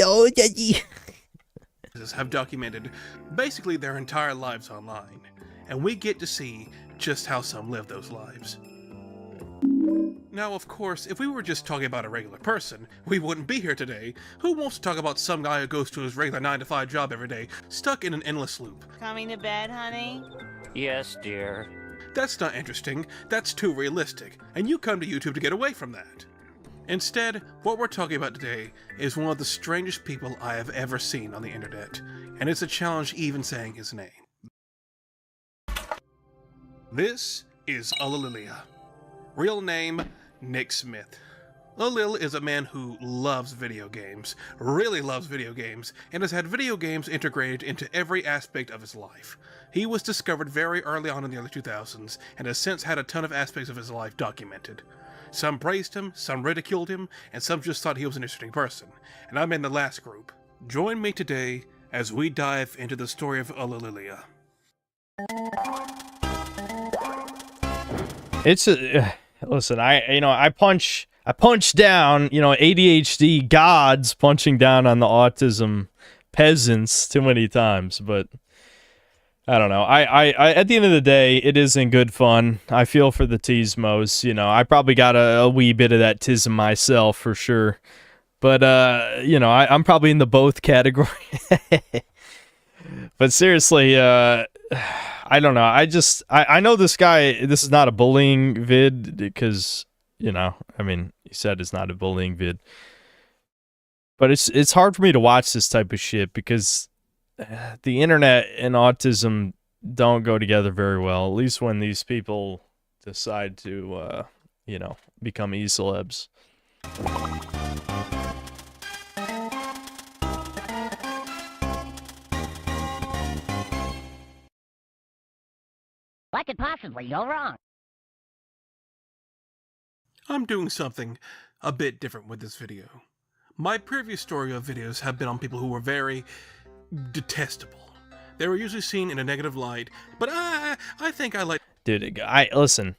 oh daddy, have documented basically their entire lives online, and we get to see just how some live those lives. Now, of course, if we were just talking about a regular person, we wouldn't be here today. Who wants to talk about some guy who goes to his regular 9-to-5 job every day, stuck in an endless loop? Coming to bed, honey? Yes, dear. That's not interesting, that's too realistic, and you come to YouTube to get away from that. Instead, what we're talking about today is one of the strangest people I have ever seen on the internet, and it's a challenge even saying his name. This is Alililia. Real name, Nick Smith. Lil is a man who loves video games, really loves video games, and has had video games integrated into every aspect of his life. He was discovered very early on in the early 2000s, and has since had a ton of aspects of his life documented. Some praised him, some ridiculed him, and some just thought he was an interesting person, and I'm in the last group. Join me today as we dive into the story of Alililia. It's listen, I punch down, ADHD gods punching down on the autism peasants too many times, but I don't know. I at the end of the day, it isn't good fun. I feel for the Tismos, I probably got a wee bit of that tism myself for sure. But I'm probably in the both category. But seriously, I don't know. I know this guy, this is not a bullying vid because, he said it's not a bullying vid. But it's hard for me to watch this type of shit because the internet and autism don't go together very well, at least when these people decide to, become e-celebs. What could possibly go wrong? I'm doing something a bit different with this video. My previous story of videos have been on people who were very detestable. They were usually seen in a negative light, but I think I like... Dude, listen.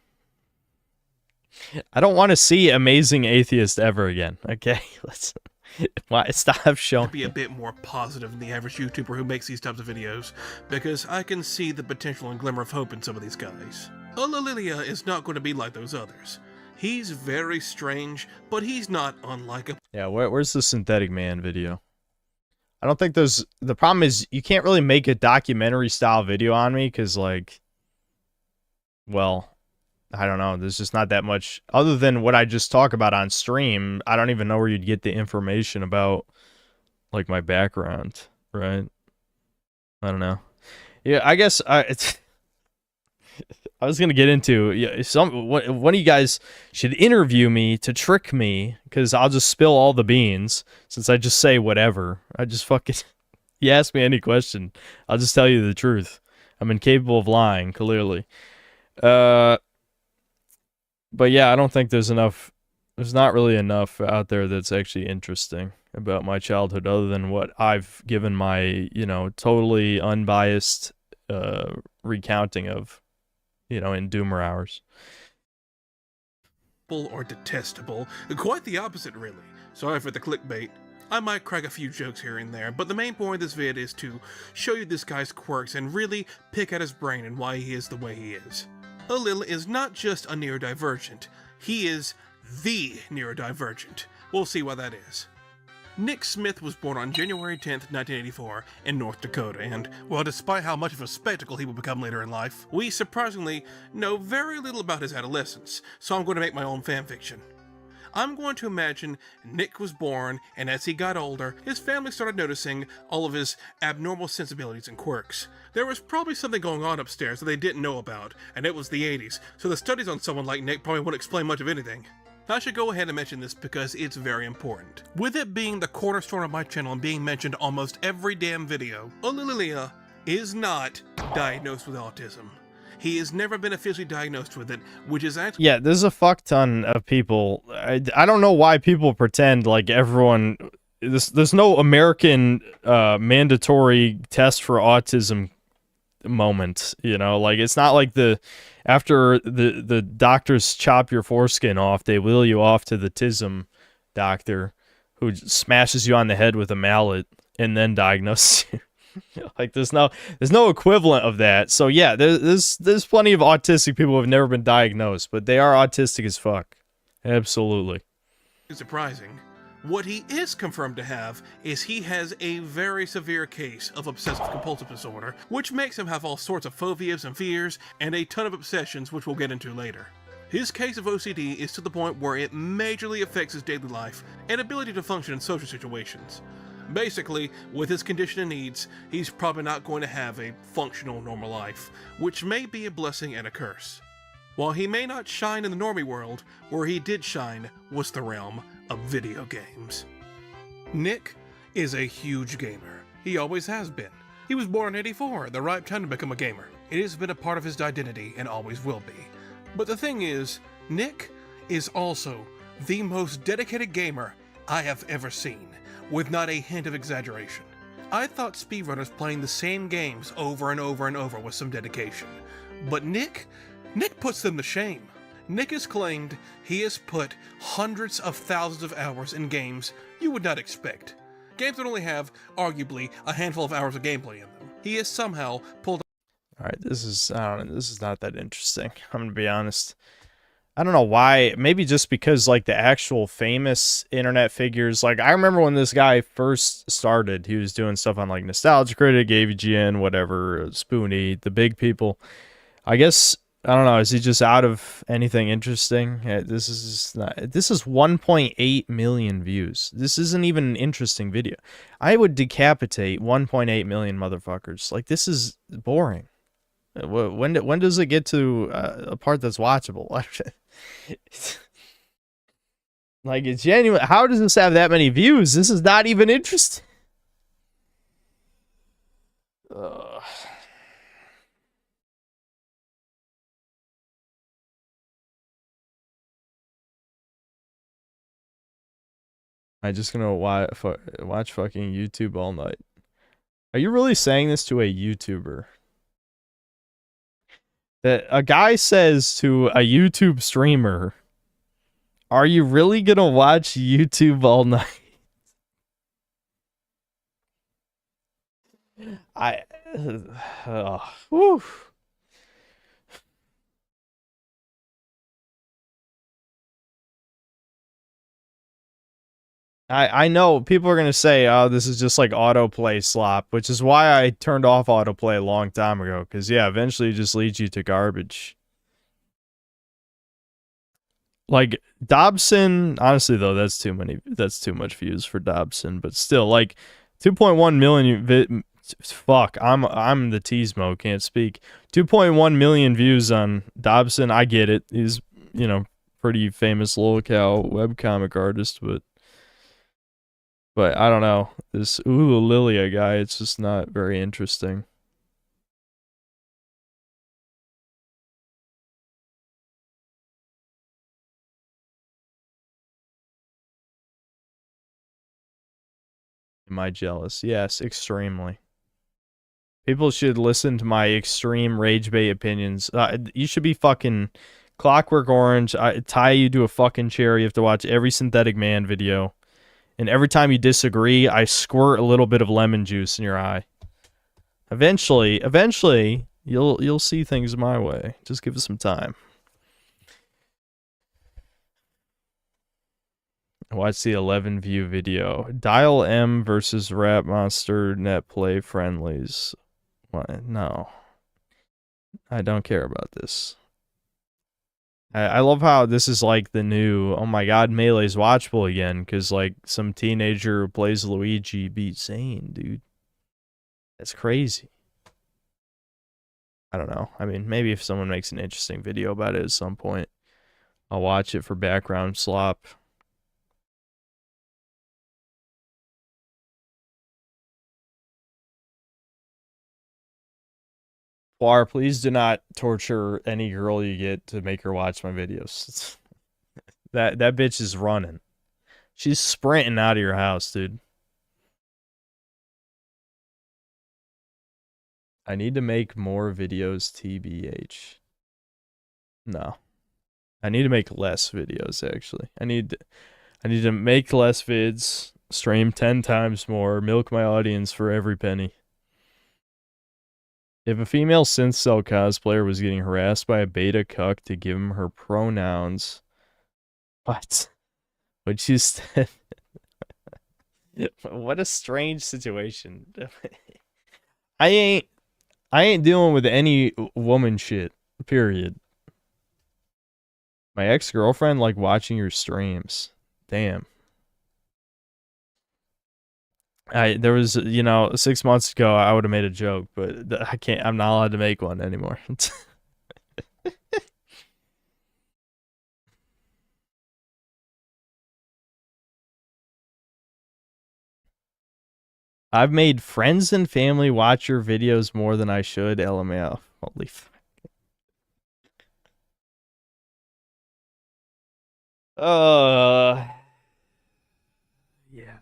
I don't want to see Amazing Atheist ever again, okay? Listen. Stop showing... be a bit more positive than the average YouTuber who makes these types of videos, because I can see the potential and glimmer of hope in some of these guys. Alililia is not going to be like those others. He's very strange, but he's not unlikable. Yeah, where's the Synthetic Man video? I don't think there's... The problem is, you can't really make a documentary-style video on me, because, well, I don't know. There's just not that much... Other than what I just talk about on stream, I don't even know where you'd get the information about, my background, right? I don't know. Yeah, I guess I was gonna get into one of you guys should interview me to trick me because I'll just spill all the beans since I just say whatever. I just fucking you ask me any question, I'll just tell you the truth. I'm incapable of lying, clearly. But yeah, I don't think there's enough. There's not really enough out there that's actually interesting about my childhood other than what I've given my totally unbiased recounting of. In Doomer hours. Or detestable. Quite the opposite, really. Sorry for the clickbait. I might crack a few jokes here and there, but the main point of this vid is to show you this guy's quirks and really pick at his brain and why he is the way he is. Alil is not just a neurodivergent, he is the neurodivergent. We'll see why that is. Nick Smith was born on January 10th, 1984 in North Dakota, and, well, despite how much of a spectacle he would become later in life, we surprisingly know very little about his adolescence, so I'm going to make my own fanfiction. I'm going to imagine Nick was born, and as he got older, his family started noticing all of his abnormal sensibilities and quirks. There was probably something going on upstairs that they didn't know about, and it was the 80s, so the studies on someone like Nick probably wouldn't explain much of anything. I should go ahead and mention this because it's very important. With it being the cornerstone of my channel and being mentioned almost every damn video, Olililia is not diagnosed with autism. He has never been officially diagnosed with it, which is actually... Yeah, there's a fuck ton of people. I don't know why people pretend like everyone... There's no American mandatory test for autism moment, you know? Like, it's not like after the doctors chop your foreskin off, they wheel you off to the TISM doctor who smashes you on the head with a mallet and then diagnoses you. Like, there's no equivalent of that. So yeah, there's plenty of autistic people who have never been diagnosed, but they are autistic as fuck. Absolutely. Surprising. What he is confirmed to have is he has a very severe case of obsessive-compulsive disorder, which makes him have all sorts of phobias and fears, and a ton of obsessions, which we'll get into later. His case of OCD is to the point where it majorly affects his daily life and ability to function in social situations. Basically, with his condition and needs, he's probably not going to have a functional normal life, which may be a blessing and a curse. While he may not shine in the normie world, where he did shine was the realm of video games. Nick is a huge gamer. He always has been. He was born in '84, the right time to become a gamer. It has been a part of his identity and always will be. But the thing is, Nick is also the most dedicated gamer I have ever seen, with not a hint of exaggeration. I thought speedrunners playing the same games over and over and over with some dedication. But Nick puts them to shame. Nick has claimed he has put hundreds of thousands of hours in games you would not expect. Games that only have, arguably, a handful of hours of gameplay in them. He has somehow pulled... Alright, this is not that interesting. I'm gonna be honest. I don't know why. Maybe just because, like, the actual famous internet figures, like, I remember when this guy first started, he was doing stuff on, like, Nostalgia Critic, AVGN, whatever, Spoonie, the big people. I guess, I don't know, is he just out of anything interesting? This is 1.8 million views. This isn't even an interesting video. I would decapitate 1.8 million motherfuckers. Like, this is boring. When does it get to a part that's watchable? Like, it's genuine. How does this have that many views? This is not even interesting. I'm just gonna watch fucking YouTube all night. Are you really saying this to a YouTuber? That a guy says to a YouTube streamer, "Are you really gonna watch YouTube all night?" Whew. I know people are going to say, oh, this is just like autoplay slop, which is why I turned off autoplay a long time ago. Because, yeah, eventually it just leads you to garbage. Like, Dobson, honestly, though, that's too much views for Dobson. But still, like, 2.1 million, fuck, I'm the T-Smo, can't speak. 2.1 million views on Dobson, I get it. He's, you know, pretty famous lolcow webcomic artist, but I don't know. This Lilia guy, it's just not very interesting. Am I jealous? Yes, extremely. People should listen to my extreme rage bait opinions. You should be fucking Clockwork Orange. I tie you to a fucking chair. You have to watch every Synthetic Man video. And every time you disagree, I squirt a little bit of lemon juice in your eye. Eventually, you'll see things my way. Just give it some time. Watch the 11 view video. Dial M versus Rap Monster Net Play Friendlies. What? No. I don't care about this. I love how this is like the new, oh my god, Melee's watchable again, because like some teenager who plays Luigi beat Zane, dude. That's crazy. I don't know. I mean, maybe if someone makes an interesting video about it at some point, I'll watch it for background slop. Poir, please do not torture any girl you get to make her watch my videos. That bitch is running. She's sprinting out of your house, dude. I need to make more videos, TBH. No. I need to make less videos, actually. I need to make less vids, stream 10 times more, milk my audience for every penny. If a female synth cell cosplayer was getting harassed by a beta cuck to give him her pronouns, what? Would you said? What a strange situation. I ain't dealing with any woman shit. Period. My ex-girlfriend liked watching your streams. Damn. There was, 6 months ago I would have made a joke, but I can't. I'm not allowed to make one anymore. I've made friends and family watch your videos more than I should. LMAO. Holy fuck. Yeah.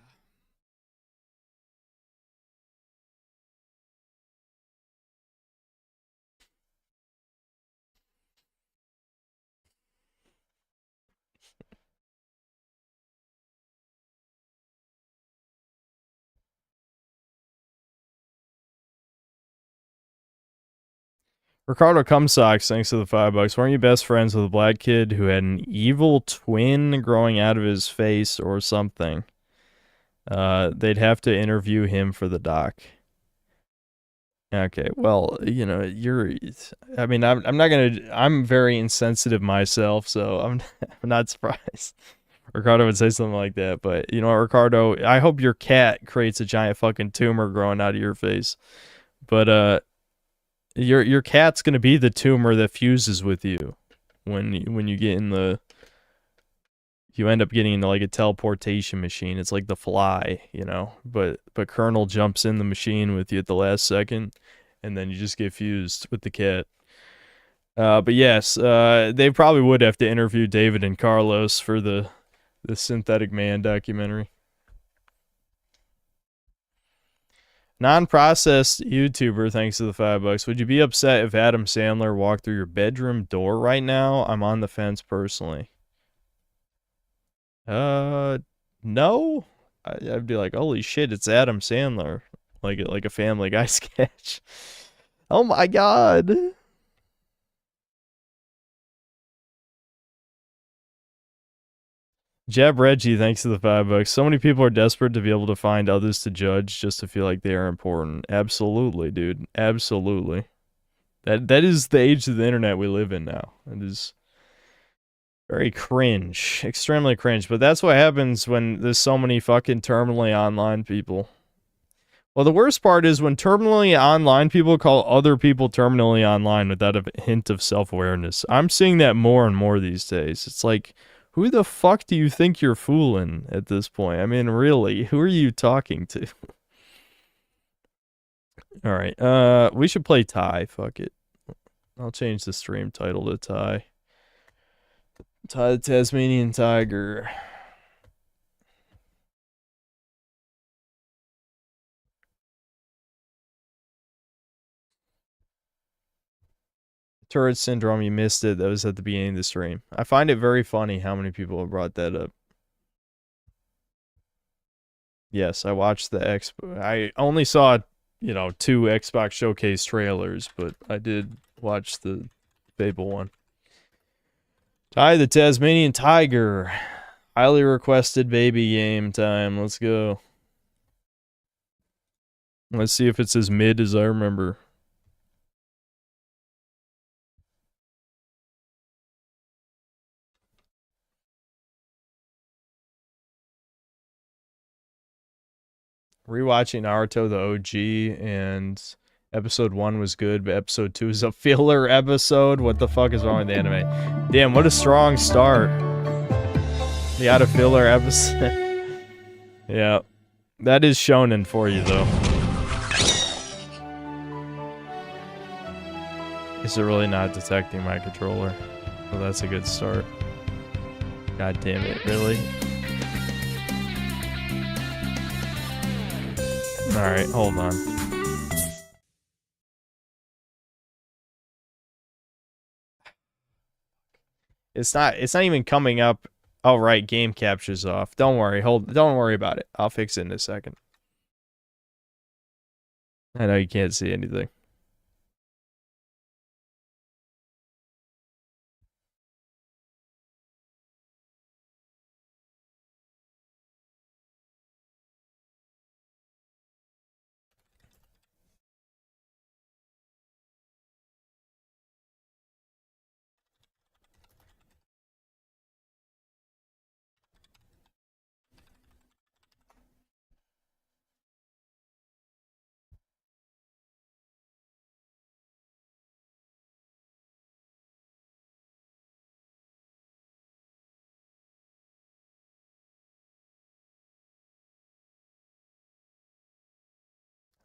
Ricardo Cumsocks, thanks to the $5. Weren't you best friends with a black kid who had an evil twin growing out of his face or something? They'd have to interview him for the doc. Okay, well, I'm not gonna, I'm very insensitive myself, so I'm not surprised Ricardo would say something like that. But, Ricardo, I hope your cat creates a giant fucking tumor growing out of your face. But, your cat's gonna be the tumor that fuses with you when you get in you end up getting into like a teleportation machine. It's like the Fly, but Colonel jumps in the machine with you at the last second, and then you just get fused with the cat. But yes, they probably would have to interview David and Carlos for the Synthetic Man documentary. Non-processed YouTuber, thanks to the $5. Would you be upset if Adam Sandler walked through your bedroom door right now? I'm on the fence personally. No. I'd be like, holy shit, it's Adam Sandler, like a Family Guy sketch. Oh my god. Jeb Reggie, thanks to the $5. So many people are desperate to be able to find others to judge just to feel like they are important. Absolutely, dude. Absolutely. That is the age of the internet we live in now. It is very cringe. Extremely cringe. But that's what happens when there's so many fucking terminally online people. Well, the worst part is when terminally online people call other people terminally online without a hint of self-awareness. I'm seeing that more and more these days. It's like, who the fuck do you think you're fooling at this point? I mean, really, who are you talking to? Alright, we should play Tai. Fuck it. I'll change the stream title to Tai. Tai the Tasmanian Tiger. Turret Syndrome, you missed it. That was at the beginning of the stream. I find it very funny how many people have brought that up. Yes, I watched the I only saw, 2 Xbox Showcase trailers, but I did watch the Fable one. Tai the Tasmanian Tiger. Highly requested baby game time. Let's go. Let's see if it's as mid as I remember. Rewatching Naruto the OG, and episode 1 was good, but episode 2 is a filler episode. What the fuck is wrong with the anime? Damn, what a strong start. You got a filler episode. Yeah. That is shonen for you, though. Is it really not detecting my controller? Well, that's a good start. God damn it, really? Alright, hold on. It's not even coming up. Oh right, game capture's off. Don't worry, don't worry about it. I'll fix it in a second. I know you can't see anything.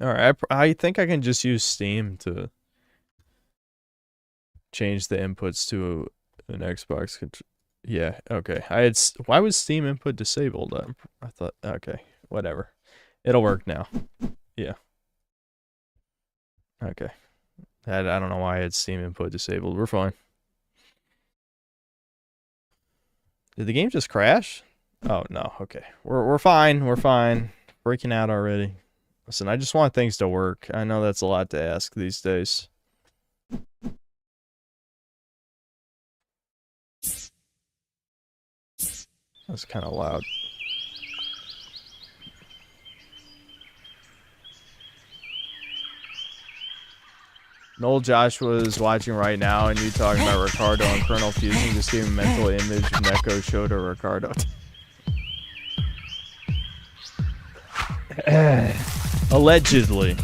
Alright, I think I can just use Steam to change the inputs to an Xbox controller. Yeah, okay. Why was Steam input disabled? I thought, okay, whatever. It'll work now. Yeah. Okay. I don't know why I had Steam input disabled. We're fine. Did the game just crash? Oh, no. Okay. We're fine. We're fine. Breaking out already. Listen, I just want things to work. I know that's a lot to ask these days. That's kind of loud. Noel Joshua's watching right now, and you talking about Ricardo and Colonel Fusion just gave me a mental image of Neko Shota Ricardo. Allegedly.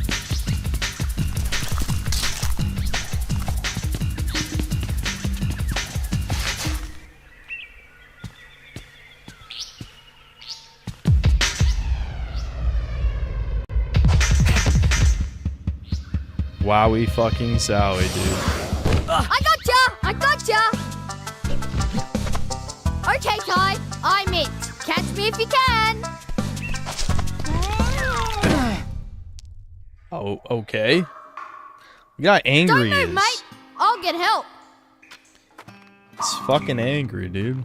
Wowie fucking Zowie, dude. I gotcha! Okay, Tai, I'm it. Catch me if you can. Oh, okay. You got angry. Don't move, mate. I'll get help. It's fucking angry, dude.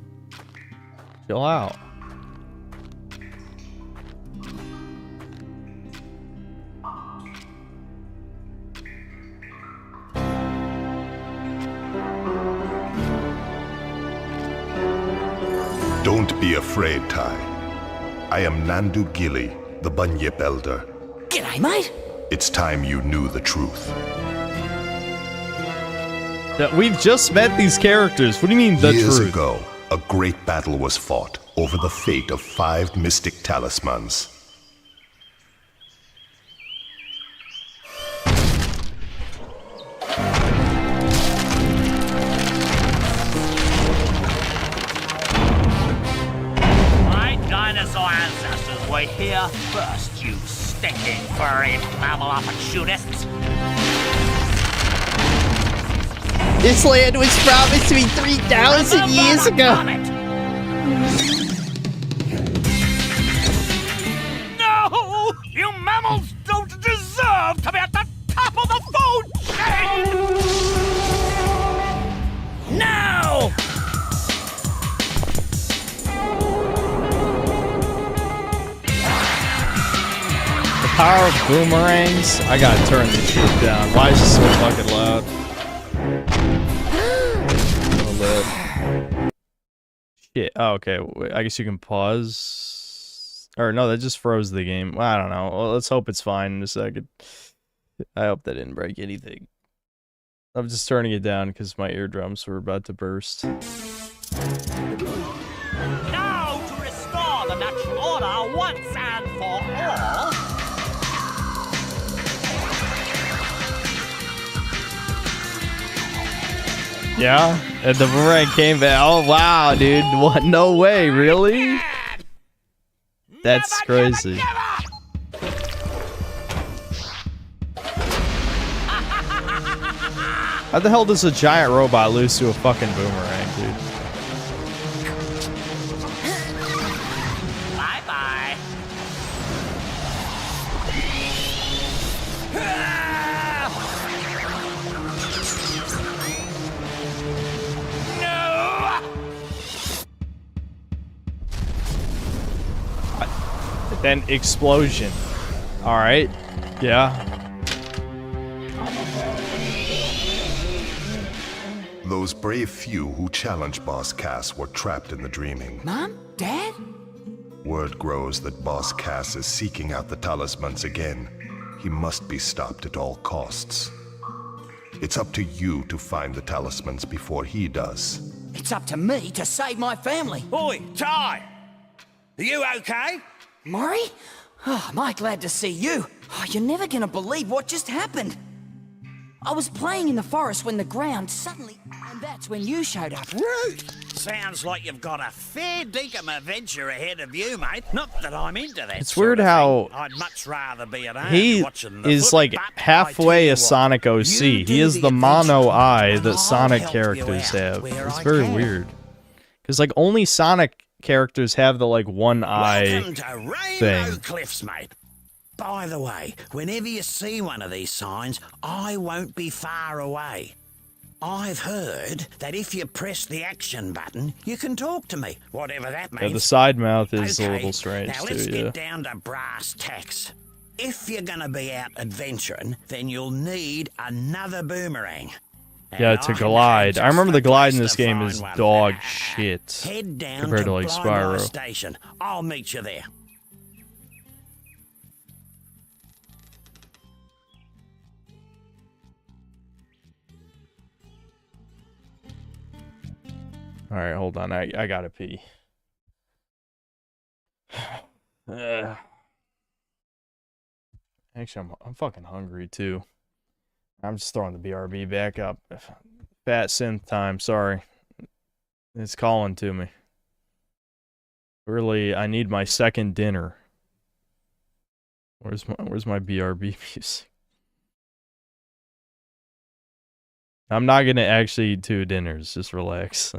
Chill out. Don't be afraid, Tai. I am Nandu Gilly, the Bunyip Elder. G'day, mate. It's time you knew the truth. We've just met these characters. What do you mean, the Years truth? ago, a great battle was fought over the fate of 5 mystic talismans. My dinosaur ancestors were here first, you stinking furry mammal opportunists. This land was promised me 3,000 years ago. No! You mammals don't deserve to be at the top of the food chain! No! The power of boomerangs? I gotta turn this shit down. Why is it so fucking loud? Shit. Oh, okay. I guess you can pause. Or no, that just froze the game. Well, I don't know. Well, let's hope it's fine in a second. I hope that didn't break anything. I'm just turning it down because my eardrums were about to burst. Now to restore the natural order once and for all, Yeah, and the boomerang came back. Oh wow, dude! What? No way, really? That's crazy. How the hell does a giant robot lose to a fucking boomerang, dude? Bye-bye. Then explosion. All right. Yeah. Those brave few who challenged Boss Cass were trapped in the dreaming. Mom? Dad? Word grows that Boss Cass is seeking out the talismans again. He must be stopped at all costs. It's up to you to find the talismans before he does. It's up to me to save my family. Oi, Tai! Are you okay? Maury? Oh, am I glad to see you. Oh, you're never gonna believe what just happened. I was playing in the forest when the ground suddenly... And that's when you showed up. Rude! Sounds like you've got a fair dinkum adventure ahead of you, mate. Not that I'm into that. It's weird how I'd much rather be at home he watching the is like halfway a Sonic OC. He is the mono eye that Sonic characters have. It's very weird. Because like only Sonic characters have the like one eye Welcome to Rainbow thing. Cliffs, mate. By the way, whenever you see one of these signs, I won't be far away. I've heard that if you press the action button, you can talk to me, whatever that means. Yeah, the side mouth is Okay, a little strange now let's too, get yeah. down to brass tacks. If you're gonna be out adventuring, then you'll need another boomerang. Yeah, to glide. I remember the glide in this game is dog shit Head down compared to like Blind Eye Spyro. Station. I'll meet you there. All right, hold on. I gotta pee. Actually, I'm fucking hungry too. I'm just throwing the BRB back up. Fat synth time. Sorry, it's calling to me. Really, I need my second dinner. Where's my BRB music? I'm not gonna actually eat 2 dinners. Just relax.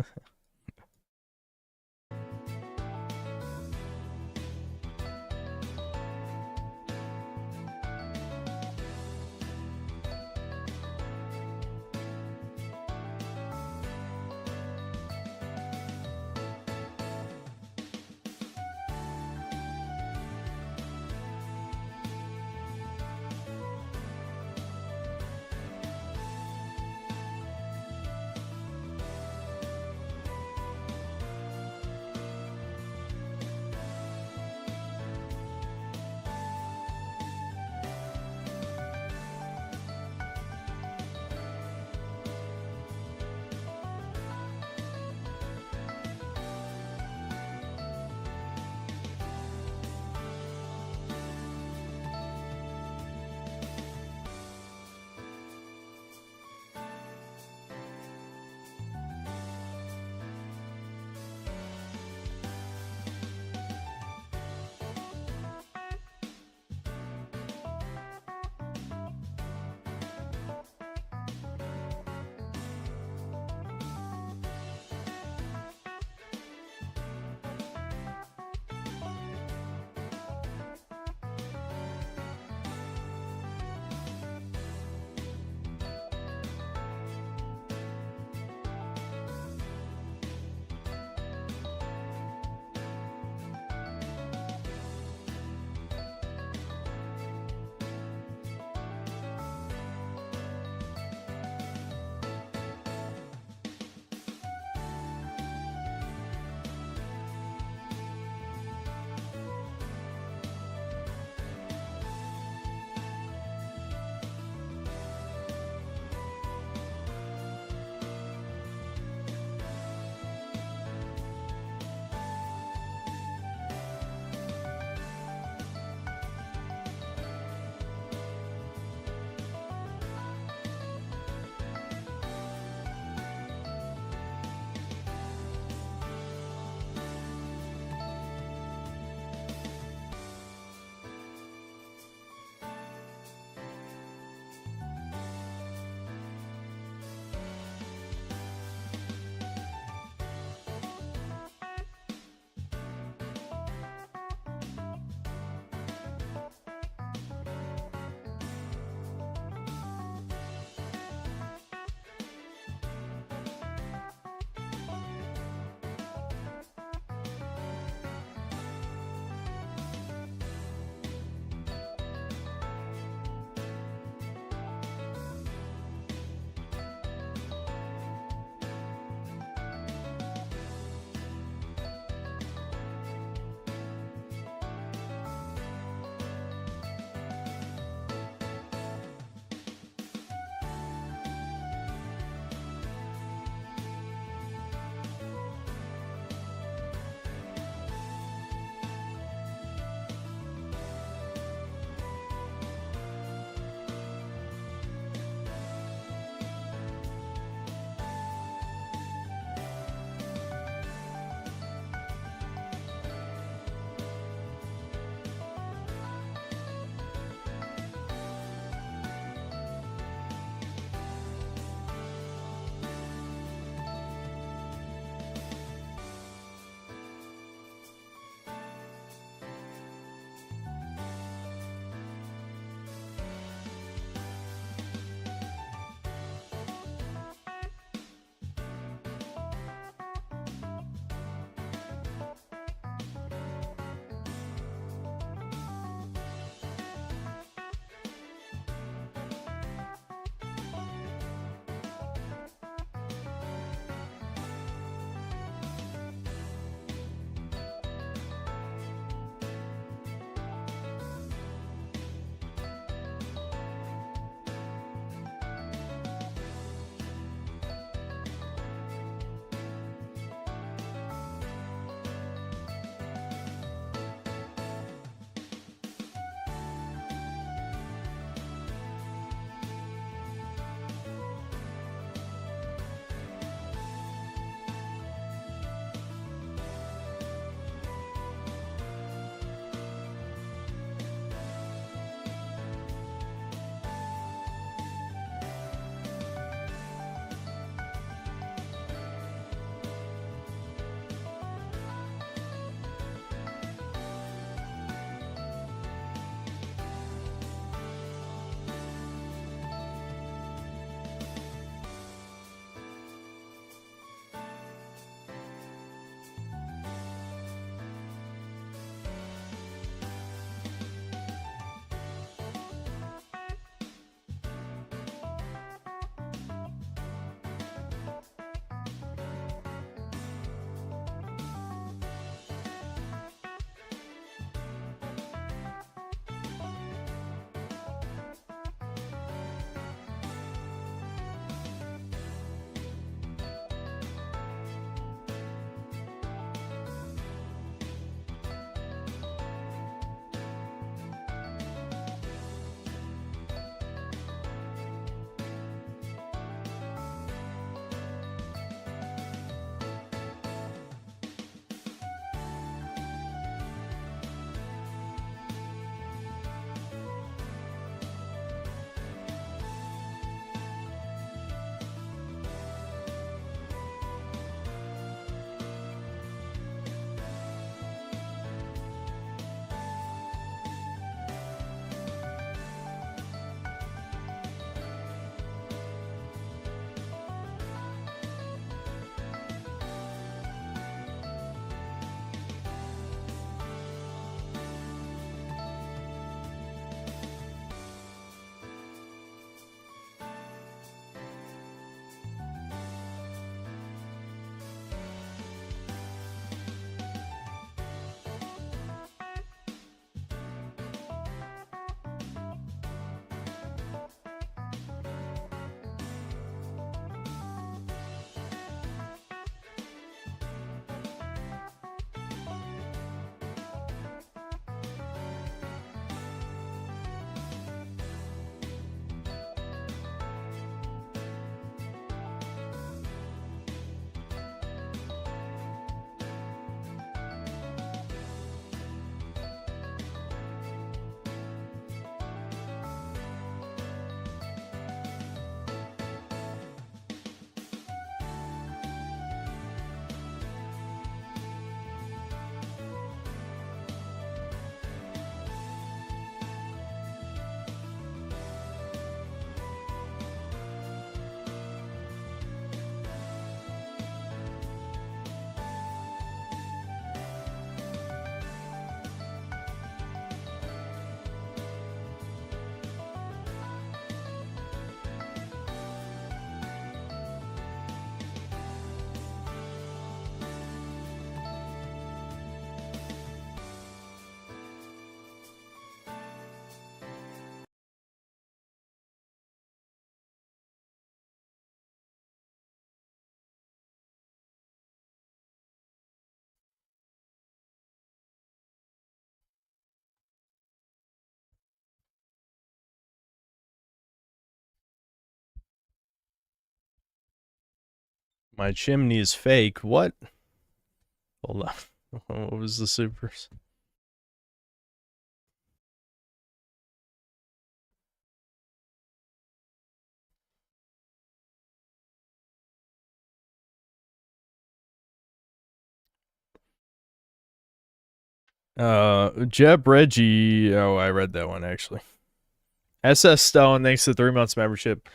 My chimney is fake. What? Hold on. What was the supers? Jeb Reggie. Oh, I read that one actually. SS Stone, thanks to 3 months membership.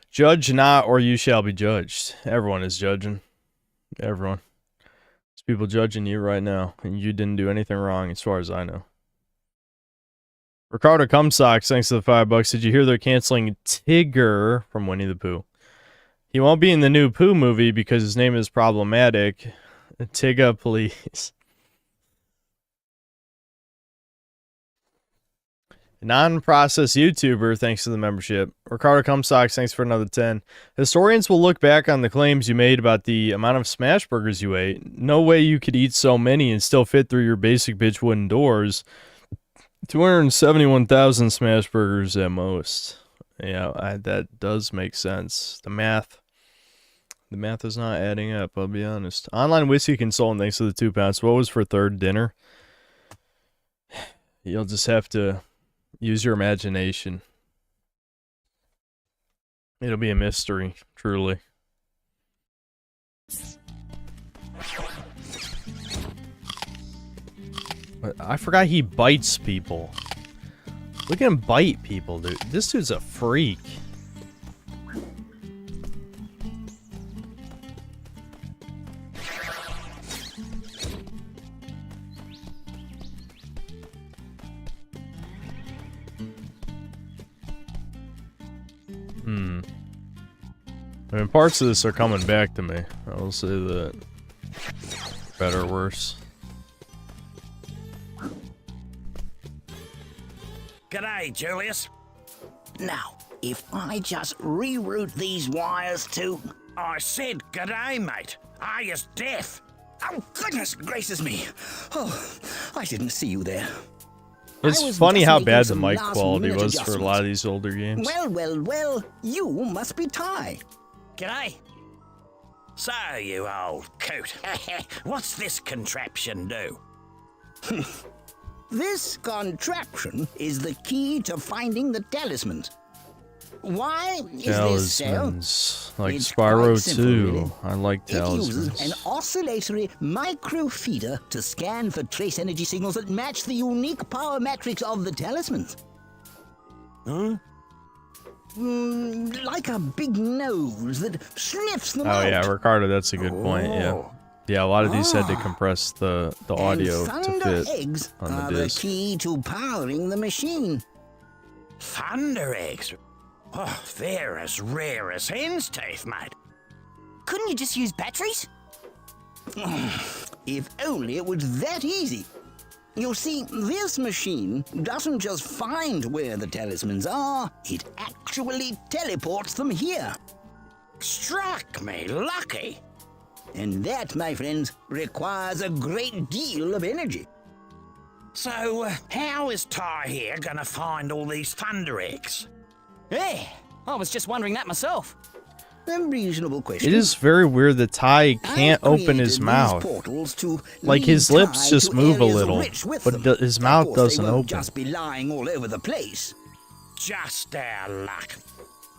Judge not, or you shall be judged. Everyone is judging. Everyone. There's people judging you right now, and you didn't do anything wrong, as far as I know. Ricardo Cumsocks, thanks to the $5. Did you hear they're canceling Tigger from Winnie the Pooh? He won't be in the new Pooh movie because his name is problematic. Tigger, please. Non-process YouTuber, thanks to the membership. Ricardo Cumsocks, thanks for another 10. Historians will look back on the claims you made about the amount of smash burgers you ate. No way you could eat so many and still fit through your basic bitch wooden doors. 271,000 smash burgers at most. Yeah, that does make sense. The math is not adding up, I'll be honest. Online whiskey consultant, thanks to the 2 pounds. What was for third dinner? You'll just have to use your imagination. It'll be a mystery, truly. But I forgot he bites people. Look at him bite people, dude. This dude's a freak. I mean, parts of this are coming back to me. I will say that. Better or worse. G'day, Julius. Now, if I just reroute these wires to... I said g'day, mate. Are you deaf? Oh, goodness gracious me. Oh, I didn't see you there. It's funny how bad the mic quality was for a lot of these older games. Well, you must be Tai. G'day. So, you old coot, what's this contraption do? This contraption is the key to finding the talismans. Why is this so? Talismans. Like It's Spyro quite simple, 2. really. I like It uses talismans. an oscillatory microfeeder to scan for trace energy signals that match the unique power matrix of the talismans. Huh? Like a big nose that sniffs them Oh out. yeah, Ricardo, that's a good point, yeah. Yeah, a lot of these had to compress the audio and to thunder fit eggs on are the the disc. key to powering the machine. Thunder eggs? Oh, they're as rare as hen's teeth, mate. Couldn't you just use batteries? If only it was that easy. You see, this machine doesn't just find where the talismans are, it actually teleports them here. Struck me lucky. And that, my friends, requires a great deal of energy. So, how is Tai here gonna find all these thunder eggs? Hey, I was just wondering that myself. A reasonable question. It is very weird that Tai can't open his mouth. Like his lips just move a little, but his mouth doesn't They won't open. just be lying all over the place. Just our luck.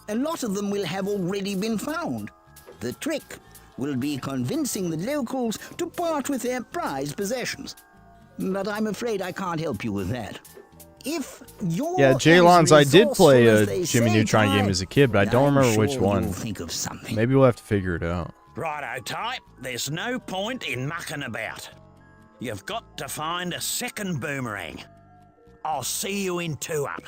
A lot of them will have already been found. The trick will be convincing the locals to part with their prized possessions. But I'm afraid I can't help you with that. If you're Yeah, Jaylons, I did play resourceful a as they Jimmy say, Neutron Tai, game as a kid, but I don't I'm remember which sure one. you'll think of something. Maybe we'll have to figure it out. Righto, Tai, there's no point in mucking about. You've got to find a second boomerang. I'll see you in 2-up.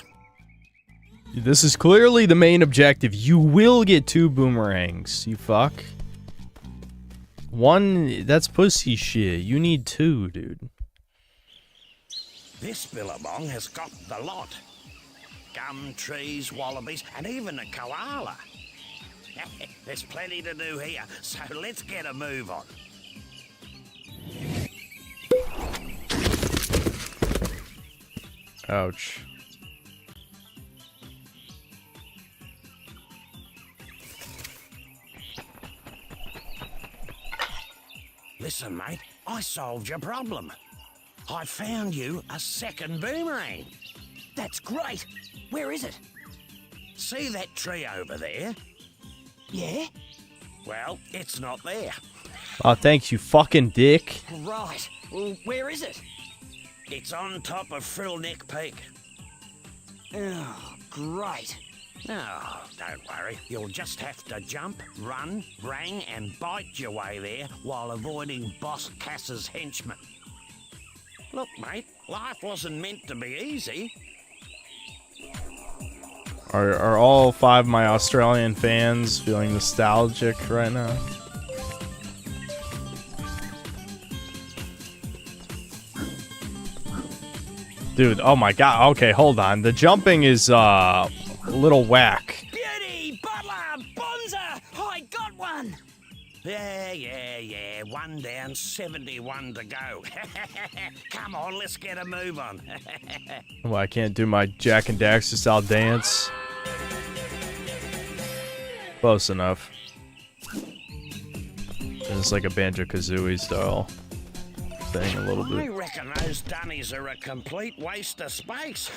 This is clearly the main objective. You will get 2 boomerangs, you fuck. 1, that's pussy shit. You need 2, dude. This billabong has got the lot. Gum trees, wallabies, and even a koala. There's plenty to do here, so let's get a move on. Ouch. Listen, mate, I solved your problem. I found you a second boomerang. That's great. Where is it? See that tree over there? Yeah? Well, it's not there. Oh, thanks, you fucking dick. Right. Well, where is it? It's on top of Frillneck Peak. Oh, great. Oh, don't worry. You'll just have to jump, run, rang, and bite your way there while avoiding Boss Cass's henchmen. Look, mate, life wasn't meant to be easy. Are all 5 of my Australian fans feeling nostalgic right now? Dude, oh my god. Okay, hold on. The jumping is a little whack. Beauty! Butler! Bonza! I got one! Yeah. 1 down, 71 to go. Come on, let's get a move on. Well, I can't do my Jack and Daxter style dance. Close enough. It's like a Banjo-Kazooie style thing a little I bit. reckon those dunnies are a complete waste of space.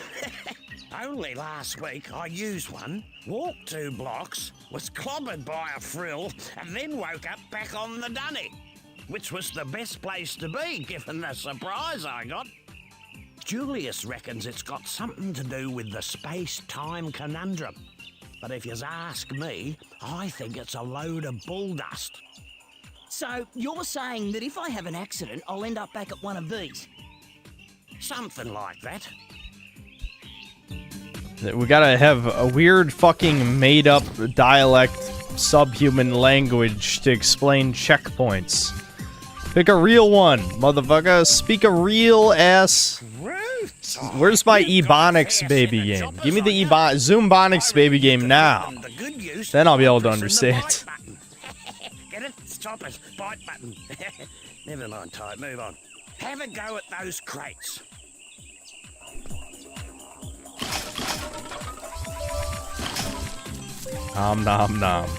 Only last week I used one, walked 2 blocks, was clobbered by a frill, and then woke up back on the dunny, which was the best place to be given the surprise I got. Julius reckons it's got something to do with the space-time conundrum. But if you ask me, I think it's a load of bull dust. So, you're saying that if I have an accident, I'll end up back at one of these? Something like that. We gotta have a weird fucking made-up dialect subhuman language to explain checkpoints. Pick a real one, motherfucker. Speak a real ass. Where's my Ebonics baby game? Give me the Zoombonics baby game now. Then I'll be able to understand. Get it? Stop it. Bite button. Never mind, Ty. Move on. Have a go at those crates. Nom nom.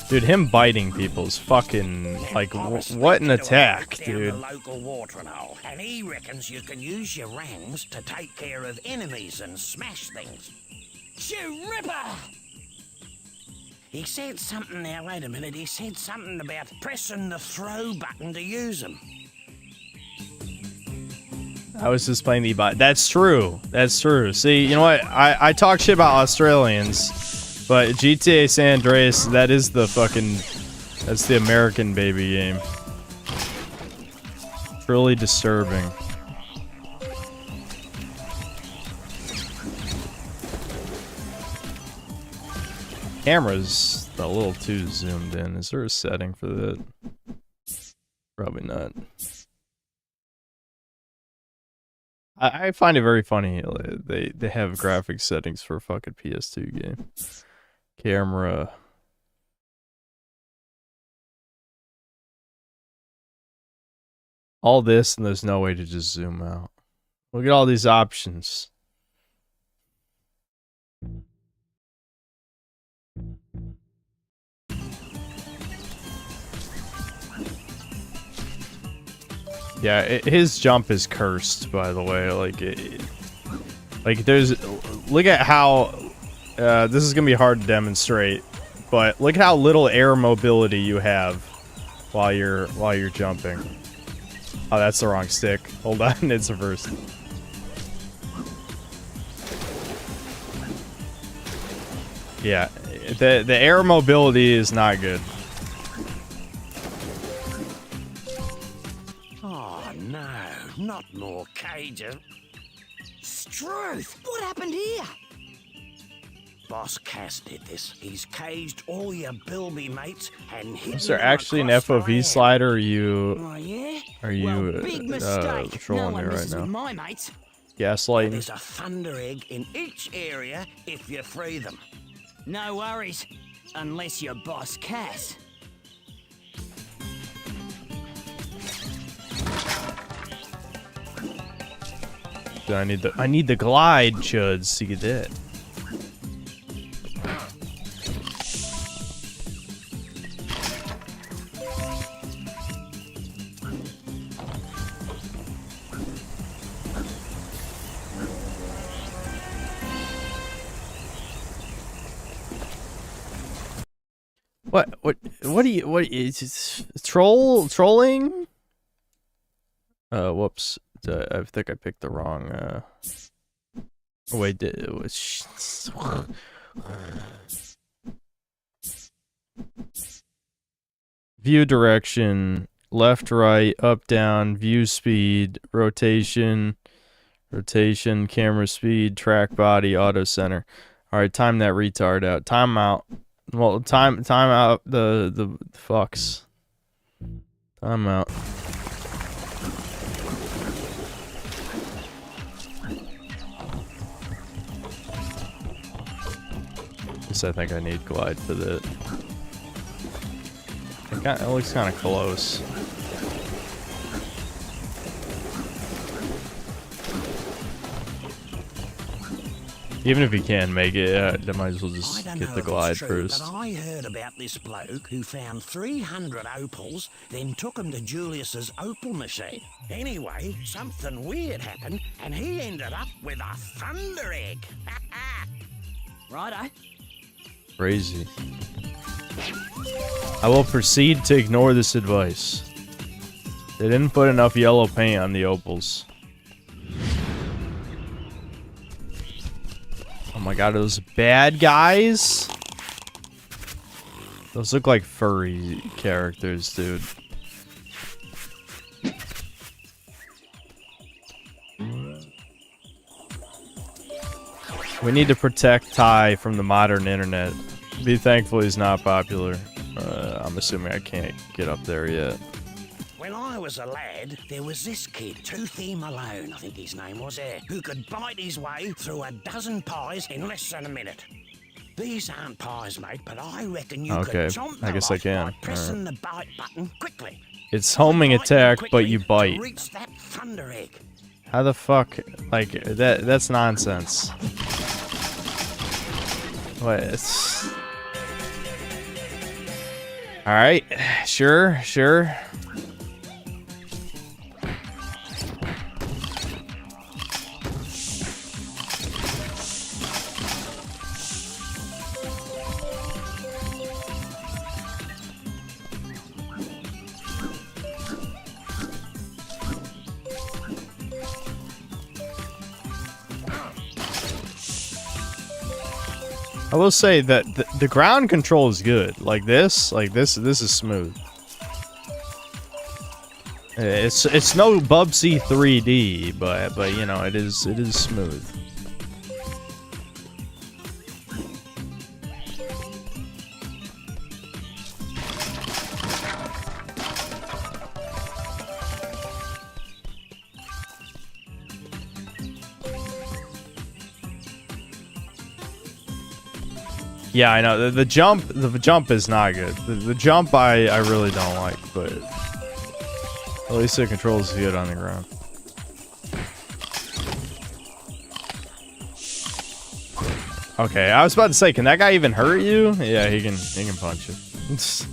Dude, him biting people's fucking, like, what an attack, dude. Local watering hole, and he reckons you can use your rangs to take care of enemies and smash things. You ripper! He said something now, wait a minute, he said something about pressing the throw button to use them. I was just playing the bot. That's true. That's true. See, you know what? I talk shit about Australians, but GTA San Andreas, that is the fucking... That's the American baby game. It's really disturbing. Camera's a little too zoomed in. Is there a setting for that? Probably not. I find it very funny. They have graphic settings for a fucking PS2 game. Camera. All this, and there's no way to just zoom out. Look at all these options. Yeah, his jump is cursed, by the way. Like there's, look at how, this is gonna be hard to demonstrate, but look at how little air mobility you have while you're jumping. Oh, that's the wrong stick. Hold on, it's reversed. Yeah, the air mobility is not good. Not more cages. Struth! What happened here? Boss Cass did this. He's caged all your Bilby mates and hidden Is there them actually an across the FOV land. slider? Or are you Oh, yeah? are you Well, big mistake. trolling No me one right messes now? with my mates. Gaslighting. There's a thunder egg in each area if you free them. No worries. Unless you're Boss Cass. I need the glide, chuds, to get that. What is trolling? Whoops. I think I picked the wrong, wait, it was... View direction, left, right, up, down, view speed, rotation, camera speed, track body, auto center. Alright, time that retard out. Time out. Well, time out the fucks. Time out. I think I need glide for that. It looks kind of close. Even if you can make it, I might as well just get the glide first. But I heard about this bloke who found 300 opals, then took them to Julius's opal machine. Anyway, something weird happened, and he ended up with a thunder egg. Righto. Crazy. I will proceed to ignore this advice. They didn't put enough yellow paint on the opals. Oh my god, those bad guys? Those look like furry characters, dude. We need to protect Tai from the modern internet. Be thankful he's not popular. I'm assuming I can't get up there yet. When I was a lad, there was this kid, Toothy Malone, I think his name was, who could bite his way through a dozen pies in less than a minute. These aren't pies, mate, but I reckon you could chomp I guess them I can. by pressing the bite button quickly. It's homing attack, but you bite. Reach that thunder egg. How the fuck? Like, that's nonsense. What? It's... Alright, sure. I will say that the ground control is good. Like this is smooth. It's no Bubsy 3D, but you know, it is smooth. Yeah, I know. The jump is not good. The jump I really don't like, but at least it controls good on the ground. Okay, I was about to say, can that guy even hurt you? Yeah, he can punch you. Yes.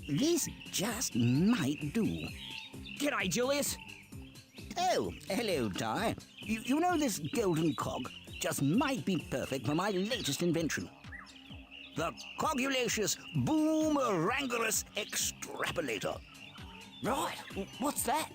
This just might do. G'day, Julius. Oh, hello, Tai. You know this golden cog just might be perfect for my latest invention. The Cogulacious Boomerangulus Extrapolator. Right, what's that?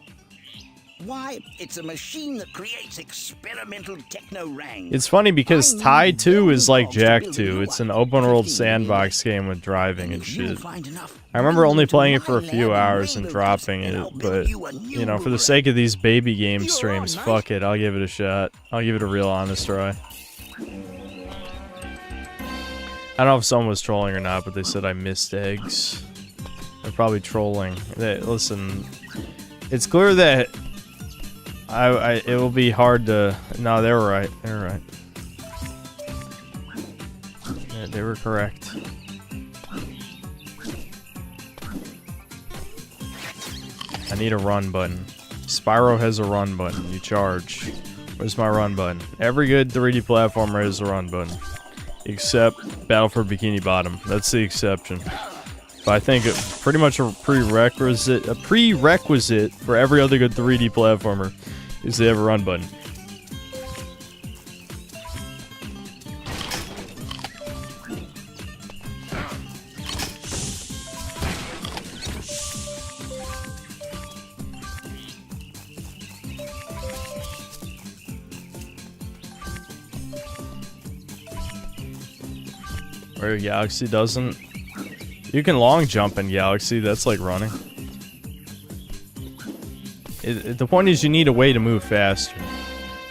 Why, it's a machine that creates experimental techno-rangs. It's funny because Tai 2 is like Jak 2. It's an open world sandbox game with driving and shit. I remember only playing it for a few hours and dropping it, but, you know, for the sake of these baby game streams, fuck it, I'll give it a shot. I'll give it a real honest try. I don't know if someone was trolling or not, but they said I missed eggs. They're probably trolling. Listen, it's clear that it will be hard to... No, they were right. They were right. Yeah, they were correct. I need a run button. Spyro has a run button. You charge. Where's my run button? Every good 3D platformer has a run button. Except Battle for Bikini Bottom. That's the exception. But I think pretty much a prerequisite for every other good 3D platformer is they have a run button. Where Galaxy doesn't. You can long jump in Galaxy, that's like running. The point is you need a way to move faster.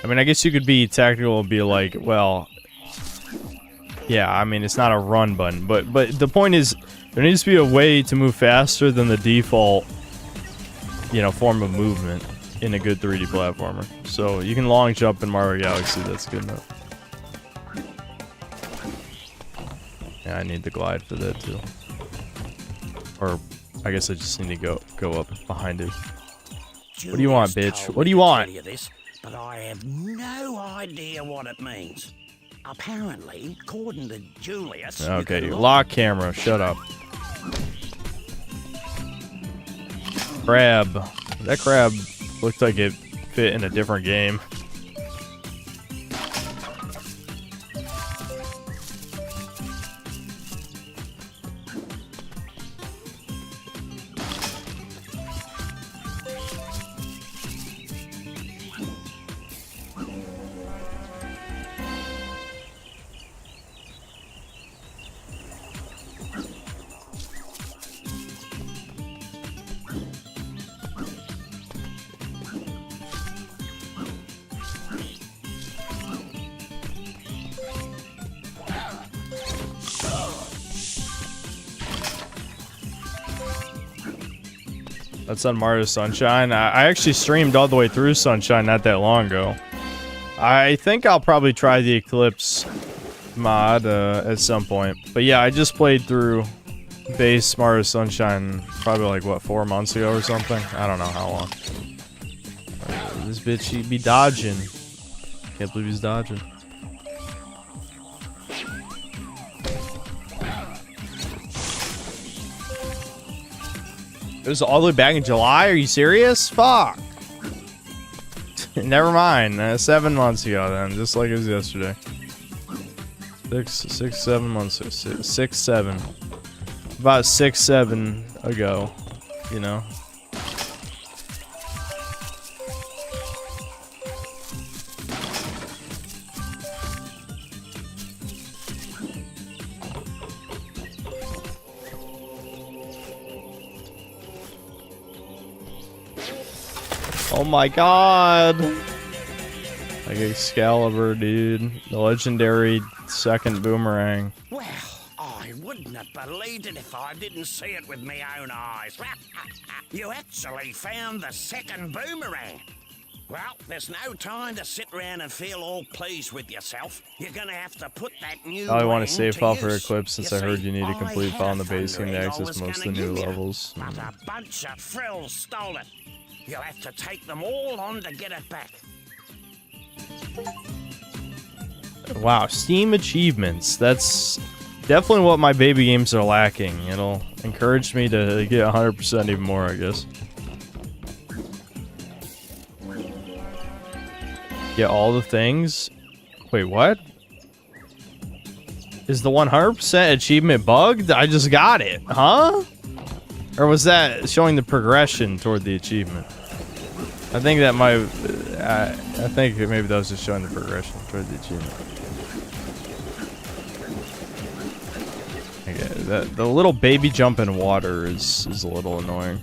I mean, I guess you could be tactical and be like, well, yeah, I mean, it's not a run button, but the point is there needs to be a way to move faster than the default, you know, form of movement in a good 3D platformer. So you can long jump in Mario Galaxy, that's good enough. Yeah, I need the glide for that too. Or I guess I just need to go up behind it. What do you want, bitch? What do you want? But I have no idea what it means. Apparently, according to Julius... Okay, lock camera. Shut up. Crab. That crab looked like it fit in a different game. That's on Mario Sunshine. I actually streamed all the way through Sunshine not that long ago. I think I'll probably try the Eclipse mod at some point. But yeah, I just played through base Mario Sunshine probably like, what, 4 months ago or something? I don't know how long. This bitch, he'd be dodging. Can't believe he's dodging. It was all the way back in July? Are you serious? Fuck. Never mind. 7 months ago then, just like it was yesterday. 7 months. 6, 7. About 6, 7 ago, you know. Oh my god! Like Excalibur, dude. The legendary second boomerang. Well, I wouldn't have believed it if I didn't see it with my own eyes. You actually found the second boomerang. Well, there's no time to sit around and feel all pleased with yourself. You're gonna have to put that new I want to save file for use. Eclipse since You I heard see, you need to complete I file in the had a base game to thundering I access was most of the gonna new give you, levels. But a bunch of frills stole it. You'll have to take them all on to get it back. Wow, Steam achievements. That's definitely what my baby games are lacking. It'll encourage me to get 100% even more, I guess. Get all the things. Wait, what? Is the 100% achievement bugged? I just got it, huh? Or was that showing the progression toward the achievement? I think that might. I think maybe that was just showing the progression toward the achievement. Okay, the little baby jump in water is a little annoying.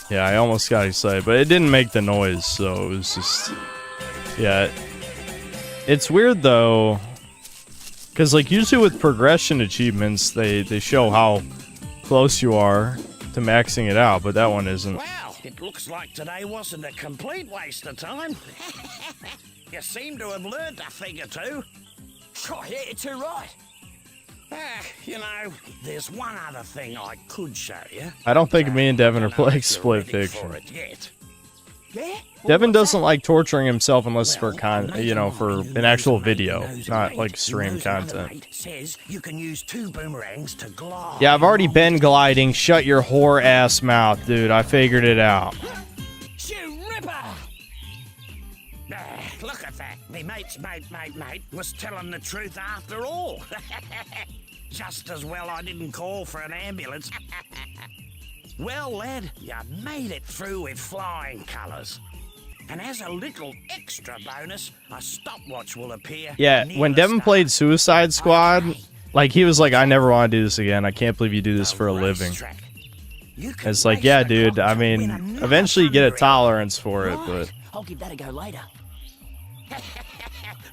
Yeah, I almost got excited, but it didn't make the noise, so it was just... Yeah. It's weird, though, because, like, usually with progression achievements, they show how close you are to maxing it out, but that one isn't. Well, it looks like today wasn't a complete waste of time. You seem to have learnt a thing or two. Oh, yeah, you're too right. You know, there's one other thing I could show you. I don't think me and Devin are playing split fiction. Devin doesn't like torturing himself unless for for an actual video, not like stream content. Says you can use 2 boomerangs to glide. Yeah, I've already been gliding. Shut your whore ass mouth, dude. I figured it out. Look at that. Me mate's mate was telling the truth after all. Just as well I didn't call for an ambulance. Well, lad, you made it through with flying colours. And as a little extra bonus, a stopwatch will appear. Yeah, when Devin played Suicide Squad, like, he was like, I never want to do this again. I can't believe you do this for a living. It's like, yeah, dude, I mean, eventually you get a tolerance for it, but... I'll give that a go later.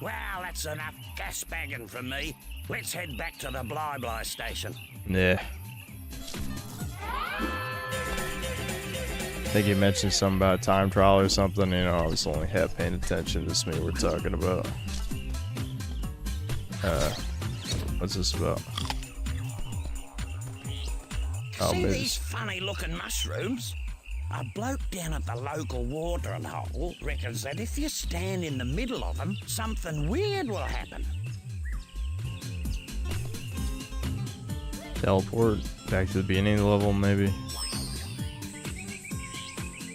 Well, that's enough gas bagging from me. Let's head back to the Bly station. Yeah. I think he mentioned something about time trial or something. You know, I was only half paying attention. This is me we're talking about. What's this about? Oh, see these funny-looking mushrooms? A bloke down at the local watering hole reckons that if you stand in the middle of them, something weird will happen. Teleport back to the beginning of the level, maybe.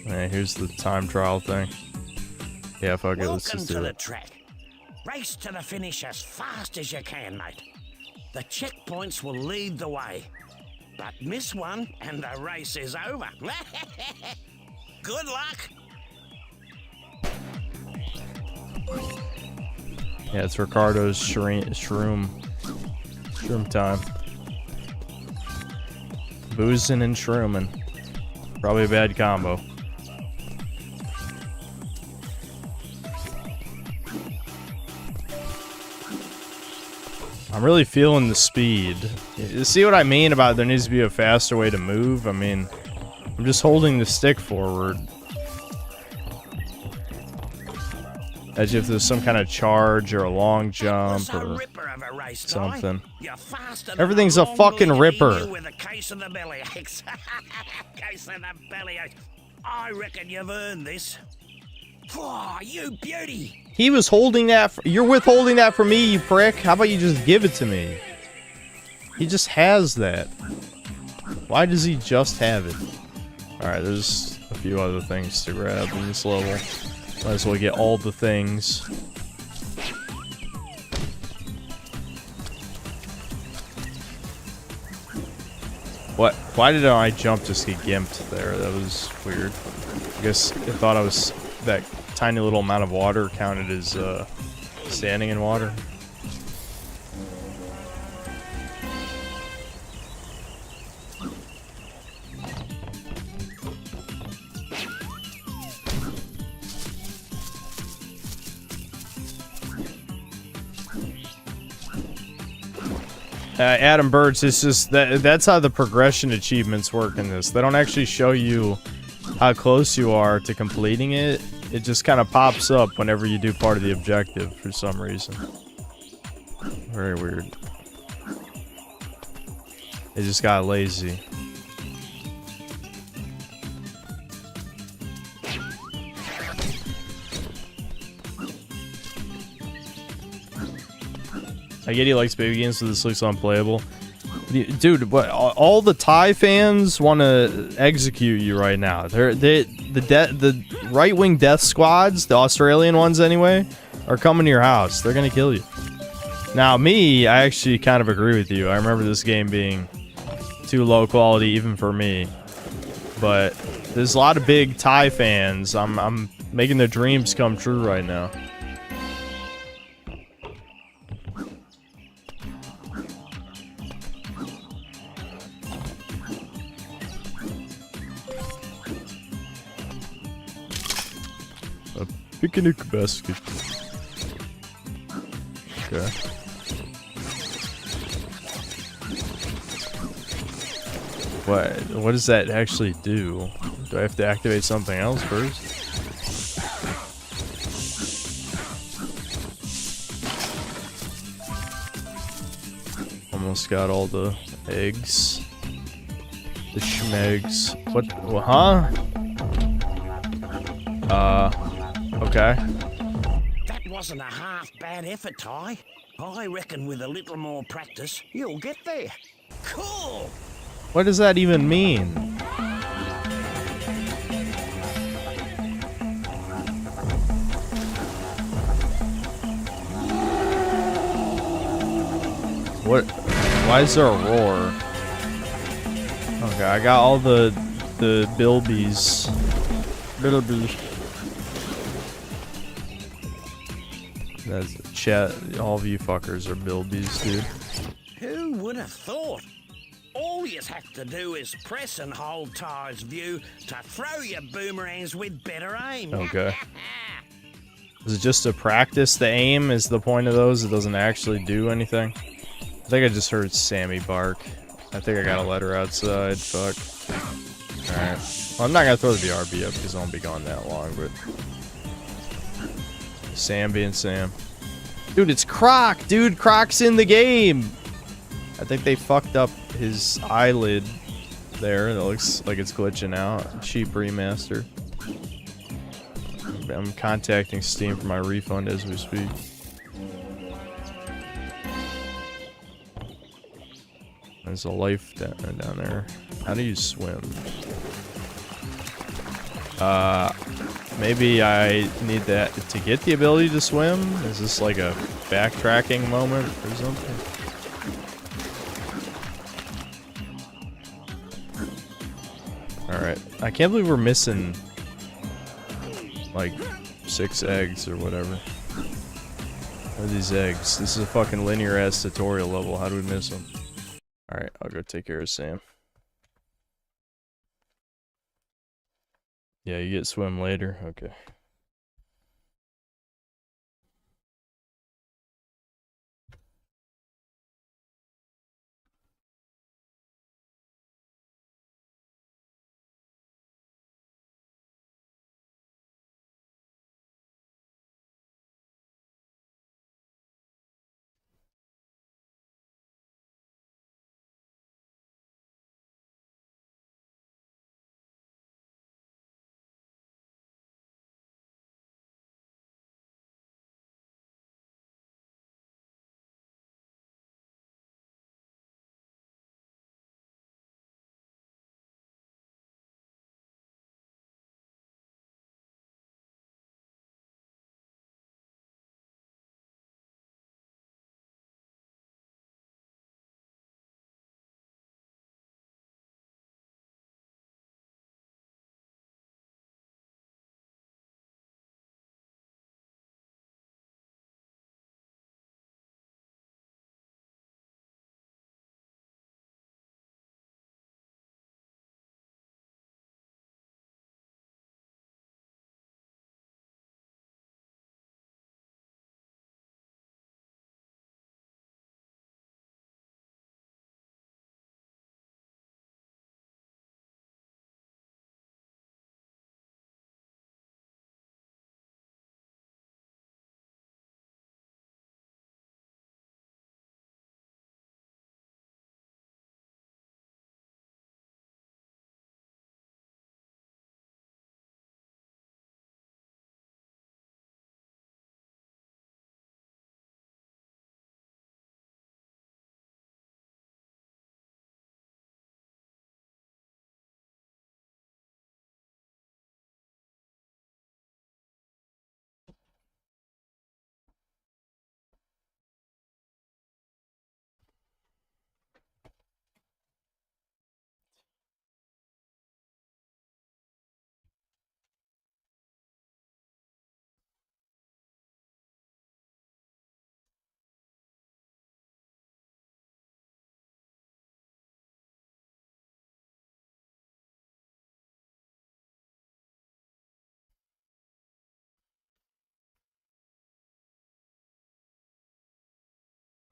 Alright, here's the time trial thing. Yeah, fuck it, let's just do Welcome to it. the track. Race to the finish as fast as you can, mate. The checkpoints will lead the way. But miss one and the race is over. Good luck. Yeah, it's Ricardo's shroom time. Boozing and shrooming. Probably a bad combo. I'm really feeling the speed. You see what I mean about there needs to be a faster way to move? I mean, I'm just holding the stick forward. As if there's some kind of charge or a long jump or something. Everything's a fucking ripper. With a case of the bellyaches. Case of the bellyaches. I reckon you've earned this. Oh, you beauty. He was holding that. You're withholding that from me, you prick. How about you just give it to me? He just has that. Why does he just have it? Alright, there's a few other things to grab in this level. Might as well get all the things. What? Why did I jump just get gimped there? That was weird. I guess I thought I was... that tiny little amount of water counted as standing in water. Adam Birds, it's just that's how the progression achievements work in this. They don't actually show you how close you are to completing it. It just kind of pops up whenever you do part of the objective for some reason. Very weird. It just got lazy. I get he likes baby games, so this looks unplayable. Dude, what? All the Thai fans want to execute you right now. The right-wing death squads, the Australian ones anyway, are coming to your house. They're gonna kill you. Now, me, I actually kind of agree with you. I remember this game being too low quality even for me. But there's a lot of big Thai fans. I'm making their dreams come true right now. Picnic basket. Okay. What does that actually do? Do I have to activate something else first? almost got all the eggs. The schmegs. What? Huh? Okay. That wasn't a half bad effort, Tai. I reckon with a little more practice, you'll get there. Cool! What does that even mean? What? Why is there a roar? Okay, I got all the bilbies. Bilbies. That's chat. All of you fuckers are bilbies, dude. Who would have thought? All you have to do is press and hold Tai's view to throw your boomerangs with better aim. Okay. Is it just to practice the aim? Is the point of those? It doesn't actually do anything? I think I just heard Sammy bark. I think I gotta let her outside. Fuck. Alright. Well, I'm not gonna throw the BRB up because I won't be gone that long, but... Sam being Sam. Dude, it's Croc! Dude, Croc's in the game! I think they fucked up his eyelid there. It looks like it's glitching out. Cheap remaster. I'm contacting Steam for my refund as we speak. There's a life down there. How do you swim? Maybe I need that to get the ability to swim? Is this like a backtracking moment or something? Alright. I can't believe we're missing like 6 eggs or whatever. What are these eggs? This is a fucking linear ass tutorial level. How do we miss them? Alright, I'll go take care of Sam. Yeah, you get swim later? Okay.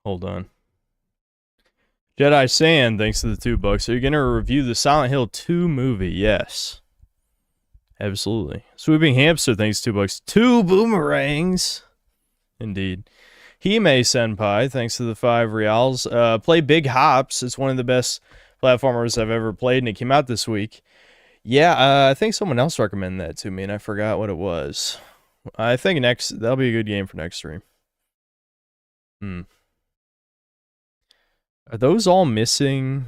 Hold on. Jedi Sand, thanks to the $2. Are you going to review the Silent Hill 2 movie? Yes. Absolutely. Swooping Hamster, thanks $2. 2 boomerangs. Indeed. Hime Senpai, thanks to the 5 reals. Play Big Hops. It's one of the best platformers I've ever played, and it came out this week. Yeah, I think someone else recommended that to me, and I forgot what it was. I think that'll be a good game for next stream. Are those all missing?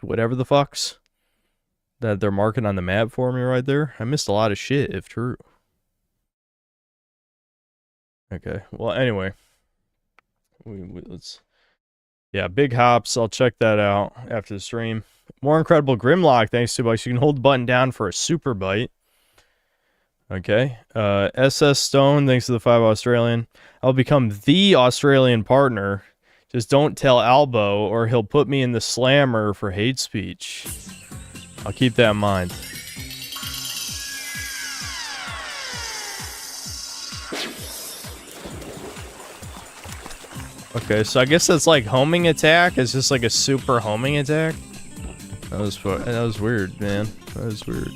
Whatever the fucks that they're marking on the map for me right there. I missed a lot of shit, if true. Okay, well, anyway. Let's... Yeah, Big Hops. I'll check that out after the stream. More Incredible Grimlock, thanks to $2. You can hold the button down for a super bite. Okay. SS Stone, thanks to the 5 Australian. I'll become the Australian partner. Just don't tell Albo or he'll put me in the slammer for hate speech. I'll keep that in mind. Okay, so I guess that's like homing attack. It's just like a super homing attack. That was weird, man. That was weird.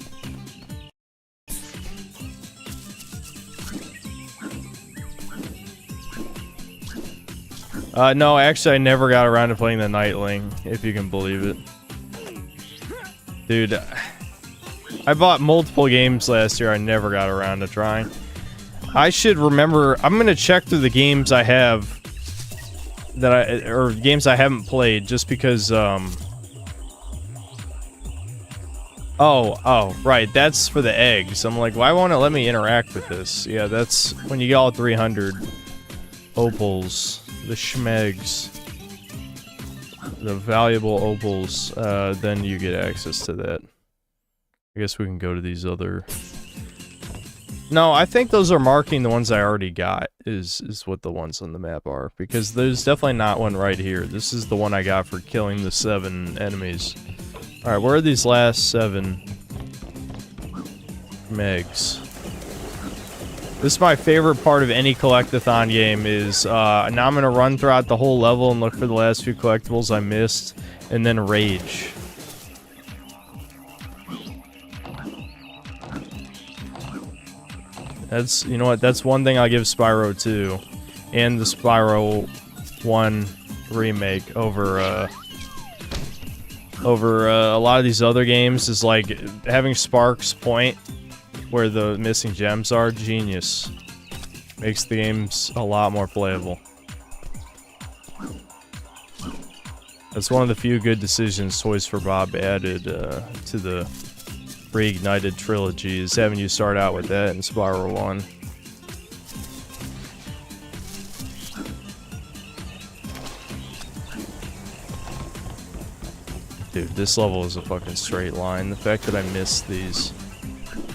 No, actually, I never got around to playing the Nightling, if you can believe it. Dude, I bought multiple games last year. I never got around to trying. I should remember. I'm gonna check through the games I have or games I haven't played, just because. Oh, right. That's for the eggs. I'm like, why won't it let me interact with this? Yeah, that's when you get all 300 opals. The schmegs, the valuable opals, then you get access to that. I guess we can go to these other... No, I think those are marking the ones I already got, is what the ones on the map are. Because there's definitely not one right here. This is the one I got for killing the 7 enemies. Alright, where are these last 7 megs? This is my favorite part of any collectathon game is, now I'm going to run throughout the whole level and look for the last few collectibles I missed, and then rage. That's, you know what, that's one thing I'll give Spyro 2, and the Spyro 1 remake over a lot of these other games, is like having Sparks point where the missing gems are. Genius. Makes the games a lot more playable. That's one of the few good decisions Toys for Bob added to the Reignited trilogy, is having you start out with that in Spyro 1. Dude, this level is a fucking straight line. The fact that I missed these...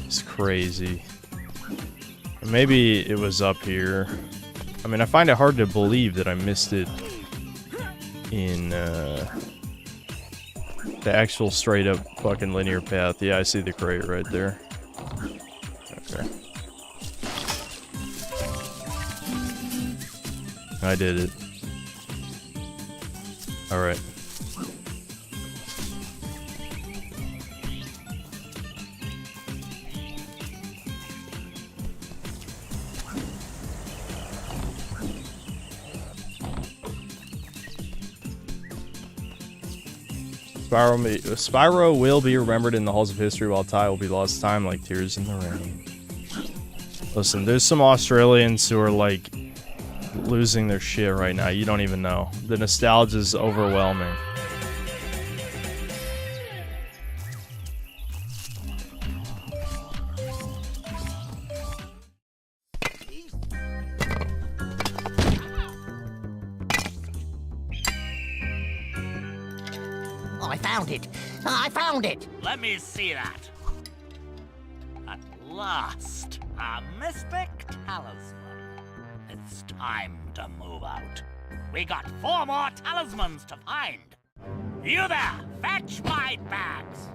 it's crazy. Maybe it was up here. I mean, I find it hard to believe that I missed it in the actual straight up fucking linear path. Yeah, I see the crate right there. Okay. I did it. Alright. Spyro will be remembered in the halls of history, while Tai will be lost to time like tears in the rain. Listen, there's some Australians who are like losing their shit right now. You don't even know. The nostalgia is overwhelming. I found it! Let me see that. At last, a mystic talisman. It's time to move out. We got 4 more talismans to find. You there, fetch my bags.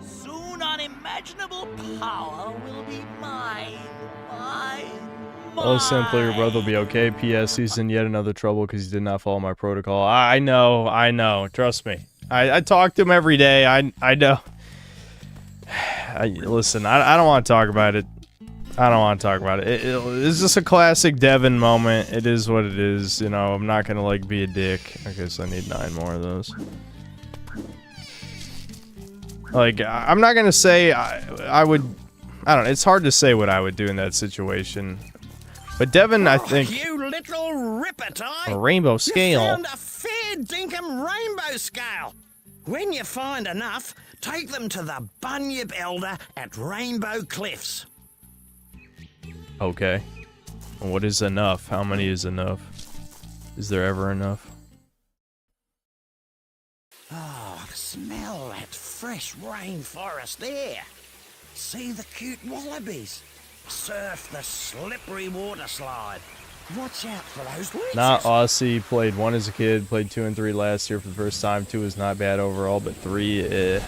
Soon unimaginable power will be mine. Oh, simply, your brother will be okay. P.S. He's in yet another trouble because he did not follow my protocol. I know. Trust me. I talk to him every day. I know. Listen, I don't want to talk about it. I don't want to talk about it. It's just a classic Devin moment. It is what it is. You know, I'm not gonna like be a dick. Okay, so I need 9 more of those. Like, I'm not gonna say I would. I don't know. It's hard to say what I would do in that situation. But Devin, I think. You little ripper, Tai. A rainbow scale. You found a fair dinkum rainbow scale. When you find enough, take them to the Bunyip Elder at Rainbow Cliffs. Okay. What is enough? How many is enough? Is there ever enough? Oh, smell that fresh rainforest there. See the cute wallabies. Surf the slippery water slide. Watch out for those leeches. Not Aussie. Played 1 as a kid. Played 2 and 3 last year for the first time. 2 is not bad overall, but 3,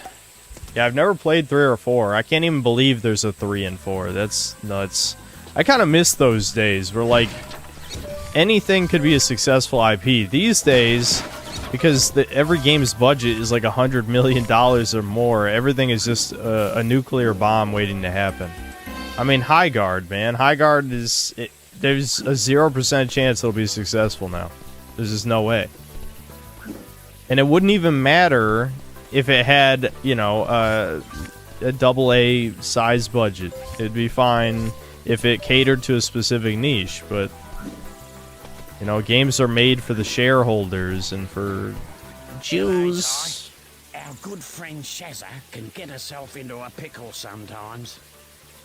Yeah, I've never played 3 or 4. I can't even believe there's a 3 and 4. That's nuts. I kind of miss those days where, like, anything could be a successful IP. These days, because every game's budget is like $100 million or more, everything is just a nuclear bomb waiting to happen. I mean, High Guard, man. High Guard is... there's a 0% chance it'll be successful now. There's just no way. And it wouldn't even matter if it had, you know, a AA size budget. It'd be fine if it catered to a specific niche, but, you know, games are made for the shareholders and for Jews. Our good friend Shazza can get herself into a pickle sometimes.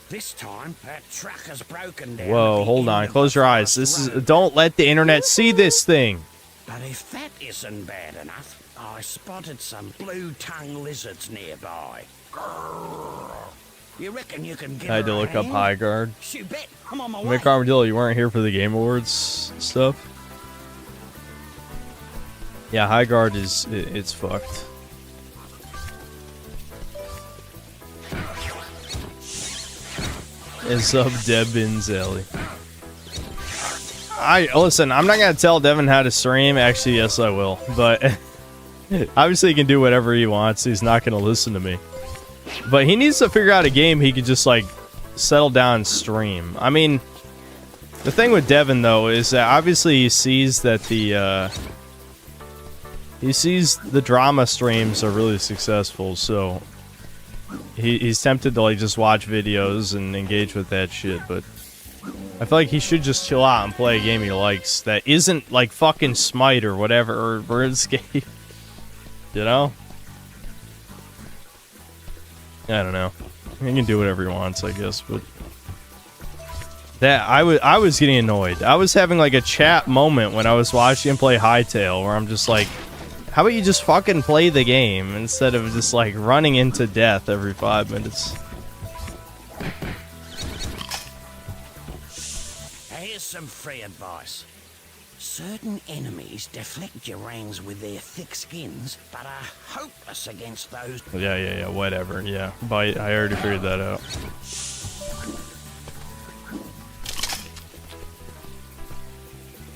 This time, her truck has broken down. Whoa, hold on. Close your eyes. This is... Don't let the internet see this thing. But if that isn't bad enough, I spotted some blue-tongue lizards nearby. You reckon you can get I had to look up High Guard. You bet. I'm on my way. Mick Armadillo, you weren't here for the Game Awards stuff? Yeah, High Guard is... it's fucked. It's up Devin Zelly. Listen, I'm not gonna tell Devin how to stream. Actually, yes, I will. But obviously, he can do whatever he wants. He's not gonna listen to me. But he needs to figure out a game he could just like settle down and stream. I mean, the thing with Devin though is that obviously he sees that the drama streams are really successful, so he's tempted to like just watch videos and engage with that shit. But I feel like he should just chill out and play a game he likes that isn't like fucking Smite or whatever or RuneScape. You know? I don't know. He can do whatever he wants, I guess, but that I was getting annoyed. I was having like a chat moment when I was watching him play Hytale where I'm just like, how about you just fucking play the game instead of just like running into death every 5 minutes? Here's some free advice. Certain enemies deflect your rings with their thick skins, but are hopeless against those. Yeah, whatever. Yeah, bite. I already figured that out.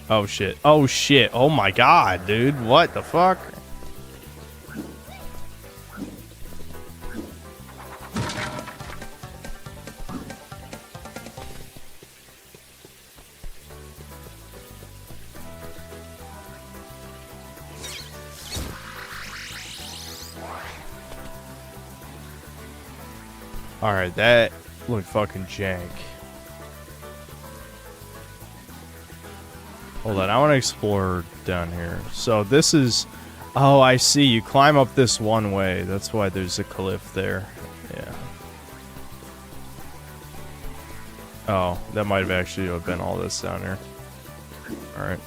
Oh shit. Oh shit. Oh my god, dude. What the fuck? Alright, that looked fucking jank. Hold on, I want to explore down here. So this is... Oh, I see. You climb up this one way. That's why there's a cliff there. Yeah. Oh, that might have actually been all this down here. Alright.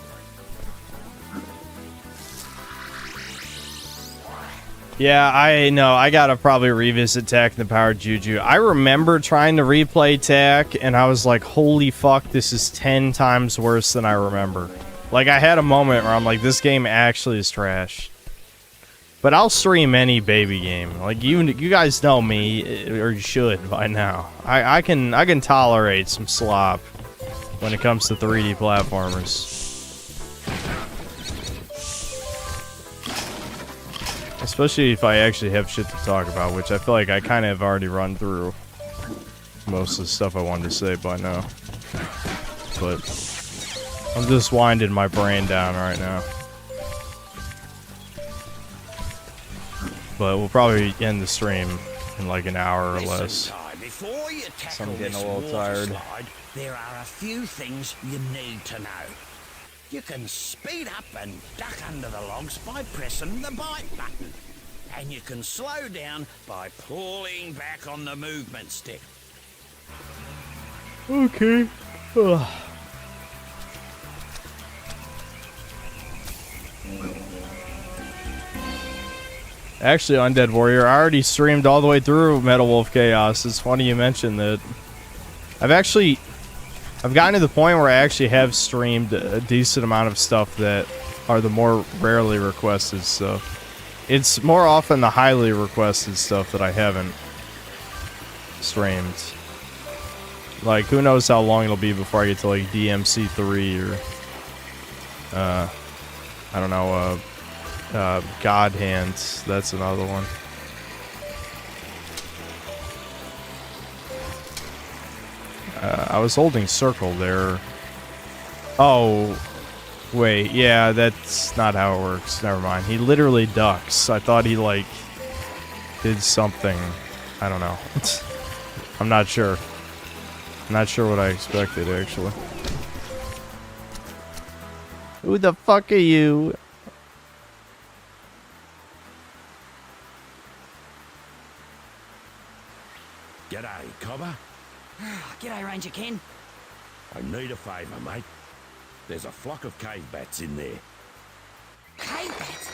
Yeah, I know. I gotta probably revisit Tak and the Power of Juju. I remember trying to replay Tak, and I was like, holy fuck, this is 10 times worse than I remember. Like, I had a moment where I'm like, this game actually is trash. But I'll stream any baby game. Like, you guys know me, or you should by now. I can tolerate some slop when it comes to 3D platformers. Especially if I actually have shit to talk about, which I feel like I kind of have already run through most of the stuff I wanted to say by now. But I'm just winding my brain down right now. But we'll probably end the stream in like an hour or less. Before you So I'm tackle getting this a little water tired. slide, there are a few things you need to know. You can speed up and duck under the logs by pressing the bite button. And you can slow down by pulling back on the movement stick. Okay. Ugh. Actually, Undead Warrior, I already streamed all the way through Metal Wolf Chaos. It's funny you mentioned that. I've gotten to the point where I actually have streamed a decent amount of stuff that are the more rarely requested stuff. It's more often the highly requested stuff that I haven't streamed. Like, who knows how long it'll be before I get to, like, DMC3 or, I don't know, God Hands. That's another one. I was holding circle there. Oh, wait, yeah, that's not how it works. Never mind. He literally ducks. I thought he, like, did something. I don't know. I'm not sure. I'm not sure what I expected, actually. Who the fuck are you? G'day, Cobber. G'day, Ranger Ken. I need a favour, mate. There's a flock of cave bats in there. Cave bats?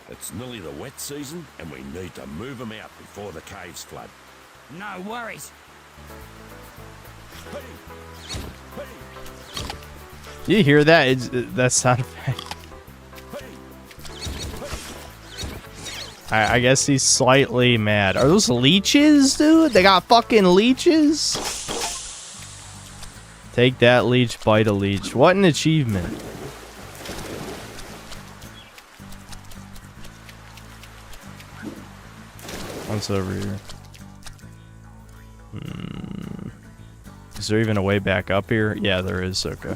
It's nearly the wet season, and we need to move them out before the caves flood. No worries. You hear that? That sound effect. I guess he's slightly mad. Are those leeches, dude? They got fucking leeches? Take that, leech, bite a leech. What an achievement. What's over here? Is there even a way back up here? Yeah, there is. Okay.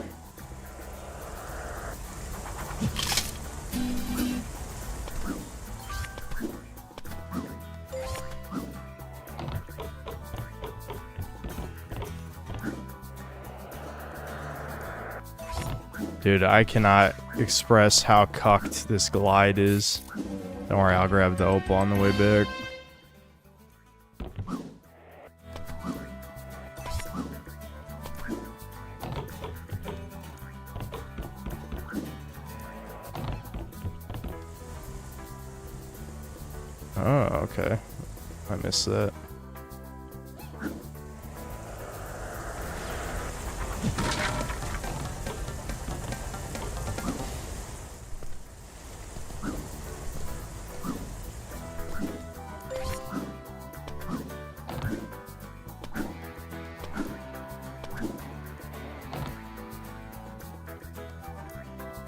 Dude, I cannot express how cucked this glide is. Don't worry, I'll grab the opal on the way back. Oh, okay. I missed that.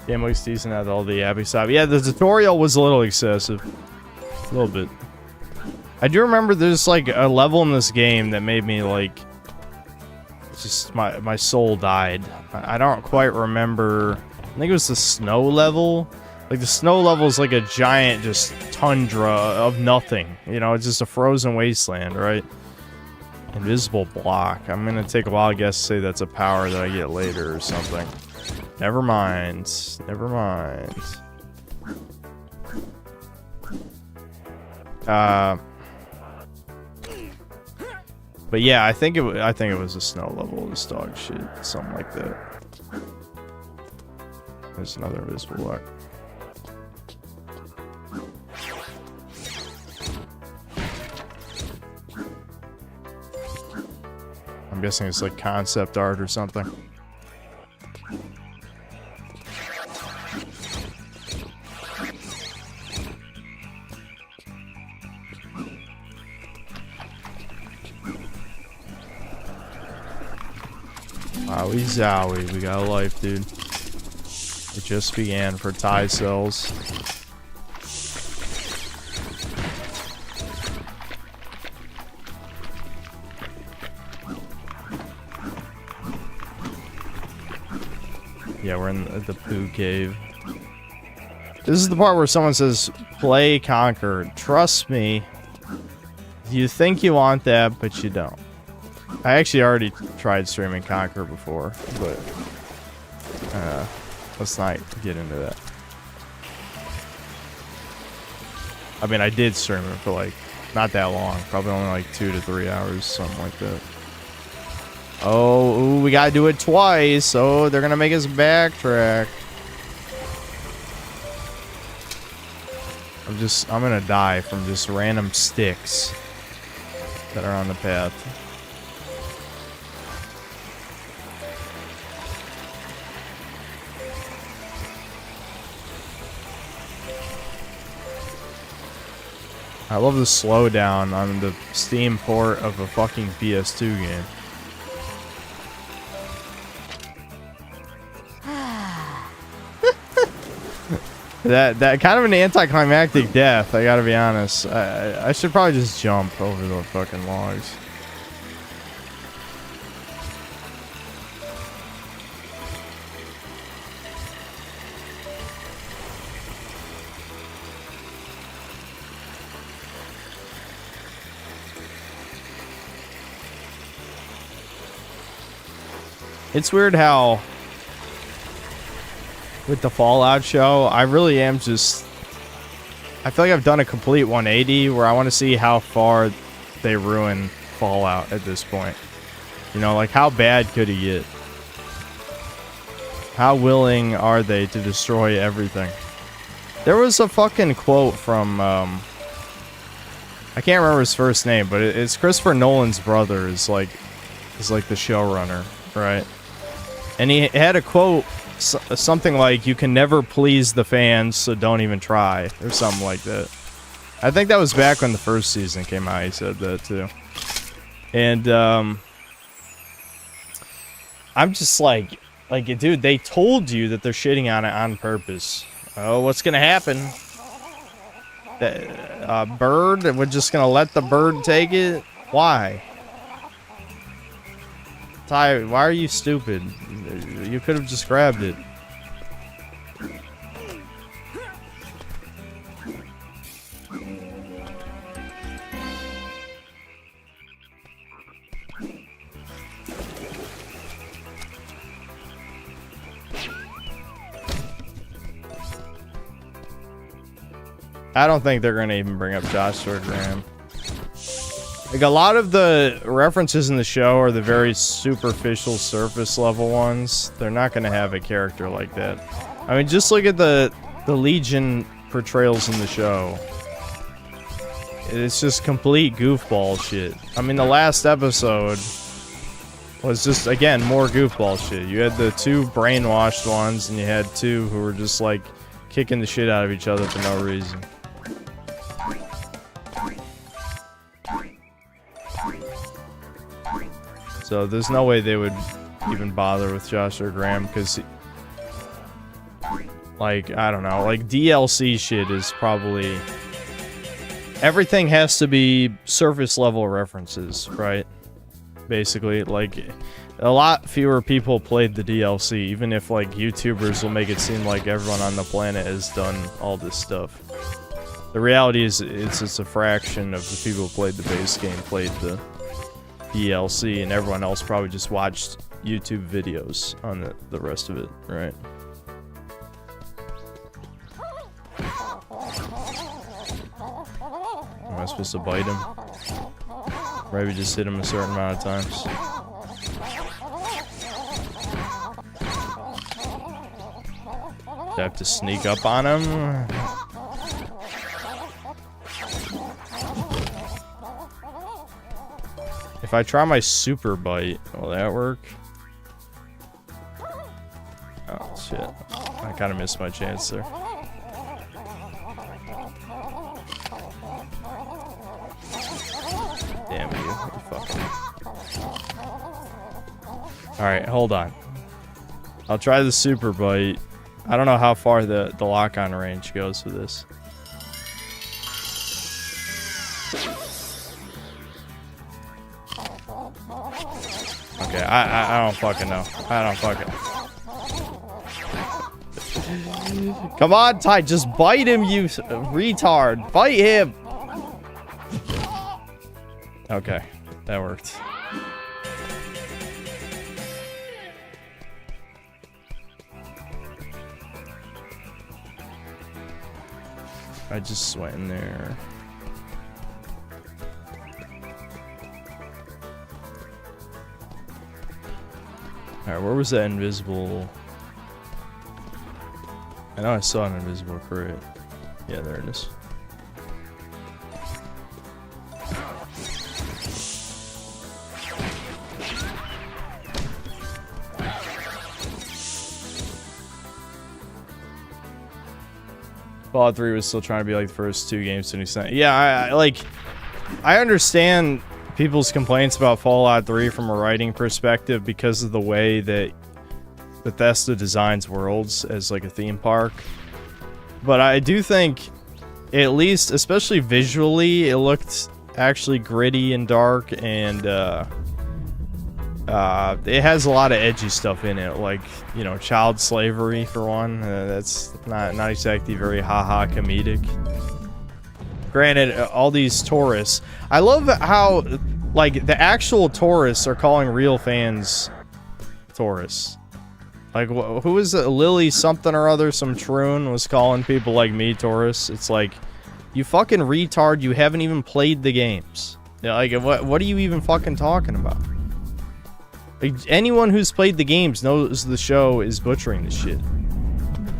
Game looks decent at all the Abbey side. Yeah, the tutorial was a little excessive. A little bit. I do remember there's like a level in this game that made me like... Just my soul died. I don't quite remember... I think it was the snow level. Like the snow level is like a giant just tundra of nothing. You know, it's just a frozen wasteland, right? Invisible block. I'm gonna take a wild guess to say that's a power that I get later or something. Never mind. Never mind. But yeah, I think it was a snow level. This dog shit, something like that. There's another invisible block. I'm guessing it's like concept art or something. Wowie zowie, we got a life, dude. It just began for Tai cells. Yeah, we're in the poo cave. This is the part where someone says, play Conquer. Trust me, you think you want that, but you don't. I actually already tried streaming Conquer before, but let's not get into that. I mean, I did stream it for like not that long, probably only like 2 to 3 hours, something like that. Oh, ooh, we gotta do it twice. Oh, they're gonna make us backtrack. I'm gonna die from just random sticks that are on the path. I love the slowdown on the Steam port of a fucking PS2 game. That kind of an anticlimactic death, I gotta be honest. I should probably just jump over the fucking logs. It's weird how with the Fallout show, I really am just... I feel like I've done a complete 180 where I want to see how far they ruin Fallout at this point. You know, like how bad could it get? How willing are they to destroy everything? There was a fucking quote from... I can't remember his first name, but it's Christopher Nolan's brother is like the showrunner, right? And he had a quote... something like, you can never please the fans, so don't even try, or something like that. I think that was back when the first season came out, he said that too. And I'm just like dude, they told you that they're shitting on it on purpose. Oh, what's gonna happen? The bird, we're just gonna let the bird take it? Why? Ty, why are you stupid? You could have just grabbed it. I don't think they're going to even bring up Joshua Graham. Like, a lot of the references in the show are the very superficial, surface level ones. They're not going to have a character like that. I mean, just look at the Legion portrayals in the show. It's just complete goofball shit. I mean, the last episode was just, again, more goofball shit. You had the 2 brainwashed ones, and you had 2 who were just, like, kicking the shit out of each other for no reason. So there's no way they would even bother with Joshua Graham, because, like, I don't know, like, DLC shit is probably... Everything has to be surface level references, right? Basically, like, a lot fewer people played the DLC, even if, like, YouTubers will make it seem like everyone on the planet has done all this stuff. The reality is, it's just a fraction of the people who played the base game played the DLC, and everyone else probably just watched YouTube videos on the rest of it, right? Am I supposed to bite him? Maybe just hit him a certain amount of times. Do I have to sneak up on him? If I try my super bite, will that work? Oh, shit. I kind of missed my chance there. Damn you fucking... Alright, hold on. I'll try the super bite. I don't know how far the lock-on range goes for this. Okay, I don't fucking know. I don't fucking... Come on, Tai, just bite him, you retard. Bite him. Okay, that worked. I just went in there. Alright, where was that invisible? I know I saw an invisible crate. Yeah, there it is. Fallout 3 was still trying to be like the first two games to an extent. Yeah, I understand people's complaints about Fallout 3 from a writing perspective because of the way that Bethesda designs worlds as like a theme park. But I do think, at least, especially visually, it looked actually gritty and dark, and it has a lot of edgy stuff in it, like, you know, child slavery for one. That's not exactly very haha comedic. Granted, all these tourists, I love how, like, the actual tourists are calling real fans tourists. Like, who was it? Lily something or other, some troon was calling people like me tourists. It's like, you fucking retard, you haven't even played the games. Yeah, like, what are you even fucking talking about? Like, anyone who's played the games knows the show is butchering this shit.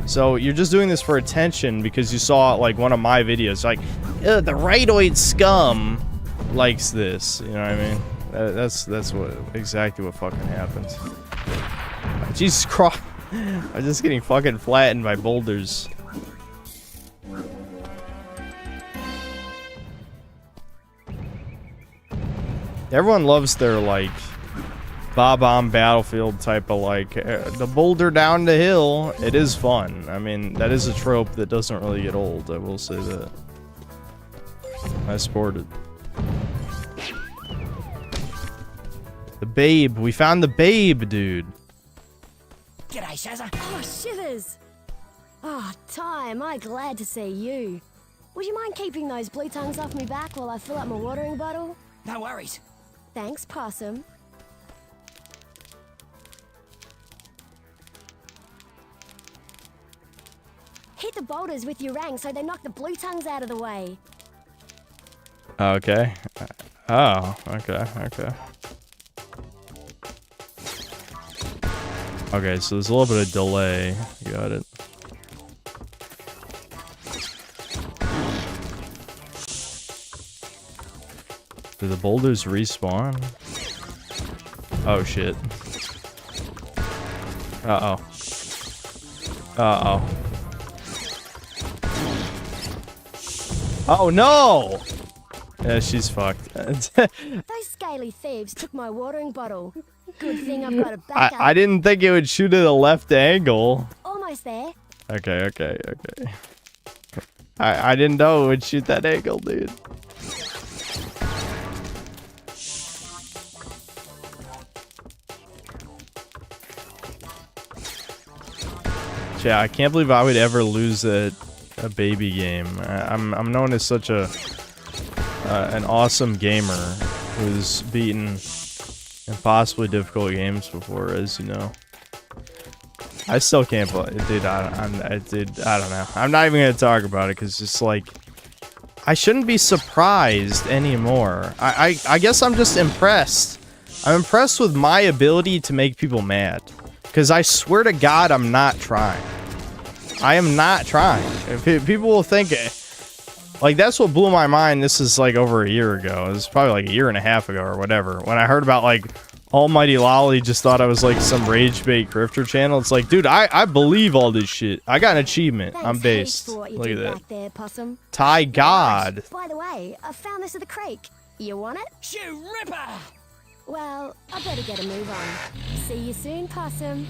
So you're just doing this for attention because you saw like one of my videos, like, the rightoid scum likes this. You know what I mean? That's exactly what fucking happens. Jesus Christ! I'm just getting fucking flattened by boulders. Everyone loves their like Bob on Battlefield type of like the boulder down the hill. It is fun. I mean, that is a trope that doesn't really get old. I will say that. I support it. The babe. We found the babe, dude. G'day, Shazza. Oh, shivers. Oh, Tai, am I glad to see you. Would you mind keeping those blue tongues off me back while I fill up my watering bottle? No worries. Thanks, Possum. Hit the boulders with your rang so they knock the blue tongues out of the way. Okay. Oh, okay, okay. Okay, so there's a little bit of delay. Got it. Do the boulders respawn? Oh shit. Uh-oh. Uh-oh. Oh no! Yeah, she's fucked. Those scaly thieves took my watering bottle. Good thing I've got a backup. I didn't think it would shoot at a left angle. Almost there. Okay, okay, okay. I didn't know it would shoot that angle, dude. Yeah, I can't believe I would ever lose a baby game. I'm known as such a an awesome gamer who's beaten impossibly difficult games before, as you know. I still can't play, dude. I don't know. I'm not even gonna talk about it because it's like I shouldn't be surprised anymore. I guess I'm just impressed. I'm impressed with my ability to make people mad. Because I swear to God, I'm not trying. I am not trying. People will think it. Like, that's what blew my mind. This is like over a year ago. It was probably like a year and a half ago or whatever. When I heard about like Almighty Lolly just thought I was like some rage bait grifter channel. It's like, dude, I believe all this shit. I got an achievement. I'm based. Look at that. Back there, Possum. Tai God. By the way, I found this at the creek. You want it? Shoe ripper! Well, I better get a move on. See you soon, Possum.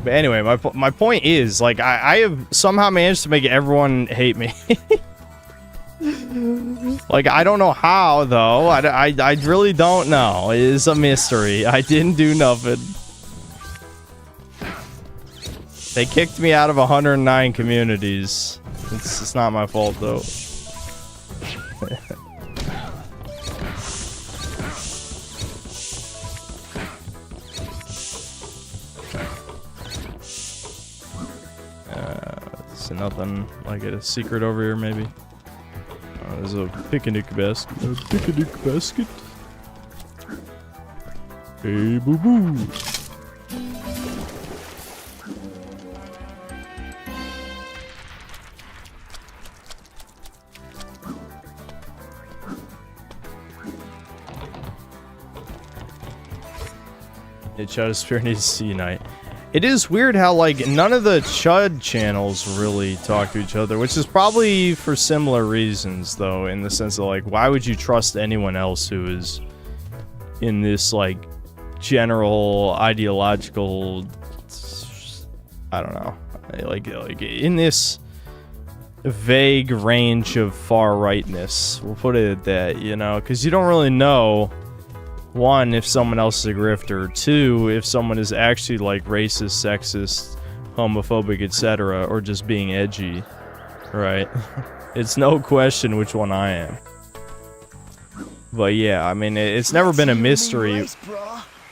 But anyway, my point is, like, I have somehow managed to make everyone hate me. Like, I don't know how, though. I really don't know. It is a mystery. I didn't do nothing. They kicked me out of 109 communities. It's not my fault, though. So nothing like a secret over here, maybe. There's a picnic basket. A picnic basket. Hey, boo boo. Yeah, Chud Spirit needs to see Unite. It is weird how, like, none of the Chud channels really talk to each other, which is probably for similar reasons, though, in the sense of, like, why would you trust anyone else who is in this, like, general ideological, I don't know, like in this vague range of far-rightness, we'll put it at that, you know, because you don't really know, one, if someone else is a grifter, two, if someone is actually like racist, sexist, homophobic, etc., or just being edgy, right? It's no question which one I am. But yeah, I mean, it's never been a mystery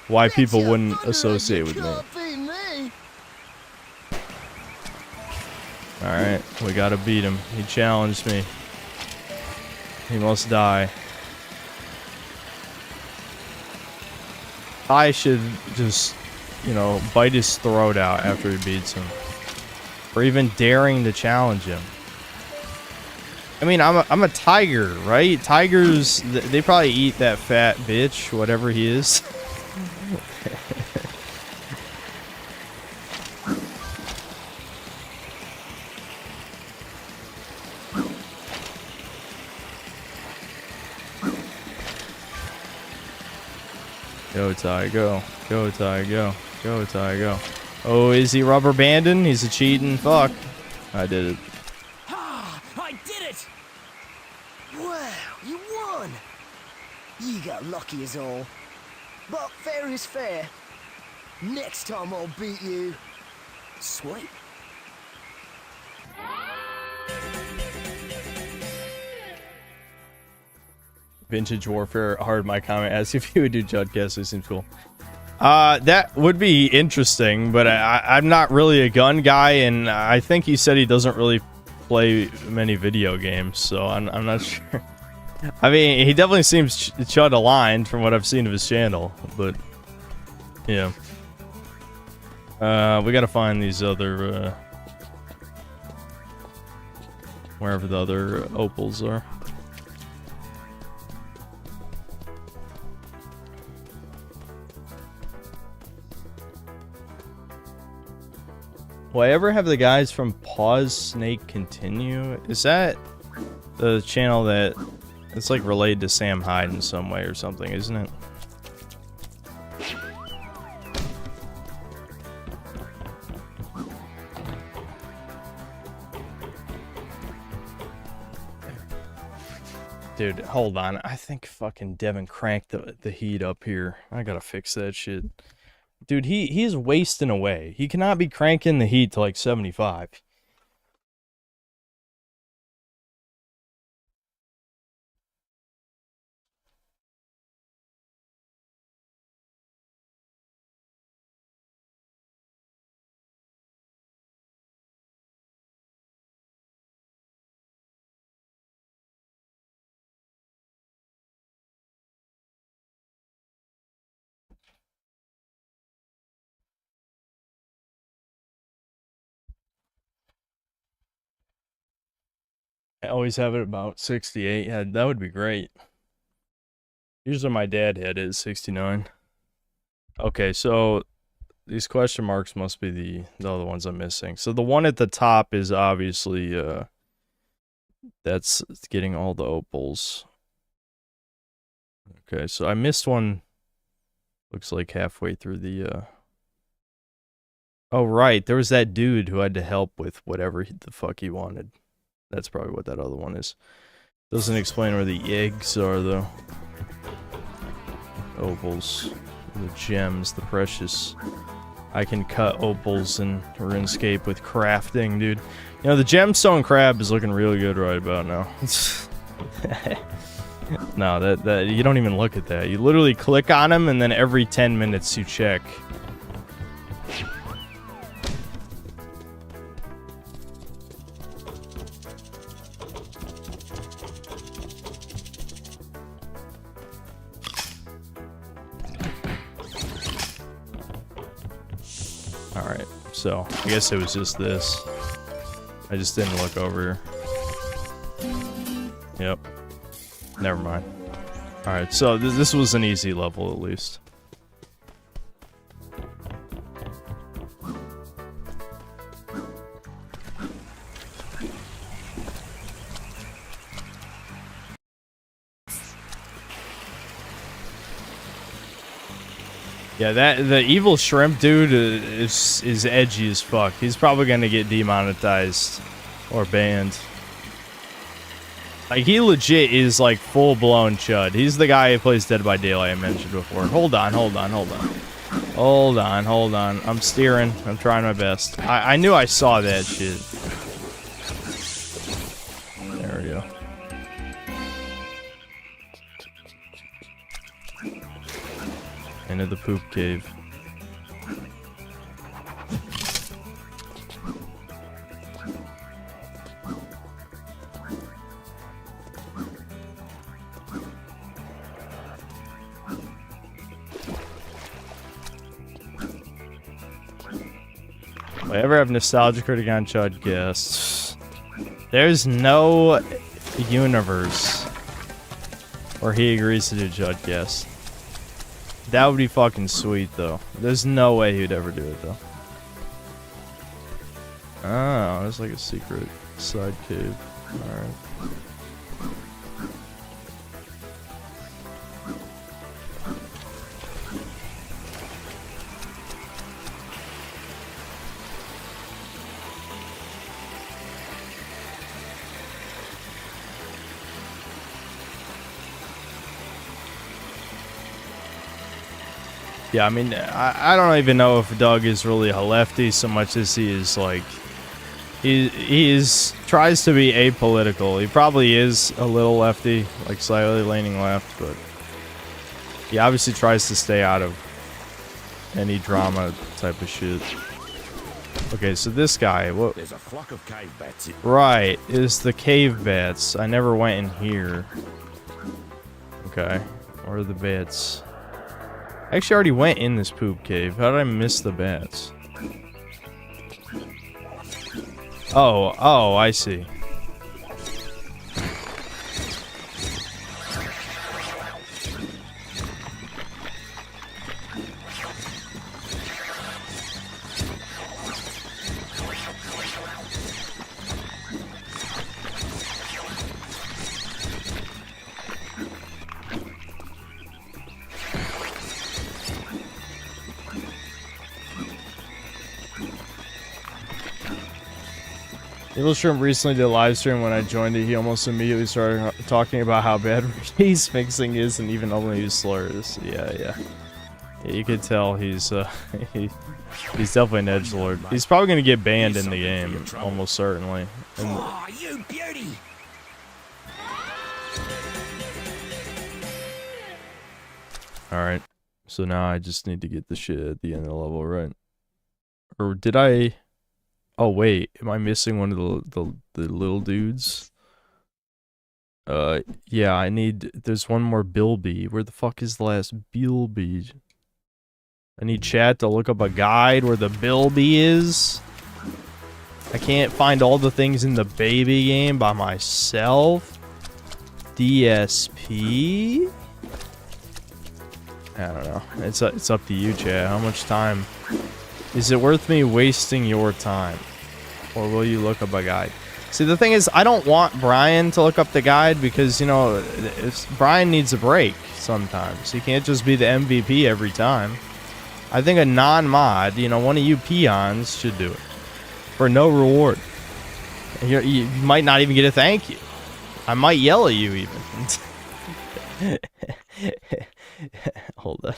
why people wouldn't associate with me. Alright, we gotta beat him. He challenged me. He must die. I should just, you know, bite his throat out after he beats him. Or even daring to challenge him. I mean, I'm a tiger, right? Tigers, they probably eat that fat bitch, whatever he is. Go, Ty, go. Go, Ty, go. Go, Ty, go. Oh, is he rubber banding? He's a cheating fuck. I did it. I did it! Wow, you won! You got lucky as all. But fair is fair. Next time I'll beat you. Sweet. Vintage Warfare hard my comment as if you would do Chudcast. It seems cool. That would be interesting, but I'm not really a gun guy, and I think he said he doesn't really play many video games, so I'm not sure. I mean, he definitely seems Chud aligned from what I've seen of his channel, but yeah. We gotta find these other wherever the other opals are. Will I ever have the guys from Pause Snake continue? Is that the channel that it's like related to Sam Hyde in some way or something, isn't it? Dude, hold on. I think fucking Devin cranked the heat up here. I gotta fix that shit. Dude, he is wasting away. He cannot be cranking the heat to like 75. I always have it about 68. Yeah, that would be great. Usually my dad had it at 69. Okay, so these question marks must be the other ones I'm missing. So the one at the top is obviously that's getting all the opals. Okay, so I missed one. Looks like halfway through the oh right, there was that dude who had to help with whatever the fuck he wanted. That's probably what that other one is. Doesn't explain where the eggs are, though. Opals. The gems, the precious. I can cut opals in RuneScape with crafting, dude. You know, the gemstone crab is looking really good right about now. No, that you don't even look at that. You literally click on him, and then every 10 minutes you check. Alright, so I guess it was just this. I just didn't look over here. Yep. Never mind. Alright, so this was an easy level at least. Yeah, the evil shrimp dude is edgy as fuck. He's probably gonna get demonetized or banned. Like, he legit is like full-blown Chud. He's the guy who plays Dead by Daylight I mentioned before. Hold on. I'm steering. I'm trying my best. I knew I saw that shit. There we go. Into the poop cave. If I ever have nostalgia critic on Chudcast, there's no universe where he agrees to do Chudcast. That would be fucking sweet, though. There's no way he'd ever do it, though. Oh, there's like a secret side cave. Alright. Yeah, I mean, I don't even know if Doug is really a lefty so much as he is like, he tries to be apolitical. He probably is a little lefty, like slightly leaning left, but he obviously tries to stay out of any drama type of shit. Okay, so this guy, what? There's a flock of cave bats. Right, is the cave bats. I never went in here. Okay, where are the bats? I actually already went in this poop cave. How did I miss the bats? Oh, I see. Little Shrimp recently did a live stream. When I joined it, he almost immediately started talking about how bad race mixing is and even only use slurs. Yeah, you could tell he's he's definitely an edgelord. He's probably gonna get banned in the game, almost certainly. And Oh, you beauty! alright, so now I just need to get the shit at the end of the level, right? Or did I... Oh wait, am I missing one of the little dudes? Yeah, I need... There's one more Bilby. Where the fuck is the last Bilby? I need chat to look up a guide where the Bilby is. I can't find all the things in the baby game by myself. DSP? I don't know. It's up to you, chat. How much time... Is it worth me wasting your time? Or will you look up a guide? See, the thing is, I don't want Brian to look up the guide because, you know, Brian needs a break sometimes. He can't just be the MVP every time. I think a non-mod, you know, one of you peons should do it. For no reward. You might not even get a thank you. I might yell at you even. Hold on.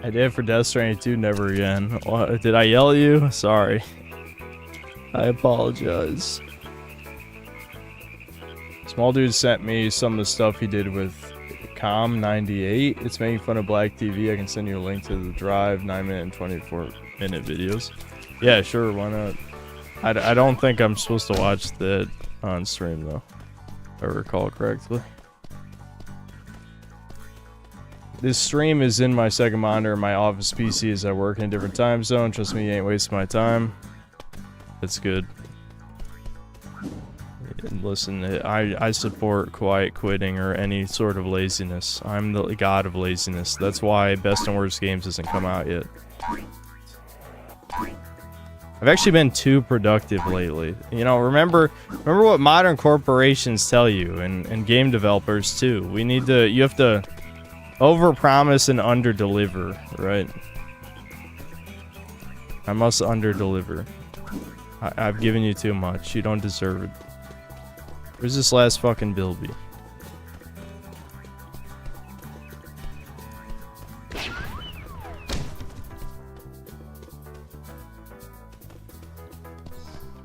I did for Death Stranding 2, never again. What, did I yell at you? Sorry. I apologize. Small Dude sent me some of the stuff he did with Com98. It's making fun of Black TV. I can send you a link to the Drive 9-minute and 24-minute videos. Yeah, sure, why not? I don't think I'm supposed to watch that on stream, though. If I recall correctly. This stream is in my second monitor in my office PC as I work in a different time zone. Trust me, you ain't wasting my time. That's good. And listen, I support quiet quitting or any sort of laziness. I'm the god of laziness. That's why Best and Worst Games hasn't come out yet. I've actually been too productive lately. You know, remember what modern corporations tell you, and game developers too. You have to overpromise and underdeliver, right? I must underdeliver. I've given you too much. You don't deserve it. Where's this last fucking Bilby?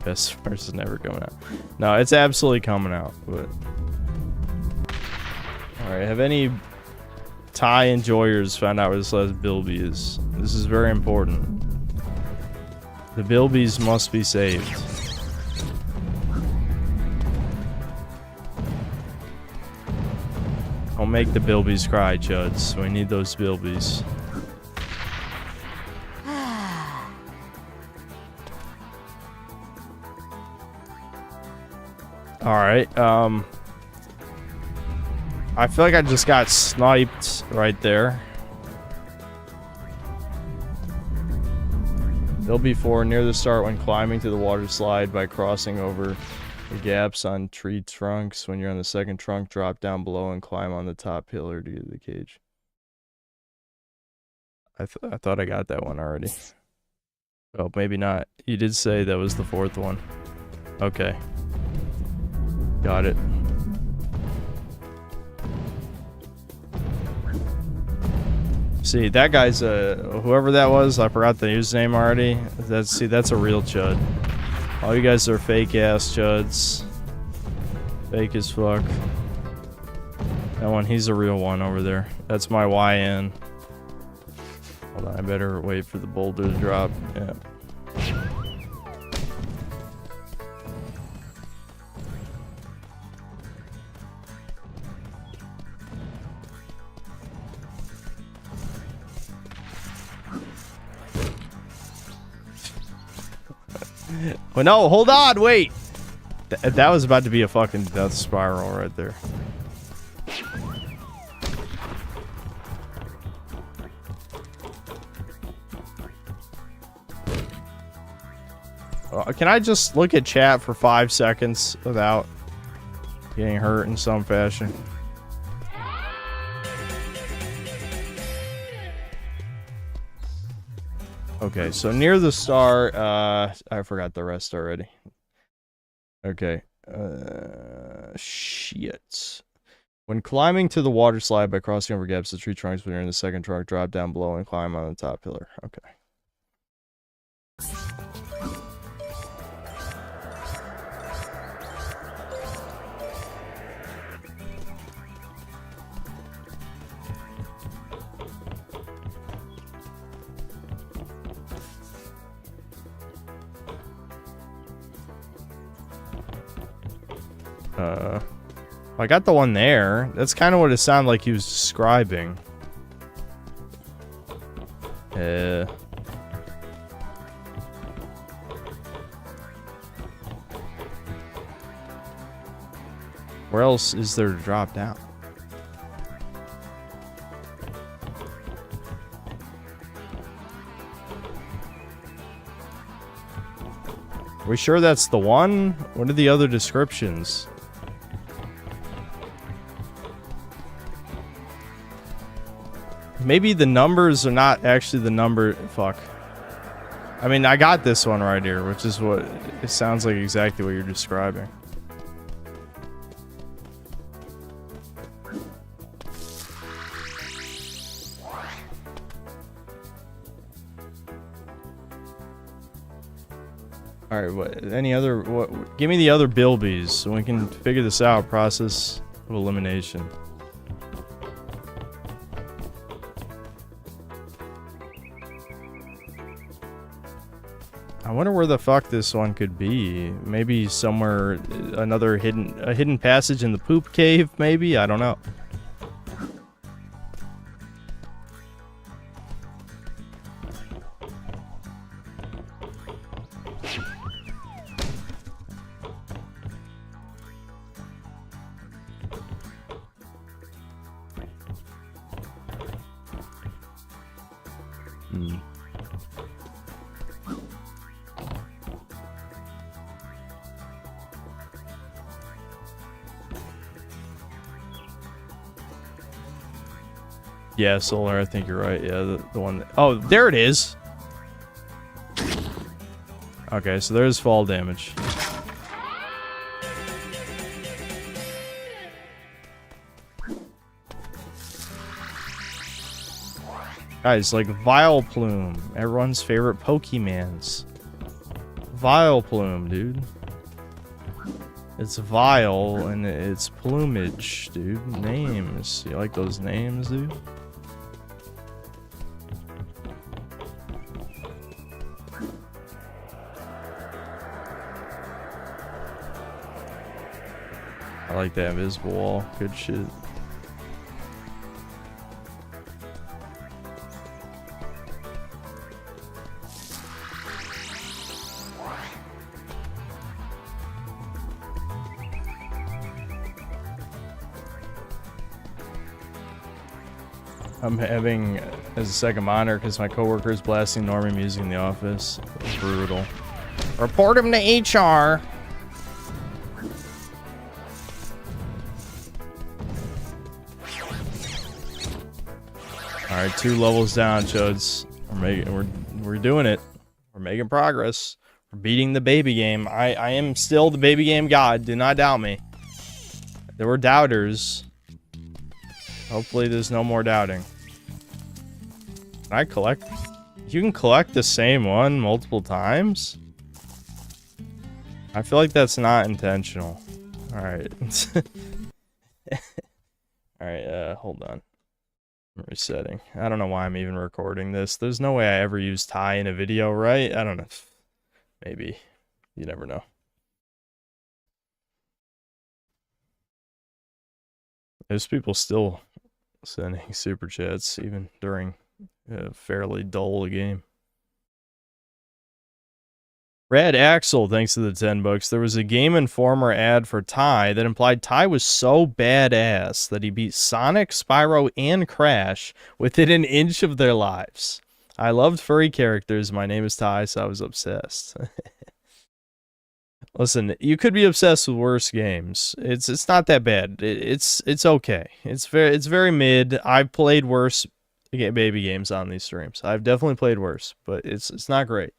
Best verse is never coming out. No, it's absolutely coming out, but... Alright, have any Thai enjoyers found out where this last Bilby is? This is very important. The Bilbies must be saved. Don't make the Bilbies cry, Chuds. We need those Bilbies. Alright, I feel like I just got sniped right there. Bilby 4, near the start when climbing to the water slide by crossing over the gaps on tree trunks. When you're on the second trunk, drop down below and climb on the top pillar to get to the cage. I thought I got that one already. Oh, maybe not. You did say that was the fourth one. Okay. Got it. See, that guy's whoever that was, I forgot the username already. That's a real chud. All you guys are fake ass chuds. Fake as fuck. That one, he's a real one over there. That's my YN. Hold on, I better wait for the boulder to drop. Yeah. Well, no, hold on, wait. That was about to be a fucking death spiral right there. Can I just look at chat for 5 seconds without getting hurt in some fashion? Okay, so near the start, I forgot the rest already. Okay, shit. When climbing to the water slide by crossing over gaps of tree trunks when you're in the second trunk, drop down below and climb on the top pillar. Okay. I got the one there. That's kind of what it sounded like he was describing. Where else is there to drop down? Are we sure that's the one? What are the other descriptions? Maybe the numbers are not actually the number. Fuck. I mean, I got this one right here, which is what it sounds like exactly what you're describing. All right, what? Any other? What? Give me the other bilbies so we can figure this out. Process of elimination. I wonder where the fuck this one could be. Maybe somewhere, another hidden passage in the poop cave. Maybe, I don't know. Yeah, Solar, I think you're right. Yeah, the one that... Oh, there it is! Okay, so there's fall damage. Guys, like Vileplume, everyone's favorite Pokemans. Vileplume, dude. It's vile and it's plumage, dude. Names. You like those names, dude? I like that invisible wall. Good shit. I'm having as a second monitor because my coworker is blasting Normie music in the office. Brutal. Report him to HR. All right, 2 levels down, Chuds. We're doing it. We're making progress. We're beating the baby game. I am still the baby game god. Do not doubt me. There were doubters. Hopefully, there's no more doubting. Can I collect? You can collect the same one multiple times? I feel like that's not intentional. All right. All right. Hold on. I'm resetting. I don't know why I'm even recording this. There's no way I ever use Tai in a video, right? I don't know. Maybe. You never know. There's people still sending super chats even during a fairly dull game. Rad Axel, thanks to the 10 bucks. There was a Game Informer ad for Tai that implied Tai was so badass that he beat Sonic, Spyro, and Crash within an inch of their lives. I loved furry characters. My name is Tai, so I was obsessed. Listen, you could be obsessed with worse games. It's not that bad. It's okay. It's very mid. I've played worse baby games on these streams. I've definitely played worse, but it's not great.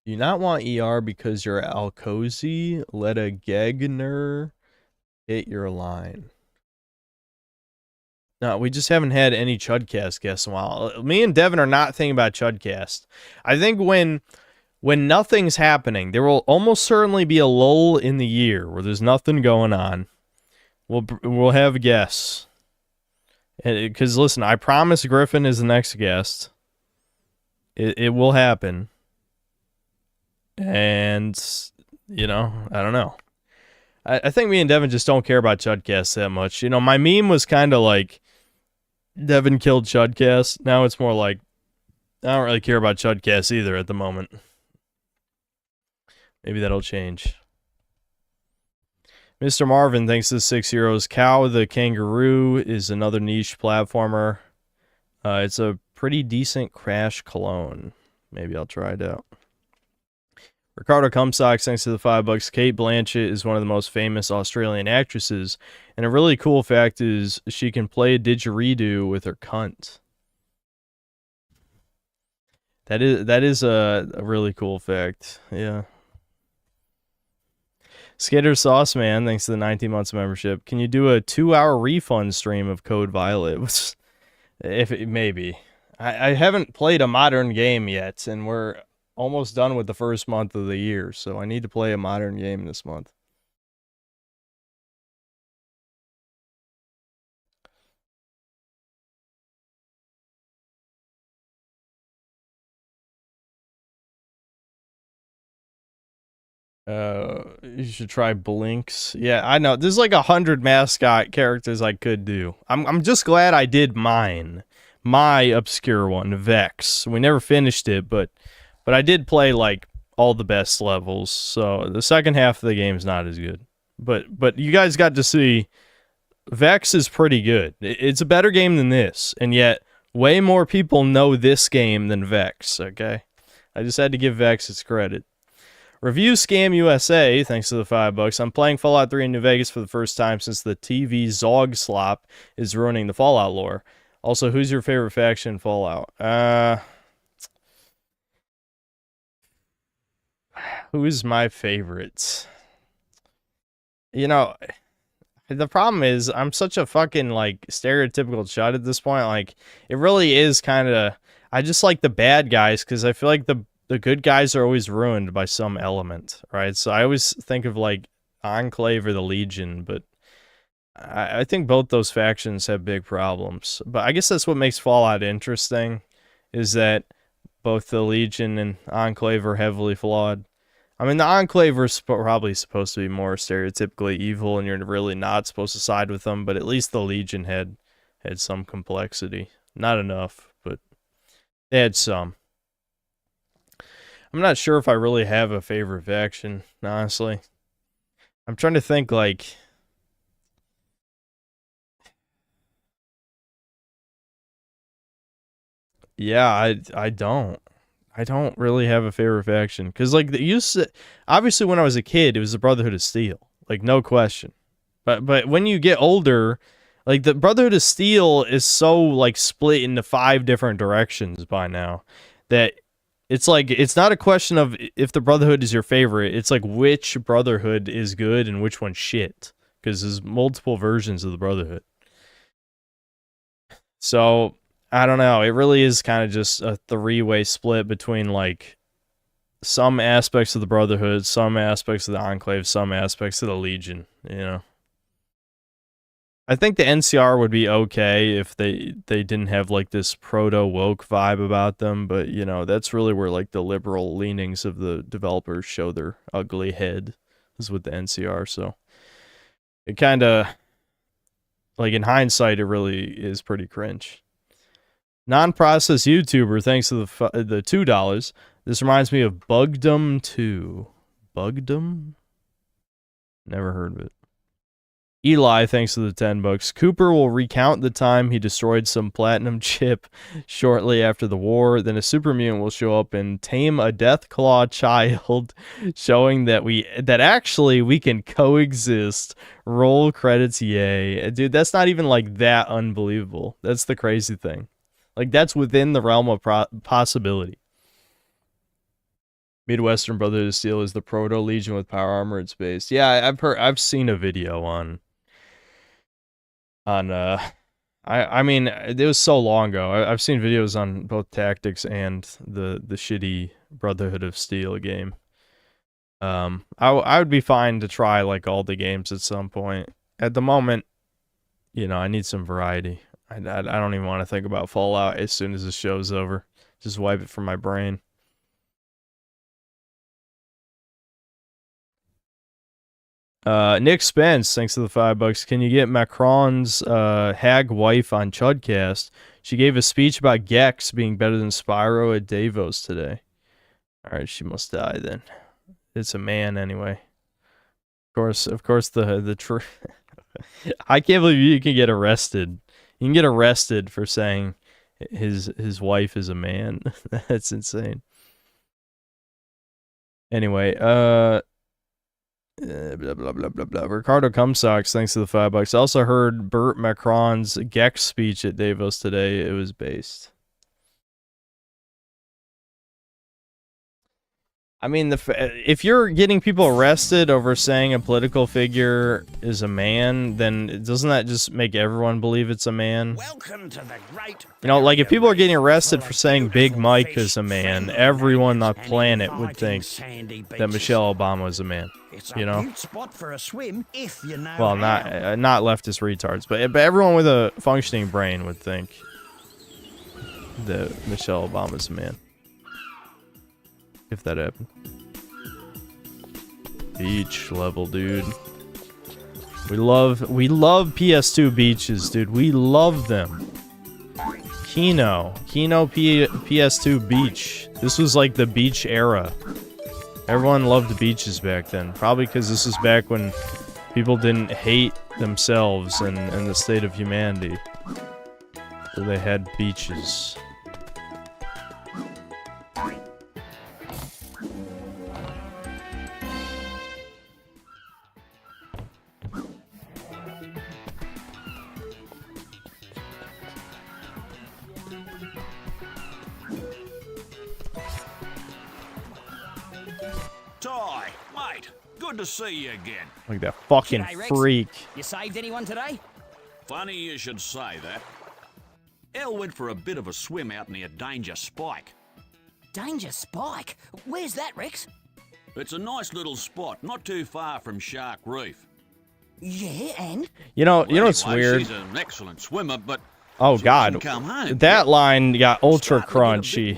Do you not want ER because you're Alcozy? Let a Gegner hit your line. No, we just haven't had any Chudcast guests in a while. Me and Devin are not thinking about Chudcast. I think when nothing's happening, there will almost certainly be a lull in the year where there's nothing going on. We'll have guests. Because listen, I promise Griffin is the next guest. It will happen. And, you know, I don't know. I think me and Devin just don't care about Chudcast that much. You know, my meme was kind of like, Devin killed Chudcast. Now it's more like, I don't really care about Chudcast either at the moment. Maybe that'll change. Mr. Marvin thanks to the 6 euros. Cow the Kangaroo is another niche platformer. It's a pretty decent Crash clone. Maybe I'll try it out. Ricardo Cumsox thanks to the $5. Kate Blanchett is one of the most famous Australian actresses, and a really cool fact is she can play a didgeridoo with her cunt. That is a really cool fact. Yeah. Skater Sauce Man, thanks to the 19 months of membership. Can you do a 2-hour refund stream of Code Violet? Maybe. I haven't played a modern game yet, and we're almost done with the first month of the year, so I need to play a modern game this month. You should try Blinks. Yeah, I know. There's like 100 mascot characters I could do. I'm just glad I did mine. My obscure one, Vex. We never finished it, but I did play like all the best levels. So the second half of the game is not as good. But you guys got to see Vex is pretty good. It's a better game than this, and yet way more people know this game than Vex, okay? I just had to give Vex its credit. Review Scam USA, thanks to the $5. I'm playing Fallout 3 in New Vegas for the first time since the TV Zog slop is ruining the Fallout lore. Also, who's your favorite faction in Fallout? Who is my favorite? You know, the problem is I'm such a fucking, like, stereotypical chud at this point. Like, it really is kind of... I just like the bad guys because I feel like the good guys are always ruined by some element, right? So I always think of, like, Enclave or the Legion, but I think both those factions have big problems. But I guess that's what makes Fallout interesting, is that both the Legion and Enclave are heavily flawed. I mean, the Enclave are probably supposed to be more stereotypically evil, and you're really not supposed to side with them, but at least the Legion had some complexity. Not enough, but they had some. I'm not sure if I really have a favorite faction, honestly. I'm trying to think, like... Yeah, I don't really have a favorite faction. Because, like, obviously when I was a kid, it was the Brotherhood of Steel. Like, no question. But when you get older, like, the Brotherhood of Steel is so, like, split into 5 different directions by now that... It's like, it's not a question of if the Brotherhood is your favorite. It's like which Brotherhood is good and which one's shit. Because there's multiple versions of the Brotherhood. So, I don't know. It really is kind of just a 3-way split between, like, some aspects of the Brotherhood, some aspects of the Enclave, some aspects of the Legion, you know? I think the NCR would be okay if they didn't have, like, this proto-woke vibe about them, but, you know, that's really where, like, the liberal leanings of the developers show their ugly head, is with the NCR, so it kind of, like, in hindsight, it really is pretty cringe. Non-processed YouTuber, thanks to the $2. This reminds me of Bugdom 2. Bugdom? Never heard of it. Eli, thanks to the $10. Cooper will recount the time he destroyed some platinum chip shortly after the war. Then a super mutant will show up and tame a Deathclaw child, showing that actually we can coexist. Roll credits, yay. Dude, that's not even, like, that unbelievable. That's the crazy thing. Like, that's within the realm of possibility. Midwestern Brotherhood of Steel is the Proto Legion with power armor and space. Yeah, I've seen a video on I mean, it was so long ago. I've seen videos on both Tactics and the shitty Brotherhood of Steel game. I would be fine to try, like, all the games at some point. At the moment, you know, I need some variety. I don't even want to think about Fallout as soon as the show's over. Just wipe it from my brain. Nick Spence, thanks to the $5. Can you get Macron's hag wife on Chudcast? She gave a speech about Gex being better than Spyro at Davos today. Alright, she must die then. It's a man anyway. Of course, the I can't believe you can get arrested. You can get arrested for saying his wife is a man. That's insane. Anyway, blah blah blah blah blah. Ricardo Cumsocks, thanks to the $5. I also heard Bert Macron's Gex speech at Davos today. It was based. I mean, if you're getting people arrested over saying a political figure is a man, then doesn't that just make everyone believe it's a man? Welcome to the great. You know, like if people are getting arrested for saying Big Mike is a man, everyone on the planet would think that Michelle Obama is a man. You know? Cute spot for a swim if you know. Well, not leftist retards, but everyone with a functioning brain would think that Michelle Obama's a man. If that happened. Beach level, dude. We love PS2 beaches, dude. We love them. Kino PS2 beach. This was like the beach era. Everyone loved the beaches back then. Probably because this is back when people didn't hate themselves and the state of humanity. So they had beaches. Tai, mate, good to see you again. Like that fucking G'day, Rex. freak. You saved anyone today? Funny you should say that. Elle went for a bit of a swim out near Danger Spike. Danger Spike? Where's that, Rex? It's a nice little spot, not too far from Shark Reef. Yeah, and? You know what's Anyway, weird? She's an excellent swimmer, but Oh she god, doesn't come home. that line got ultra crunchy.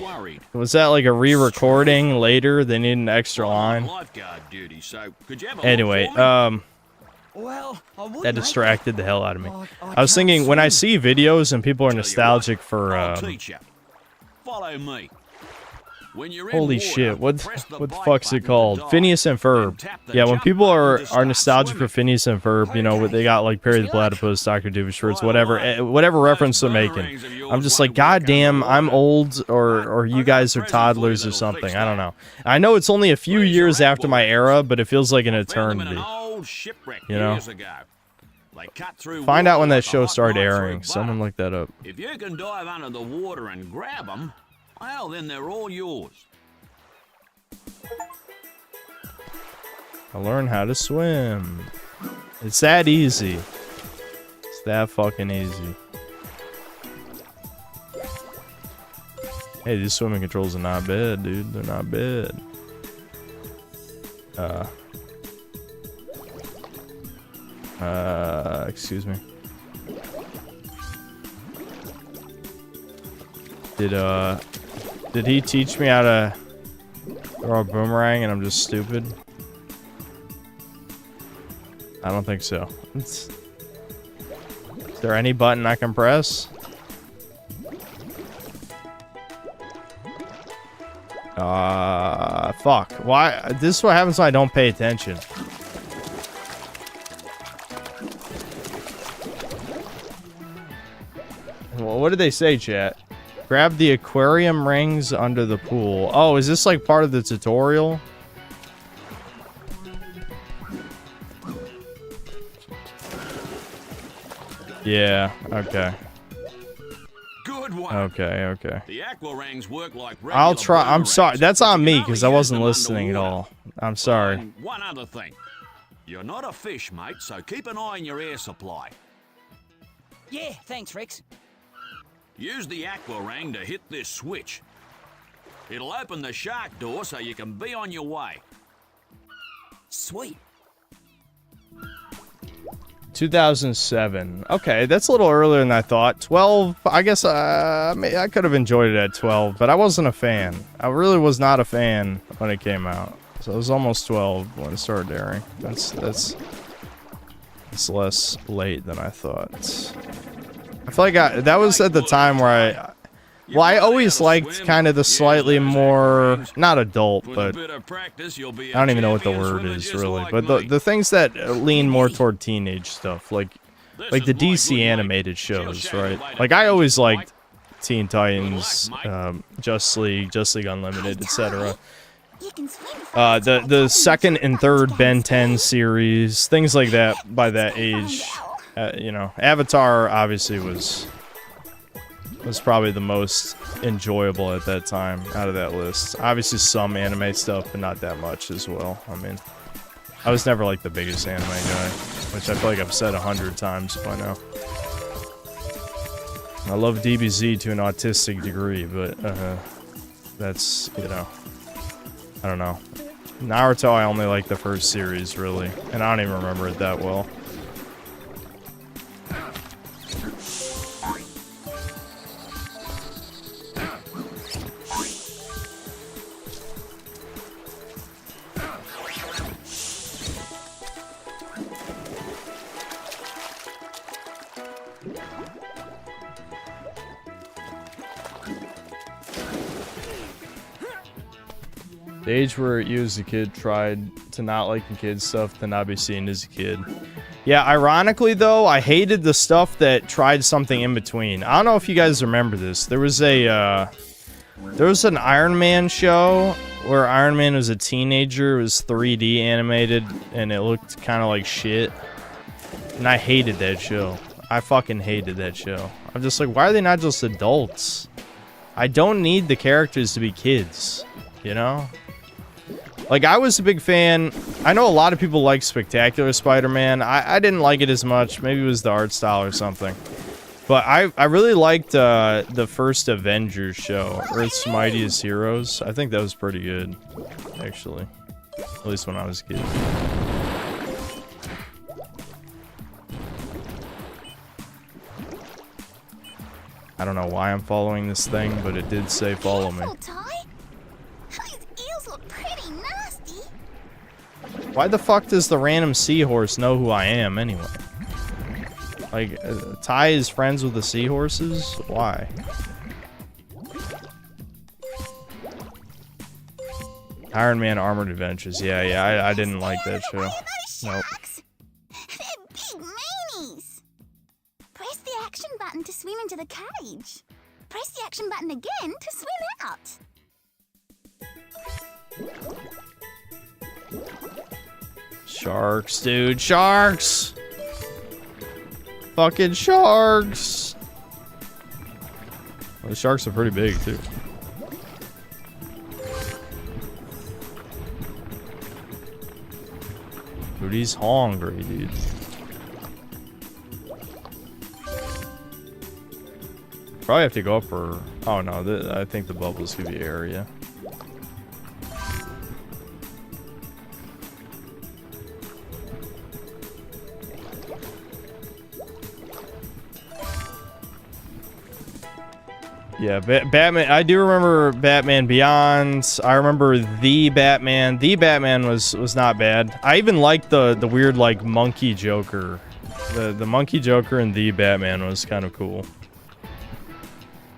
Was that like a re-recording later? They need an extra line. Lifeguard duty, so could you have a look Anyway, for me? Well, I would, that mate. distracted the hell out of me. I I was can't thinking when I swim. see videos and people are nostalgic for I'll teach you. Follow me. When you're in holy water, shit, what press the the bike fuck's it button to called? dive, Phineas and Ferb. tap the Yeah, when jump people button are to start nostalgic for Phineas and Ferb, you know, they got like Perry the Platypus, Dr. Doofenshmirtz, whatever reference they're making. I'm just like, god damn, I'm old or you guys are toddlers or something. I don't know. I know it's only a few years after my era, but it feels like an eternity. old shipwreck You know? years ago. They cut through Find out when water that like a show hot started knife through airing. butter. Someone look that up. If you can dive under the water and grab them, well, then they're all yours. I learned how to swim. It's that easy. It's that fucking easy. Hey, these swimming controls are not bad, dude. They're not bad. Excuse me. Did he teach me how to throw a boomerang and I'm just stupid? I don't think so. Is there any button I can press? Fuck. Why? This is what happens when I don't pay attention. Well, what did they say, chat? Grab the aquarium rings under the pool. Oh, is this like part of the tutorial? Yeah, okay. Good one. Okay. The aqua rings work like I'll try. I'm boomerangs, sorry. That's but on you me can because only I use wasn't them listening at underwater. all. I'm sorry. And one other thing. You're not a fish, mate, so keep an eye on your air supply. Yeah, thanks, Rex. Use the aqua ring to hit this switch. It'll open the shark door so you can be on your way. Sweet. 2007. Okay, that's a little earlier than I thought. 12. I guess I could have enjoyed it at 12, but I wasn't a fan. I really was not a fan when it came out. So it was almost 12 when it started airing. That's less late than I thought. I feel like that was at the time where Well, I always liked kind of the slightly more, not adult, but I don't even know what the word is really, but the things that lean more toward teenage stuff, like the DC animated shows, right? Like I always liked Teen Titans, Justice League Unlimited, etc. The second and third Ben 10 series, things like that. By that age, you know, Avatar obviously was probably the most enjoyable at that time out of that list. Obviously some anime stuff, but not that much as well. I mean, I was never like the biggest anime guy, which I feel like I've said 100 times by now. I love DBZ to an autistic degree, but that's, you know, I don't know. Naruto, I only like the first series, really, and I don't even remember it that well. The age where you as a kid tried to not liking kids stuff to not be seen as a kid. Yeah, ironically though, I hated the stuff that tried something in between. I don't know if you guys remember this. There was an Iron Man show where Iron Man was a teenager. It was 3D animated and it looked kind of like shit. And I hated that show. I fucking hated that show. I'm just like, why are they not just adults? I don't need the characters to be kids, you know? Like, I was a big fan. I know a lot of people like Spectacular Spider-Man. I didn't like it as much. Maybe it was the art style or something. But I really liked the first Avengers show, Earth's Mightiest Heroes. I think that was pretty good, actually. At least when I was a kid. I don't know why I'm following this thing, but it did say follow me. Why the fuck does the random seahorse know who I am anyway? Like, Tai is friends with the seahorses? Why? Iron Man Armored Adventures. Yeah, I didn't like that show. Nope. Big manies! Press the action button to swim into the cage. Press the action button again to swim out. Sharks, dude. Sharks! Fucking sharks! Well, the sharks are pretty big, too. Dude, he's hungry, dude. Probably have to go up for... Oh, no. I think the bubbles could be area. Yeah, Batman. I do remember Batman Beyond. I remember The Batman. The Batman was not bad. I even liked the weird like monkey Joker. The monkey Joker in The Batman was kind of cool.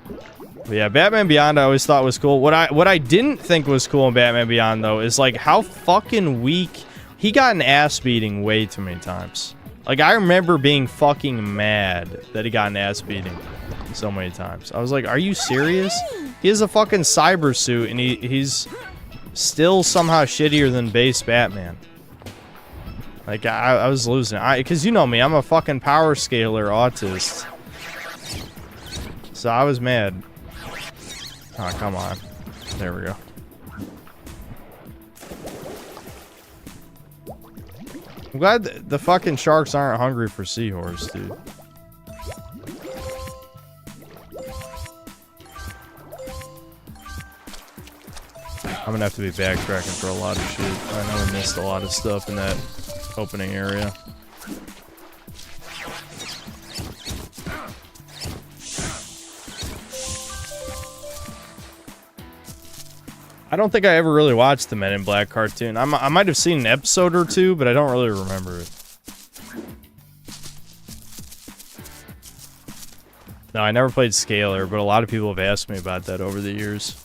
But yeah, Batman Beyond I always thought was cool. What I didn't think was cool in Batman Beyond though is like how fucking weak he got an ass beating way too many times. Like I remember being fucking mad that he got an ass beating so many times. I was like, are you serious? He has a fucking cyber suit and he's still somehow shittier than base Batman. Like I was losing it. Because you know me, I'm a fucking power scaler autist. So I was mad. Oh, come on. There we go. I'm glad the fucking sharks aren't hungry for seahorse, dude. I'm gonna have to be backtracking for a lot of shit. I know I missed a lot of stuff in that opening area. I don't think I ever really watched the Men in Black cartoon. I might have seen an episode or two, but I don't really remember it. No, I never played Scalar, but a lot of people have asked me about that over the years.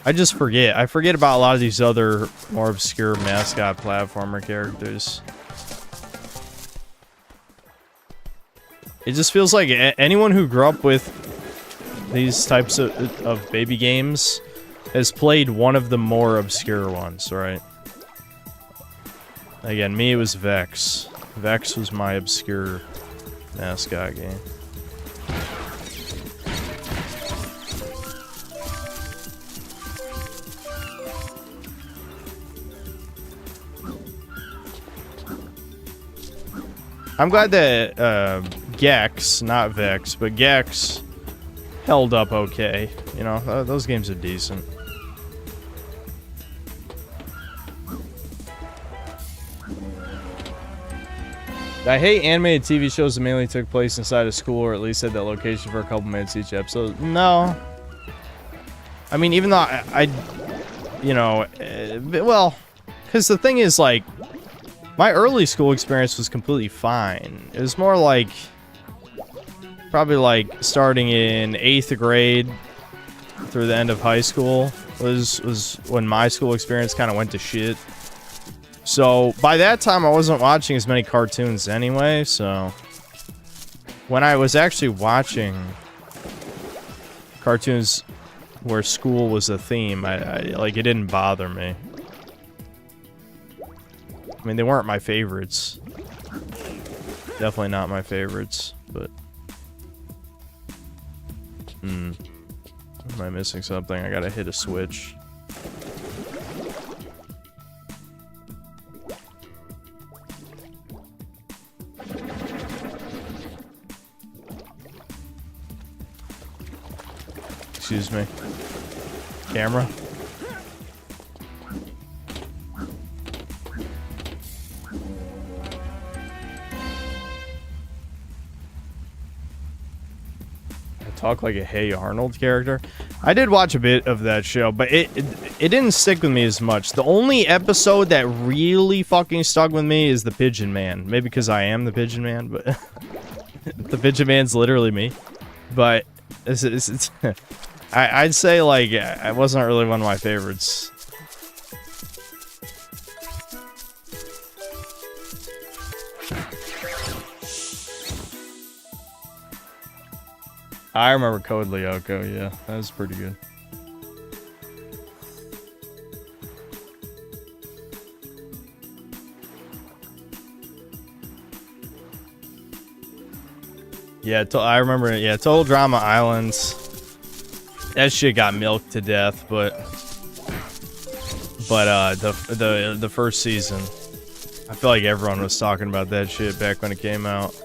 I just forget. I forget about a lot of these other more obscure mascot platformer characters. It just feels like anyone who grew up with these types of baby games has played one of the more obscure ones, right? Again, me, it was Vex. Vex was my obscure mascot game. I'm glad that Gex, not Vex, but Gex held up okay. You know, those games are decent. I hate animated TV shows that mainly took place inside a school or at least had that location for a couple minutes each episode. No. I mean, even though I you know, well, because the thing is, like, my early school experience was completely fine. It was more like, probably like starting in 8th grade through the end of high school was when my school experience kind of went to shit. So by that time I wasn't watching as many cartoons anyway, so when I was actually watching cartoons where school was a theme, I like, it didn't bother me. I mean, they weren't my favorites. Definitely not my favorites, but... Am I missing something? I gotta hit a switch. Excuse me. Camera? Talk like a Hey Arnold character. I did watch a bit of that show, but it didn't stick with me as much. The only episode that really fucking stuck with me is the Pigeon Man. Maybe because I am the Pigeon Man, but the Pigeon Man's literally me. But it's I'd say, like, it wasn't really one of my favorites. I remember Code Lyoko, yeah. That was pretty good. Yeah, I remember, yeah, Total Drama Islands. That shit got milked to death, but the first season, I feel like everyone was talking about that shit back when it came out.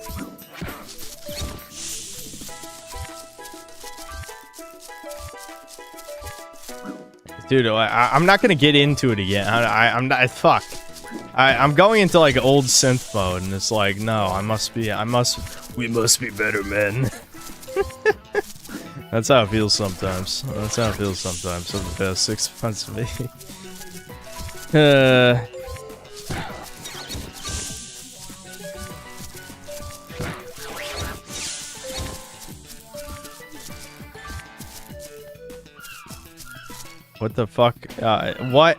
Dude, I'm not gonna get into it again. I'm not. Fuck. I'm going into like old synth mode, and it's like, no, we must be better men. That's how it feels sometimes. That's how it feels sometimes. Over the past 6 months of me. What the fuck? What?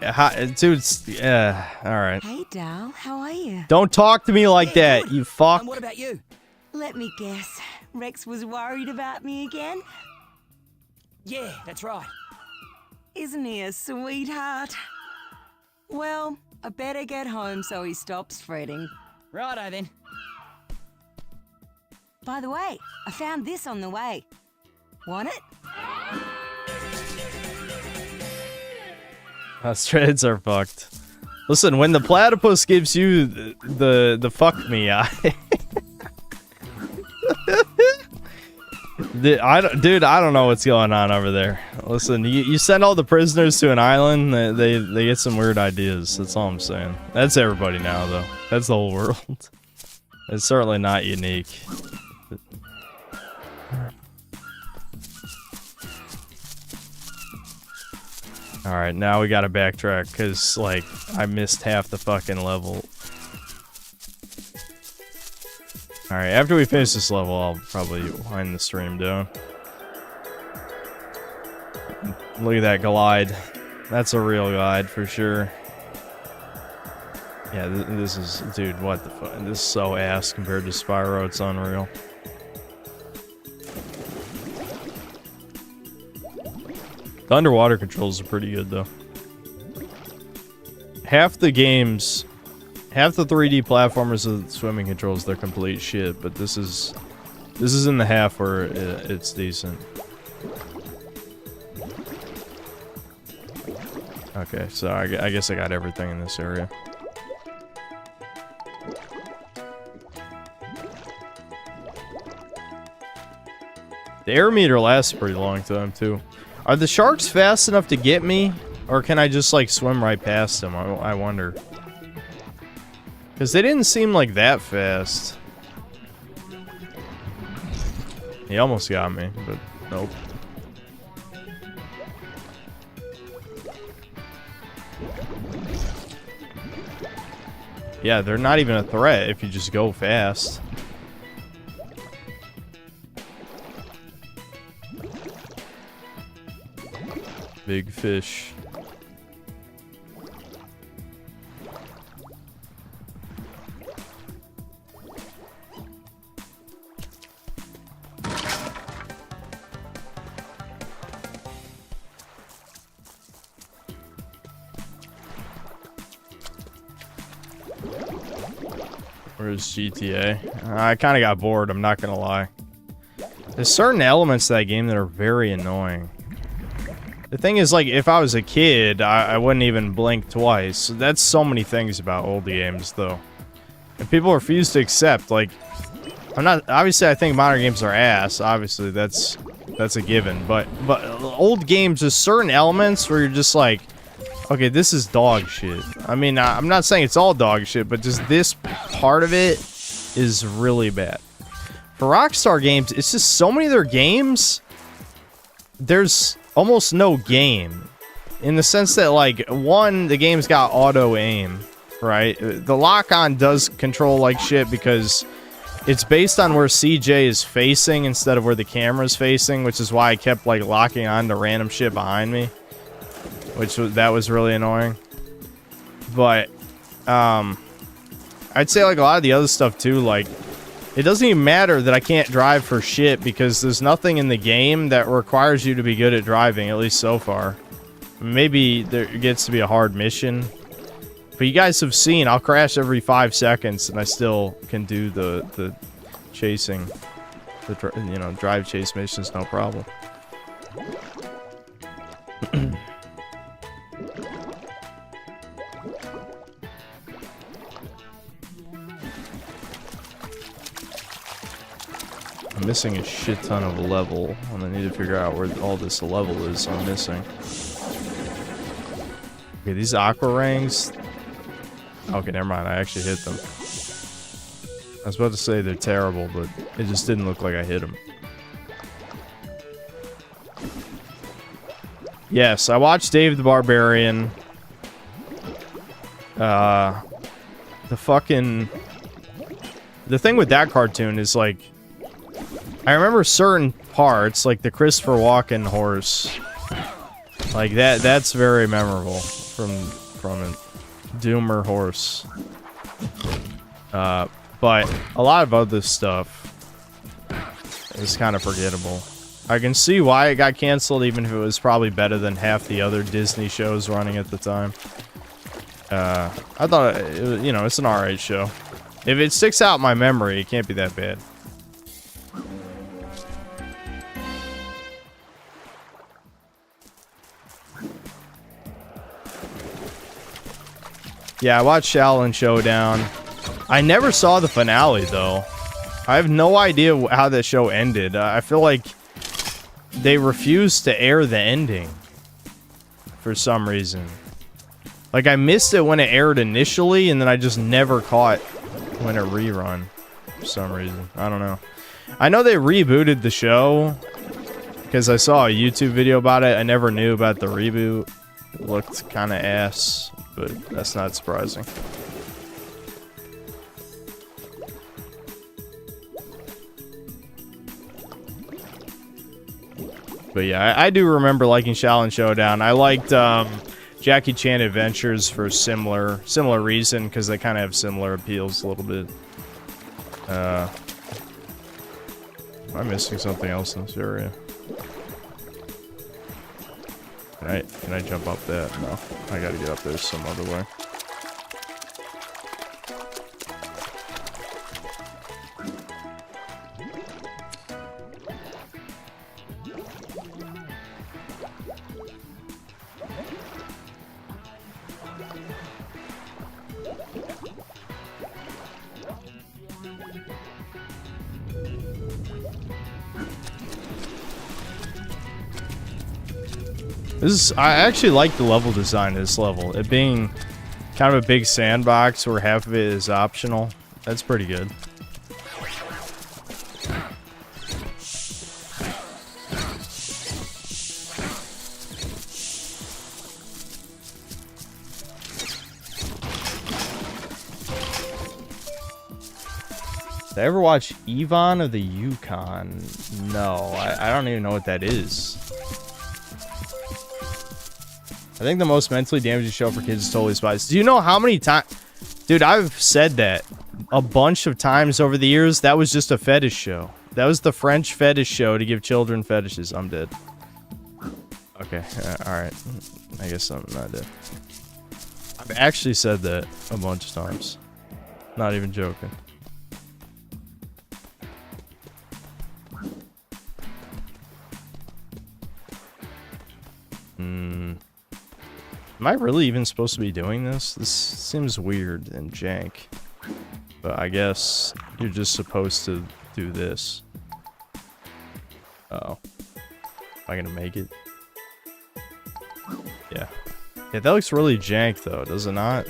Dude, alright. Hey, Dal, how are you? Don't talk to me like that, you fuck. And what about you? Let me guess. Rex was worried about me again? Yeah, that's right. Isn't he a sweetheart? Well, I better get home so he stops fretting. Righto then. By the way, I found this on the way. Want it? Strays are fucked. Listen, when the platypus gives you the fuck me eye, dude, I don't know what's going on over there. Listen, you send all the prisoners to an island, they get some weird ideas. That's all I'm saying. That's everybody now, though. That's the whole world. It's certainly not unique. Alright, now we gotta backtrack, because, like, I missed half the fucking level. Alright, after we finish this level, I'll probably wind the stream down. Look at that glide. That's a real glide for sure. Yeah, this is... Dude, what the fuck? This is so ass compared to Spyro. It's unreal. The underwater controls are pretty good, though. Half the games... Half the 3D platformers with swimming controls, they're complete shit, but this is in the half where it's decent. Okay, so I guess I got everything in this area. The air meter lasts a pretty long time, too. Are the sharks fast enough to get me? Or can I just, like, swim right past them? I wonder. Because they didn't seem like that fast. He almost got me, but nope. Yeah, they're not even a threat if you just go fast. Big fish. Where's GTA? I kind of got bored, I'm not gonna lie. There's certain elements to that game that are very annoying. The thing is, like, if I was a kid, I wouldn't even blink twice. That's so many things about old games, though. And people refuse to accept, like... I'm not... Obviously, I think modern games are ass. Obviously, that's a given. But old games, there's certain elements where you're just like... Okay, this is dog shit. I mean, I'm not saying it's all dog shit, but just this part of it is really bad. For Rockstar Games, it's just so many of their games, there's almost no game. In the sense that, like, one, the game's got auto-aim, right? The lock-on does control like shit because it's based on where CJ is facing instead of where the camera's facing, which is why I kept, like, locking on to random shit behind me. That was really annoying. But, I'd say, like, a lot of the other stuff, too, like, it doesn't even matter that I can't drive for shit because there's nothing in the game that requires you to be good at driving, at least so far. Maybe there gets to be a hard mission. But you guys have seen, I'll crash every 5 seconds and I still can do the chasing, you know, drive chase missions, no problem. I'm missing a shit ton of a level, and I need to figure out where all this level is I'm missing. Okay, these aqua rings... Okay, never mind, I actually hit them. I was about to say they're terrible, but it just didn't look like I hit them. Yes, I watched Dave the Barbarian. The thing with that cartoon is, like... I remember certain parts, like the Christopher Walken horse. Like, that's very memorable from it. Doomer horse. But a lot of other stuff is kind of forgettable. I can see why it got canceled, even if it was probably better than half the other Disney shows running at the time. I thought, you know, it's an alright show. If it sticks out in my memory, it can't be that bad. Yeah, I watched Shaolin Showdown. I never saw the finale, though. I have no idea how that show ended. I feel like they refused to air the ending for some reason. Like, I missed it when it aired initially, and then I just never caught when it rerun for some reason. I don't know. I know they rebooted the show because I saw a YouTube video about it. I never knew about the reboot. It looked kind of ass. But that's not surprising. But yeah, I do remember liking Shaolin Showdown. I liked Jackie Chan Adventures for similar reason, because they kind of have similar appeals a little bit. Am I missing something else in this area? Can I jump up that? No, I gotta get up there some other way. I actually like the level design of this level. It being kind of a big sandbox where half of it is optional. That's pretty good. Did I ever watch Yvonne of the Yukon? No, I don't even know what that is. I think the most mentally damaging show for kids is Totally Spies. Do you know how many times... Dude, I've said that a bunch of times over the years. That was just a fetish show. That was the French fetish show to give children fetishes. I'm dead. Okay, alright. I guess I'm not dead. I've actually said that a bunch of times. Not even joking. Am I really even supposed to be doing this? This seems weird and jank. But I guess you're just supposed to do this. Uh-oh. Am I gonna make it? Yeah. Yeah, that looks really jank though, does it not?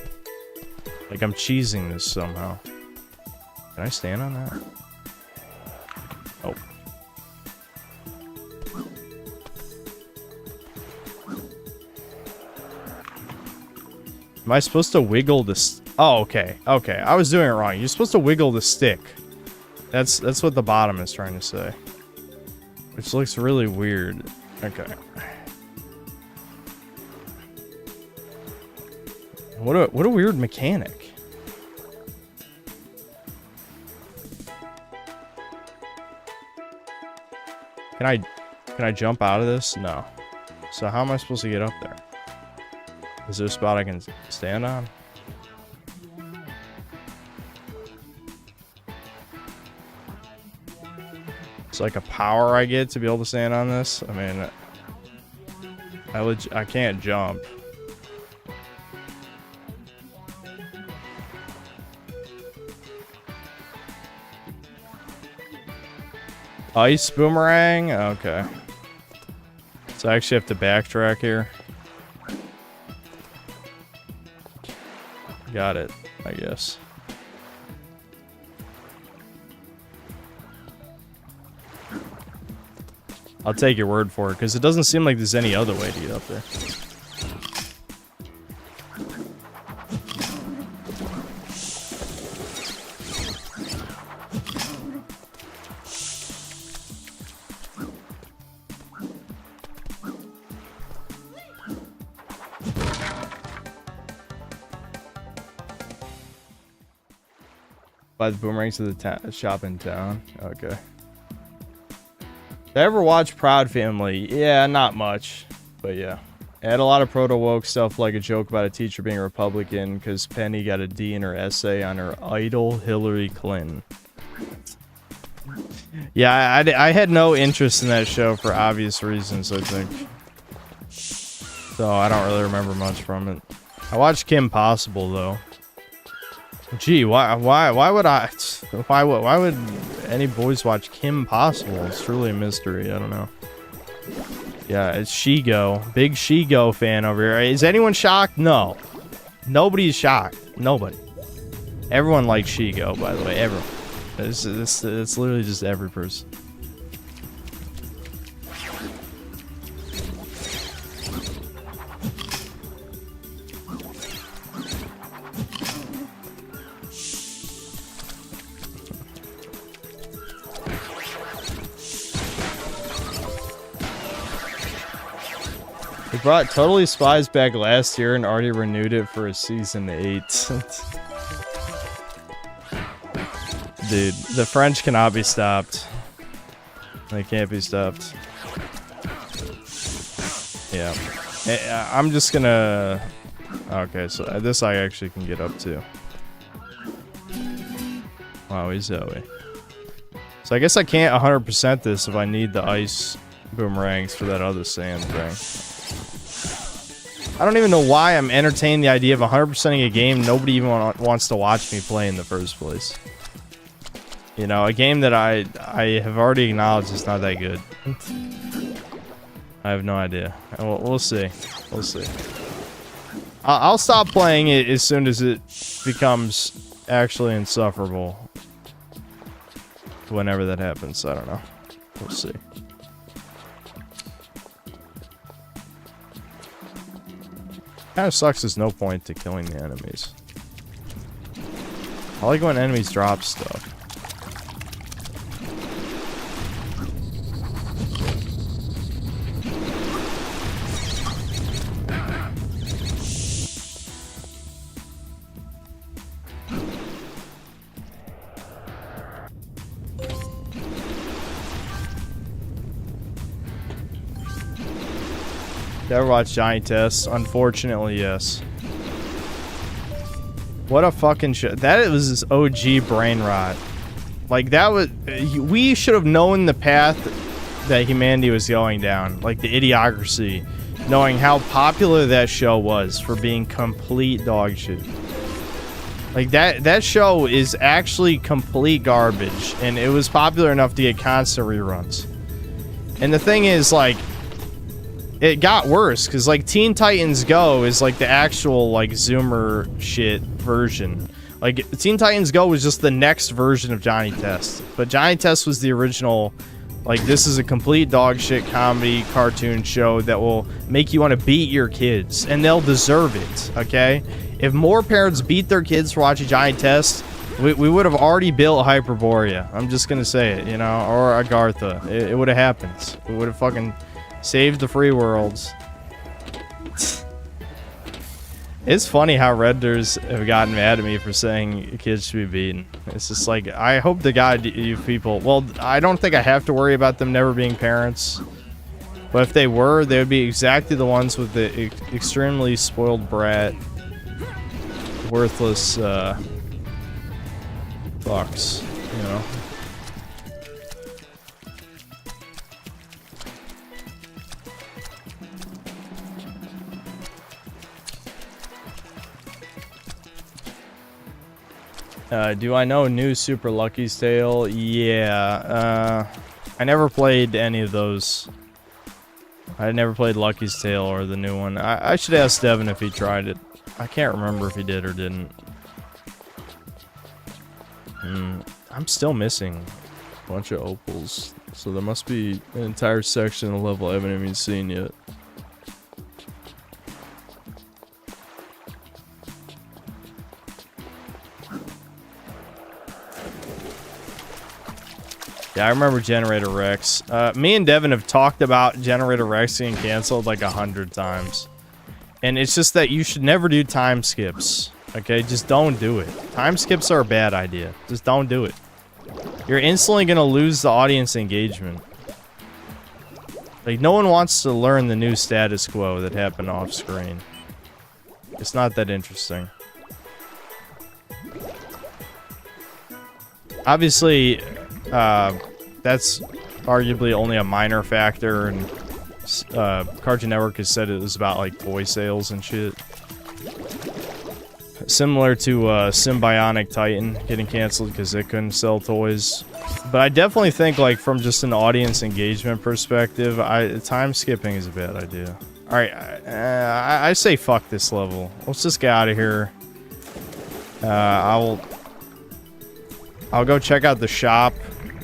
Like I'm cheesing this somehow. Can I stand on that? Oh. Am I supposed to wiggle this? Oh, okay. Okay, I was doing it wrong. You're supposed to wiggle the stick. That's what the bottom is trying to say. Which looks really weird. Okay. What a weird mechanic. Can I jump out of this? No. So how am I supposed to get up there? Is there a spot I can stand on? It's like a power I get to be able to stand on this. I mean, I can't jump. Ice boomerang? Okay. So I actually have to backtrack here. Got it, I guess. I'll take your word for it, because it doesn't seem like there's any other way to get up there. Buy the boomerangs to the shop in town. Okay. Did I ever watch Proud Family? Yeah, not much. But yeah. It had a lot of proto-woke stuff, like a joke about a teacher being a Republican because Penny got a D in her essay on her idol, Hillary Clinton. Yeah, I had no interest in that show for obvious reasons, I think. So I don't really remember much from it. I watched Kim Possible, though. Gee, why would any boys watch Kim Possible? It's truly a mystery. I don't know. Yeah, it's Shigo. Big Shigo fan over here. Is anyone shocked? No. Nobody's shocked. Nobody. Everyone likes Shigo, by the way. Everyone. It's literally just every person. We brought Totally Spies back last year and already renewed it for a season 8. Dude, the French cannot be stopped. They can't be stopped. Yeah. I'm just gonna... Okay, so this I actually can get up to. Wowie Zoe. So I guess I can't 100% this if I need the ice boomerangs for that other sand thing. I don't even know why I'm entertaining the idea of 100%ing a game nobody even wants to watch me play in the first place. You know, a game that I have already acknowledged is not that good. I have no idea. We'll see. We'll see. I'll stop playing it as soon as it becomes actually insufferable. Whenever that happens, I don't know. We'll see. Kinda sucks there's no point to killing the enemies. I like when enemies drop stuff. You ever watch Johnny Test? Unfortunately, yes. What a fucking shit. That was this OG brain rot. Like, that was... We should have known the path that humanity was going down. Like, the idiocracy. Knowing how popular that show was for being complete dog shit. Like, that show is actually complete garbage. And it was popular enough to get constant reruns. And the thing is, like... It got worse, because, like, Teen Titans Go is, like, the actual, like, Zoomer shit version. Like, Teen Titans Go was just the next version of Johnny Test. But Johnny Test was the original, like, this is a complete dog shit comedy cartoon show that will make you want to beat your kids. And they'll deserve it, okay? If more parents beat their kids for watching Johnny Test, we would have already built Hyperborea. I'm just gonna say it, you know? Or Agartha. It would have happened. We would have fucking... saved the free worlds. It's funny how Redditors have gotten mad at me for saying kids should be beaten. It's just like, I hope to God you people... Well, I don't think I have to worry about them never being parents. But if they were, they would be exactly the ones with the extremely spoiled brat, worthless fucks, you know? Do I know new Super Lucky's Tale? Yeah, I never played any of those. I never played Lucky's Tale or the new one. I should ask Devin if he tried it. I can't remember if he did or didn't. I'm still missing a bunch of opals, so there must be an entire section of the level I haven't even seen yet. Yeah, I remember Generator Rex. Me and Devin have talked about Generator Rex getting canceled like 100 times. And it's just that you should never do time skips. Okay, just don't do it. Time skips are a bad idea. Just don't do it. You're instantly gonna lose the audience engagement. Like, no one wants to learn the new status quo that happened off screen. It's not that interesting. Obviously, that's arguably only a minor factor, and Cartoon Network has said it was about like toy sales and shit. Similar to Symbionic Titan getting canceled because it couldn't sell toys. But I definitely think, like, from just an audience engagement perspective, time skipping is a bad idea. Alright, I say fuck this level. Let's just get out of here. I'll go check out the shop,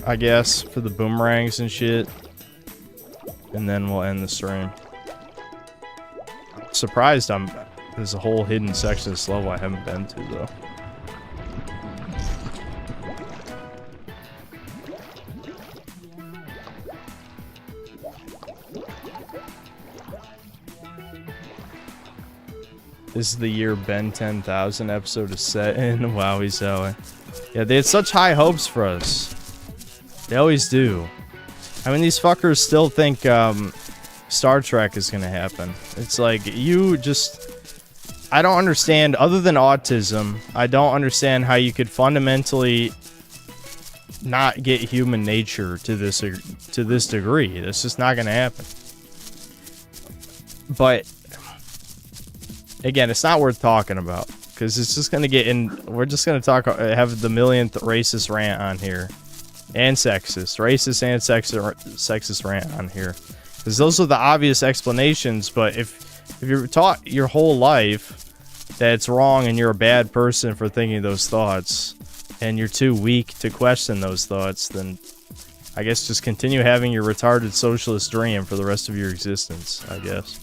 I guess, for the boomerangs and shit. And then we'll end the stream. I'm surprised there's a whole hidden section of this level I haven't been to, though. is the year Ben 10,000 episode is set in. Wow, he's Zoe. Yeah, they had such high hopes for us. They always do. I mean, these fuckers still think Star Trek is gonna happen. It's like, you just... I don't understand, other than autism, I don't understand how you could fundamentally not get human nature to this degree. That's just not gonna happen. But again, it's not worth talking about because it's just gonna get in. We're just gonna have the millionth racist rant on here, and racist and sexist rant on here, because those are the obvious explanations. But if you're taught your whole life that it's wrong and you're a bad person for thinking those thoughts, and you're too weak to question those thoughts, then I guess just continue having your retarded socialist dream for the rest of your existence, I guess.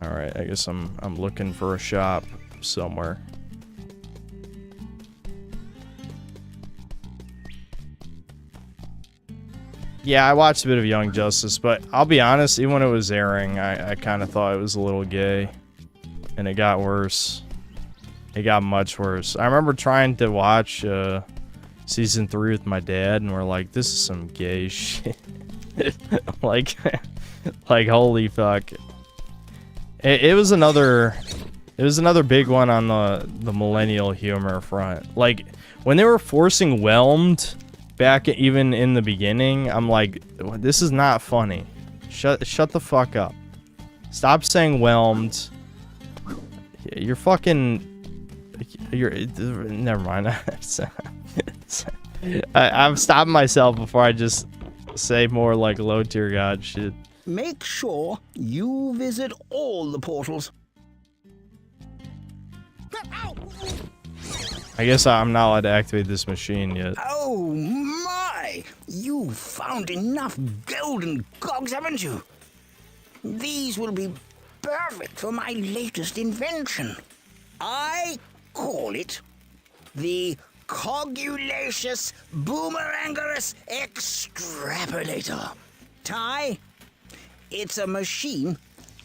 Alright, I guess I'm looking for a shop somewhere. Yeah, I watched a bit of Young Justice, but I'll be honest, even when it was airing, I kind of thought it was a little gay. And it got worse. It got much worse. I remember trying to watch season 3 with my dad, and we're like, this is some gay shit. like holy fuck. It was another big one on the millennial humor front. Like, when they were forcing Whelmed back even in the beginning, I'm like, this is not funny. Shut the fuck up. Stop saying whelmed. You're never mind. I'm stopping myself before I just say more like low tier god shit. Make sure you visit all the portals. I guess I'm not allowed to activate this machine yet. Oh my! You found enough golden cogs, haven't you? These will be perfect for my latest invention. I call it the Cogulacious Boomerangerous Extrapolator. Tai, it's a machine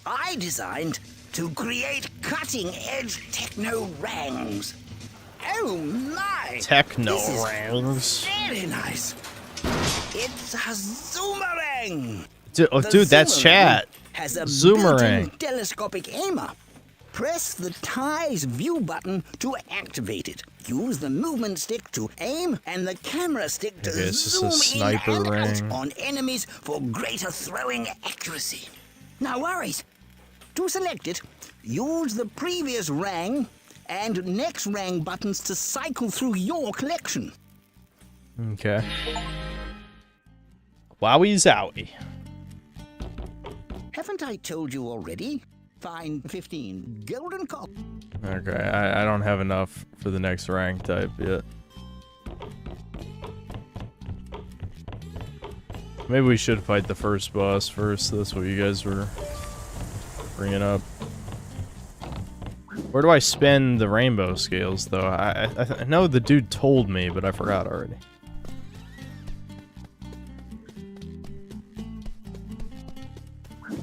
I designed to create cutting-edge techno-rangs. Oh my! Techno-rangs. Very nice. It's a Zoomerang. Dude, that's chat. Has a Zoomerang. built-in telescopic aimer. Press the Tie's view button to activate it. Use the movement stick to aim and the camera stick to zoom in and out on enemies for greater throwing accuracy. No worries. To select it, use the previous rang and next rang buttons to cycle through your collection. Okay. Wowie zowie. Haven't I told you already? Find 15 golden cogs. Okay, I don't have enough for the next rank type yet. Maybe we should fight the first boss first. That's what you guys were bringing up. Where do I spend the rainbow scales, though? I know the dude told me, but I forgot already.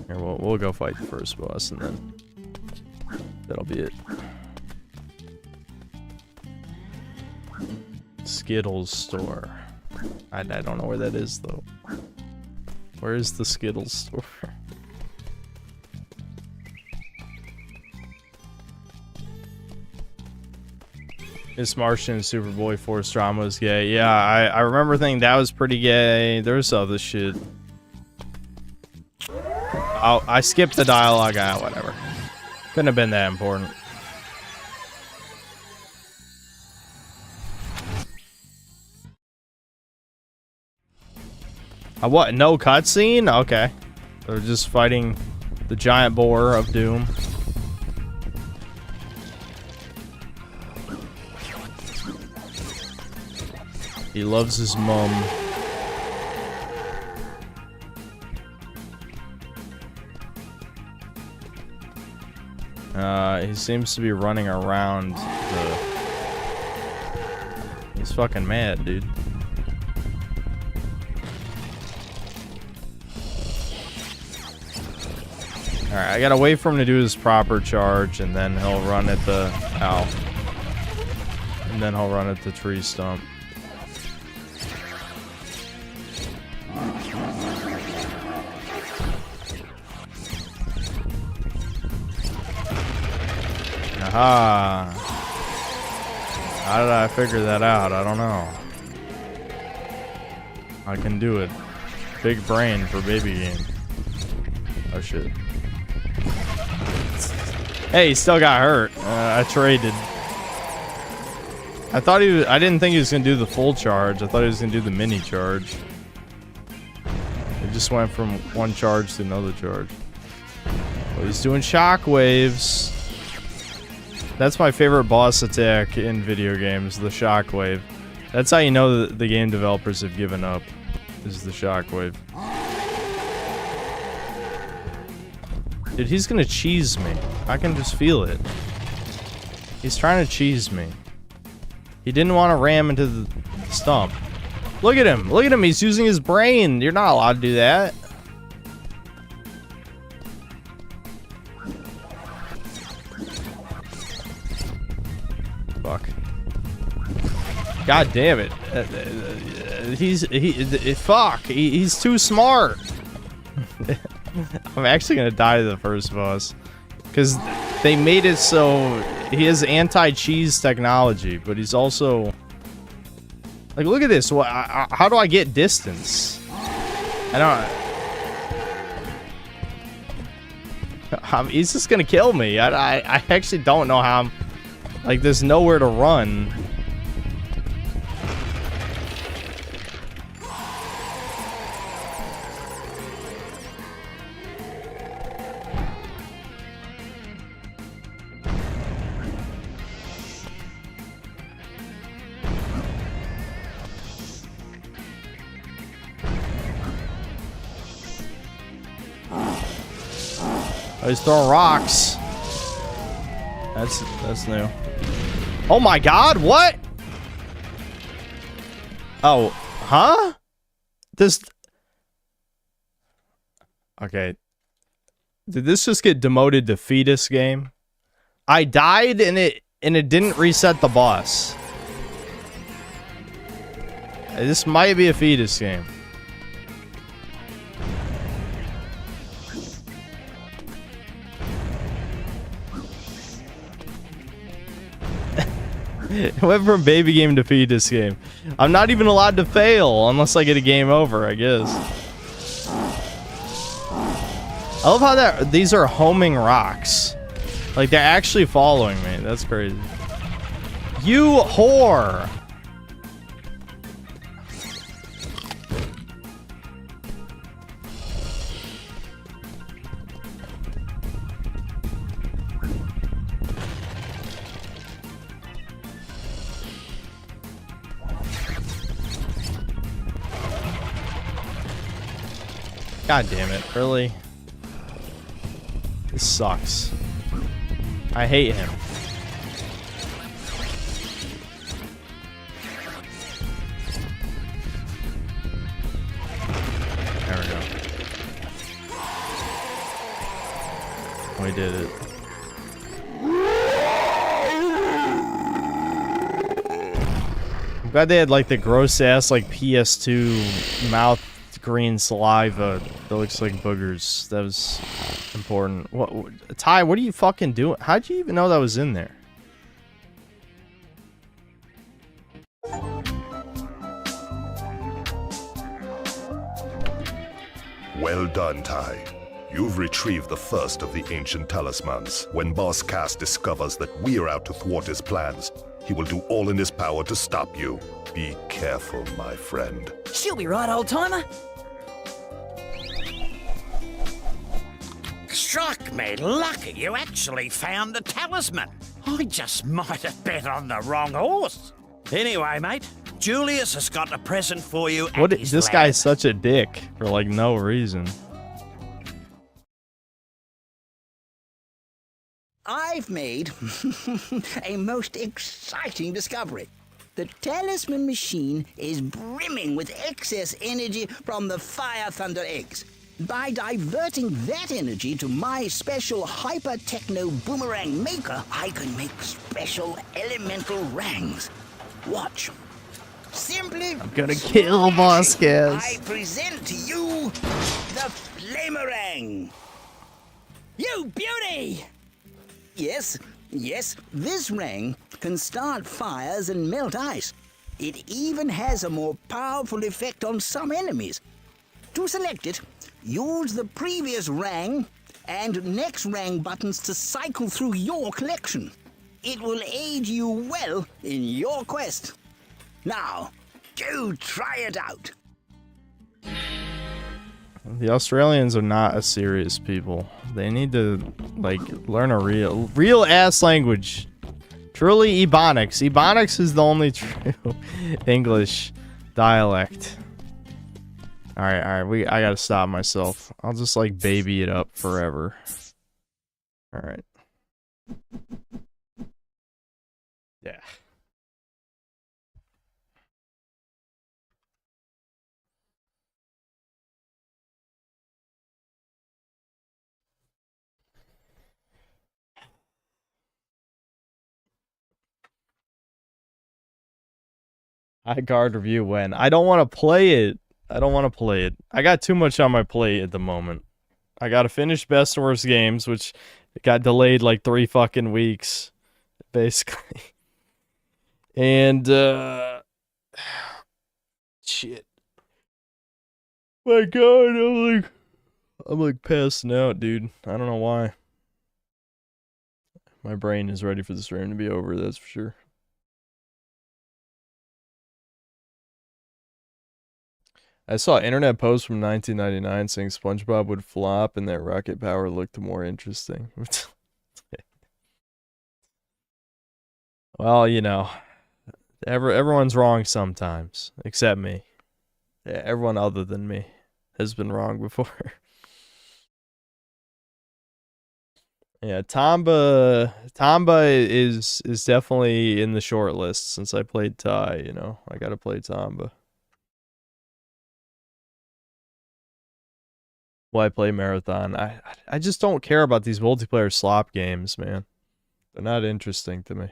Here, we'll go fight the first boss, and then that'll be it. Skittles store. I don't know where that is, though. Where is the Skittles store? Miss Martian and Superboy Force Drama is gay. Yeah, I remember thinking that was pretty gay. There's other shit. Oh, I skipped the dialogue. Whatever. Couldn't have been that important. What? No cutscene? Okay. They're just fighting the giant boar of doom. He loves his mum. He seems to be running around the... He's fucking mad, dude. Alright, I gotta wait for him to do his proper charge, and then he'll run at the... Ow. And then he'll run at the tree stump. Aha! How did I figure that out? I don't know. I can do it. Big brain for baby game. Oh shit. Hey, he still got hurt. I traded. I thought I didn't think he was gonna do the full charge. I thought he was gonna do the mini charge. It just went from one charge to another charge. Oh, he's doing shockwaves. That's my favorite boss attack in video games, the shockwave. That's how you know that the game developers have given up, is the shockwave. Dude, he's gonna cheese me. I can just feel it. He's trying to cheese me. He didn't want to ram into the stump. Look at him! Look at him! He's using his brain! You're not allowed to do that. Fuck. God damn it. Fuck. He's too smart. I'm actually gonna die to the first boss. Because they made it so he has anti-cheese technology, but he's also... Like, look at this. How do I get distance? I don't... He's just gonna kill me. I actually don't know how I'm... Like, there's nowhere to run. Oh, he's throwing rocks. That's new. Oh my god, what? Oh, huh? This... Okay. Did this just get demoted to fetus game? I died and it didn't reset the boss. This might be a fetus game. It went from baby game to fetus game. I'm not even allowed to fail unless I get a game over, I guess. I love how these are homing rocks. Like, they're actually following me. That's crazy. You whore! God damn it, really? This sucks. I hate him. There we go. We did it. I'm glad they had like the gross ass like PS2 mouth green saliva that looks like boogers. That was important. What, Ty, what are you fucking doing? How'd you even know that was in there? Well done, Tai. You've retrieved the first of the ancient talismans. When Boss Cass discovers that we're out to thwart his plans, he will do all in his power to stop you. Be careful, my friend. She'll be right, old-timer. Struck me lucky you actually found the talisman. I just might have bet on the wrong horse. Anyway, mate, Julius has got a present for you. What? This guy's such a dick for like no reason. I've made a most exciting discovery. The talisman machine is brimming with excess energy from the fire thunder eggs. By diverting that energy to my special hyper-techno boomerang maker, I can make special elemental rangs. Watch. Simply I'm gonna kill Boss Cass. I present to you the Flamerang. You beauty! Yes, this rang can start fires and melt ice. It even has a more powerful effect on some enemies. To select it, use the previous rang and next rang buttons to cycle through your collection. It will aid you well in your quest. Now, go try it out. The Australians are not a serious people. They need to, like, learn a real ass language. Truly Ebonics. Ebonics is the only true English dialect. Alright, I gotta stop myself. I'll just, like, baby it up forever. Alright. Yeah. High card review when? I don't want to play it. I got too much on my plate at the moment. I gotta finish Best and Worst Games, which got delayed like 3 fucking weeks, basically. And, shit. My god, I'm like passing out, dude. I don't know why. My brain is ready for the stream to be over, that's for sure. I saw an internet post from 1999 saying SpongeBob would flop and that Rocket Power looked more interesting. Well, you know, everyone's wrong sometimes, except me. Yeah, everyone other than me has been wrong before. Yeah, Tamba is definitely in the short list since I played Tai, you know. I gotta play Tamba. Why play Marathon? I just don't care about these multiplayer slop games, man. They're not interesting to me.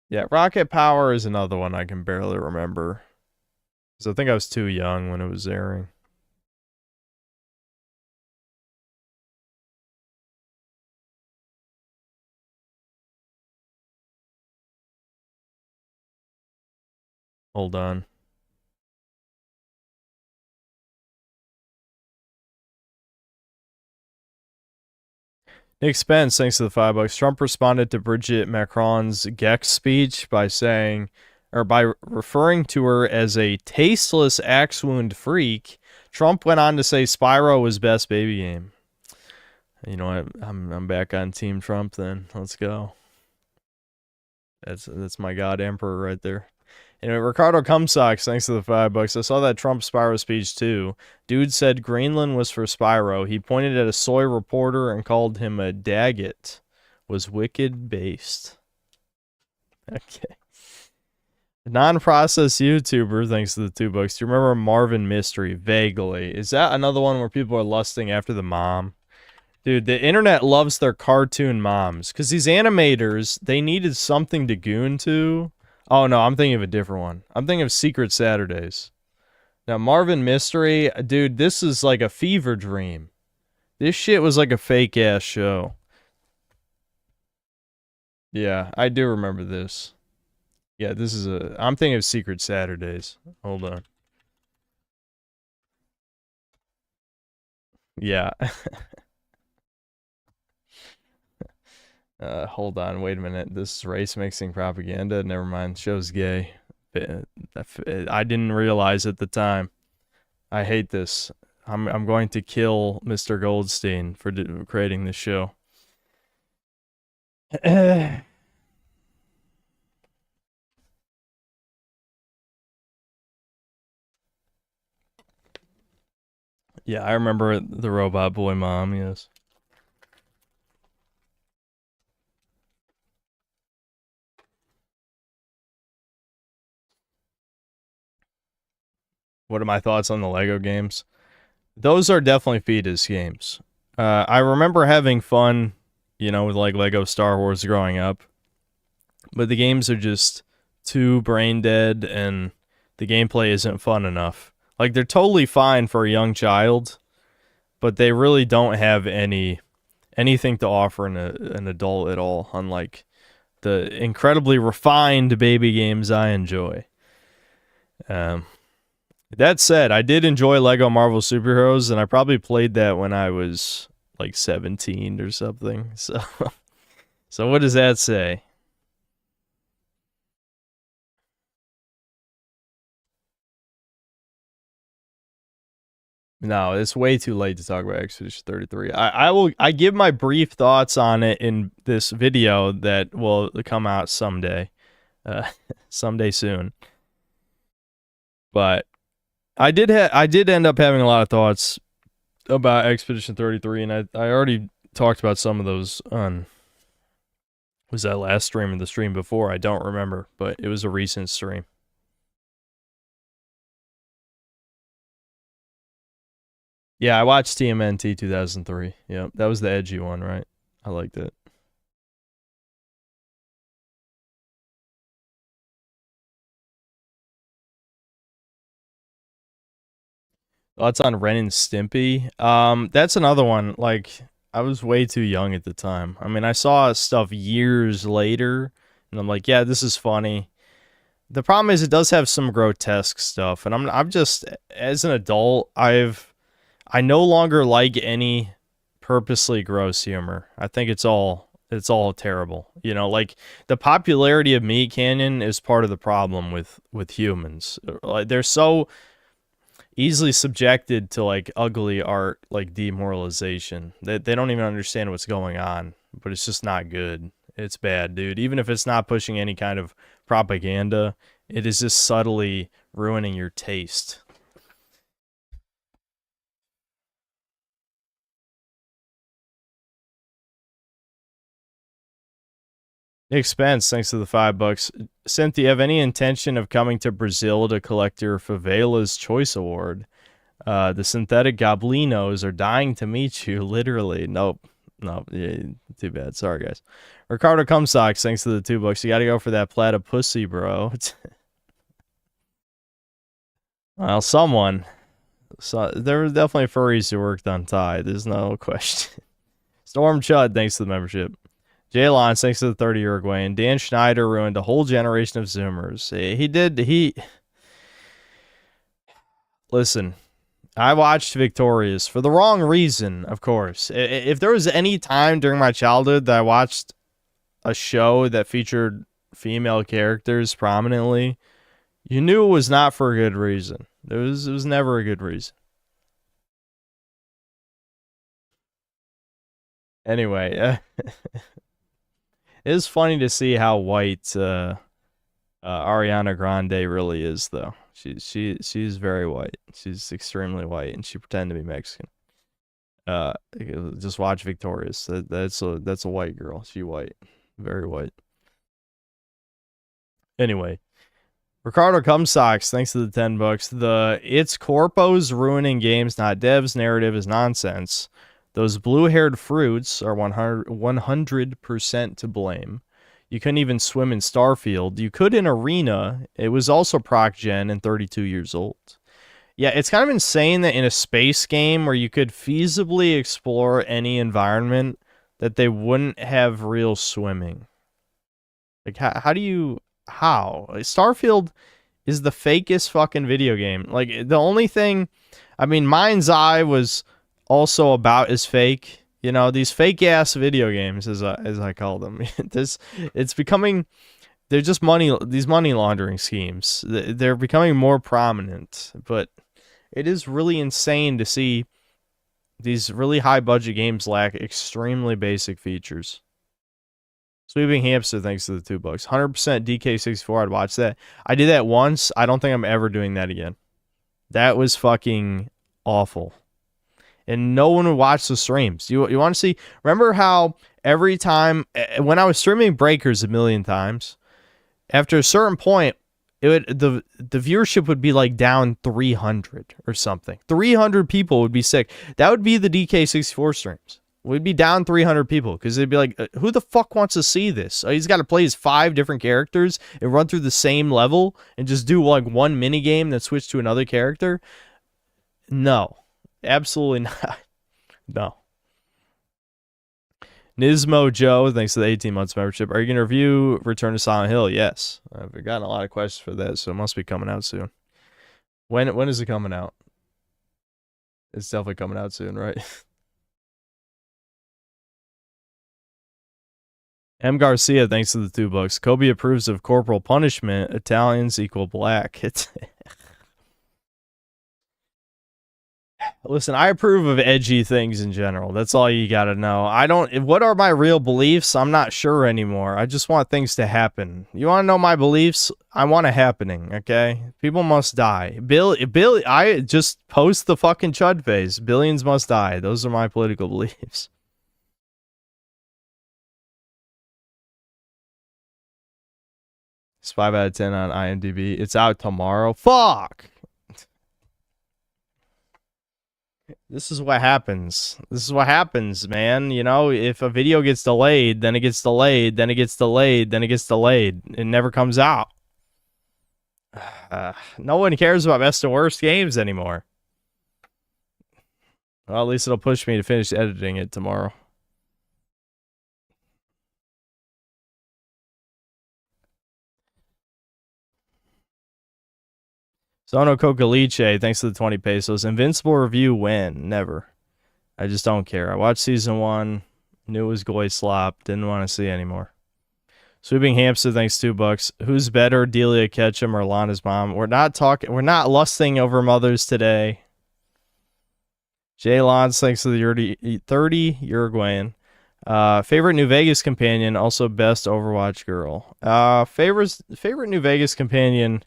Yeah, Rocket Power is another one I can barely remember. Because I think I was too young when it was airing. Hold on. Nick Spence, thanks to the $5. Trump responded to Bridget Macron's Gex speech by saying, or by referring to her as a tasteless axe wound freak. Trump went on to say Spyro was best baby game. You know what? I'm back on Team Trump then. Let's go. That's my God Emperor right there. Anyway, Ricardo Cumsocks, thanks to the $5. I saw that Trump Spyro speech too. Dude said Greenland was for Spyro. He pointed at a soy reporter and called him a Daggett. Was wicked based. Okay. Non-processed YouTuber, thanks to the $2. Do you remember Marvin Mystery? Vaguely. Is that another one where people are lusting after the mom? Dude, the internet loves their cartoon moms. Because these animators, they needed something to goon to. Oh, no, I'm thinking of a different one. I'm thinking of Secret Saturdays. Now, Marvin Mystery, dude, this is like a fever dream. This shit was like a fake-ass show. Yeah, I do remember this. Yeah, this is a... I'm thinking of Secret Saturdays. Hold on. Yeah. Hold on, wait a minute. This is race mixing propaganda. Never mind, show's gay. I didn't realize at the time. I hate this. I'm going to kill Mr. Goldstein for creating this show. Yeah, I remember the Robot Boy mom, yes. what are my thoughts on the Lego games? Those are definitely fetus games. I remember having fun, with like Lego Star Wars growing up, but the games are just too brain dead, and the gameplay isn't fun enough. Like, they're totally fine for a young child, but they really don't have anything to offer an adult at all, unlike the incredibly refined baby games I enjoy. That said, I did enjoy Lego Marvel Superheroes, and I probably played that when I was like 17 or something. So what does that say? No, it's way too late to talk about Expedition 33. I give my brief thoughts on it in this video that will come out someday. Someday soon. But I did end up having a lot of thoughts about Expedition 33, and I already talked about some of those on, was that last stream or the stream before? I don't remember, but it was a recent stream. Yeah, I watched TMNT 2003. Yep, that was the edgy one, right? I liked it. Thoughts on Ren and Stimpy? That's another one. Like, I was way too young at the time. I mean, I saw stuff years later, and I'm like, yeah, this is funny. The problem is it does have some grotesque stuff, and I'm just, as an adult, I no longer like any purposely gross humor. I think it's all terrible. Like, the popularity of Meat Canyon is part of the problem with humans. Like, they're so easily subjected to like ugly art, like demoralization. They don't even understand what's going on, but it's just not good. It's bad, dude. Even if it's not pushing any kind of propaganda, it is just subtly ruining your taste. Nick Spence, thanks to the $5. Cynthia, have any intention of coming to Brazil to collect your Favela's Choice Award? The synthetic goblinos are dying to meet you, literally. Nope. Yeah, too bad. Sorry, guys. Ricardo Cumsocks, thanks to the $2. You gotta go for that platypussy, bro. Well, someone. So, there were definitely furries who worked on Tai. There's no question. Storm Chud, thanks to the membership. Jaylon, thanks to the 30 Uruguayan. Dan Schneider ruined a whole generation of Zoomers. Listen, I watched Victorious for the wrong reason, of course. If there was any time during my childhood that I watched a show that featured female characters prominently, you knew it was not for a good reason. It was never a good reason. Anyway, it is funny to see how white Ariana Grande really is, though. She's very white. She's extremely white, and she pretended to be Mexican. Just watch Victorious. That's a white girl. She white, very white. Anyway, Ricardo Cumsocks, thanks to the $10. The It's Corpos ruining games, not devs narrative is nonsense. Those blue-haired fruits are 100% to blame. You couldn't even swim in Starfield. You could in Arena. It was also proc gen and 32 years old. Yeah, it's kind of insane that in a space game where you could feasibly explore any environment that they wouldn't have real swimming. Like, how? Starfield is the fakest fucking video game. Like, the only thing, I mean, Mind's Eye was also about as fake. These fake ass video games, as I call them. It's becoming, they're just these money laundering schemes. They're becoming more prominent, but it is really insane to see these really high budget games lack extremely basic features. Sweeping Hamster, thanks to the $2. 100% DK64, I'd watch that. I did that once. I don't think I'm ever doing that again. That was fucking awful. And no one would watch the streams. You want to see? Remember how every time, when I was streaming Breakers a million times, after a certain point, the viewership would be like down 300 or something. 300 people would be sick. That would be the DK64 streams. We'd be down 300 people because they'd be like, who the fuck wants to see this? He's got to play his 5 different characters and run through the same level and just do like one mini game then switch to another character. No, absolutely not. No. Nismo Joe, thanks to the 18 months membership. Are you going to review Return to Silent Hill? Yes. I've gotten a lot of questions for that, so it must be coming out soon. When is it coming out? It's definitely coming out soon, right? M. Garcia, thanks to the $2. Kobe approves of corporal punishment. Italians equal black. It's Listen, I approve of edgy things in general. That's all you gotta know. What are my real beliefs? I'm not sure anymore. I just want things to happen. You wanna know my beliefs? I want a happening, okay? People must die. I just post the fucking chud phase. Billions must die. Those are my political beliefs. It's 5 out of 10 on IMDb. It's out tomorrow. Fuck! This is what happens. This is what happens, man. You know, if a video gets delayed, then it gets delayed, then it gets delayed, then it gets delayed. It never comes out. No one cares about best and worst games anymore. Well, at least it'll push me to finish editing it tomorrow. Sono Cocaliche, thanks to the 20 pesos. Invincible review when? Never. I just don't care. I watched season 1, knew it was goy slop, didn't want to see anymore. Sweeping Hamster, thanks $2. Who's better, Delia Ketchum or Lana's mom? We're not lusting over mothers today. Jay Lons, thanks to the 30 Uruguayan. Favorite New Vegas companion, also best Overwatch girl. Favorite New Vegas companion.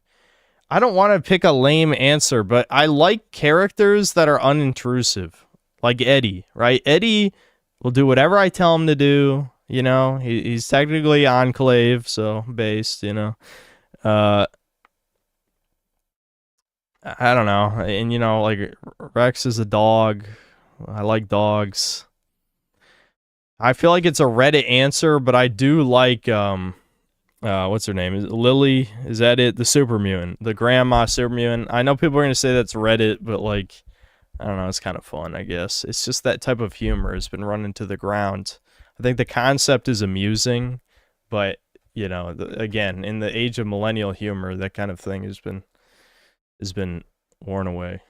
I don't want to pick a lame answer, but I like characters that are unintrusive. Like Eddie, right? Eddie will do whatever I tell him to do. You know, he's technically Enclave, so based, you know. I don't know. And, you know, like Rex is a dog. I like dogs. I feel like it's a Reddit answer, but I do like... what's her name? Is it Lily? Is that it? The super mutant, the grandma super mutant. I know people are gonna say that's Reddit, but like, I don't know. It's kind of fun, I guess. It's just that type of humor has been run into the ground. I think the concept is amusing, but you know, again, in the age of millennial humor, that kind of thing has been worn away.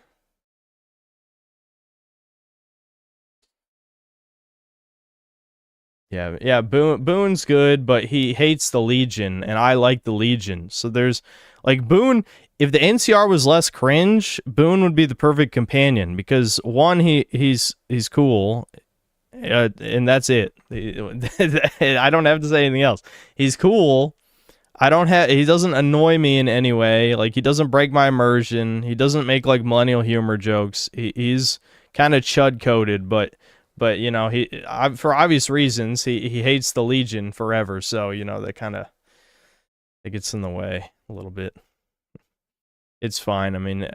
Yeah, Boone's good, but he hates the Legion, and I like the Legion. So there's, like, Boone, if the NCR was less cringe, Boone would be the perfect companion, because, one, he's cool, and that's it. I don't have to say anything else. He's cool. He doesn't annoy me in any way. Like, he doesn't break my immersion. He doesn't make, like, millennial humor jokes. He's kind of chud-coded, but you know, for obvious reasons, he hates the Legion forever. So, you know, it gets in the way a little bit. It's fine. I mean,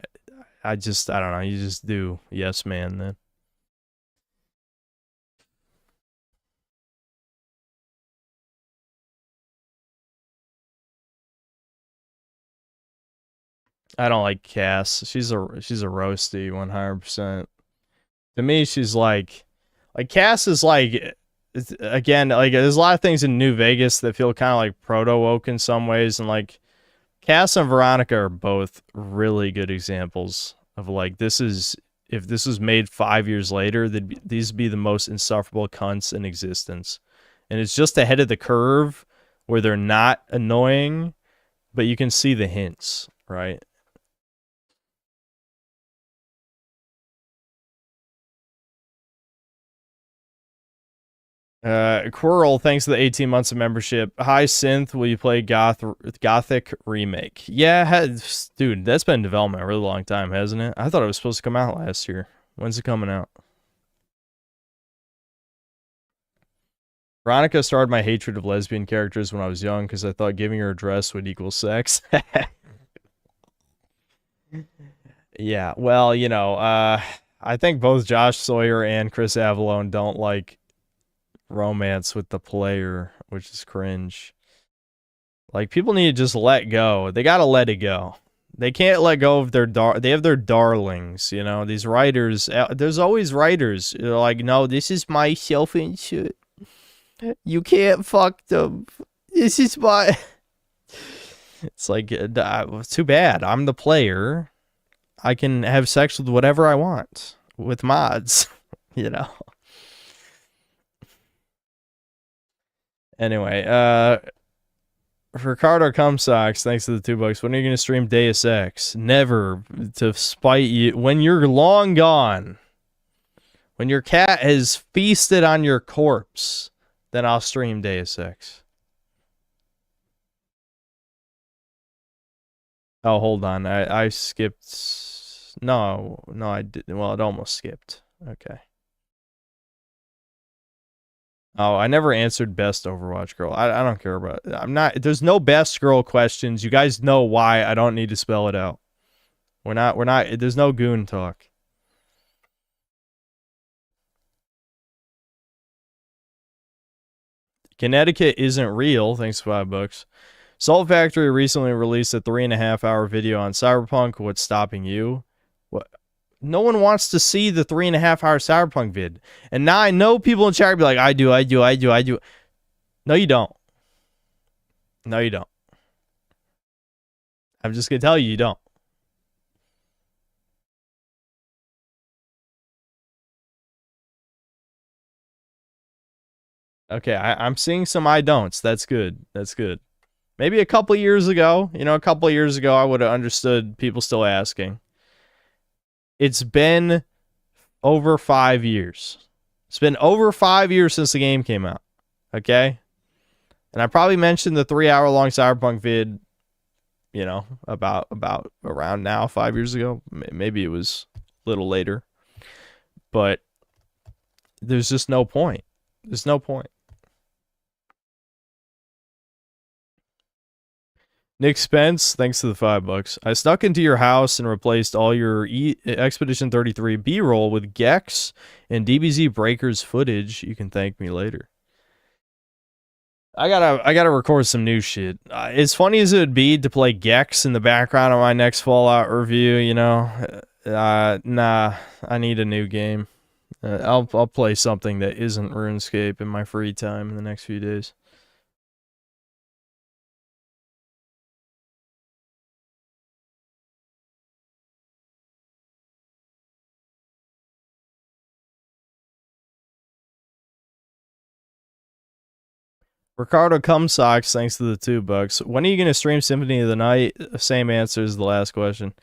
I don't know. You just do yes, man, then. I don't like Cass. She's a roasty 100%. To me, she's like Cass is like, again, like there's a lot of things in New Vegas that feel kind of like proto-woke in some ways, and like Cass and Veronica are both really good examples of like, if this was made 5 years later, these would be the most insufferable cunts in existence. And it's just ahead of the curve where they're not annoying, but you can see the hints, right? Quirrell, thanks to the 18 months of membership. Hi, Synth. Will you play Gothic Remake? Yeah, dude, that's been in development a really long time, hasn't it? I thought it was supposed to come out last year. When's it coming out? Veronica started my hatred of lesbian characters when I was young because I thought giving her a dress would equal sex. Yeah, well, you know, I think both Josh Sawyer and Chris Avallone don't like romance with the player, which is cringe. Like, people need to just let go. They gotta let it go. They can't let go of their they have their darlings, you know. These writers, there's always writers. They're like, no, this is my self-insert. You can't fuck them. This is my. It's like, too bad. I'm the player. I can have sex with whatever I want with mods, you know. Anyway, Ricardo Cumsocks, thanks to the $2. When are you going to stream Deus Ex? Never, to spite you. When you're long gone, when your cat has feasted on your corpse, then I'll stream Deus Ex. Oh, hold on. I skipped. No, I didn't. Well, it almost skipped. Okay. Oh, I never answered best Overwatch girl. I don't care about it. I'm not. There's no best girl questions. You guys know why I don't need to spell it out. We're not. There's no goon talk. Connecticut isn't real. Thanks for $5. Salt Factory recently released a 3.5-hour video on Cyberpunk. What's stopping you? What? No one wants to see the 3.5-hour Cyberpunk vid. And now I know people in chat be like, I do. No, you don't. No, you don't. I'm just going to tell you, you don't. Okay, I'm seeing some I don'ts. That's good. That's good. Maybe a couple years ago, I would have understood people still asking. It's been over 5 years. It's been over 5 years since the game came out. Okay? And I probably mentioned the 3-hour-long Cyberpunk vid, you know, about around now, 5 years ago. Maybe it was a little later. But there's just no point. There's no point. Nick Spence, thanks to the $5. I snuck into your house and replaced all your Expedition 33 B-roll with Gex and DBZ Breakers footage. You can thank me later. I gotta record some new shit. As funny as it would be to play Gex in the background of my next Fallout review, you know, nah, I need a new game. I'll play something that isn't RuneScape in my free time in the next few days. Ricardo Cumsocks, thanks to the $2. When are you going to stream Symphony of the Night? Same answer as the last question.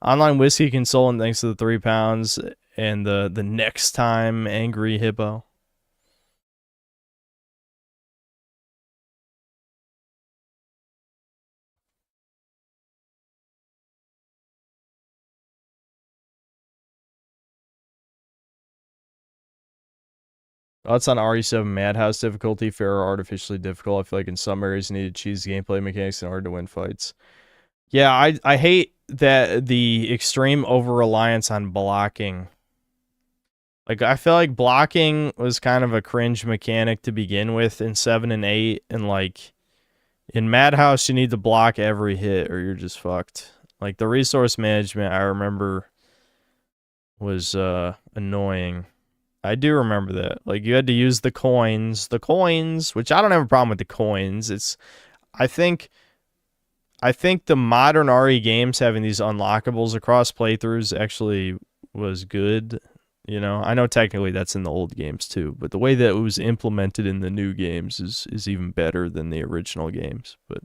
Online Whiskey Consultant, thanks to the £3. And the next time Angry Hippo. Thoughts on RE7 Madhouse difficulty, fair or artificially difficult? I feel like in some areas you need to cheese gameplay mechanics in order to win fights. Yeah, I hate that the extreme over-reliance on blocking. Like, I feel like blocking was kind of a cringe mechanic to begin with in 7 and 8, and like, in Madhouse you need to block every hit or you're just fucked. Like, the resource management, I remember, was annoying. I do remember that. Like, you had to use the coins, which I don't have a problem with the coins. It's, I think the modern RE games having these unlockables across playthroughs actually was good. You know, I know technically that's in the old games too, but the way that it was implemented in the new games is even better than the original games. But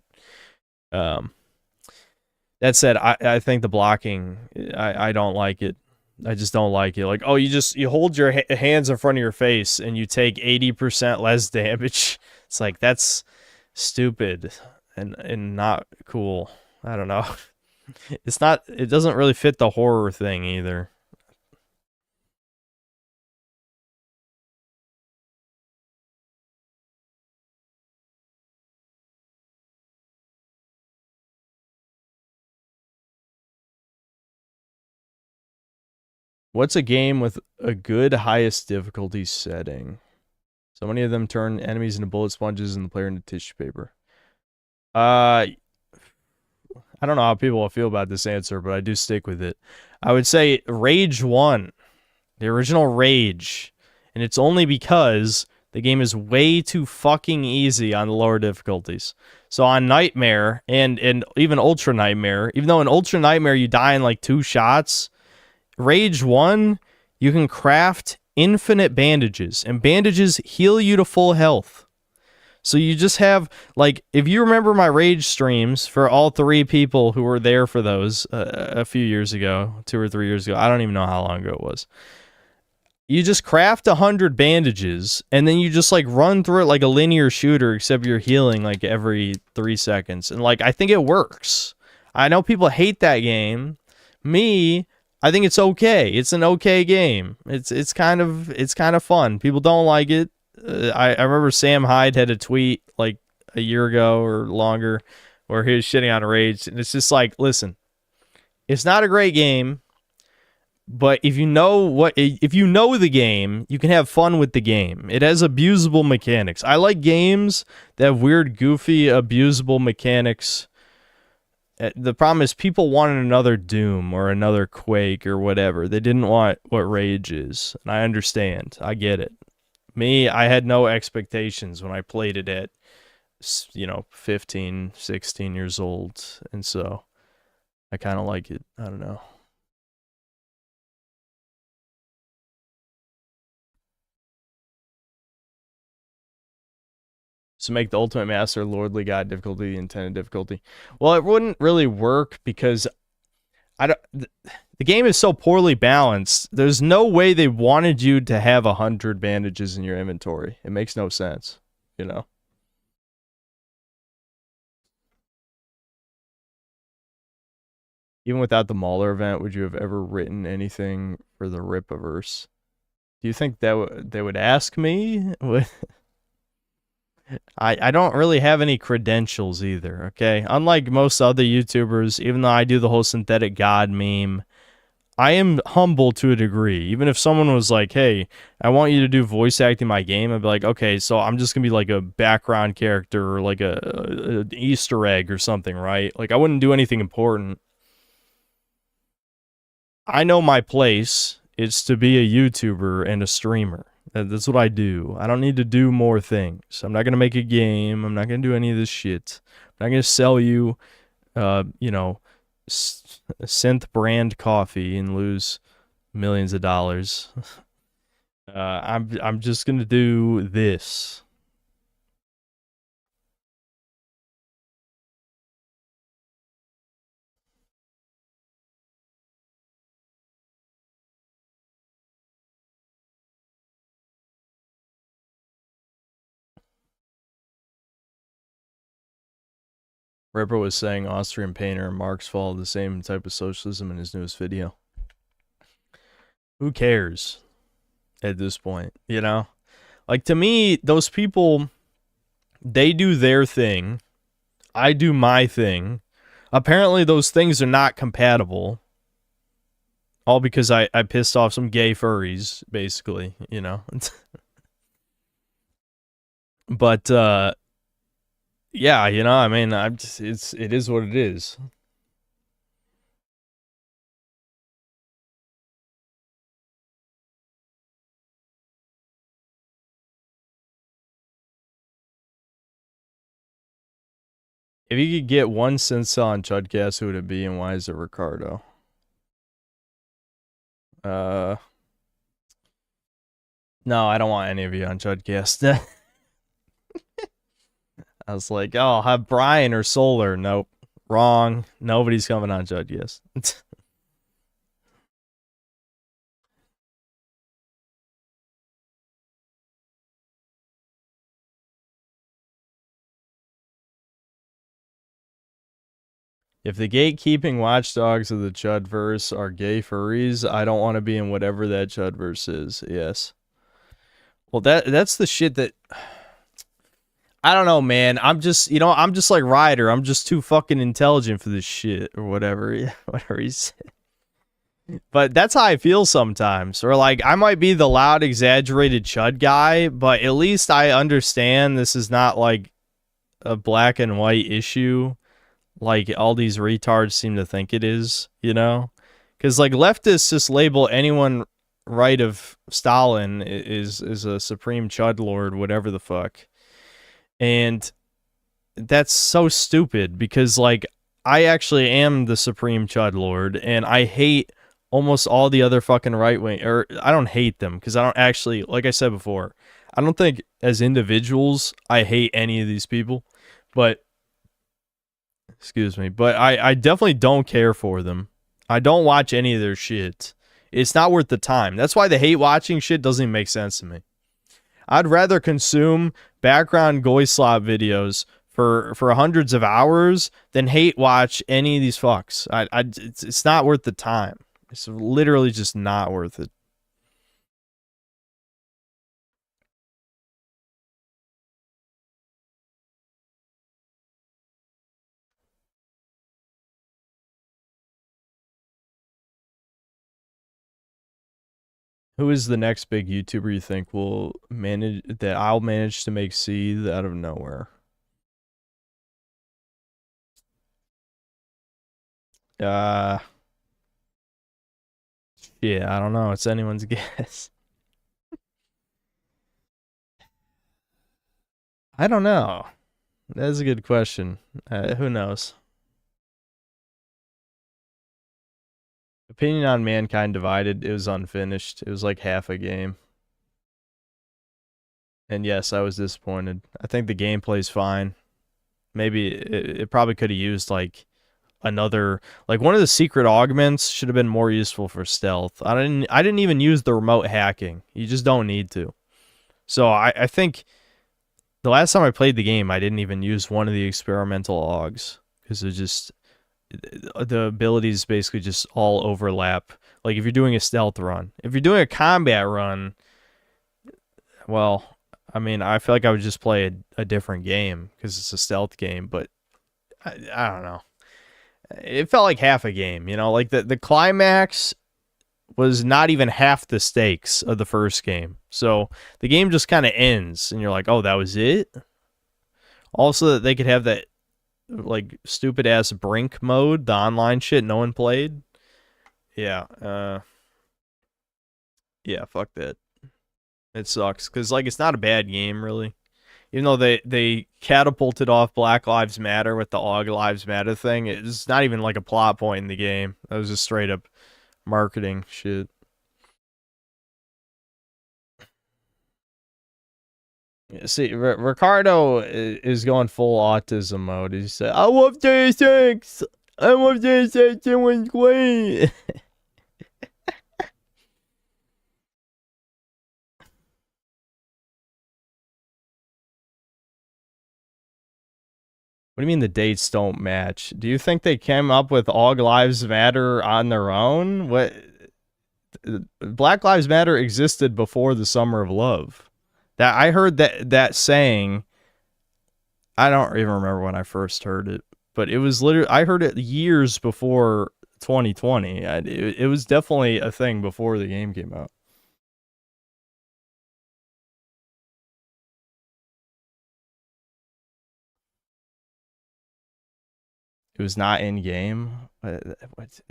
that said, I think the blocking, I don't like it. I just don't like it. Like, oh, you hold your hands in front of your face and you take 80% less damage. It's like, that's stupid and not cool. I don't know. It doesn't really fit the horror thing either. What's a game with a good highest difficulty setting? So many of them turn enemies into bullet sponges and the player into tissue paper. I don't know how people will feel about this answer, but I do stick with it. I would say Rage 1. The original Rage. And it's only because the game is way too fucking easy on the lower difficulties. So on Nightmare and even Ultra Nightmare, even though in Ultra Nightmare you die in like 2 shots, Rage 1, you can craft infinite bandages, and bandages heal you to full health. So you just have, like, if you remember my Rage streams for all 3 people who were there for those a few years ago, 2 or 3 years ago, I don't even know how long ago it was. You just craft 100 bandages, and then you just, like, run through it like a linear shooter, except you're healing, like, every 3 seconds. And, like, I think it works. I know people hate that game. Me, I think it's okay. It's an okay game. It's kind of fun. People don't like it. I remember Sam Hyde had a tweet, like, a year ago or longer, where he was shitting on Rage, and it's just like, listen, it's not a great game. But if you know the game, you can have fun with the game. It has abusable mechanics. I like games that have weird, goofy, abusable mechanics. The problem is people wanted another Doom or another Quake or whatever. They didn't want what Rage is. And I understand. I get it. Me, I had no expectations when I played it at, 15, 16 years old. And so I kind of like it. I don't know. So make the Ultimate Master Lordly God difficulty the intended difficulty. Well, it wouldn't really work because the game is so poorly balanced. There's no way they wanted you to have 100 bandages in your inventory. It makes no sense, Even without the Mauler event, would you have ever written anything for the Rip-averse? Do you think that they would ask me? I don't really have any credentials either, okay? Unlike most other YouTubers, even though I do the whole synthetic god meme, I am humble to a degree. Even if someone was like, hey, I want you to do voice acting in my game, I'd be like, okay, so I'm just going to be like a background character or like a Easter egg or something, right? Like, I wouldn't do anything important. I know my place is to be a YouTuber and a streamer. That's what I do. I don't need to do more things. I'm not going to make a game. I'm not going to do any of this shit. I'm not going to sell you, synth brand coffee and lose millions of dollars. I'm just going to do this. Ripper was saying Austrian painter and Marx follow the same type of socialism in his newest video. Who cares at this point, Like, to me, those people, they do their thing. I do my thing. Apparently, those things are not compatible. All because I pissed off some gay furries, basically, But, yeah, I mean, it is what it is. If you could get one Sensa on Chudcast, who would it be and why is it Ricardo? No, I don't want any of you on Chudcast. I was like, oh, I'll have Brian or Solar. Nope. Wrong. Nobody's coming on Chudcast. If the gatekeeping watchdogs of the Chudverse are gay furries, I don't want to be in whatever that Chudverse is. Yes. Well, that's the shit that... I don't know, man. I'm just like Ryder. I'm just too fucking intelligent for this shit, or whatever. Whatever he said. But that's how I feel sometimes. Or like I might be the loud, exaggerated chud guy, but at least I understand this is not like a black and white issue like all these retards seem to think it is, you know? Because like leftists just label anyone right of Stalin is a supreme chud lord, whatever the fuck. And that's so stupid because like I actually am the supreme chud lord and I hate almost all the other fucking right wing, or I don't hate them because I don't actually, like I said before, I don't think as individuals I hate any of these people, but excuse me, but I definitely don't care for them. I don't watch any of their shit. It's not worth the time. That's why the hate watching shit doesn't even make sense to me. I'd rather consume background Goyslop videos for hundreds of hours than hate watch any of these fucks. It's not worth the time. It's literally just not worth it. Who is the next big YouTuber you think will manage that I'll manage to make seed out of nowhere? Yeah, I don't know. It's anyone's guess. I don't know. That's a good question. Who knows? Opinion on Mankind Divided. It was unfinished. It was like half a game. And yes, I was disappointed. I think the gameplay's fine. Maybe it probably could have used like another, like one of the secret augments should have been more useful for stealth. I didn't even use the remote hacking. You just don't need to. So I think the last time I played the game, I didn't even use one of the experimental augs because it just, the abilities basically just all overlap. Like if you're doing a stealth run, if you're doing a combat run, well, I mean, I feel like I would just play a different game because it's a stealth game, but I don't know. It felt like half a game, you know, like the climax was not even half the stakes of the first game. So the game just kind of ends and you're like, oh, that was it? Also, that they could have that like stupid ass brink mode, the online shit no one played. Yeah, yeah, fuck that. It sucks because like it's not a bad game really. Even though they catapulted off Black Lives Matter with the All Lives Matter thing, it's not even like a plot point in the game. That was just straight up marketing shit. See, Ricardo is going full autism mode. He said, "I love Dre-ass. I love Dre-ass. It was great." What do you mean the dates don't match? Do you think they came up with All Lives Matter on their own? What? Black Lives Matter existed before the Summer of Love. That I heard that saying. I don't even remember when I first heard it, but it was literally I heard it years before 2020. It was definitely a thing before the game came out. It was not in game.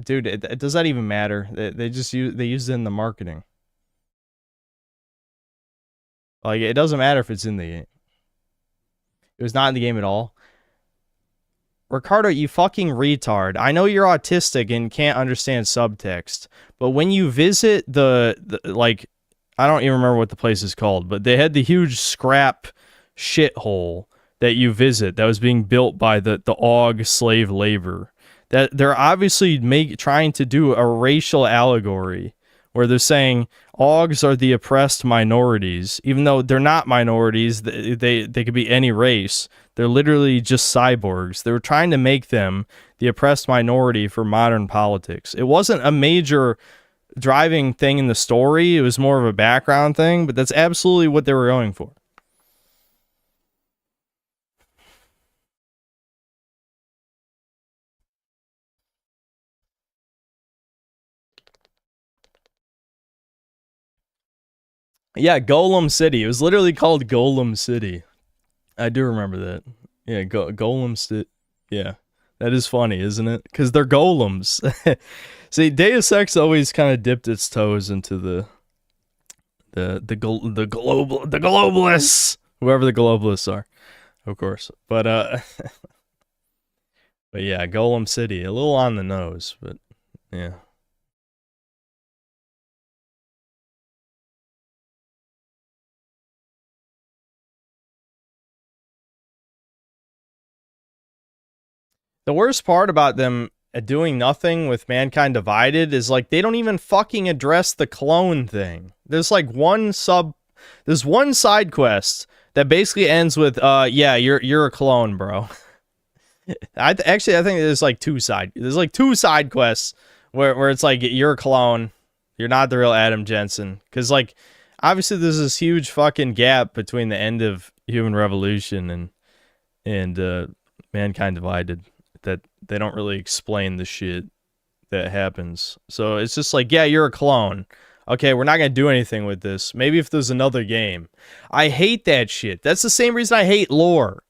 Dude, does that even matter? They just used it in the marketing. Like it doesn't matter if it's in the game. It was not in the game at all. Ricardo, you fucking retard. I know you're autistic and can't understand subtext, but when you visit the like, I don't even remember what the place is called, but they had the huge scrap shithole that you visit that was being built by the Aug slave labor. That they're obviously trying to do a racial allegory where they're saying Augs are the oppressed minorities, even though they're not minorities. They could be any race. They're literally just cyborgs. They were trying to make them the oppressed minority for modern politics. It wasn't a major driving thing in the story. It was more of a background thing, but that's absolutely what they were going for. Yeah, Golem City. It was literally called Golem City. I do remember that. Yeah, Golem City. Yeah, that is funny, isn't it? Because they're golems. See, Deus Ex always kind of dipped its toes into the globalists, whoever the globalists are, of course. But but yeah, Golem City, a little on the nose, but yeah. The worst part about them doing nothing with Mankind Divided is like they don't even fucking address the clone thing. There's like there's one side quest that basically ends with yeah, you're a clone, bro. Actually I think there's like two side quests where it's like you're a clone. You're not the real Adam Jensen, cuz like obviously there's this huge fucking gap between the end of Human Revolution and Mankind Divided, that they don't really explain the shit that happens. So it's just like, yeah, you're a clone. Okay, we're not going to do anything with this. Maybe if there's another game. I hate that shit. That's the same reason I hate lore.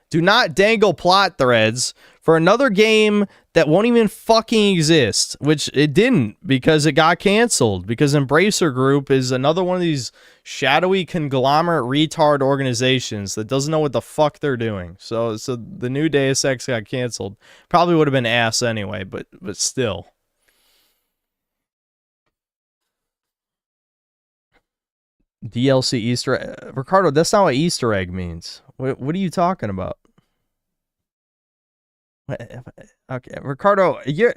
Do not dangle plot threads for another game that won't even fucking exist, which it didn't because it got canceled, because Embracer Group is another one of these shadowy conglomerate retard organizations that doesn't know what the fuck they're doing. So the new Deus Ex got canceled. Probably would have been ass anyway, but still. DLC Easter egg. Ricardo, that's not what Easter egg means. What are you talking about? Okay, Ricardo, you're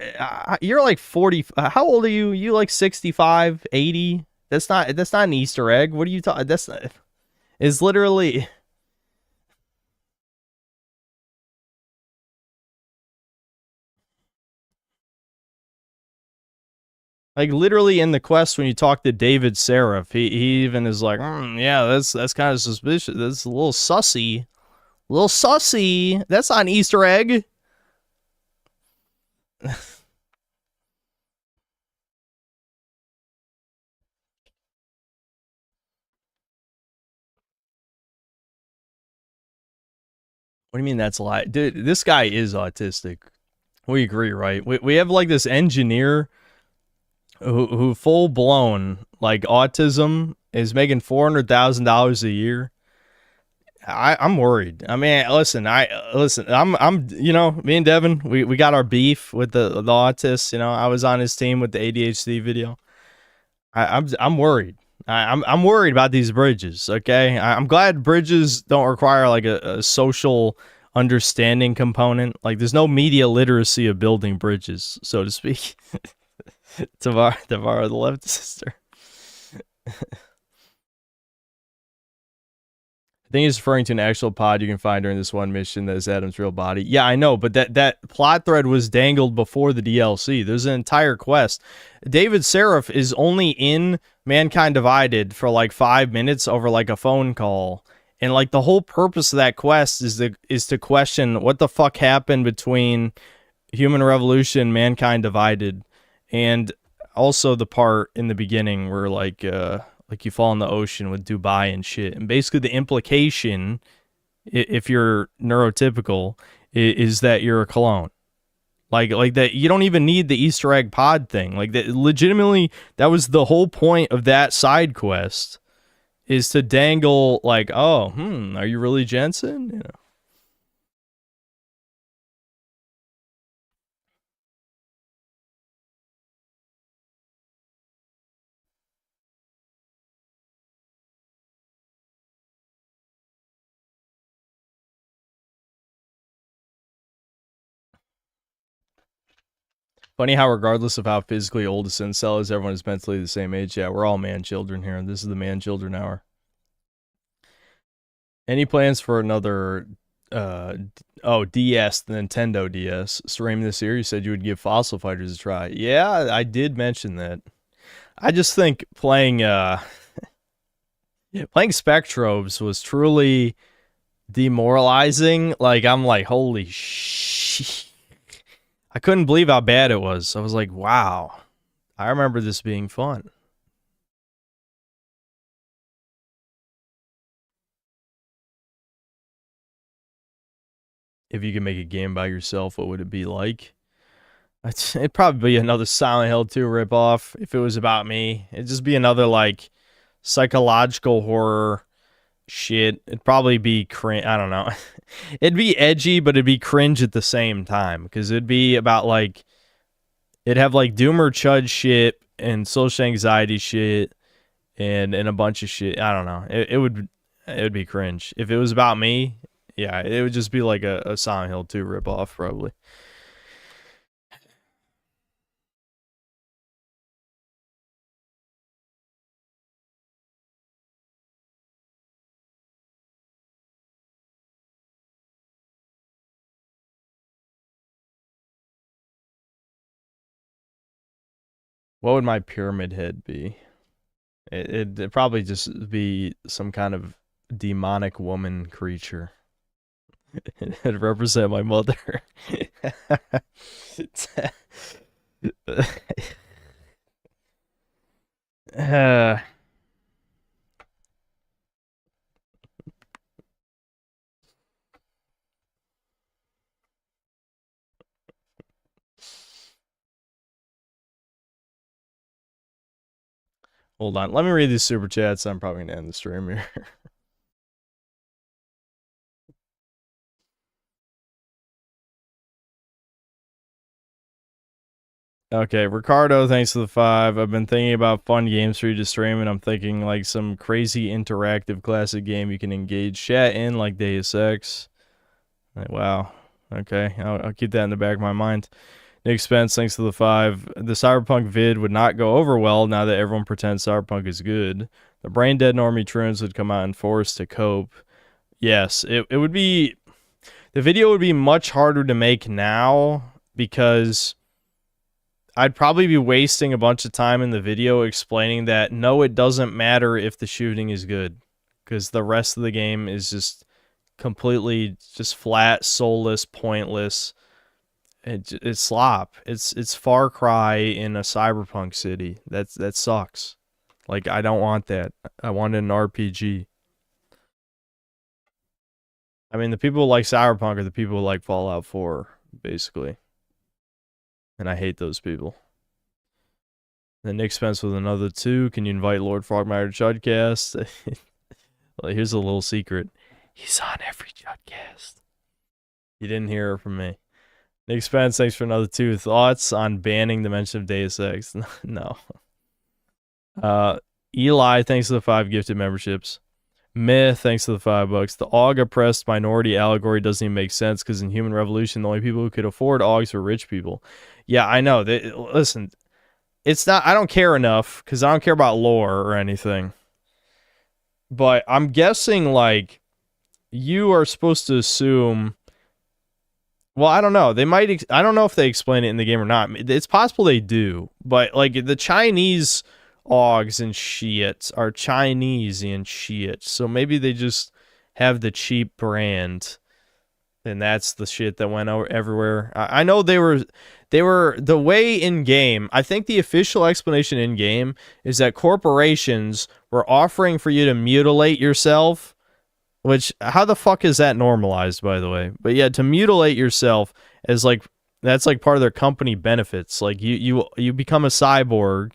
like 40. How old are you? You like 65, 80? That's not an Easter egg. What are you talking? That's not. It's literally. Like literally in the quest when you talk to David Seraph, he even is like, yeah, that's kind of suspicious. That's a little sussy. That's not an Easter egg. What do you mean that's a lie? Dude, this guy is autistic. We agree, right? We have like this engineer who full blown like autism is making $400,000 a year. I'm worried. I mean, listen, I'm you know, me and Devin, we got our beef with the autists. You know, I was on his team with the ADHD video. I'm worried. I'm worried about these bridges. Okay, I'm glad bridges don't require like a social understanding component. Like, there's no media literacy of building bridges, so to speak. Tavara the left sister. I think he's referring to an actual pod you can find during this one mission that is Adam's real body. Yeah, I know, but that plot thread was dangled before the DLC. There's an entire quest. David Seraph is only in Mankind Divided for like 5 minutes over like a phone call. And like the whole purpose of that quest is to question what the fuck happened between Human Revolution, Mankind Divided, and also the part in the beginning where like you fall in the ocean with Dubai and shit. And basically the implication, if you're neurotypical, is that you're a clone. Like that you don't even need the Easter egg pod thing. Like that legitimately, that was the whole point of that side quest, is to dangle like, oh, are you really Jensen? You know. Funny how regardless of how physically old a Cincel is, everyone is mentally the same age. Yeah, we're all man-children here. This is the man-children hour. Any plans for another DS, the Nintendo DS? Stream this year, you said you would give Fossil Fighters a try. Yeah, I did mention that. I just think playing Spectrobes was truly demoralizing. Like, I'm like, holy shit. I couldn't believe how bad it was. I was like, wow. I remember this being fun. if you could make a game by yourself, what would it be like? It'd probably be another Silent Hill 2 ripoff if it was about me. It'd just be another, like, psychological horror shit. It'd probably be cringe. I don't know. It'd be edgy, but it'd be cringe at the same time. Because it'd be about, like, it'd have, like, Doomer Chud shit and social anxiety shit and a bunch of shit. I don't know. It would be cringe. If it was about me, yeah, it would just be like a Silent Hill 2 ripoff, probably. What would my pyramid head be? It'd probably just be some kind of demonic woman creature. It'd represent my mother. Hold on. Let me read these super chats. I'm probably going to end the stream here. Okay, Ricardo, thanks for the 5. I've been thinking about fun games for you to stream, and I'm thinking like some crazy interactive classic game you can engage chat in, like Deus Ex. Like, wow. Okay, I'll keep that in the back of my mind. Nick Spence, thanks for the 5. The Cyberpunk vid would not go over well now that everyone pretends Cyberpunk is good. The brain dead normie truants would come out and force to cope. Yes, it would be... The video would be much harder to make now because I'd probably be wasting a bunch of time in the video explaining that no, it doesn't matter if the shooting is good because the rest of the game is just completely just flat, soulless, pointless. It's slop. It's Far Cry in a cyberpunk city. That sucks. Like, I don't want that. I want an RPG. I mean, the people who like Cyberpunk are the people who like Fallout 4, basically. And I hate those people. Then Nick Spence with another 2. Can you invite Lord Frogmire to Chudcast? Well, here's a little secret. He's on every Chudcast. You didn't hear it from me. Nick Spence, thanks for another 2. Thoughts on banning the mention of Deus Ex? No. Eli, thanks for the 5 gifted memberships. Myth, thanks for the $5. The AUG oppressed minority allegory doesn't even make sense because in Human Revolution, the only people who could afford AUGs were rich people. Yeah, I know. Listen, it's not. I don't care enough because I don't care about lore or anything. But I'm guessing, like, you are supposed to assume. Well, I don't know. They might. I don't know if they explain it in the game or not. It's possible they do, but like the Chinese AUGs and shit are Chinese and shit, so maybe they just have the cheap brand, and that's the shit that went out everywhere. I know they were the way in game. I think the official explanation in game is that corporations were offering for you to mutilate yourself. Which, how the fuck is that normalized, by the way? But yeah, to mutilate yourself as like, that's like part of their company benefits. Like you become a cyborg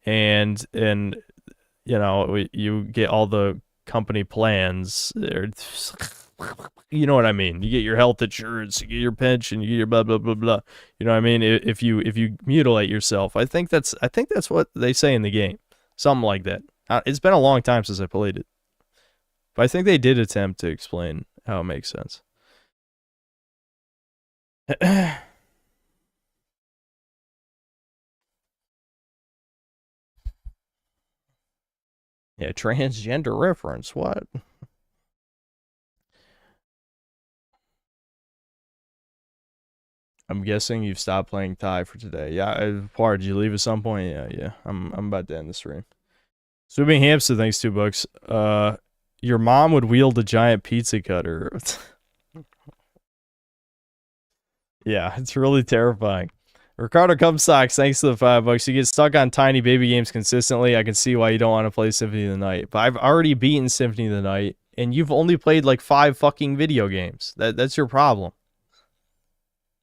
and you know, you get all the company plans. You know what I mean? You get your health insurance, you get your pension, you get your blah blah blah blah. You know what I mean? If you mutilate yourself, I think that's what they say in the game. Something like that. It's been a long time since I played it. But I think they did attempt to explain how it makes sense. Yeah, transgender reference, what? I'm guessing you've stopped playing Tai for today. Yeah, Par, did you leave at some point? Yeah. I'm about to end the stream. Swimming Hamster, thanks $2. Your mom would wield a giant pizza cutter. Yeah, it's really terrifying. Ricardo Cumsocks, thanks to the $5. You get stuck on tiny baby games consistently. I can see why you don't want to play Symphony of the Night. But I've already beaten Symphony of the Night, and you've only played like 5 fucking video games. That's your problem.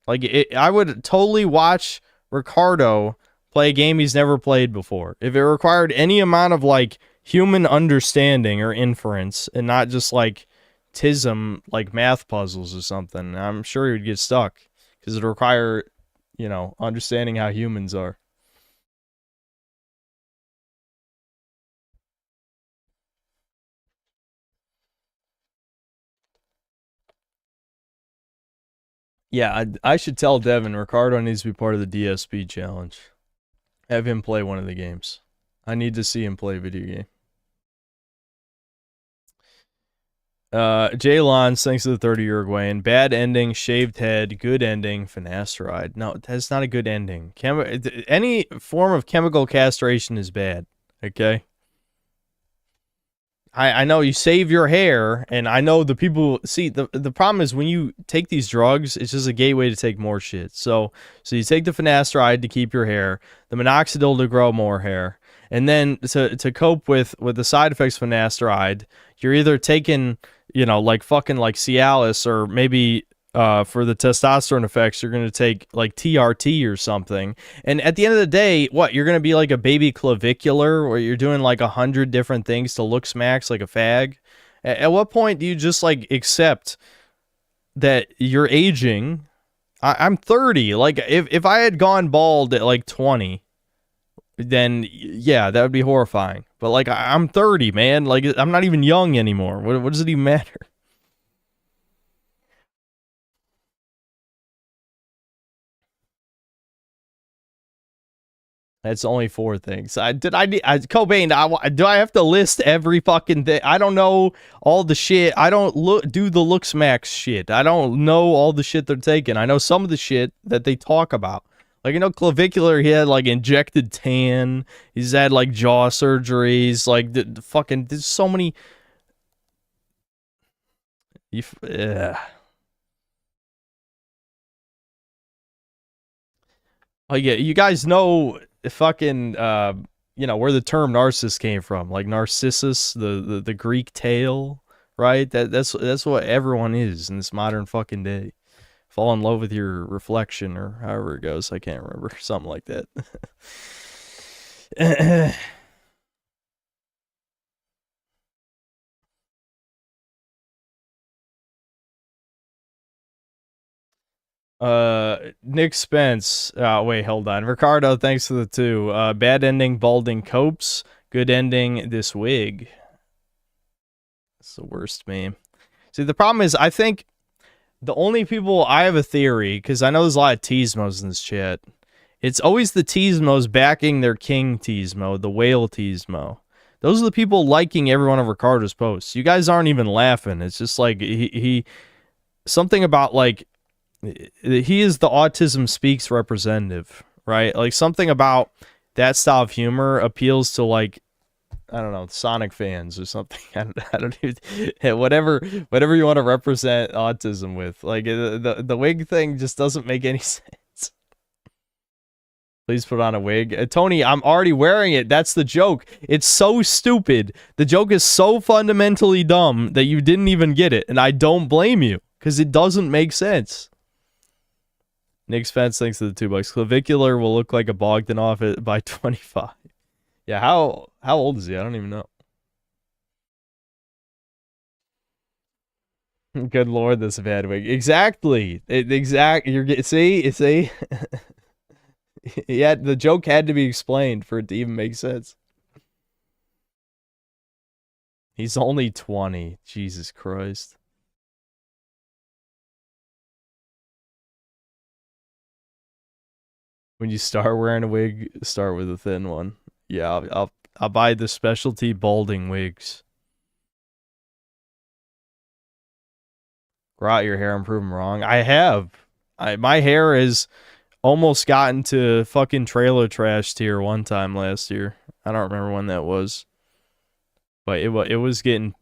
Like, I would totally watch Ricardo play a game he's never played before. If it required any amount of, like, human understanding or inference and not just, like, TISM, like, math puzzles or something, I'm sure he would get stuck. Because it would require, you know, understanding how humans are. Yeah, I should tell Devin, Ricardo needs to be part of the DSP challenge. Have him play one of the games. I need to see him play a video game. Jaylon, thanks to the 30 Uruguayan. Bad ending, shaved head, good ending, finasteride. No, that's not a good ending. Any form of chemical castration is bad, okay? I know you save your hair, and I know the people... See, the problem is when you take these drugs, it's just a gateway to take more shit. So you take the finasteride to keep your hair, the minoxidil to grow more hair, and then to cope with the side effects of finasteride, you're either taking, you know, like fucking like Cialis, or maybe for the testosterone effects, you're going to take like TRT or something. And at the end of the day, what, you're going to be like a baby clavicular where you're doing like 100 different things to look smacks like a fag? At what point do you just like accept that you're aging? I'm 30. Like if I had gone bald at like 20, then yeah, that would be horrifying. But like I'm 30, man. Like I'm not even young anymore. What does it even matter? That's only 4 things. Cobain, do I have to list every fucking thing? I don't know all the shit. I don't do the looks max shit. I don't know all the shit they're taking. I know some of the shit that they talk about. Like, you know, clavicular, he had like injected tan. He's had like jaw surgeries. Like the fucking, there's so many. Oh yeah, you guys know fucking you know where the term narcissist came from, like Narcissus, the Greek tale, right? That's what everyone is in this modern fucking day. Fall in love with your reflection, or however it goes. I can't remember, something like that. Nick Spence. Wait, hold on. Ricardo, thanks for the 2. Bad ending, balding copes. Good ending, this wig. It's the worst meme. See, the problem is, I think the only people... I have a theory, because I know there's a lot of Teasmos in this chat. It's always the Teasmos backing their king Teasmo, the whale Teasmo. Those are the people liking every one of Ricardo's posts. You guys aren't even laughing. It's just like, he something about, like, he is the Autism Speaks representative, right? Like, something about that style of humor appeals to, like, I don't know, Sonic fans or something. I don't even, whatever you want to represent autism with. Like, the wig thing just doesn't make any sense. Please put on a wig. Tony, I'm already wearing it. That's the joke. It's so stupid. The joke is so fundamentally dumb that you didn't even get it, and I don't blame you, because it doesn't make sense. Nick Spence thanks to the $2. Clavicular will look like a Bogdanov by 25. Yeah, how old is he? I don't even know. Good lord, this bad wig. Exactly. See? Yeah, the joke had to be explained for it to even make sense. He's only 20. Jesus Christ. When you start wearing a wig, start with a thin one. Yeah, I'll buy the specialty balding wigs. Grow out your hair and prove them wrong. I have. My hair has almost gotten to fucking trailer trash tier one time last year. I don't remember when that was, but it was getting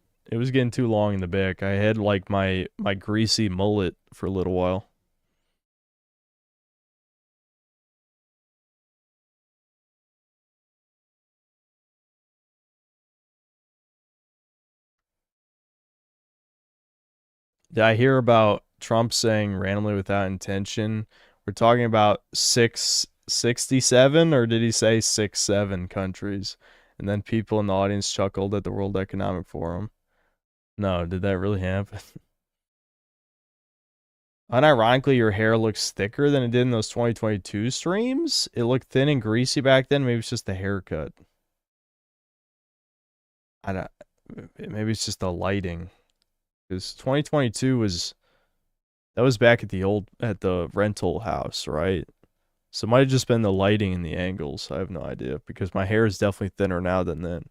too long in the back. I had like my greasy mullet for a little while. Did I hear about Trump saying randomly without intention. We're talking about 667, or did he say 67 countries? And then people in the audience chuckled at the World Economic Forum. No, did that really happen? Unironically, your hair looks thicker than it did in those 2022 streams. It looked thin and greasy back then. Maybe it's just the haircut. I don't. Maybe it's just the lighting. Because 2022 was back at the rental house, right? So it might have just been the lighting and the angles. I have no idea because my hair is definitely thinner now than then.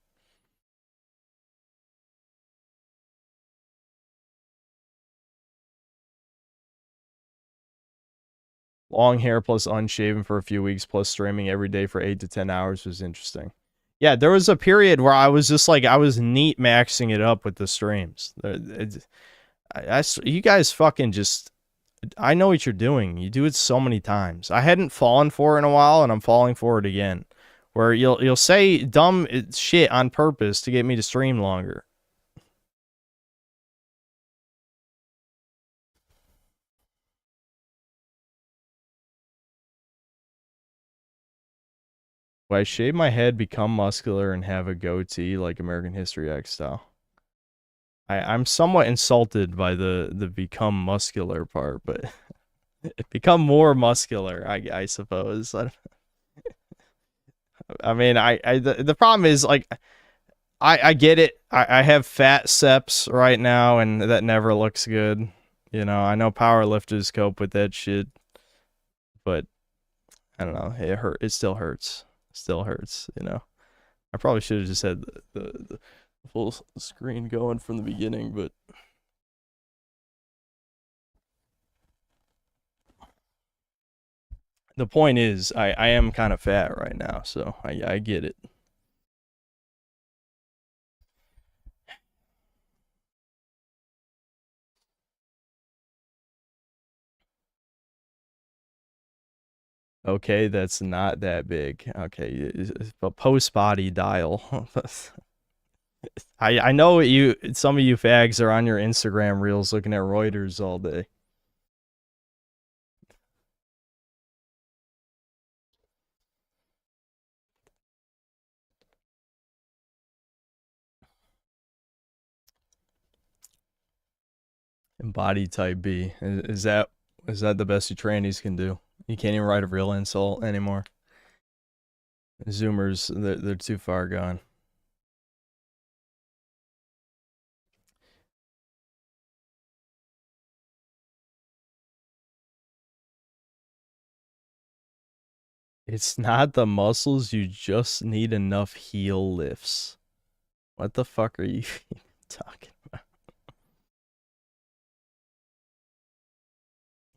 Long hair plus unshaven for a few weeks plus streaming every day for 8 to 10 hours was interesting. Yeah, there was a period where I was just like, I was neat maxing it up with the streams. You guys fucking just, I know what you're doing. You do it so many times. I hadn't fallen for it in a while, and I'm falling for it again. Where you'll say dumb shit on purpose to get me to stream longer. Will I shave my head, become muscular, and have a goatee like American History X style? I'm somewhat insulted by the become muscular part, but become more muscular, I suppose. I mean, the problem is, like, I get it. I have fat seps right now, and that never looks good. You know, I know powerlifters cope with that shit, but I don't know. It still hurts. Still hurts, you know. I probably should have just had the full screen going from the beginning, but the point is, I am kind of fat right now, so I get it. Okay, that's not that big. Okay, but post body dial. I know some of you fags are on your Instagram reels looking at Reuters all day. And body type B. Is that the best you trannies can do? You can't even write a real insult anymore. Zoomers, they're too far gone. It's not the muscles, you just need enough heel lifts. What the fuck are you talking about?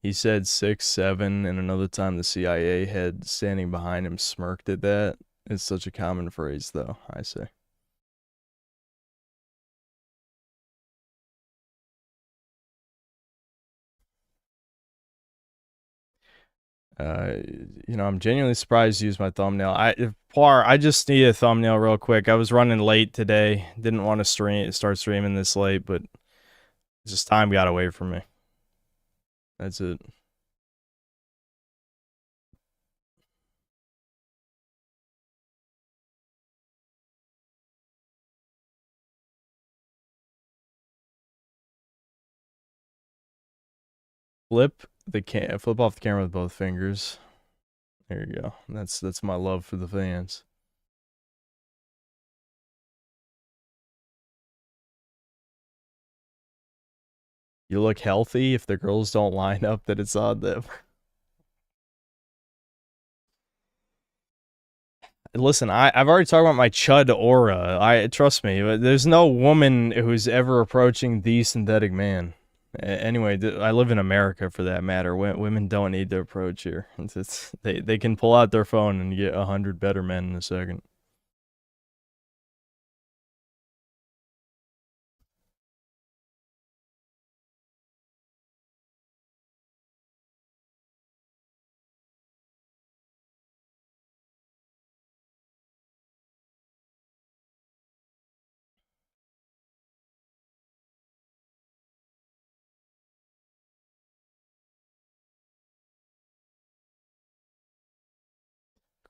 He said 6'7", and another time the CIA head standing behind him smirked at that. It's such a common phrase, though, I say. You know, I'm genuinely surprised you used my thumbnail. I just need a thumbnail real quick. I was running late today. Didn't want to start streaming this late, but just time got away from me. That's it. Flip off the camera with both fingers. There you go. That's my love for the fans. You look healthy if the girls don't line up that it's on them. Listen, I've already talked about my chud aura. Trust me, there's no woman who's ever approaching the synthetic man. Anyway, I live in America for that matter. Women don't need to approach here. They can pull out their phone and get 100 better men in a second.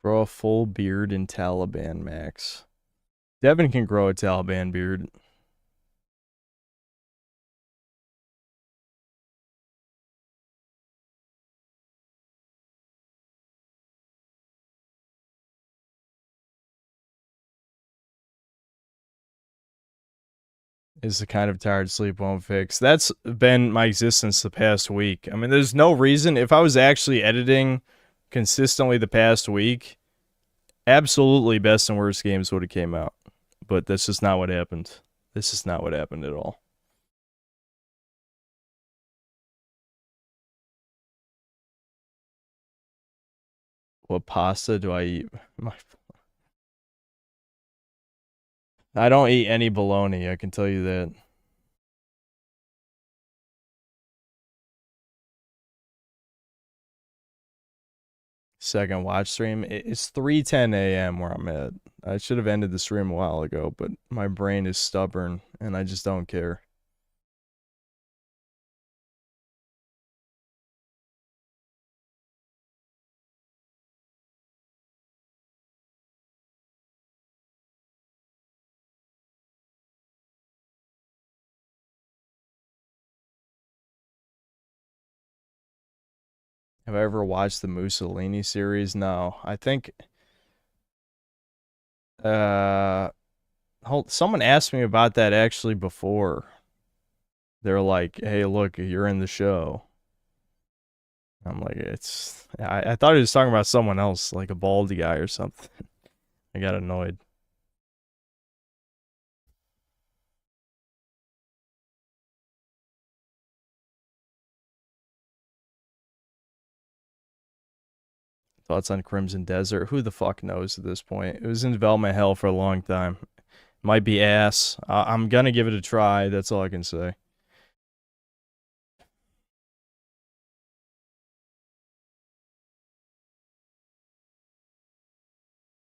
Grow a full beard in Taliban Max. Devin can grow a Taliban beard. Is the kind of tired sleep won't fix. That's been my existence the past week. I mean, there's no reason. If I was actually editing consistently the past week, absolutely best and worst games would have came out. But that's just not what happened. This is not what happened at all. What pasta do I eat? I don't eat any bologna, I can tell you that. Second watch stream. It's 3:10 a.m. where I'm at. I should have ended the stream a while ago, but my brain is stubborn and I just don't care. Have I ever watched the Mussolini series? No. I think someone asked me about that actually before. They're like, "Hey, look, you're in the show." I'm like, I thought he was talking about someone else, like a baldy guy or something. I got annoyed. Thoughts on Crimson Desert? Who the fuck knows at this point? It was in development hell for a long time. Might be ass. I'm gonna give it a try. That's all I can say.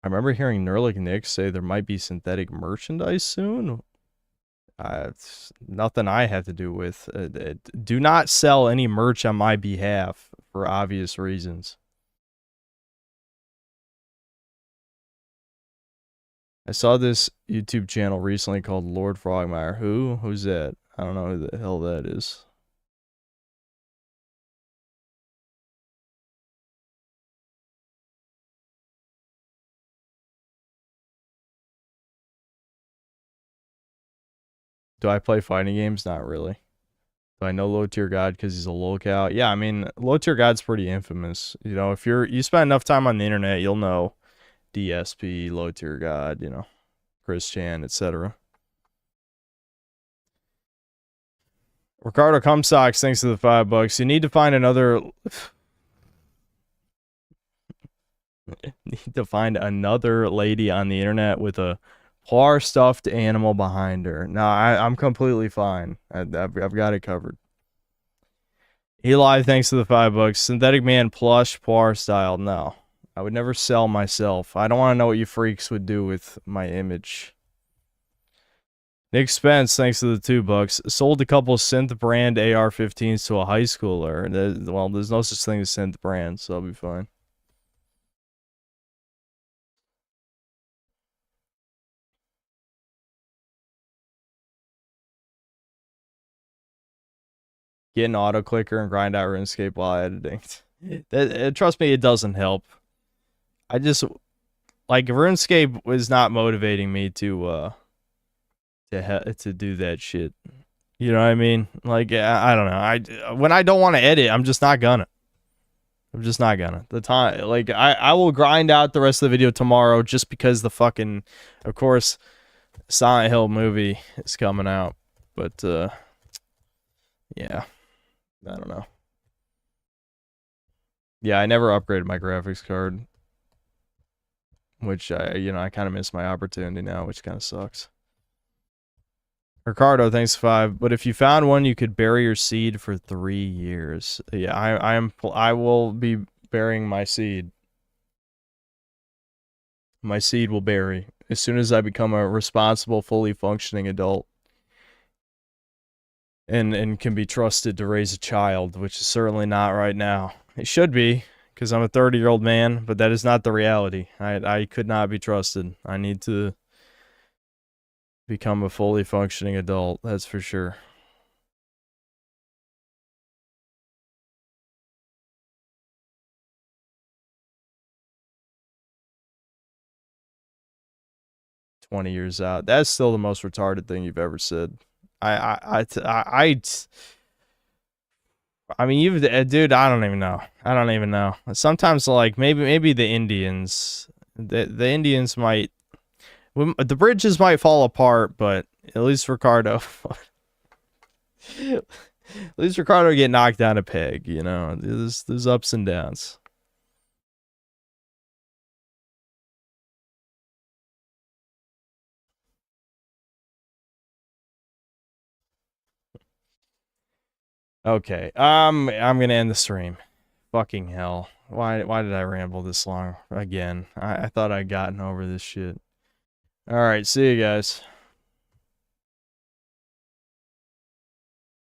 I remember hearing Nerlick Nick say there might be synthetic merchandise soon. It's nothing I have to do with. Do not sell any merch on my behalf for obvious reasons. I saw this YouTube channel recently called Lord Frogmire. Who's that? I don't know who the hell that is. Do I play fighting games? Not really. Do I know Low Tier God because he's a lolcow? Yeah, I mean, Low Tier God's pretty infamous. You know, if you spend enough time on the internet, you'll know DSP, Low Tier God, you know, Chris Chan, etc. Ricardo Cumsocks, thanks to the $5. You need to find another... need to find another lady on the internet with a poor stuffed animal behind her. No, I'm completely fine. I've got it covered. Eli, thanks to the $5. Synthetic Man plush poor style. No, I would never sell myself. I don't want to know what you freaks would do with my image. Nick Spence, thanks to the $2. Sold a couple synth brand AR-15s to a high schooler. Well, there's no such thing as synth brand, so I'll be fine. Get an auto clicker and grind out RuneScape while editing. Trust me, it doesn't help. I just like RuneScape was not motivating me to do that shit. You know what I mean? Like I don't know. When I don't want to edit, I'm just not gonna. The time, like I will grind out the rest of the video tomorrow just because the fucking, of course, Silent Hill movie is coming out. But yeah. I don't know. Yeah, I never upgraded my graphics card. Which, I kind of miss my opportunity now, which kind of sucks. Ricardo, thanks 5. But if you found one, you could bury your seed for 3 years. Yeah, I will be burying my seed. My seed will bury as soon as I become a responsible, fully functioning adult. And can be trusted to raise a child, which is certainly not right now. It should be, because I'm a 30-year-old man, but that is not the reality. I could not be trusted. I need to become a fully functioning adult, that's for sure. "20 years out." That's still the most retarded thing you've ever said. I mean, you, dude. I don't even know. I don't even know. Sometimes, like maybe the Indians, the Indians might, the bridges might fall apart, but at least Ricardo, at least Ricardo get knocked down a peg. You know, there's ups and downs. Okay, I'm gonna end the stream. Fucking hell. Why did I ramble this long again? I thought I'd gotten over this shit. Alright, see you guys.